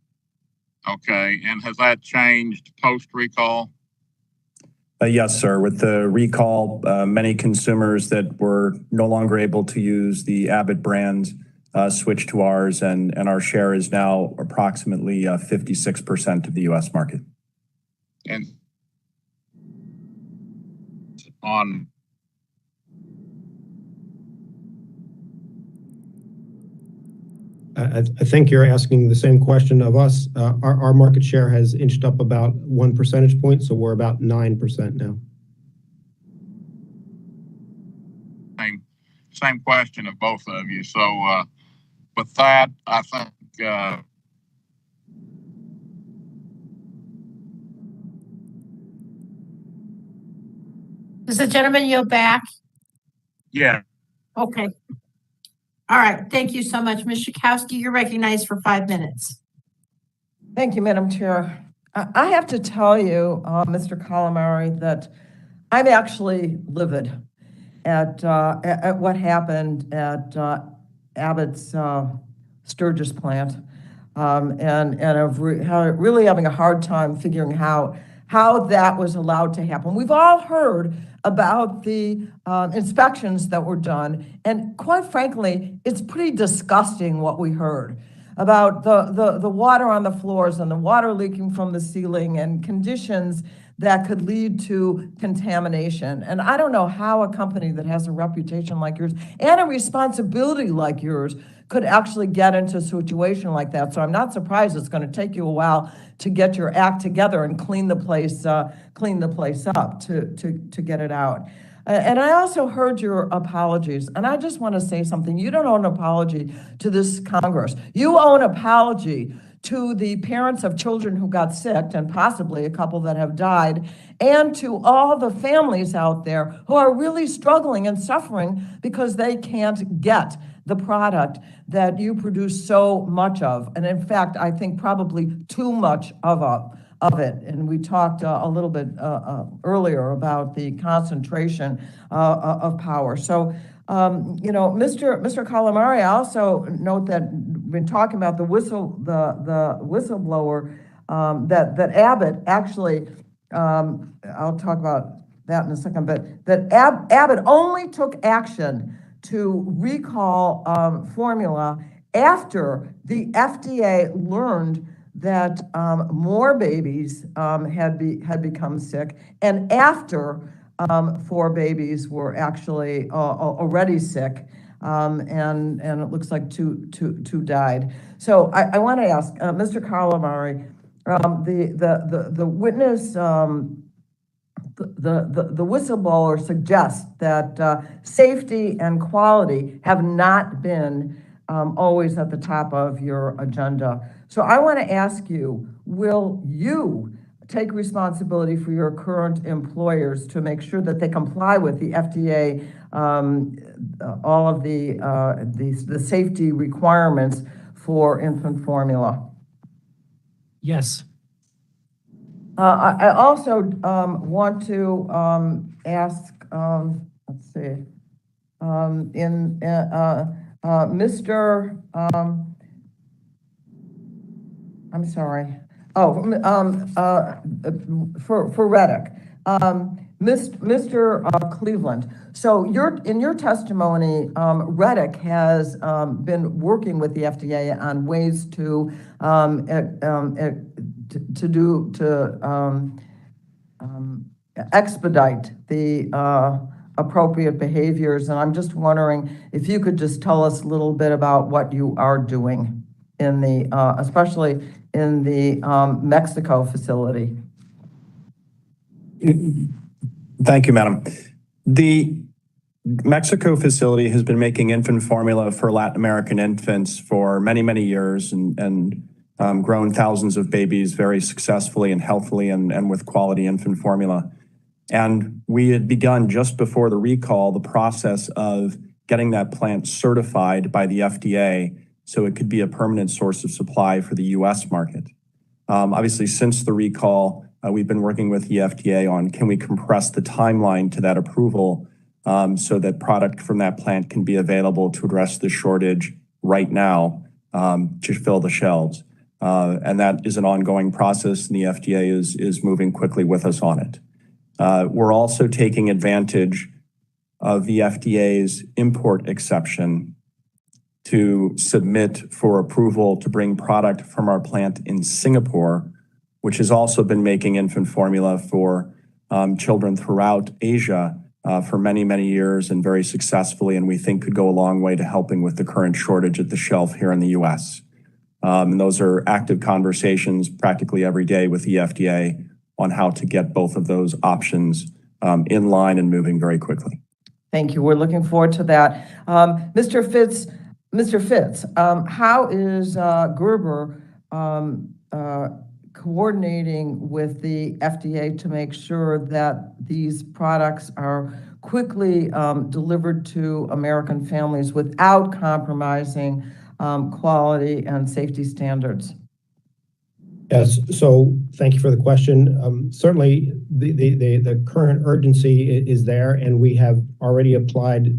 Okay, and has that changed post-recall? Yes, sir. With the recall, many consumers that were no longer able to use the Abbott brand switched to ours, and our share is now approximately 56% of the U.S. market. And on I think you're asking the same question of us. Our market share has inched up about 1 percentage point, so we're about 9% now. same question of both of you. So with that, I think Does the gentleman yield back? yeah. Okay. All right. Thank you so much. Ms. Schakowsky, you're recognized for 5 minutes. Thank you, Madam Chair. I have to tell you, Mr. Calamari, that I'm actually livid at what happened at Abbott's Sturgis plant, and of really having a hard time figuring how that was allowed to happen. We've all heard about the inspections that were done, and quite frankly, it's pretty disgusting what we heard about the water on the floors and the water leaking from the ceiling and conditions that could lead to contamination. And I don't know how a company that has a reputation like yours and a responsibility like yours could actually get into a situation like that. So I'm not surprised it's going to take you a while to get your act together and clean the place up to get it out. And I also heard your apologies, and I just want to say something. You don't owe an apology to this Congress. You owe an apology to the parents of children who got sick, and possibly a couple that have died, and to all the families out there who are really struggling and suffering because they can't get the product that you produce so much of. And in fact, I think probably too much of it. And we talked a little bit earlier about the concentration of power. So, Mr. Calamari, I also note that we've been talking about the whistleblower that Abbott actually, I'll talk about that in a second, but that Abbott only took action to recall formula after the FDA learned that more babies had become sick, and after 4 babies were actually already sick, and it looks like two died. So I want to ask Mr. Calamari, the witness, the whistleblower suggests that safety and quality have not been always at the top of your agenda. So I want to ask you, will you take responsibility for your current employers to make sure that they comply with the FDA, all of the safety requirements for infant formula? Yes. I also want to ask, let's see, Mr. I'm sorry. Oh, for Reddick, Mr. Cleveland. So in your testimony, Reddick has been working with the FDA on ways to expedite the appropriate behaviors, and I'm just wondering if you could just tell us a little bit about what you are doing in the, especially in the Mexico facility. Thank you, Madam. The Mexico facility has been making infant formula for Latin American infants for many, many years, and grown thousands of babies very successfully and healthily and with quality infant formula. And we had begun just before the recall the process of getting that plant certified by the FDA so it could be a permanent source of supply for the US market. Obviously, since the recall, we've been working with the FDA on can we compress the timeline to that approval so that product from that plant can be available to address the shortage right now to fill the shelves. And that is an ongoing process, and the FDA is moving quickly with us on it. We're also taking advantage of the FDA's import exception to submit for approval to bring product from our plant in Singapore, which has also been making infant formula for children throughout Asia for many, many years and very successfully, and we think could go a long way to helping with the current shortage at the shelf here in the US. And those are active conversations practically every day with the FDA on how to get both of those options in line and moving very quickly. Thank you. We're looking forward to that. Mr. Fitz, how is Gerber coordinating with the FDA to make sure that these products are quickly delivered to American families without compromising quality and safety standards? Yes, so thank you for the question. Certainly, the current urgency is there, and we have already applied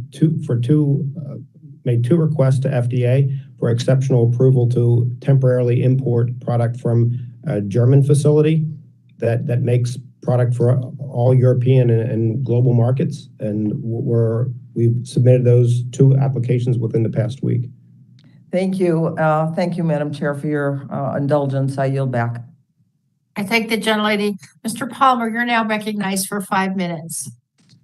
made two requests to FDA for exceptional approval to temporarily import product from a German facility that makes product for all European and global markets, and we've submitted those two applications within the past week. Thank you. Thank you, Madam Chair, for your indulgence. I yield back. I thank the gentlelady. Mr. Palmer, you're now recognized for 5 minutes.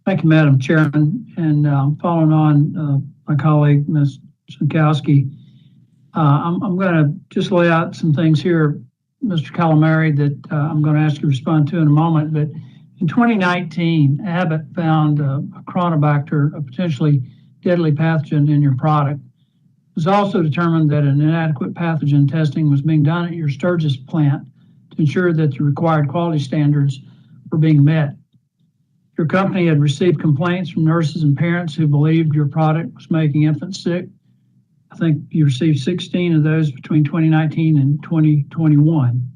Thank you, Madam Chairman. And following on my colleague, Ms. Sinkowski, I'm going to just lay out some things here, Mr. Calamari, that I'm going to ask you to respond to in a moment. But in 2019, Abbott found a Chronobacter, a potentially deadly pathogen in your product. It was also determined that an inadequate pathogen testing was being done at your Sturgis plant to ensure that the required quality standards were being met. Your company had received complaints from nurses and parents who believed your product was making infants sick. I think you received 16 of those between 2019 and 2021.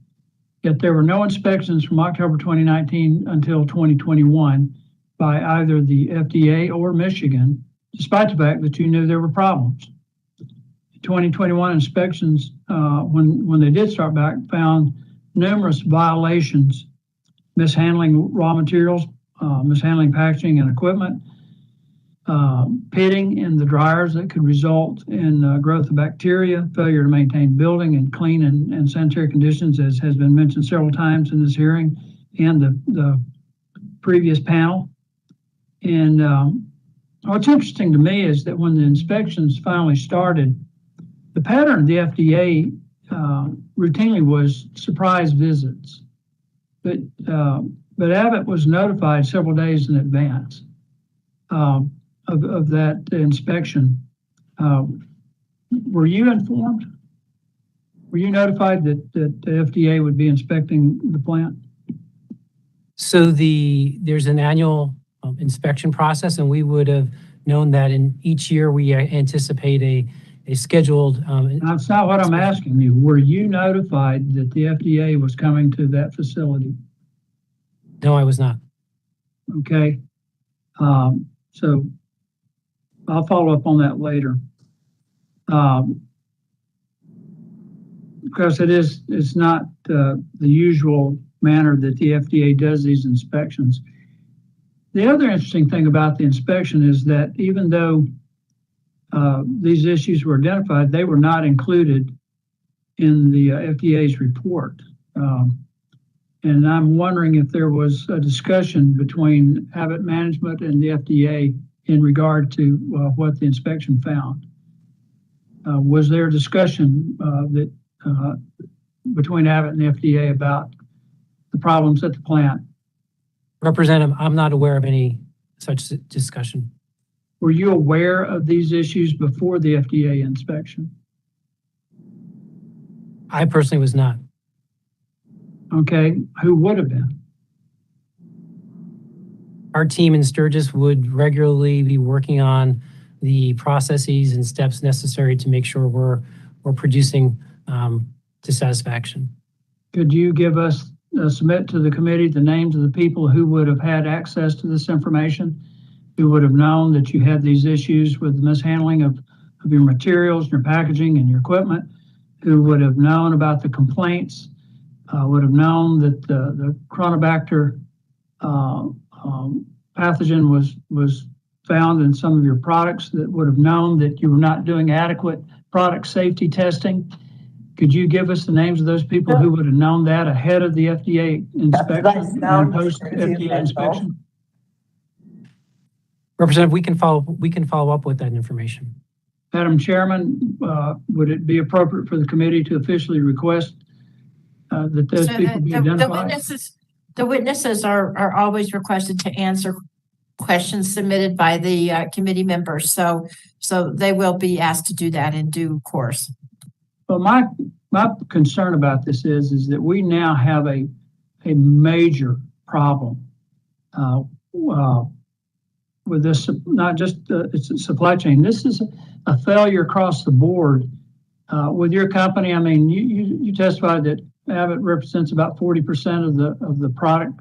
Yet there were no inspections from October 2019 until 2021 by either the FDA or Michigan, despite the fact that you knew there were problems. 2021 inspections, when they did start back, found numerous violations, mishandling raw materials, mishandling packaging and equipment, pitting in the dryers that could result in growth of bacteria, failure to maintain building and clean and sanitary conditions, as has been mentioned several times in this hearing and the previous panel. And what's interesting to me is that when the inspections finally started, the pattern of the FDA routinely was surprise visits, but Abbott was notified several days in advance of that inspection. Were you informed? Were you notified that the FDA would be inspecting the plant? So there's an annual inspection process, and we would have known that in each year we anticipate a scheduled. That's not what I'm asking you. Were you notified that the FDA was coming to that facility? No, I was not. Okay. So I'll follow up on that later. Because it's not the usual manner that the FDA does these inspections. The other interesting thing about the inspection is that even though these issues were identified, they were not included in the FDA's report. And I'm wondering if there was a discussion between Abbott management and the FDA in regard to what the inspection found. Was there a discussion between Abbott and the FDA about the problems at the plant? Representative, I'm not aware of any such discussion. Were you aware of these issues before the FDA inspection? I personally was not. Okay, who would have been? Our team in Sturgis would regularly be working on the processes and steps necessary to make sure we're producing to satisfaction. Could you give us, submit to the committee the names of the people who would have had access to this information, who would have known that you had these issues with the mishandling of your materials, your packaging, and your equipment, who would have known about the complaints, would have known that the Chronobacter pathogen was found in some of your products that would have known that you were not doing adequate product safety testing. Could you give us the names of those people who would have known that ahead of the FDA inspection and post FDA inspection? Representative, we can follow up with that information. Madam Chairman, would it be appropriate for the committee to officially request that those people be identified? The witnesses are always requested to answer questions submitted by the committee members. So they will be asked to do that in due course. Well, my concern about this is that we now have a major problem with this, not just it's a supply chain. This is a failure across the board with your company. I mean, you testified that Abbott represents about 40% of the product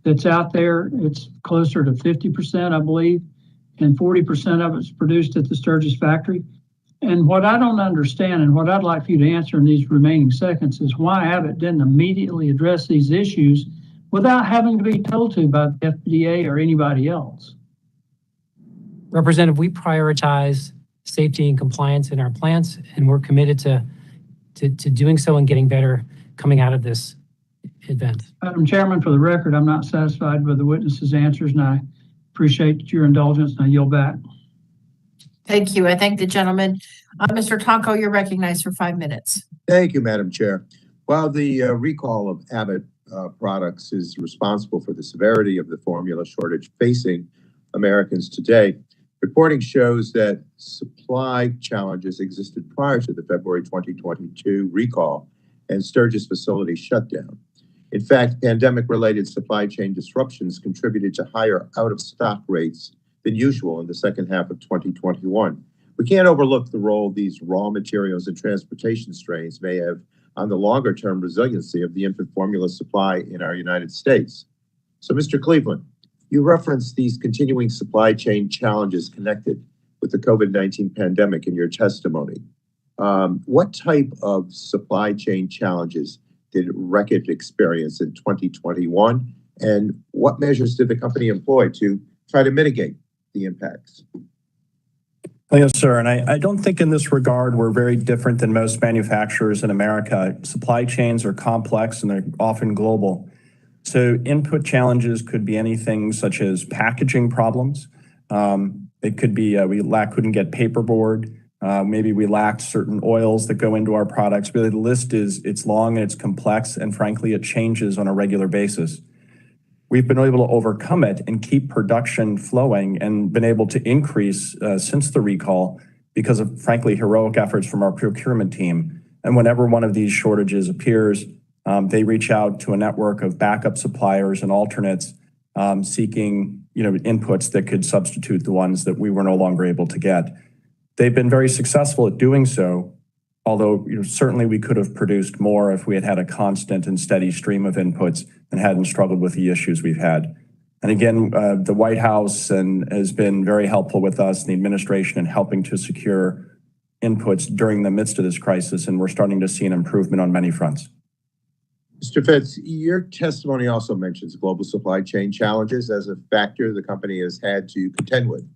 that's out there. It's closer to 50%, I believe, and 40% of it's produced at the Sturgis factory. And what I don't understand, and what I'd like for you to answer in these remaining seconds, is why Abbott didn't immediately address these issues without having to be told to by the FDA or anybody else. Representative, we prioritize safety and compliance in our plants, and we're committed to doing so and getting better coming out of this event. Madam Chairman, for the record, I'm not satisfied with the witnesses' answers, and I appreciate your indulgence, and I yield back. Thank you. I thank the gentleman. Mr. Tonko, you're recognized for 5 minutes. Thank you, Madam Chair. While the recall of Abbott products is responsible for the severity of the formula shortage facing Americans today, reporting shows that supply challenges existed prior to the February 2022 recall and Sturgis facility shutdown. In fact, pandemic-related supply chain disruptions contributed to higher out-of-stock rates than usual in the second half of 2021. We can't overlook the role these raw materials and transportation strains may have on the longer-term resiliency of the infant formula supply in our United States. So, Mr. Cleveland, you referenced these continuing supply chain challenges connected with the COVID-19 pandemic in your testimony. What type of supply chain challenges did Reckitt experience in 2021, and what measures did the company employ to try to mitigate the impacts? Yes, sir. And I don't think in this regard we're very different than most manufacturers in America. Supply chains are complex and they're often global. So input challenges could be anything such as packaging problems. It could be couldn't get paperboard. Maybe we lacked certain oils that go into our products. Really, the list it's long and it's complex, and frankly, it changes on a regular basis. We've been able to overcome it and keep production flowing and been able to increase since the recall because of, frankly, heroic efforts from our procurement team. And whenever one of these shortages appears, they reach out to a network of backup suppliers and alternates seeking inputs that could substitute the ones that we were no longer able to get. They've been very successful at doing so, although certainly we could have produced more if we had had a constant and steady stream of inputs and hadn't struggled with the issues we've had. And again, the White House has been very helpful with us, and the administration, in helping to secure inputs during the midst of this crisis, and we're starting to see an improvement on many fronts. Mr. Fitz, your testimony also mentions global supply chain challenges as a factor the company has had to contend with.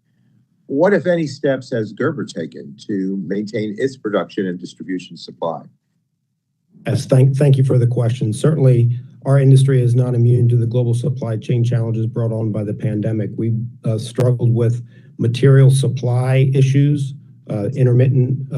What, if any, steps has Gerber taken to maintain its production and distribution supply? Yes, thank you for the question. Certainly, our industry is not immune to the global supply chain challenges brought on by the pandemic. We've struggled with material supply issues, intermittent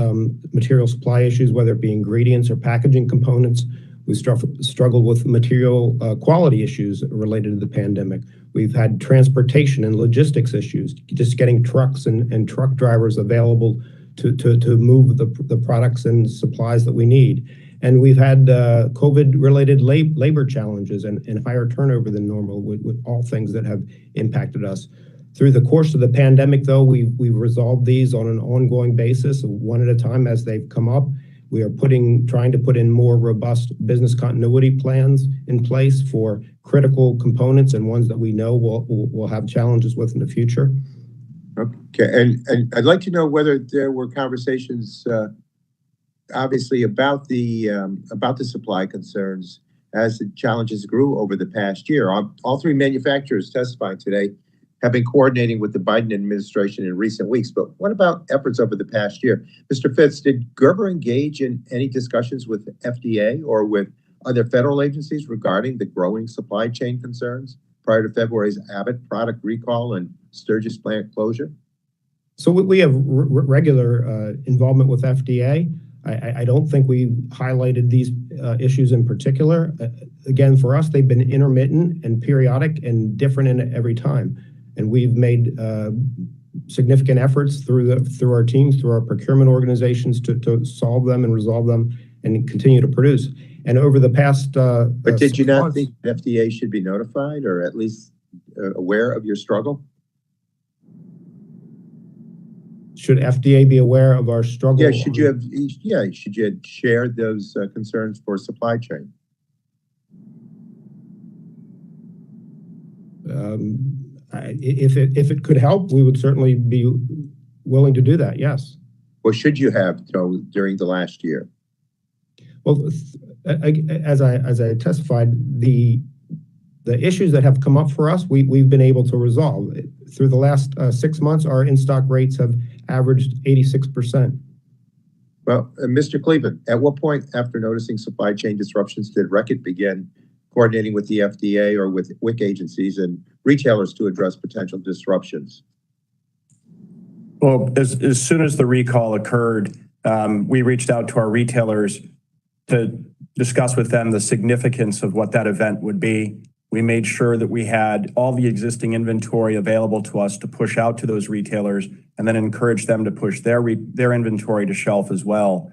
material supply issues, whether it be ingredients or packaging components. We struggled with material quality issues related to the pandemic. We've had transportation and logistics issues, just getting trucks and truck drivers available to move the products and supplies that we need. And we've had COVID-related labor challenges and higher turnover than normal with all things that have impacted us. Through the course of the pandemic, though, we've resolved these on an ongoing basis, one at a time as they've come up. We are trying to put in more robust business continuity plans in place for critical components and ones that we know we'll have challenges with in the future. Okay, and I'd like to know whether there were conversations, obviously, about the supply concerns as the challenges grew over the past year. All three manufacturers testifying today have been coordinating with the Biden administration in recent weeks, but what about efforts over the past year? Mr. Fitz, did Gerber engage in any discussions with the FDA or with other federal agencies regarding the growing supply chain concerns prior to February's Abbott product recall and Sturgis plant closure? So we have regular involvement with FDA. I don't think we highlighted these issues in particular. Again, for us, they've been intermittent and periodic and different in every time. And we've made significant efforts through our teams, through our procurement organizations to solve them and resolve them and continue to produce. And over the past, but did you not think FDA should be notified or at least aware of your struggle? Should FDA be aware of our struggle? Yeah, should you have shared those concerns for supply chain? If it could help, we would certainly be willing to do that, yes. Or should you have during the last year? Well, as I testified, the issues that have come up for us, we've been able to resolve. Through the last 6 months, our in-stock rates have averaged 86%. Well, Mr. Cleveland, at what point after noticing supply chain disruptions did Reckitt begin coordinating with the FDA or with WIC agencies and retailers to address potential disruptions? Well, as soon as the recall occurred, we reached out to our retailers to discuss with them the significance of what that event would be. We made sure that we had all the existing inventory available to us to push out to those retailers and then encourage them to push their inventory to shelf as well.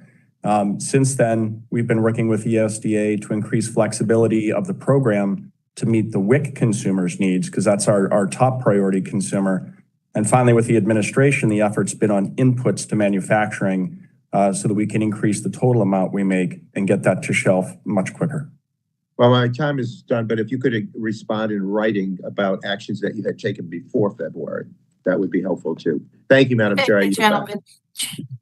Since then, we've been working with the USDA to increase flexibility of the program to meet the WIC consumers' needs, because that's our top priority consumer. And finally, with the administration, the effort's been on inputs to manufacturing so that we can increase the total amount we make and get that to shelf much quicker. Well, my time is done, but if you could respond in writing about actions that you had taken before February, that would be helpful too. Thank you, Madam Chair. Gentlemen,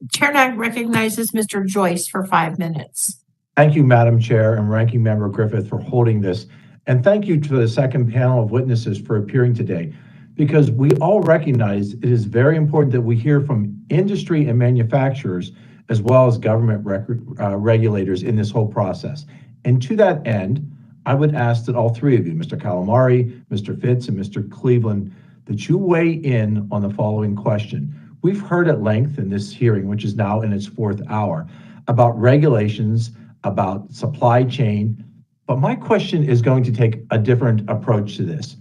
Chair now recognizes Mr. Joyce for 5 minutes. Thank you, Madam Chair and Ranking Member Griffith for holding this. And thank you to the second panel of witnesses for appearing today, because we all recognize it is very important that we hear from industry and manufacturers as well as government regulators in this whole process. And to that end, I would ask that all three of you, Mr. Calamari, Mr. Fitz, and Mr. Cleveland, that you weigh in on the following question. We've heard at length in this hearing, which is now in its 4th hour, about regulations, about supply chain, but my question is going to take a different approach to this.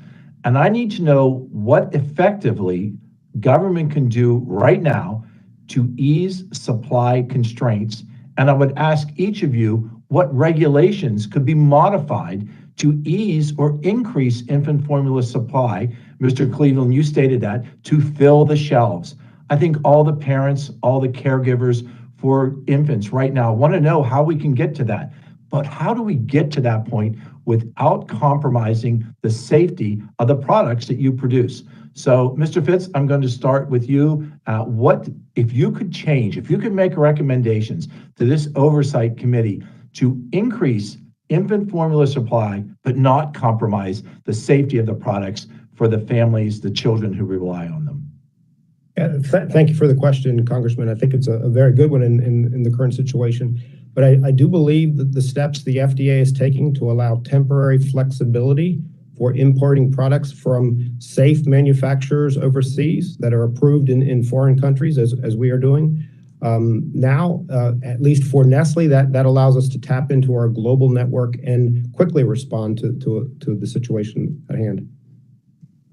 And I need to know what effectively government can do right now to ease supply constraints. And I would ask each of you what regulations could be modified to ease or increase infant formula supply. Mr. Cleveland, you stated that, to fill the shelves. I think all the parents, all the caregivers for infants right now want to know how we can get to that. But how do we get to that point without compromising the safety of the products that you produce? So, Mr. Fitz, I'm going to start with you. What, if you could change, if you could make recommendations to this oversight committee to increase infant formula supply, but not compromise the safety of the products for the families, the children who rely on them? Thank you for the question, Congressman. I think it's a very good one in the current situation. But I do believe that the steps the FDA is taking to allow temporary flexibility for importing products from safe manufacturers overseas that are approved in foreign countries, as we are doing now, at least for Nestle, that allows us to tap into our global network and quickly respond to the situation at hand.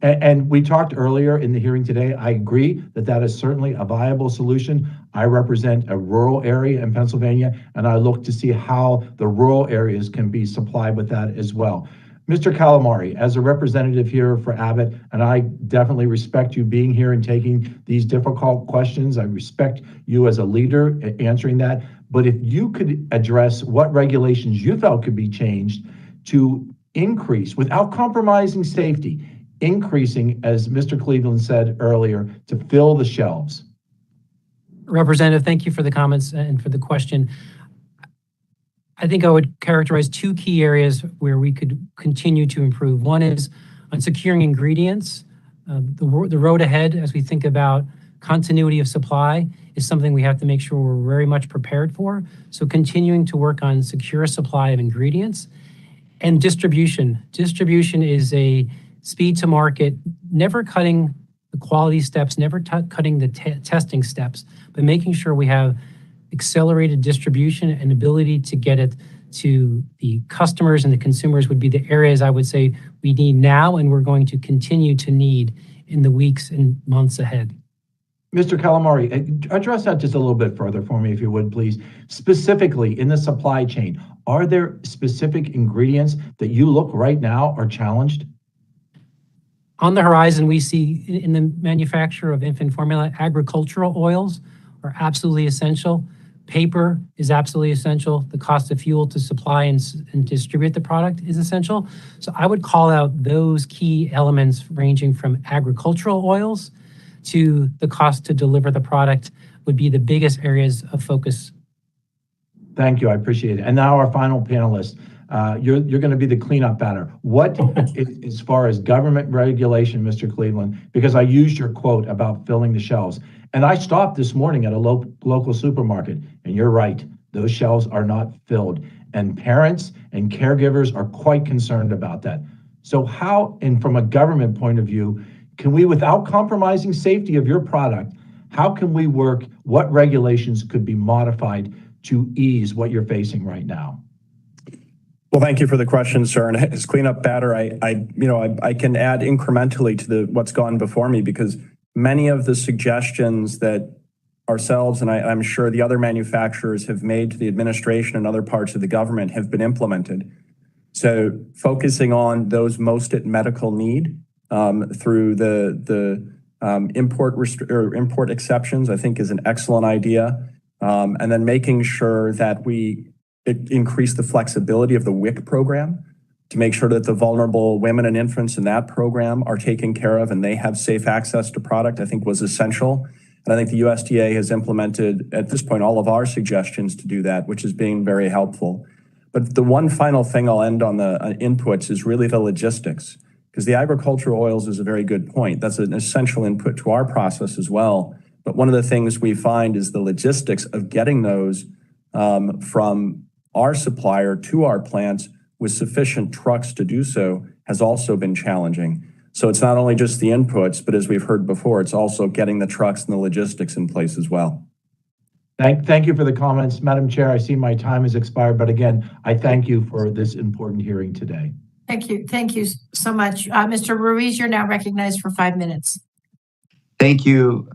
And we talked earlier in the hearing today, I agree that that is certainly a viable solution. I represent a rural area in Pennsylvania, and I look to see how the rural areas can be supplied with that as well. Mr. Calamari, as a representative here for Abbott, and I definitely respect you being here and taking these difficult questions. I respect you as a leader answering that. But if you could address what regulations you felt could be changed to increase, without compromising safety, increasing, as Mr. Cleveland said earlier, to fill the shelves. Representative, thank you for the comments and for the question. I think I would characterize two key areas where we could continue to improve. One is on securing ingredients. The road ahead, as we think about continuity of supply, is something we have to make sure we're very much prepared for. So continuing to work on secure supply of ingredients. And distribution. Distribution is a speed to market, never cutting the quality steps, never cutting the testing steps, but making sure we have accelerated distribution and ability to get it to the customers and the consumers would be the areas I would say we need now and we're going to continue to need in the weeks and months ahead. Mr. Calamari, address that just a little bit further for me, if you would, please. Specifically, in the supply chain, are there specific ingredients that you look right now are challenged? On the horizon, we see in the manufacture of infant formula, agricultural oils are absolutely essential. Paper is absolutely essential. The cost of fuel to supply and distribute the product is essential. So I would call out those key elements ranging from agricultural oils to the cost to deliver the product would be the biggest areas of focus. Thank you, I appreciate it. And now our final panelist, you're going to be the cleanup batter. What, as far as government regulation, Mr. Cleveland, because I used your quote about filling the shelves, and I stopped this morning at a local supermarket, and you're right, those shelves are not filled, and parents and caregivers are quite concerned about that. So how, and from a government point of view, can we, without compromising safety of your product, how can we work, what regulations could be modified to ease what you're facing right now? Well, thank you for the question, sir. And as cleanup batter, I can add incrementally to what's gone before me, because many of the suggestions that ourselves and I'm sure the other manufacturers have made to the administration and other parts of the government have been implemented. So focusing on those most at medical need through the import exceptions, I think is an excellent idea. And then making sure that we increase the flexibility of the WIC program to make sure that the vulnerable women and infants in that program are taken care of and they have safe access to product, I think was essential. And I think the USDA has implemented, at this point, all of our suggestions to do that, which is being very helpful. But the one final thing I'll end on the inputs is really the logistics, because the agricultural oils is a very good point. That's an essential input to our process as well. But one of the things we find is the logistics of getting those from our supplier to our plants with sufficient trucks to do so has also been challenging. So it's not only just the inputs, but as we've heard before, it's also getting the trucks and the logistics in place as well. Thank you for the comments. Madam Chair, I see my time has expired, but again, I thank you for this important hearing today. Thank you. Thank you so much. Mr. Ruiz, you're now recognized for 5 minutes. Thank you.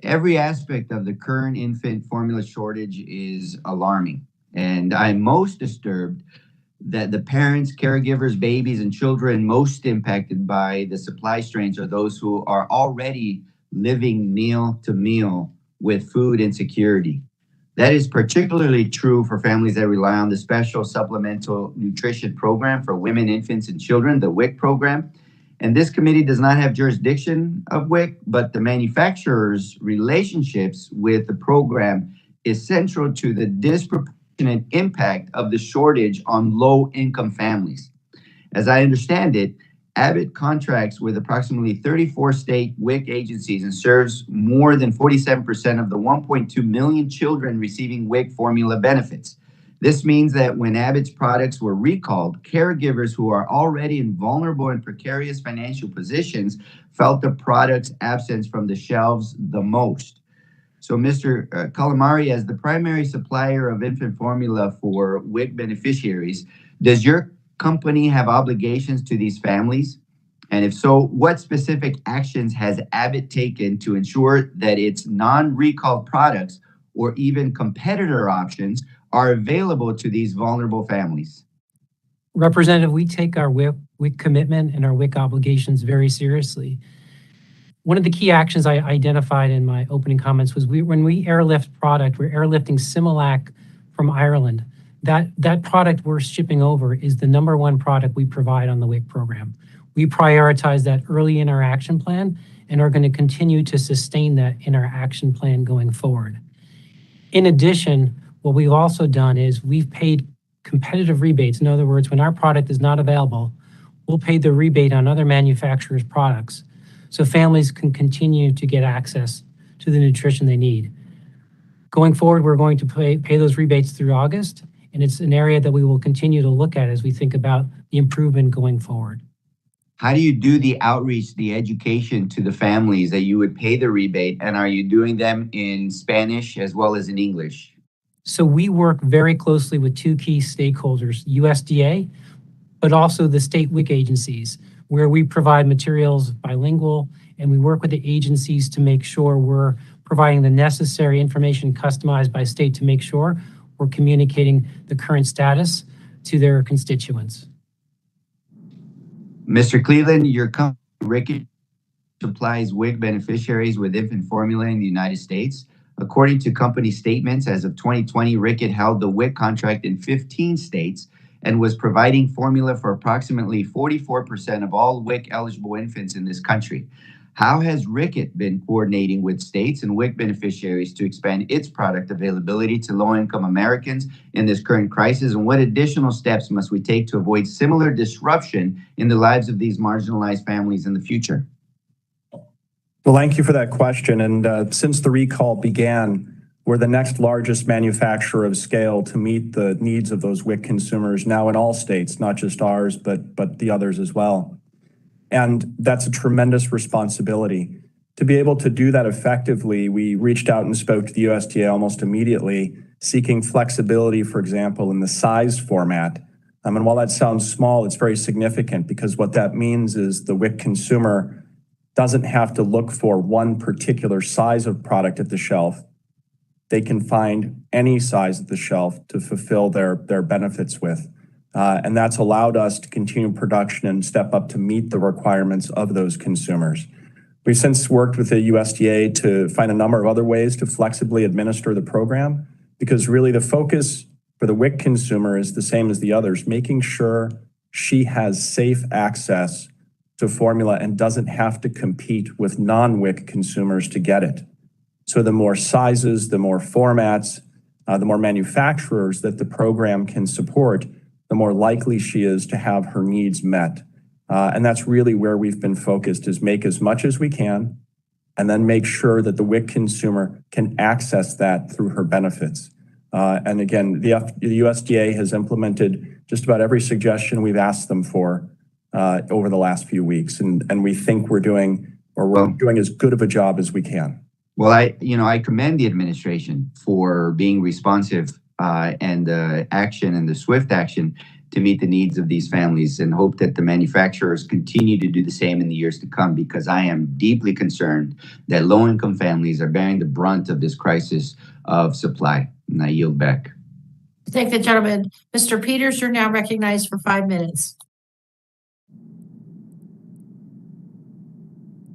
Every aspect of the current infant formula shortage is alarming, and I'm most disturbed that the parents, caregivers, babies, and children most impacted by the supply strains are those who are already living meal to meal with food insecurity. That is particularly true for families that rely on the Special Supplemental Nutrition Program for Women, Infants, and Children, the WIC program. And this committee does not have jurisdiction of WIC, but the manufacturer's relationships with the program is central to the disproportionate impact of the shortage on low-income families. As I understand it, Abbott contracts with approximately 34 state WIC agencies and serves more than 47% of the 1.2 million children receiving WIC formula benefits. This means that when Abbott's products were recalled, caregivers who are already in vulnerable and precarious financial positions felt the product's absence from the shelves the most. So, Mr. Calamari, as the primary supplier of infant formula for WIC beneficiaries, does your company have obligations to these families? And if so, what specific actions has Abbott taken to ensure that its non-recalled products or even competitor options are available to these vulnerable families? Representative, we take our WIC commitment and our WIC obligations very seriously. One of the key actions I identified in my opening comments was when we airlift product, we're airlifting Similac from Ireland. That product we're shipping over is the #1 product we provide on the WIC program. We prioritize that early in our action plan and are going to continue to sustain that in our action plan going forward. In addition, what we've also done is we've paid competitive rebates. In other words, when our product is not available, we'll pay the rebate on other manufacturers' products so families can continue to get access to the nutrition they need. Going forward, we're going to pay those rebates through August, and it's an area that we will continue to look at as we think about the improvement going forward. How do you do the outreach, the education to the families that you would pay the rebate, and are you doing them in Spanish as well as in English? So we work very closely with two key stakeholders, USDA, but also the state WIC agencies, where we provide materials bilingual, and we work with the agencies to make sure we're providing the necessary information customized by state to make sure we're communicating the current status to their constituents. Mr. Cleveland, your company, Rickett, supplies WIC beneficiaries with infant formula in the United States. According to company statements, as of 2020, Rickett held the WIC contract in 15 states and was providing formula for approximately 44% of all WIC-eligible infants in this country. How has Rickett been coordinating with states and WIC beneficiaries to expand its product availability to low-income Americans in this current crisis? And what additional steps must we take to avoid similar disruption in the lives of these marginalized families in the future? Well, thank you for that question. And since the recall began, we're the next largest manufacturer of scale to meet the needs of those WIC consumers now in all states, not just ours, but the others as well. And that's a tremendous responsibility. To be able to do that effectively, we reached out and spoke to the USDA almost immediately, seeking flexibility, for example, in the size format. And while that sounds small, it's very significant because what that means is the WIC consumer doesn't have to look for one particular size of product at the shelf. They can find any size at the shelf to fulfill their benefits with. And that's allowed us to continue production and step up to meet the requirements of those consumers. We've since worked with the USDA to find a number of other ways to flexibly administer the program, because really the focus for the WIC consumer is the same as the others, making sure she has safe access to formula and doesn't have to compete with non-WIC consumers to get it. So the more sizes, the more formats, the more manufacturers that the program can support, the more likely she is to have her needs met. And that's really where we've been focused, is make as much as we can and then make sure that the WIC consumer can access that through her benefits. And again, the USDA has implemented just about every suggestion we've asked them for over the last few weeks. And we think we're doing as good of a job as we can. Well, I commend the administration for being responsive and the action and the swift action to meet the needs of these families, and hope that the manufacturers continue to do the same in the years to come, because I am deeply concerned that low-income families are bearing the brunt of this crisis of supply. And I yield back. Thank the gentleman. Mr. Peters, you're now recognized for 5 minutes.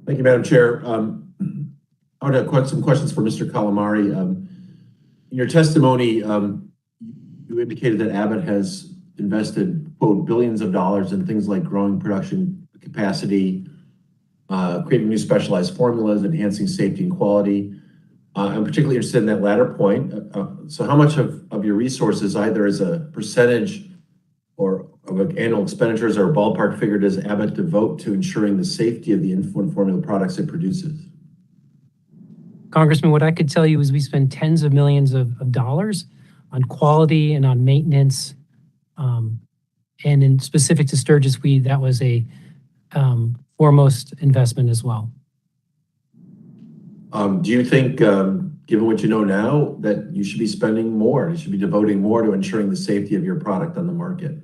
Thank you, Madam Chair. I would have some questions for Mr. Calamari. In your testimony, you indicated that Abbott has invested, quote, billions of dollars in things like growing production capacity, creating new specialized formulas, enhancing safety and quality. I'm particularly interested in that latter point. So how much of your resources, either as a percentage or of annual expenditures or a ballpark figure, does Abbott devote to ensuring the safety of the infant formula products it produces? Congressman, what I could tell you is we spend tens of millions of dollars on quality and on maintenance. And in specific to Sturgis, that was a foremost investment as well. Do you think, given what you know now, that you should be spending more, you should be devoting more to ensuring the safety of your product on the market?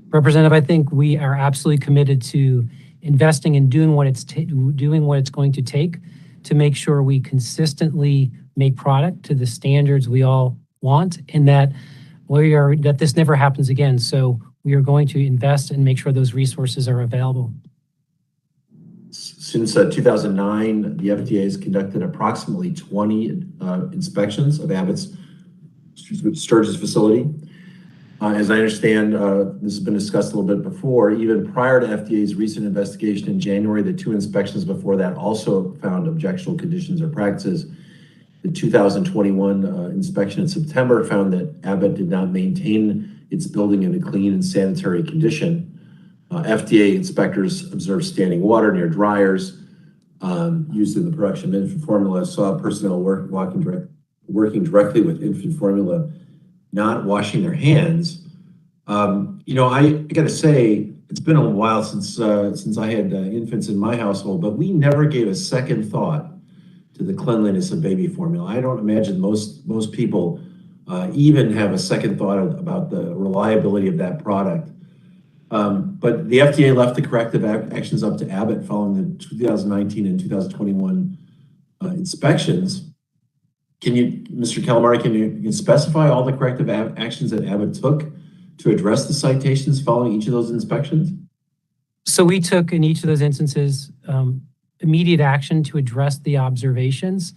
Representative, I think we are absolutely committed to investing and doing what it's going to take to make sure we consistently make product to the standards we all want, and that this never happens again. So we are going to invest and make sure those resources are available. Since 2009, the FDA has conducted approximately 20 inspections of Abbott's Sturgis facility. As I understand, this has been discussed a little bit before, even prior to FDA's recent investigation in January, the 2 inspections before that also found objectionable conditions or practices. The 2021 inspection in September found that Abbott did not maintain its building in a clean and sanitary condition. FDA inspectors observed standing water near dryers used in the production of infant formula, saw personnel working directly with infant formula, not washing their hands. I got to say, it's been a while since I had infants in my household, but we never gave a second thought to the cleanliness of baby formula. I don't imagine most people even have a second thought about the reliability of that product. But the FDA left the corrective actions up to Abbott following the 2019 and 2021 inspections. Mr. Calamari, can you specify all the corrective actions that Abbott took to address the citations following each of those inspections? So we took in each of those instances immediate action to address the observations.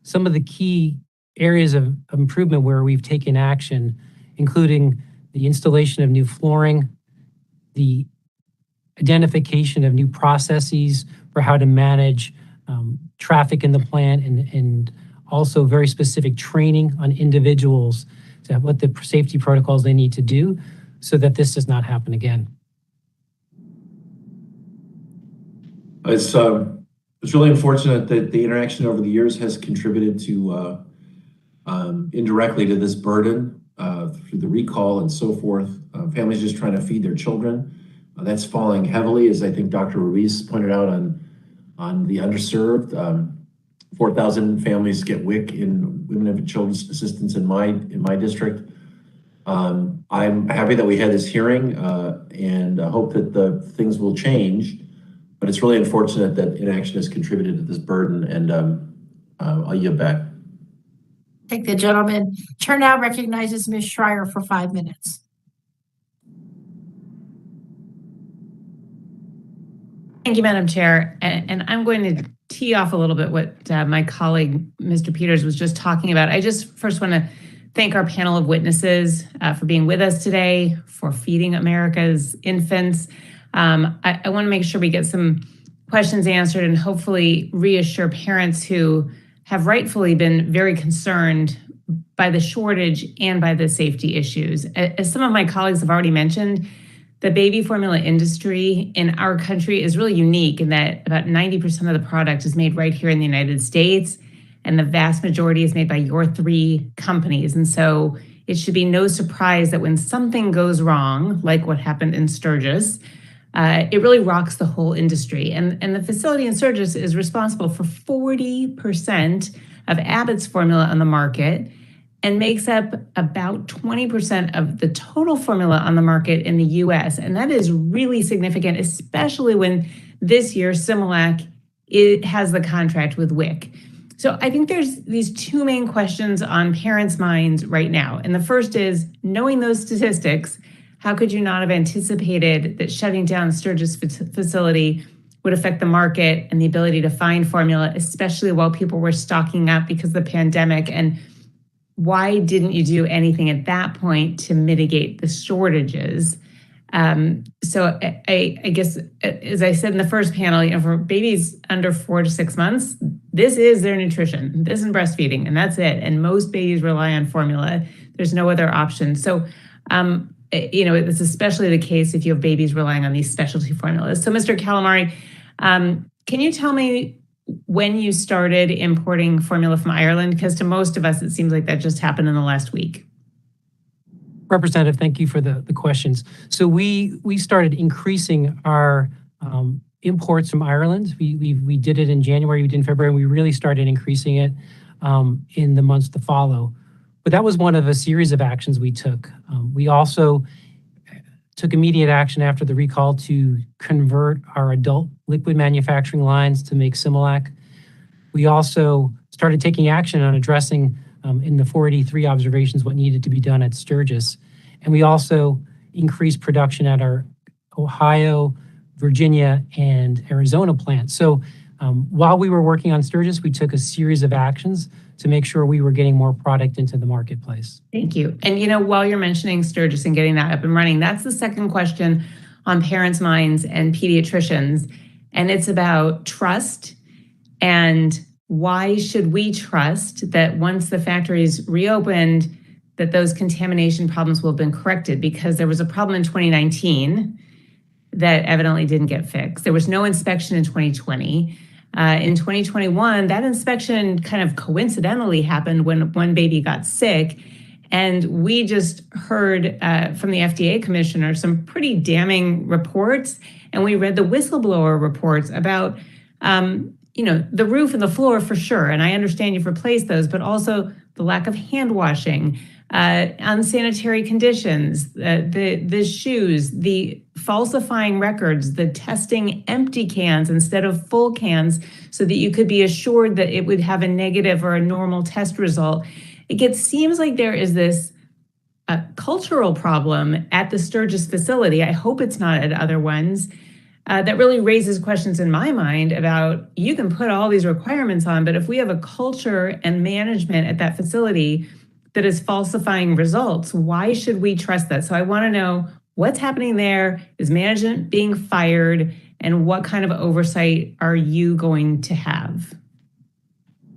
Some of the key areas of improvement where we've taken action, including the installation of new flooring, the identification of new processes for how to manage traffic in the plant, and also very specific training on individuals to what the safety protocols they need to do so that this does not happen again. It's really unfortunate that the interaction over the years has contributed to indirectly to this burden through the recall and so forth. Families just trying to feed their children. That's falling heavily, as I think Dr. Ruiz pointed out, on the underserved. 4,000 families get WIC in Women and Children's Assistance in my district. I'm happy that we had this hearing and hope that the things will change. But it's really unfortunate that inaction has contributed to this burden, and I'll yield back. Thank the gentleman. Chair now recognizes Ms. Schreier for 5 minutes. Thank you, Madam Chair. And I'm going to tee off a little bit what my colleague, Mr. Peters, was just talking about. I just first want to thank our panel of witnesses for being with us today, for feeding America's infants. I want to make sure we get some questions answered and hopefully reassure parents who have rightfully been very concerned by the shortage and by the safety issues. As some of my colleagues have already mentioned, the baby formula industry in our country is really unique in that about 90% of the product is made right here in the United States, and the vast majority is made by your 3 companies. And so it should be no surprise that when something goes wrong, like what happened in Sturgis, it really rocks the whole industry. And the facility in Sturgis is responsible for 40% of Abbott's formula on the market and makes up about 20% of the total formula on the market in the US. And that is really significant, especially when this year Similac has the contract with WIC. So I think there's these 2 main questions on parents' minds right now. And the first is, knowing those statistics, how could you not have anticipated that shutting down Sturgis facility would affect the market and the ability to find formula, especially while people were stocking up because of the pandemic? And why didn't you do anything at that point to mitigate the shortages? So I guess, as I said in the first panel, for babies under 4 to 6 months, this is their nutrition. This is breastfeeding, and that's it. And most babies rely on formula. There's no other option. So, it's especially the case if you have babies relying on these specialty formulas. So, Mr. Calamari, can you tell me when you started importing formula from Ireland? Because to most of us, it seems like that just happened in the last week. Representative, thank you for the questions. So we started increasing our imports from Ireland. We did it in January, we did in February, and we really started increasing it in the months to follow. But that was one of a series of actions we took. We also took immediate action after the recall to convert our adult liquid manufacturing lines to make Similac. We also started taking action on addressing in the 483 observations what needed to be done at Sturgis. And we also increased production at our Ohio, Virginia, and Arizona plants. So while we were working on Sturgis, we took a series of actions to make sure we were getting more product into the marketplace. Thank you. And while you're mentioning Sturgis and getting that up and running, that's the second question on parents' minds and pediatricians. And it's about trust and why should we trust that once the factories reopened, that those contamination problems will have been corrected? Because there was a problem in 2019 that evidently didn't get fixed. There was no inspection in 2020. In 2021, that inspection kind of coincidentally happened when one baby got sick. And we just heard from the FDA commissioner some pretty damning reports. And we read the whistleblower reports about, the roof and the floor for sure. And I understand you've replaced those, but also the lack of hand washing, unsanitary conditions, the shoes, the falsifying records, the testing empty cans instead of full cans so that you could be assured that it would have a negative or a normal test result. It seems like there is this cultural problem at the Sturgis facility. I hope it's not at other ones. That really raises questions in my mind about, you can put all these requirements on, but if we have a culture and management at that facility that is falsifying results, why should we trust that? So I want to know what's happening there. Is management being fired? And what kind of oversight are you going to have?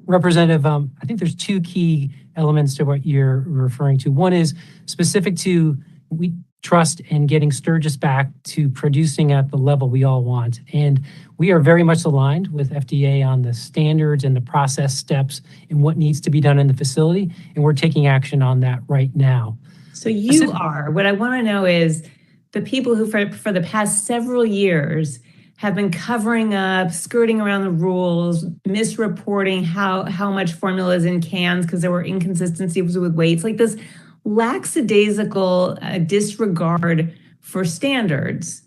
Representative, I think there's two key elements to what you're referring to. One is specific to we trust in getting Sturgis back to producing at the level we all want. And we are very much aligned with FDA on the standards and the process steps and what needs to be done in the facility. And we're taking action on that right now. So you are. What I want to know is the people who for the past several years have been covering up, skirting around the rules, misreporting how much formula is in cans because there were inconsistencies with weights, like this lackadaisical disregard for standards.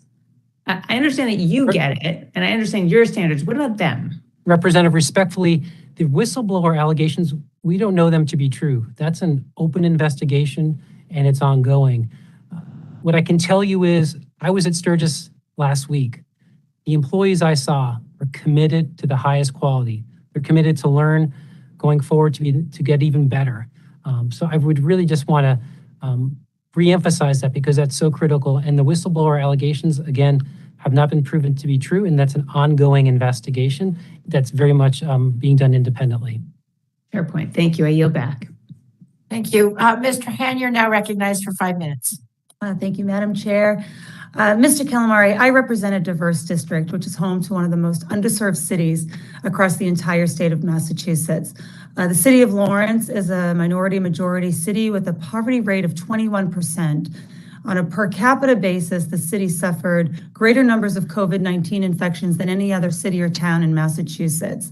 I understand that you get it, and I understand your standards. What about them? Representative, respectfully, the whistleblower allegations, we don't know them to be true. That's an open investigation, and it's ongoing. What I can tell you is I was at Sturgis last week. The employees I saw are committed to the highest quality. They're committed to learn going forward to get even better. So I would really just want to reemphasize that because that's so critical. And the whistleblower allegations, again, have not been proven to be true. And that's an ongoing investigation that's very much being done independently. Fair point. Thank you. I yield back. Thank you. Mr. Han, you're now recognized for 5 minutes. Thank you, Madam Chair. Mr. Calamari, I represent a diverse district, which is home to one of the most underserved cities across the entire state of Massachusetts. The city of Lawrence is a minority-majority city with a poverty rate of 21%. On a per capita basis, the city suffered greater numbers of COVID-19 infections than any other city or town in Massachusetts.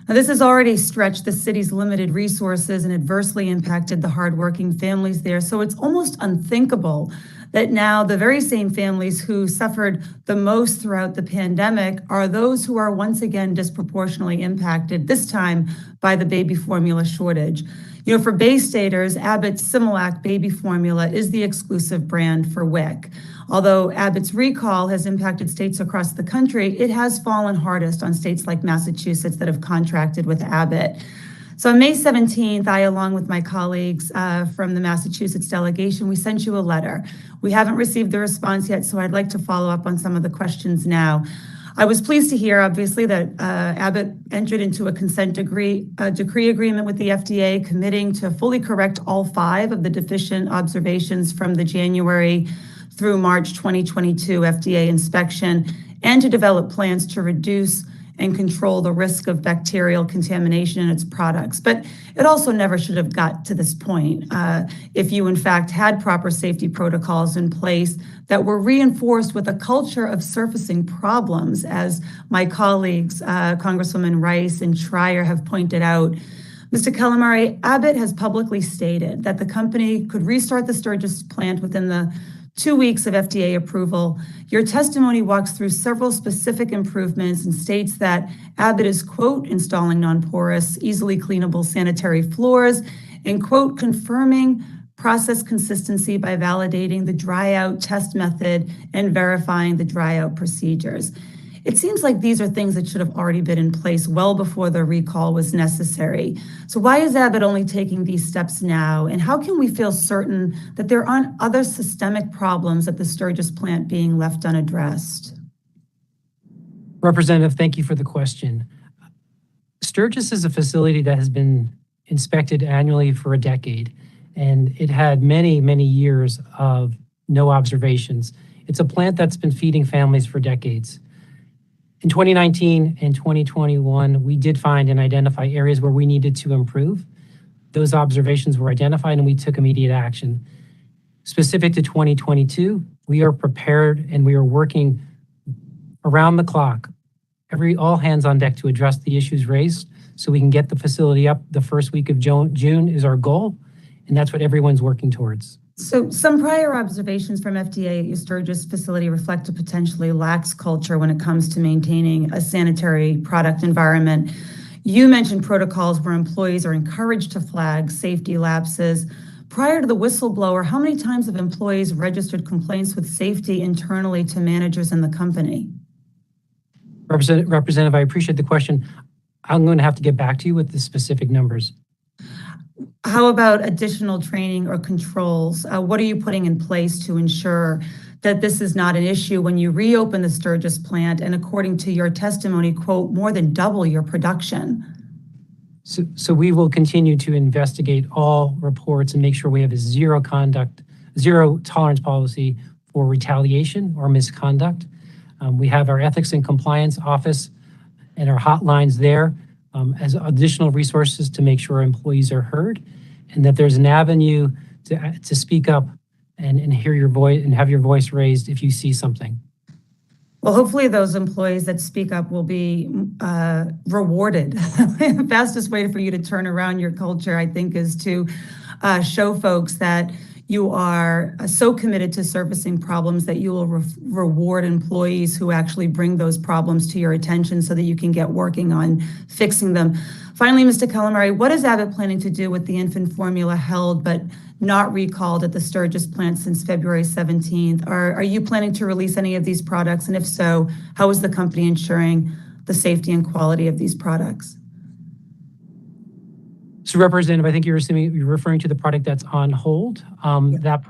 Now, this has already stretched the city's limited resources and adversely impacted the hardworking families there. So it's almost unthinkable that now the very same families who suffered the most throughout the pandemic are those who are once again disproportionately impacted, this time by the baby formula shortage. You know, for Bay Staters, Abbott's Similac baby formula is the exclusive brand for WIC. Although Abbott's recall has impacted states across the country, it has fallen hardest on states like Massachusetts that have contracted with Abbott. So on May 17th, I, along with my colleagues from the Massachusetts delegation, we sent you a letter. We haven't received the response yet, so I'd like to follow up on some of the questions now. I was pleased to hear, obviously, that Abbott entered into a consent decree agreement with the FDA, committing to fully correct all 5 of the deficient observations from the January through March 2022 FDA inspection, and to develop plans to reduce and control the risk of bacterial contamination in its products. But it also never should have got to this point if you, in fact, had proper safety protocols in place that were reinforced with a culture of surfacing problems, as my colleagues, Congresswoman Rice and Schreier, have pointed out. Mr. Calamari, Abbott has publicly stated that the company could restart the Sturgis plant within the 2 weeks of FDA approval. Your testimony walks through several specific improvements and states that Abbott is, quote, installing non-porous, easily cleanable sanitary floors, and, quote, confirming process consistency by validating the dry out test method and verifying the dry out procedures. It seems like these are things that should have already been in place well before the recall was necessary. So why is Abbott only taking these steps now? And how can we feel certain that there aren't other systemic problems at the Sturgis plant being left unaddressed? Representative, thank you for the question. Sturgis is a facility that has been inspected annually for a decade, and it had many, many years of no observations. It's a plant that's been feeding families for decades. In 2019 and 2021, we did find and identify areas where we needed to improve. Those observations were identified and we took immediate action. Specific to 2022, we are prepared and we are working around the clock, all hands on deck to address the issues raised so we can get the facility up the first week of June is our goal, and that's what everyone's working towards. So some prior observations from FDA at your Sturgis facility reflect a potentially lax culture when it comes to maintaining a sanitary product environment. You mentioned protocols where employees are encouraged to flag safety lapses. Prior to the whistleblower, how many times have employees registered complaints with safety internally to managers in the company? Representative, I appreciate the question. I'm going to have to get back to you with the specific numbers. How about additional training or controls? What are you putting in place to ensure that this is not an issue when you reopen the Sturgis plant and, according to your testimony, quote, more than double your production? So we will continue to investigate all reports and make sure we have a zero tolerance policy for retaliation or misconduct. We have our ethics and compliance office and our hotlines there as additional resources to make sure employees are heard and that there's an avenue to speak up and hear your voice and have your voice raised if you see something. Well, hopefully those employees that speak up will be rewarded. The fastest way for you to turn around your culture, I think, is to show folks that you are so committed to servicing problems that you will reward employees who actually bring those problems to your attention so that you can get working on fixing them. Finally, Mr. Calamari, what is Abbott planning to do with the infant formula held but not recalled at the Sturgis plant since February 17th? Are you planning to release any of these products? And if so, how is the company ensuring the safety and quality of these products? So, Representative, I think you're referring to the product that's on hold. That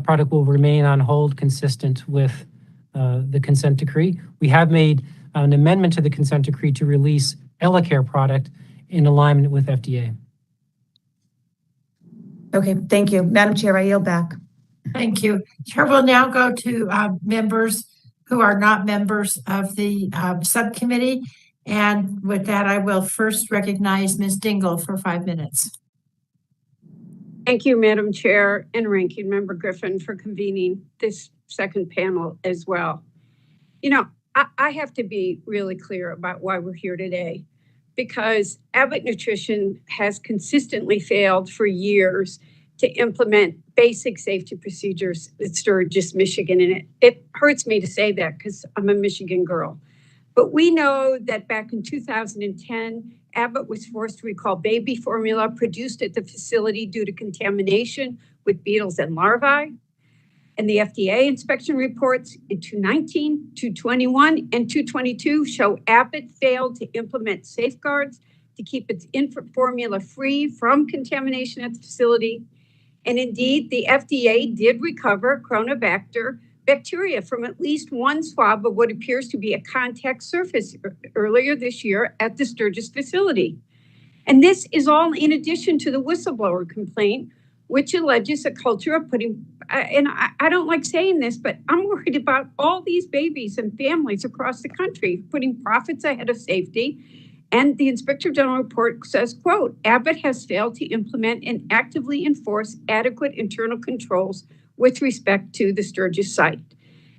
product will remain on hold, consistent with the consent decree. We have made an amendment to the consent decree to release EleCare product in alignment with FDA. Okay, thank you. Madam Chair, I yield back. Thank you. Chair will now go to members who are not members of the subcommittee. And with that, I will first recognize Ms. Dingle for 5 minutes. Thank you, Madam Chair and Ranking Member Griffin, for convening this second panel as well. You know, I have to be really clear about why we're here today, because Abbott Nutrition has consistently failed for years to implement basic safety procedures at Sturgis, Michigan. And it hurts me to say that because I'm a Michigan girl. But we know that back in 2010, Abbott was forced to recall baby formula produced at the facility due to contamination with beetles and larvae. And the FDA inspection reports in 219, 221, and 222 show Abbott failed to implement safeguards to keep its infant formula free from contamination at the facility. And indeed, the FDA did recover Chronobacter bacteria from at least one swab of what appears to be a contact surface earlier this year at the Sturgis facility. And this is all in addition to the whistleblower complaint, which alleges a culture of putting, and I don't like saying this, but I'm worried about all these babies and families across the country putting profits ahead of safety. And the Inspector General report says, quote, Abbott has failed to implement and actively enforce adequate internal controls with respect to the Sturgis site.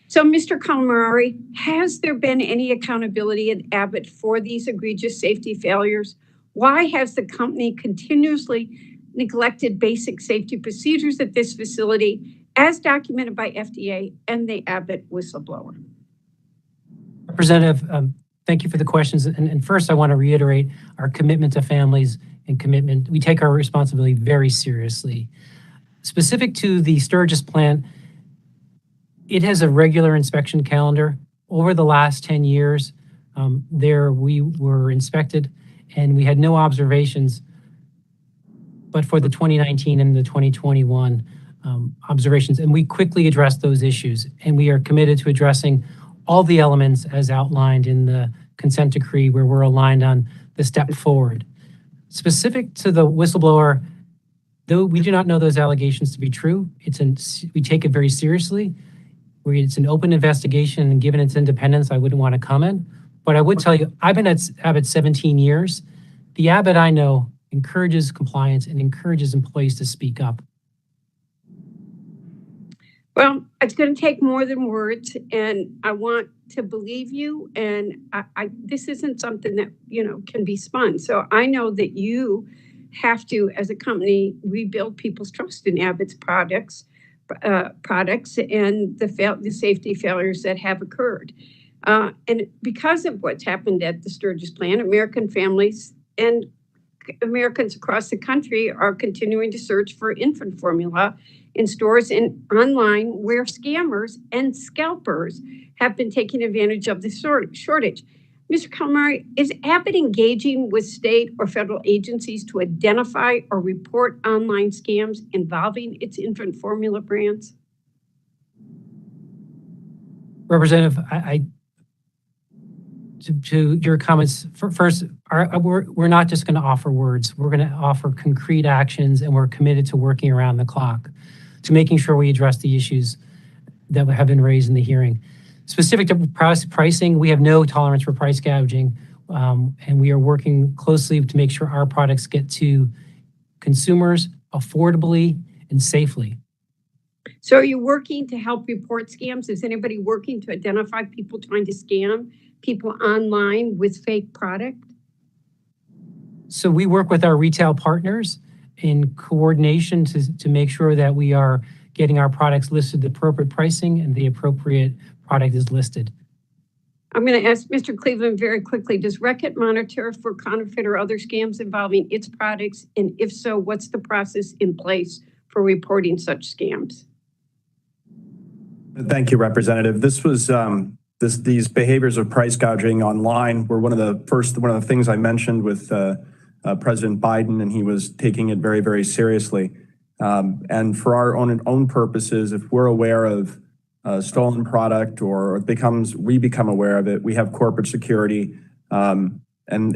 So, Mr. Calamari, has there been any accountability at Abbott for these egregious safety failures? Why has the company continuously neglected basic safety procedures at this facility as documented by FDA and the Abbott whistleblower? Representative, thank you for the questions. And first, I want to reiterate our commitment to families and commitment. We take our responsibility very seriously. Specific to the Sturgis plant, it has a regular inspection calendar. Over the last 10 years, we were inspected and we had no observations, but for the 2019 and the 2021 observations. And we quickly addressed those issues. And we are committed to addressing all the elements as outlined in the consent decree, where we're aligned on the step forward. Specific to the whistleblower, though we do not know those allegations to be true, we take it very seriously. It's an open investigation, and given its independence, I wouldn't want to comment. But I would tell you, I've been at Abbott 17 years. The Abbott I know encourages compliance and encourages employees to speak up. Well, it's going to take more than words, and I want to believe you. And this isn't something that, can be spun. So I know that you have to, as a company, rebuild people's trust in Abbott's products and the safety failures that have occurred. And because of what's happened at the Sturgis plant, American families and Americans across the country are continuing to search for infant formula in stores and online where scammers and scalpers have been taking advantage of the shortage. Mr. Calamari, is Abbott engaging with state or federal agencies to identify or report online scams involving its infant formula brands? Representative, to your comments, first, we're not just going to offer words. We're going to offer concrete actions, and we're committed to working around the clock to making sure we address the issues that have been raised in the hearing. Specific to pricing, we have no tolerance for price gouging, and we are working closely to make sure our products get to consumers affordably and safely. So are you working to help report scams? Is anybody working to identify people trying to scam people online with fake product? So we work with our retail partners in coordination to make sure that we are getting our products listed the appropriate pricing and the appropriate product is listed. I'm going to ask Mr. Cleveland very quickly, does Reckitt monitor for counterfeit or other scams involving its products? And if so, what's the process in place for reporting such scams? Thank you, Representative. This was these behaviors of price gouging online were one of the things I mentioned with President Biden, and he was taking it very, very seriously. And for our own purposes, if we're aware of a stolen product or we become aware of it, we have corporate security, and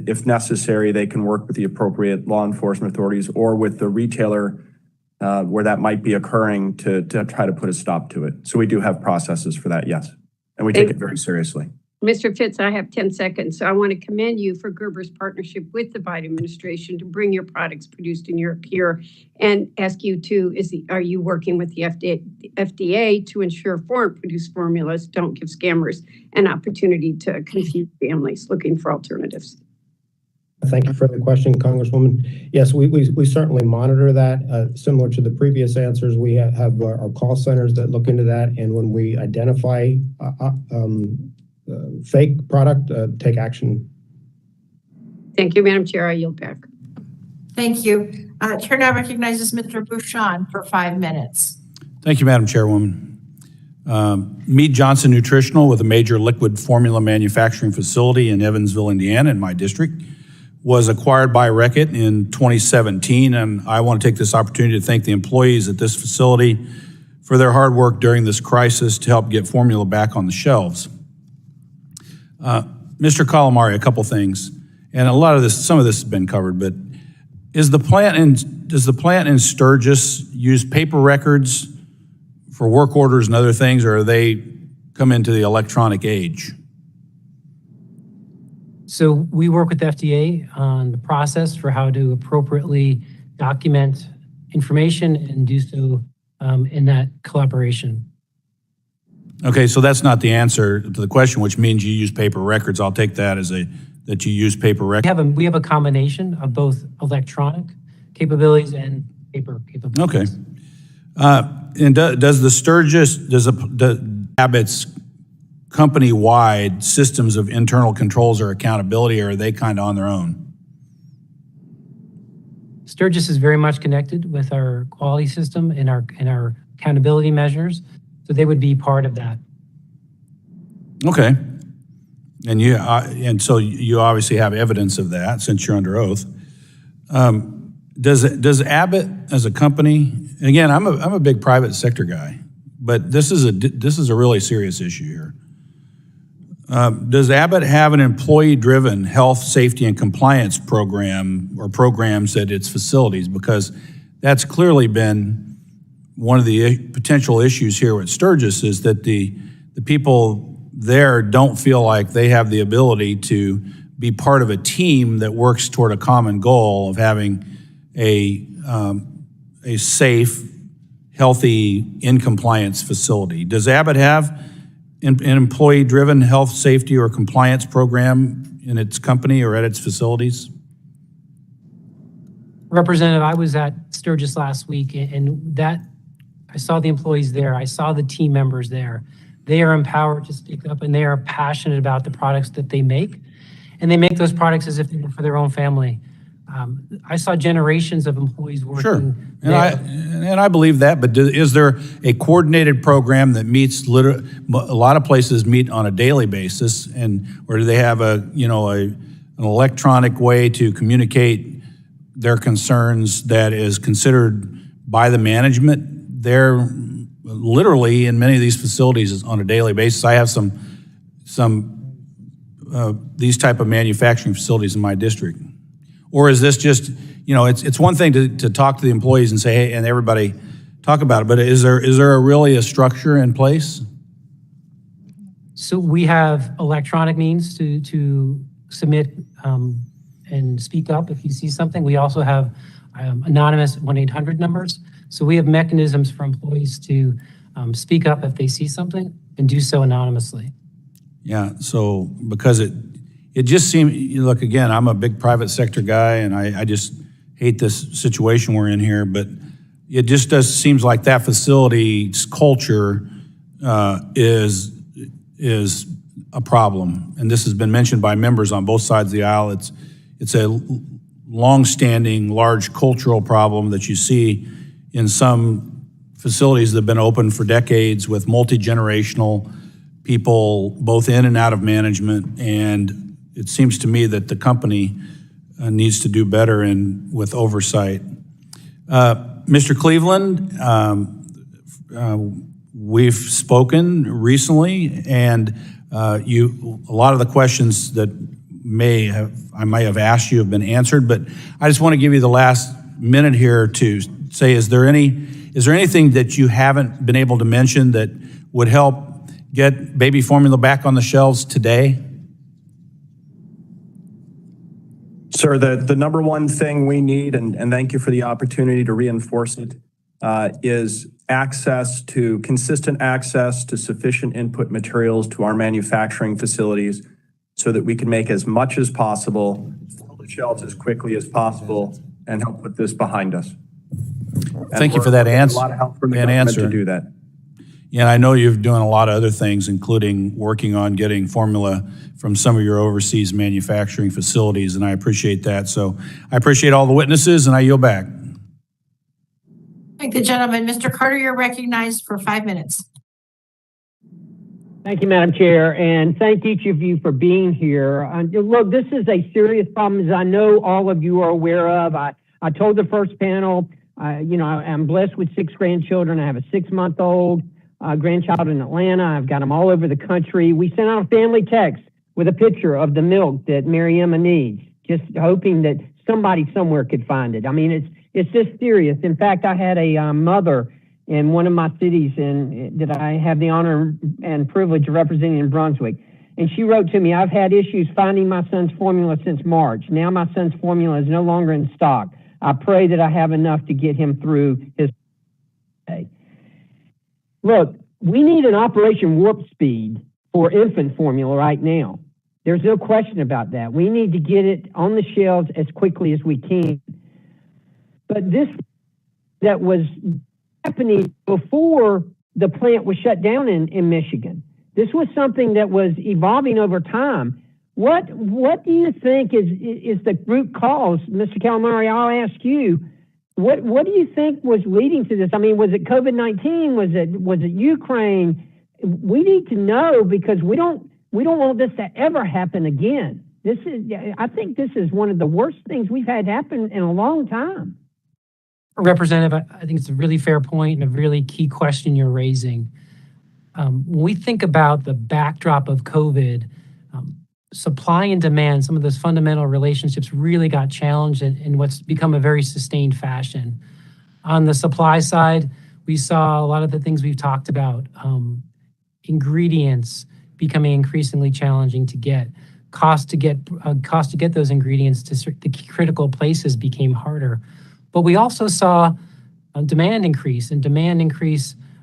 if necessary, they can work with the appropriate law enforcement authorities or with the retailer where that might be occurring to try to put a stop to it. So we do have processes for that, yes. And we take it very seriously. Mr. Fitz, I have 10 seconds. So I want to commend you for Gerber's partnership with the Biden administration to bring your products produced in Europe here, and ask you to, are you working with the FDA to ensure foreign produced formulas don't give scammers an opportunity to confuse families looking for alternatives? Thank you for the question, Congresswoman. Yes, we certainly monitor that. Similar to the previous answers, we have our call centers that look into that, and when we identify fake product, take action. Thank you, Madam Chair. I yield back. Thank you. Chair now recognizes Mr. Bouchon for 5 minutes. Thank you, Madam Chairwoman. Mead Johnson Nutritional, with a major liquid formula manufacturing facility in Evansville, Indiana, in my district, was acquired by Reckitt in 2017, and I want to take this opportunity to thank the employees at this facility for their hard work during this crisis to help get formula back on the shelves. Mr. Calamari, a couple things, and some of this has been covered, but does the plant in Sturgis use paper records for work orders and other things, or are they come into the electronic age? So we work with the FDA on the process for how to appropriately document information and do so in that collaboration. Okay, so that's not the answer to the question, which means you use paper records. I'll take that as that you use paper records. We have a combination of both electronic capabilities and paper capabilities. Okay. And does the Sturgis, does Abbott's company-wide systems of internal controls or accountability, or are they kind of on their own? Sturgis is very much connected with our quality system and our accountability measures, so they would be part of that. Okay. And so you obviously have evidence of that since you're under oath. Does Abbott as a company, and again, I'm a big private sector guy, but this is a really serious issue here. Does Abbott have an employee-driven health, safety, and compliance program or programs at its facilities? Because that's clearly been one of the potential issues here at Sturgis, is that the people there don't feel like they have the ability to be part of a team that works toward a common goal of having a safe, healthy, in compliance facility. Does Abbott have an employee-driven health, safety, or compliance program in its company or at its facilities? Representative, I was at Sturgis last week, and that I saw the employees there. I saw the team members there. They are empowered to speak up, and they are passionate about the products that they make. And they make those products as if they were for their own family. I saw generations of employees working. Sure, and I believe that, but is there a coordinated program that meets, a lot of places meet on a daily basis, or do they have an electronic way to communicate their concerns that is considered by the management? They're literally in many of these facilities on a daily basis. I have some these type of manufacturing facilities in my district. Or is this just, it's one thing to talk to the employees and say, hey, and everybody talk about it, but is there really a structure in place? So we have electronic means to submit and speak up if you see something. We also have anonymous 1-800 numbers. So we have mechanisms for employees to speak up if they see something and do so anonymously. Yeah, so because it just seems, look, again, I'm a big private sector guy, and I just hate this situation we're in here, but it just seems like that facility's culture is a problem. And this has been mentioned by members on both sides of the aisle. It's a long-standing, large cultural problem that you see in some facilities that have been open for decades with multi-generational people both in and out of management, and it seems to me that the company needs to do better with oversight. Mr. Cleveland, we've spoken recently, and a lot of the questions that I may have asked you have been answered, but I just want to give you the last minute here to say, is there anything that you haven't been able to mention that would help get baby formula back on the shelves today? Sir, the number one thing we need, and thank you for the opportunity to reinforce it, is consistent access to sufficient input materials to our manufacturing facilities so that we can make as much as possible, fill the shelves as quickly as possible, and help put this behind us. Thank you for that answer. A lot of help from the government to do that. Yeah, and I know you're doing a lot of other things, including working on getting formula from some of your overseas manufacturing facilities, and I appreciate that. So I appreciate all the witnesses, and I yield back. Thank the gentleman. Mr. Carter, you're recognized for 5 minutes. Thank you, Madam Chair, and thank each of you for being here. Look, this is a serious problem, as I know all of you are aware of. I told the first panel, I'm blessed with 6 grandchildren. I have a 6-month-old grandchild in Atlanta. I've got them all over the country. We sent out a family text with a picture of the milk that Mary Emma needs, just hoping that somebody somewhere could find it. I mean, it's just serious. In fact, I had a mother in one of my cities that I have the honor and privilege of representing in Brunswick. And she wrote to me, I've had issues finding my son's formula since March. Now my son's formula is no longer in stock. I pray that I have enough to get him through his day. Look, we need an Operation Warp Speed for infant formula right now. There's no question about that. We need to get it on the shelves as quickly as we can. But this that was happening before the plant was shut down in Michigan. This was something that was evolving over time. What do you think is the root cause, Mr. Calamari? I'll ask you. What do you think was leading to this? I mean, was it COVID-19? Was it Ukraine? We need to know, because we don't want this to ever happen again. I think this is one of the worst things we've had happen in a long time. Representative, I think it's a really fair point and a really key question you're raising. when we think about the backdrop of COVID, supply and demand, some of those fundamental relationships really got challenged in what's become a very sustained fashion. On the supply side, we saw a lot of the things we've talked about, ingredients becoming increasingly challenging to get, cost to get those ingredients to the critical places became harder. But we also saw demand increase,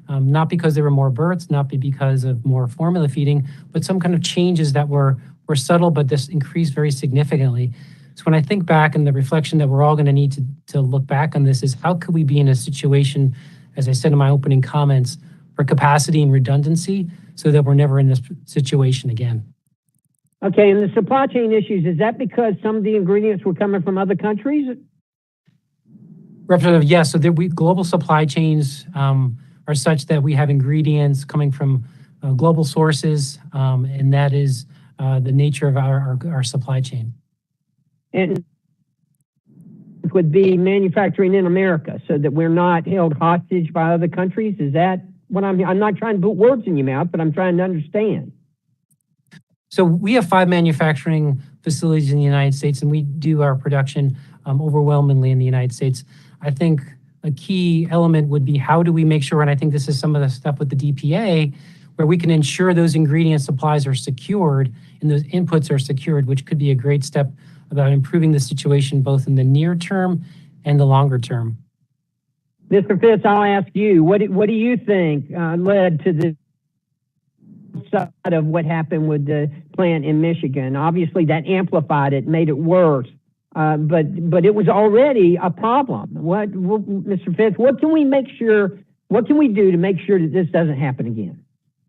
not because there were more births, not because of more formula feeding, but some kind of changes that were subtle, but this increased very significantly. So when I think back and the reflection that we're all going to need to look back on this is how could we be in a situation, as I said in my opening comments, for capacity and redundancy so that we're never in this situation again. Okay, and the supply chain issues, is that because some of the ingredients were coming from other countries? Representative, yes. So global supply chains are such that we have ingredients coming from global sources, and that is the nature of our supply chain. And it would be manufacturing in America so that we're not held hostage by other countries. Is that what I'm not trying to put words in your mouth, but I'm trying to understand. So we have 5 manufacturing facilities in the United States, and we do our production overwhelmingly in the United States. I think a key element would be how do we make sure, and I think this is some of the stuff with the DPA, where we can ensure those ingredient supplies are secured and those inputs are secured, which could be a great step about improving the situation both in the near term and the longer term. Mr. Fitz, I'll ask you, what do you think led to the side of what happened with the plant in Michigan? Obviously, that amplified it, made it worse, but it was already a problem. What, Mr. Fitz, what can we do to make sure that this doesn't happen again?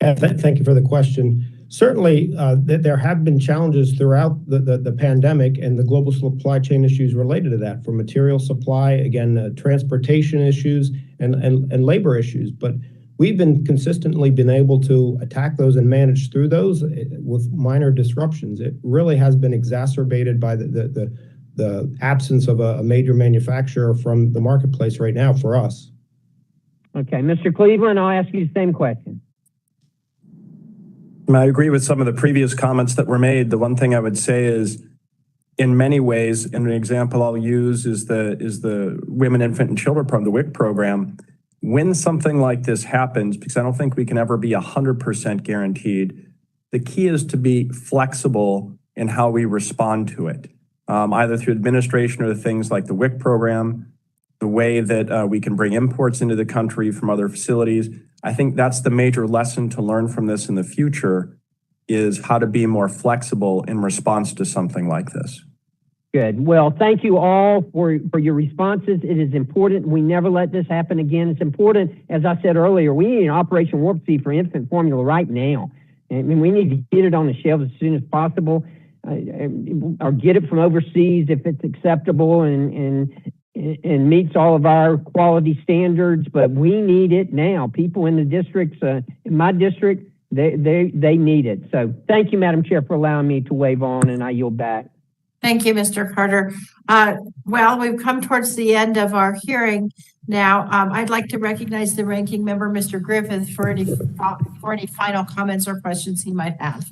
Thank you for the question. Certainly, there have been challenges throughout the pandemic and the global supply chain issues related to that, from material supply, again, transportation issues and labor issues. But we've consistently been able to attack those and manage through those with minor disruptions. It really has been exacerbated by the absence of a major manufacturer from the marketplace right now for us. Okay, Mr. Cleveland, I'll ask you the same question. I agree with some of the previous comments that were made. The one thing I would say is, in many ways, and an example I'll use is the Women, Infant, and Children program, the WIC program. When something like this happens, because I don't think we can ever be 100% guaranteed, the key is to be flexible in how we respond to it, either through administration or things like the WIC program, the way that we can bring imports into the country from other facilities. I think that's the major lesson to learn from this in the future, is how to be more flexible in response to something like this. Good. Well, thank you all for your responses. It is important we never let this happen again. It's important, as I said earlier, we need an Operation Warp Speed for infant formula right now. I mean, we need to get it on the shelves as soon as possible, or get it from overseas if it's acceptable and meets all of our quality standards, but we need it now. People in the districts, in my district, they need it. So thank you, Madam Chair, for allowing me to wave on, and I yield back. Thank you, Mr. Carter. Well, we've come towards the end of our hearing now. I'd like to recognize the ranking member, Mr. Griffith, for any final comments or questions he might have.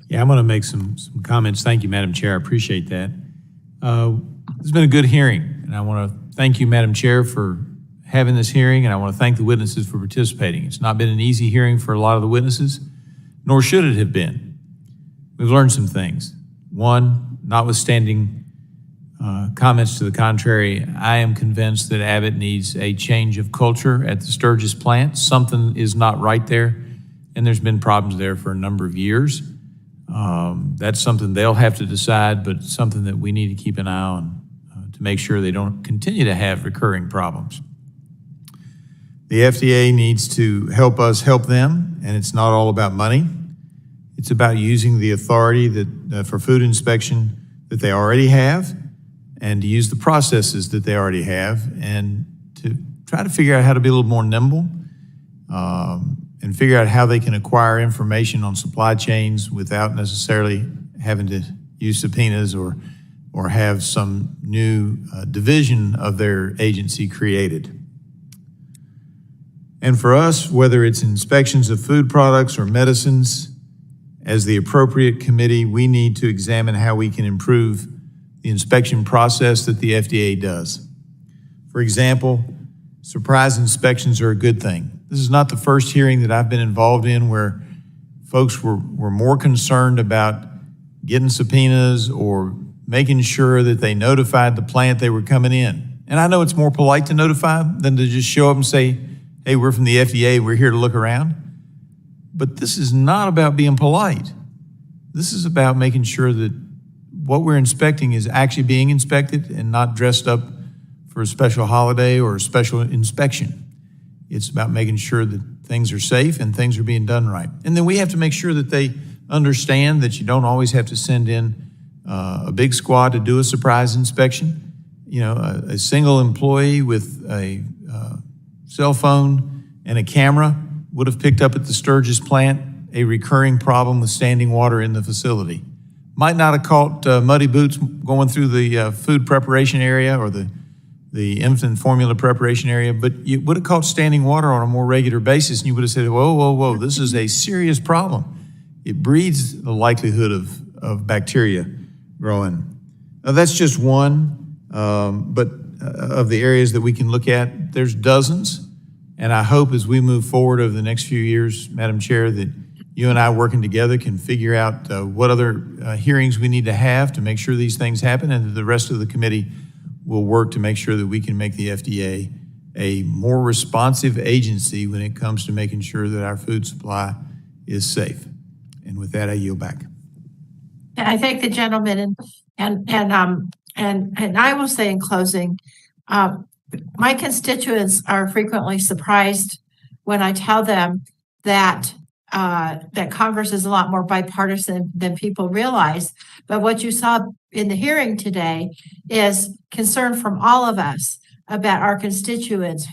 Yeah, I'm going to make some comments. Thank you, Madam Chair. I appreciate that. It's been a good hearing, and I want to thank you, Madam Chair, for having this hearing, and I want to thank the witnesses for participating. It's not been an easy hearing for a lot of the witnesses, nor should it have been. We've learned some things. One, notwithstanding comments to the contrary, I am convinced that Abbott needs a change of culture at the Sturgis plant. Something is not right there, and there's been problems there for a number of years. That's something they'll have to decide, but something that we need to keep an eye on to make sure they don't continue to have recurring problems. The FDA needs to help us help them, and it's not all about money. It's about using the authority that for food inspection that they already have, and to use the processes that they already have, and to try to figure out how to be a little more nimble, and figure out how they can acquire information on supply chains without necessarily having to use subpoenas or have some new division of their agency created. And for us, whether it's inspections of food products or medicines, as the appropriate committee, we need to examine how we can improve the inspection process that the FDA does. For example, surprise inspections are a good thing. This is not the first hearing that I've been involved in where folks were more concerned about getting subpoenas or making sure that they notified the plant they were coming in. And I know it's more polite to notify than to just show up and say, hey, we're from the FDA, we're here to look around. But this is not about being polite. This is about making sure that what we're inspecting is actually being inspected and not dressed up for a special holiday or a special inspection. It's about making sure that things are safe and things are being done right. And then we have to make sure that they understand that you don't always have to send in a big squad to do a surprise inspection. You know, a single employee with a cell phone and a camera would have picked up at the Sturgis plant a recurring problem with standing water in the facility. Might not have caught muddy boots going through the food preparation area or the infant formula preparation area, but you would have caught standing water on a more regular basis, and you would have said, whoa, whoa, whoa, this is a serious problem. It breeds the likelihood of bacteria growing. Now, that's just one, but of the areas that we can look at, there's dozens. And I hope as we move forward over the next few years, Madam Chair, that you and I working together can figure out what other hearings we need to have to make sure these things happen, and that the rest of the committee will work to make sure that we can make the FDA a more responsive agency when it comes to making sure that our food supply is safe. And with that, I yield back. And I thank the gentleman, and I will say in closing, my constituents are frequently surprised when I tell them that that Congress is a lot more bipartisan than people realize. But what you saw in the hearing today is concern from all of us about our constituents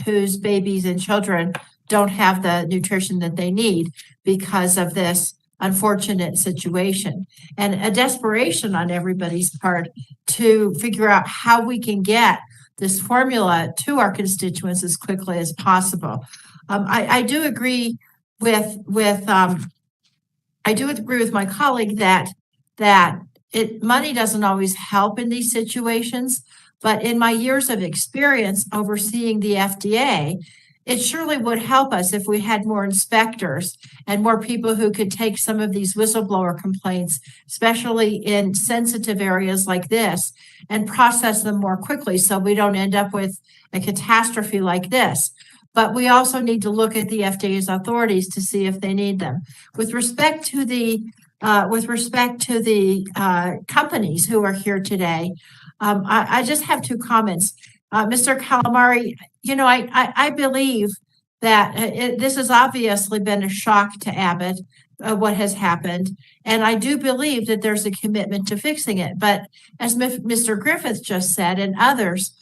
whose babies and children don't have the nutrition that they need because of this unfortunate situation, and a desperation on everybody's part to figure out how we can get this formula to our constituents as quickly as possible. I do agree with my colleague that money doesn't always help in these situations, but in my years of experience overseeing the FDA, it surely would help us if we had more inspectors and more people who could take some of these whistleblower complaints, especially in sensitive areas like this, and process them more quickly so we don't end up with a catastrophe like this. But we also need to look at the FDA's authorities to see if they need them. With respect to the companies who are here today, I just have two comments. Mr. Calamari, you know, I believe that this has obviously been a shock to Abbott, what has happened. And I do believe that there's a commitment to fixing it. But as Mr. Griffith just said, and others,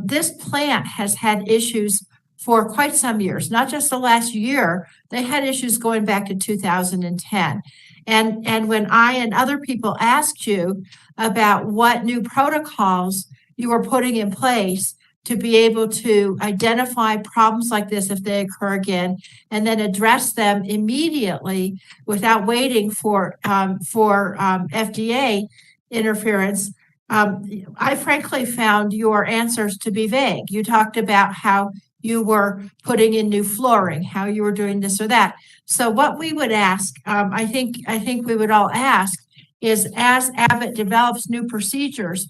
this plant has had issues for quite some years, not just the last year. They had issues going back to 2010. And when I and other people asked you about what new protocols you were putting in place to be able to identify problems like this if they occur again, and then address them immediately without waiting for FDA interference, I frankly found your answers to be vague. You talked about how you were putting in new flooring, how you were doing this or that. So what we would ask, I think we would all ask, is as Abbott develops new procedures,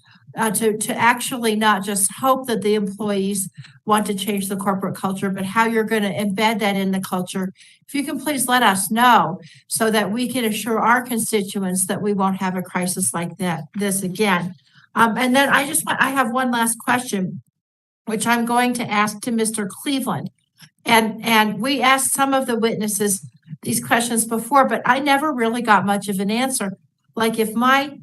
to actually not just hope that the employees want to change the corporate culture, but how you're going to embed that in the culture. If you can please let us know so that we can assure our constituents that we won't have a crisis like this again. And then I have one last question, which I'm going to ask to Mr. Cleveland. And we asked some of the witnesses these questions before, but I never really got much of an answer. Like if my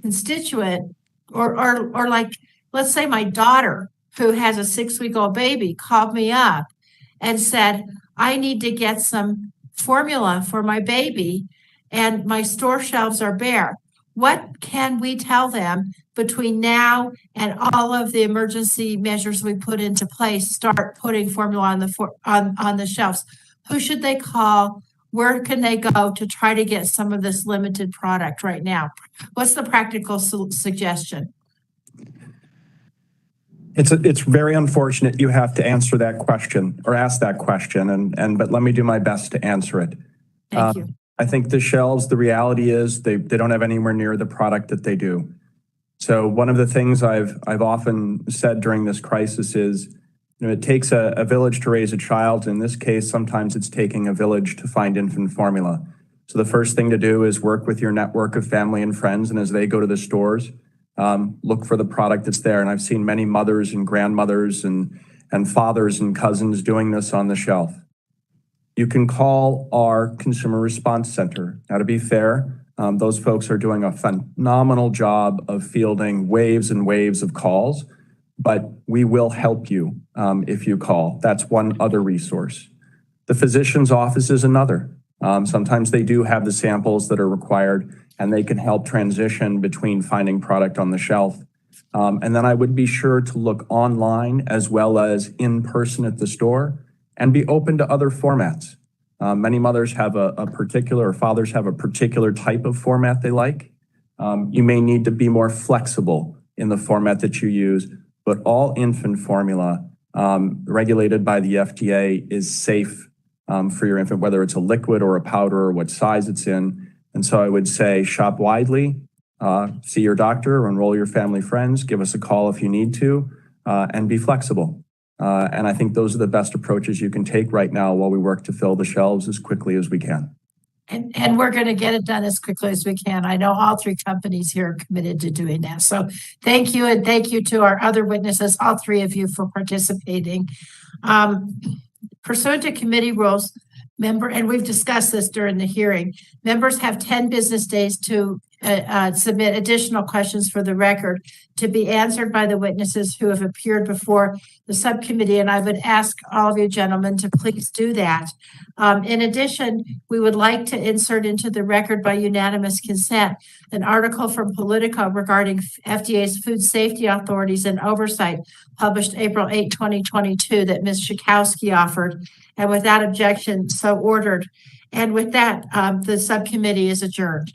constituent or like, let's say my daughter who has a 6-week-old baby called me up and said, I need to get some formula for my baby and my store shelves are bare. what can we tell them between now and all of the emergency measures we put into place start putting formula on the shelves? Who should they call? Where can they go to try to get some of this limited product right now? What's the practical suggestion? It's very unfortunate you have to answer that question or ask that question, but let me do my best to answer it. Thank you. I think the shelves, the reality is they don't have anywhere near the product that they do. So one of the things I've often said during this crisis is, it takes a village to raise a child. In this case, sometimes it's taking a village to find infant formula. So the first thing to do is work with your network of family and friends, and as they go to the stores, look for the product that's there. And I've seen many mothers and grandmothers and fathers and cousins doing this on the shelf. You can call our Consumer Response Center. Now, to be fair, those folks are doing a phenomenal job of fielding waves and waves of calls, but we will help you if you call. That's one other resource. The physician's office is another. Sometimes they do have the samples that are required, and they can help transition between finding product on the shelf. And then I would be sure to look online as well as in person at the store and be open to other formats. Many mothers have a particular, or fathers have a particular type of format they like. You may need to be more flexible in the format that you use, but all infant formula regulated by the FDA is safe for your infant, whether it's a liquid or a powder or what size it's in. And so I would say shop widely, see your doctor, or enroll your family friends, give us a call if you need to, and be flexible. And I think those are the best approaches you can take right now while we work to fill the shelves as quickly as we can. And we're going to get it done as quickly as we can. I know all three companies here are committed to doing that. So thank you, and thank you to our other witnesses, all three of you, for participating. Pursuant to committee rules, and we've discussed this during the hearing, members have 10 business days to submit additional questions for the record to be answered by the witnesses who have appeared before the subcommittee. And I would ask all of you gentlemen to please do that. In addition, we would like to insert into the record by unanimous consent an article from Politico regarding FDA's food safety authorities and oversight, published April 8, 2022, that Ms. Schakowsky offered. And without objection, so ordered. And with that, the subcommittee is adjourned.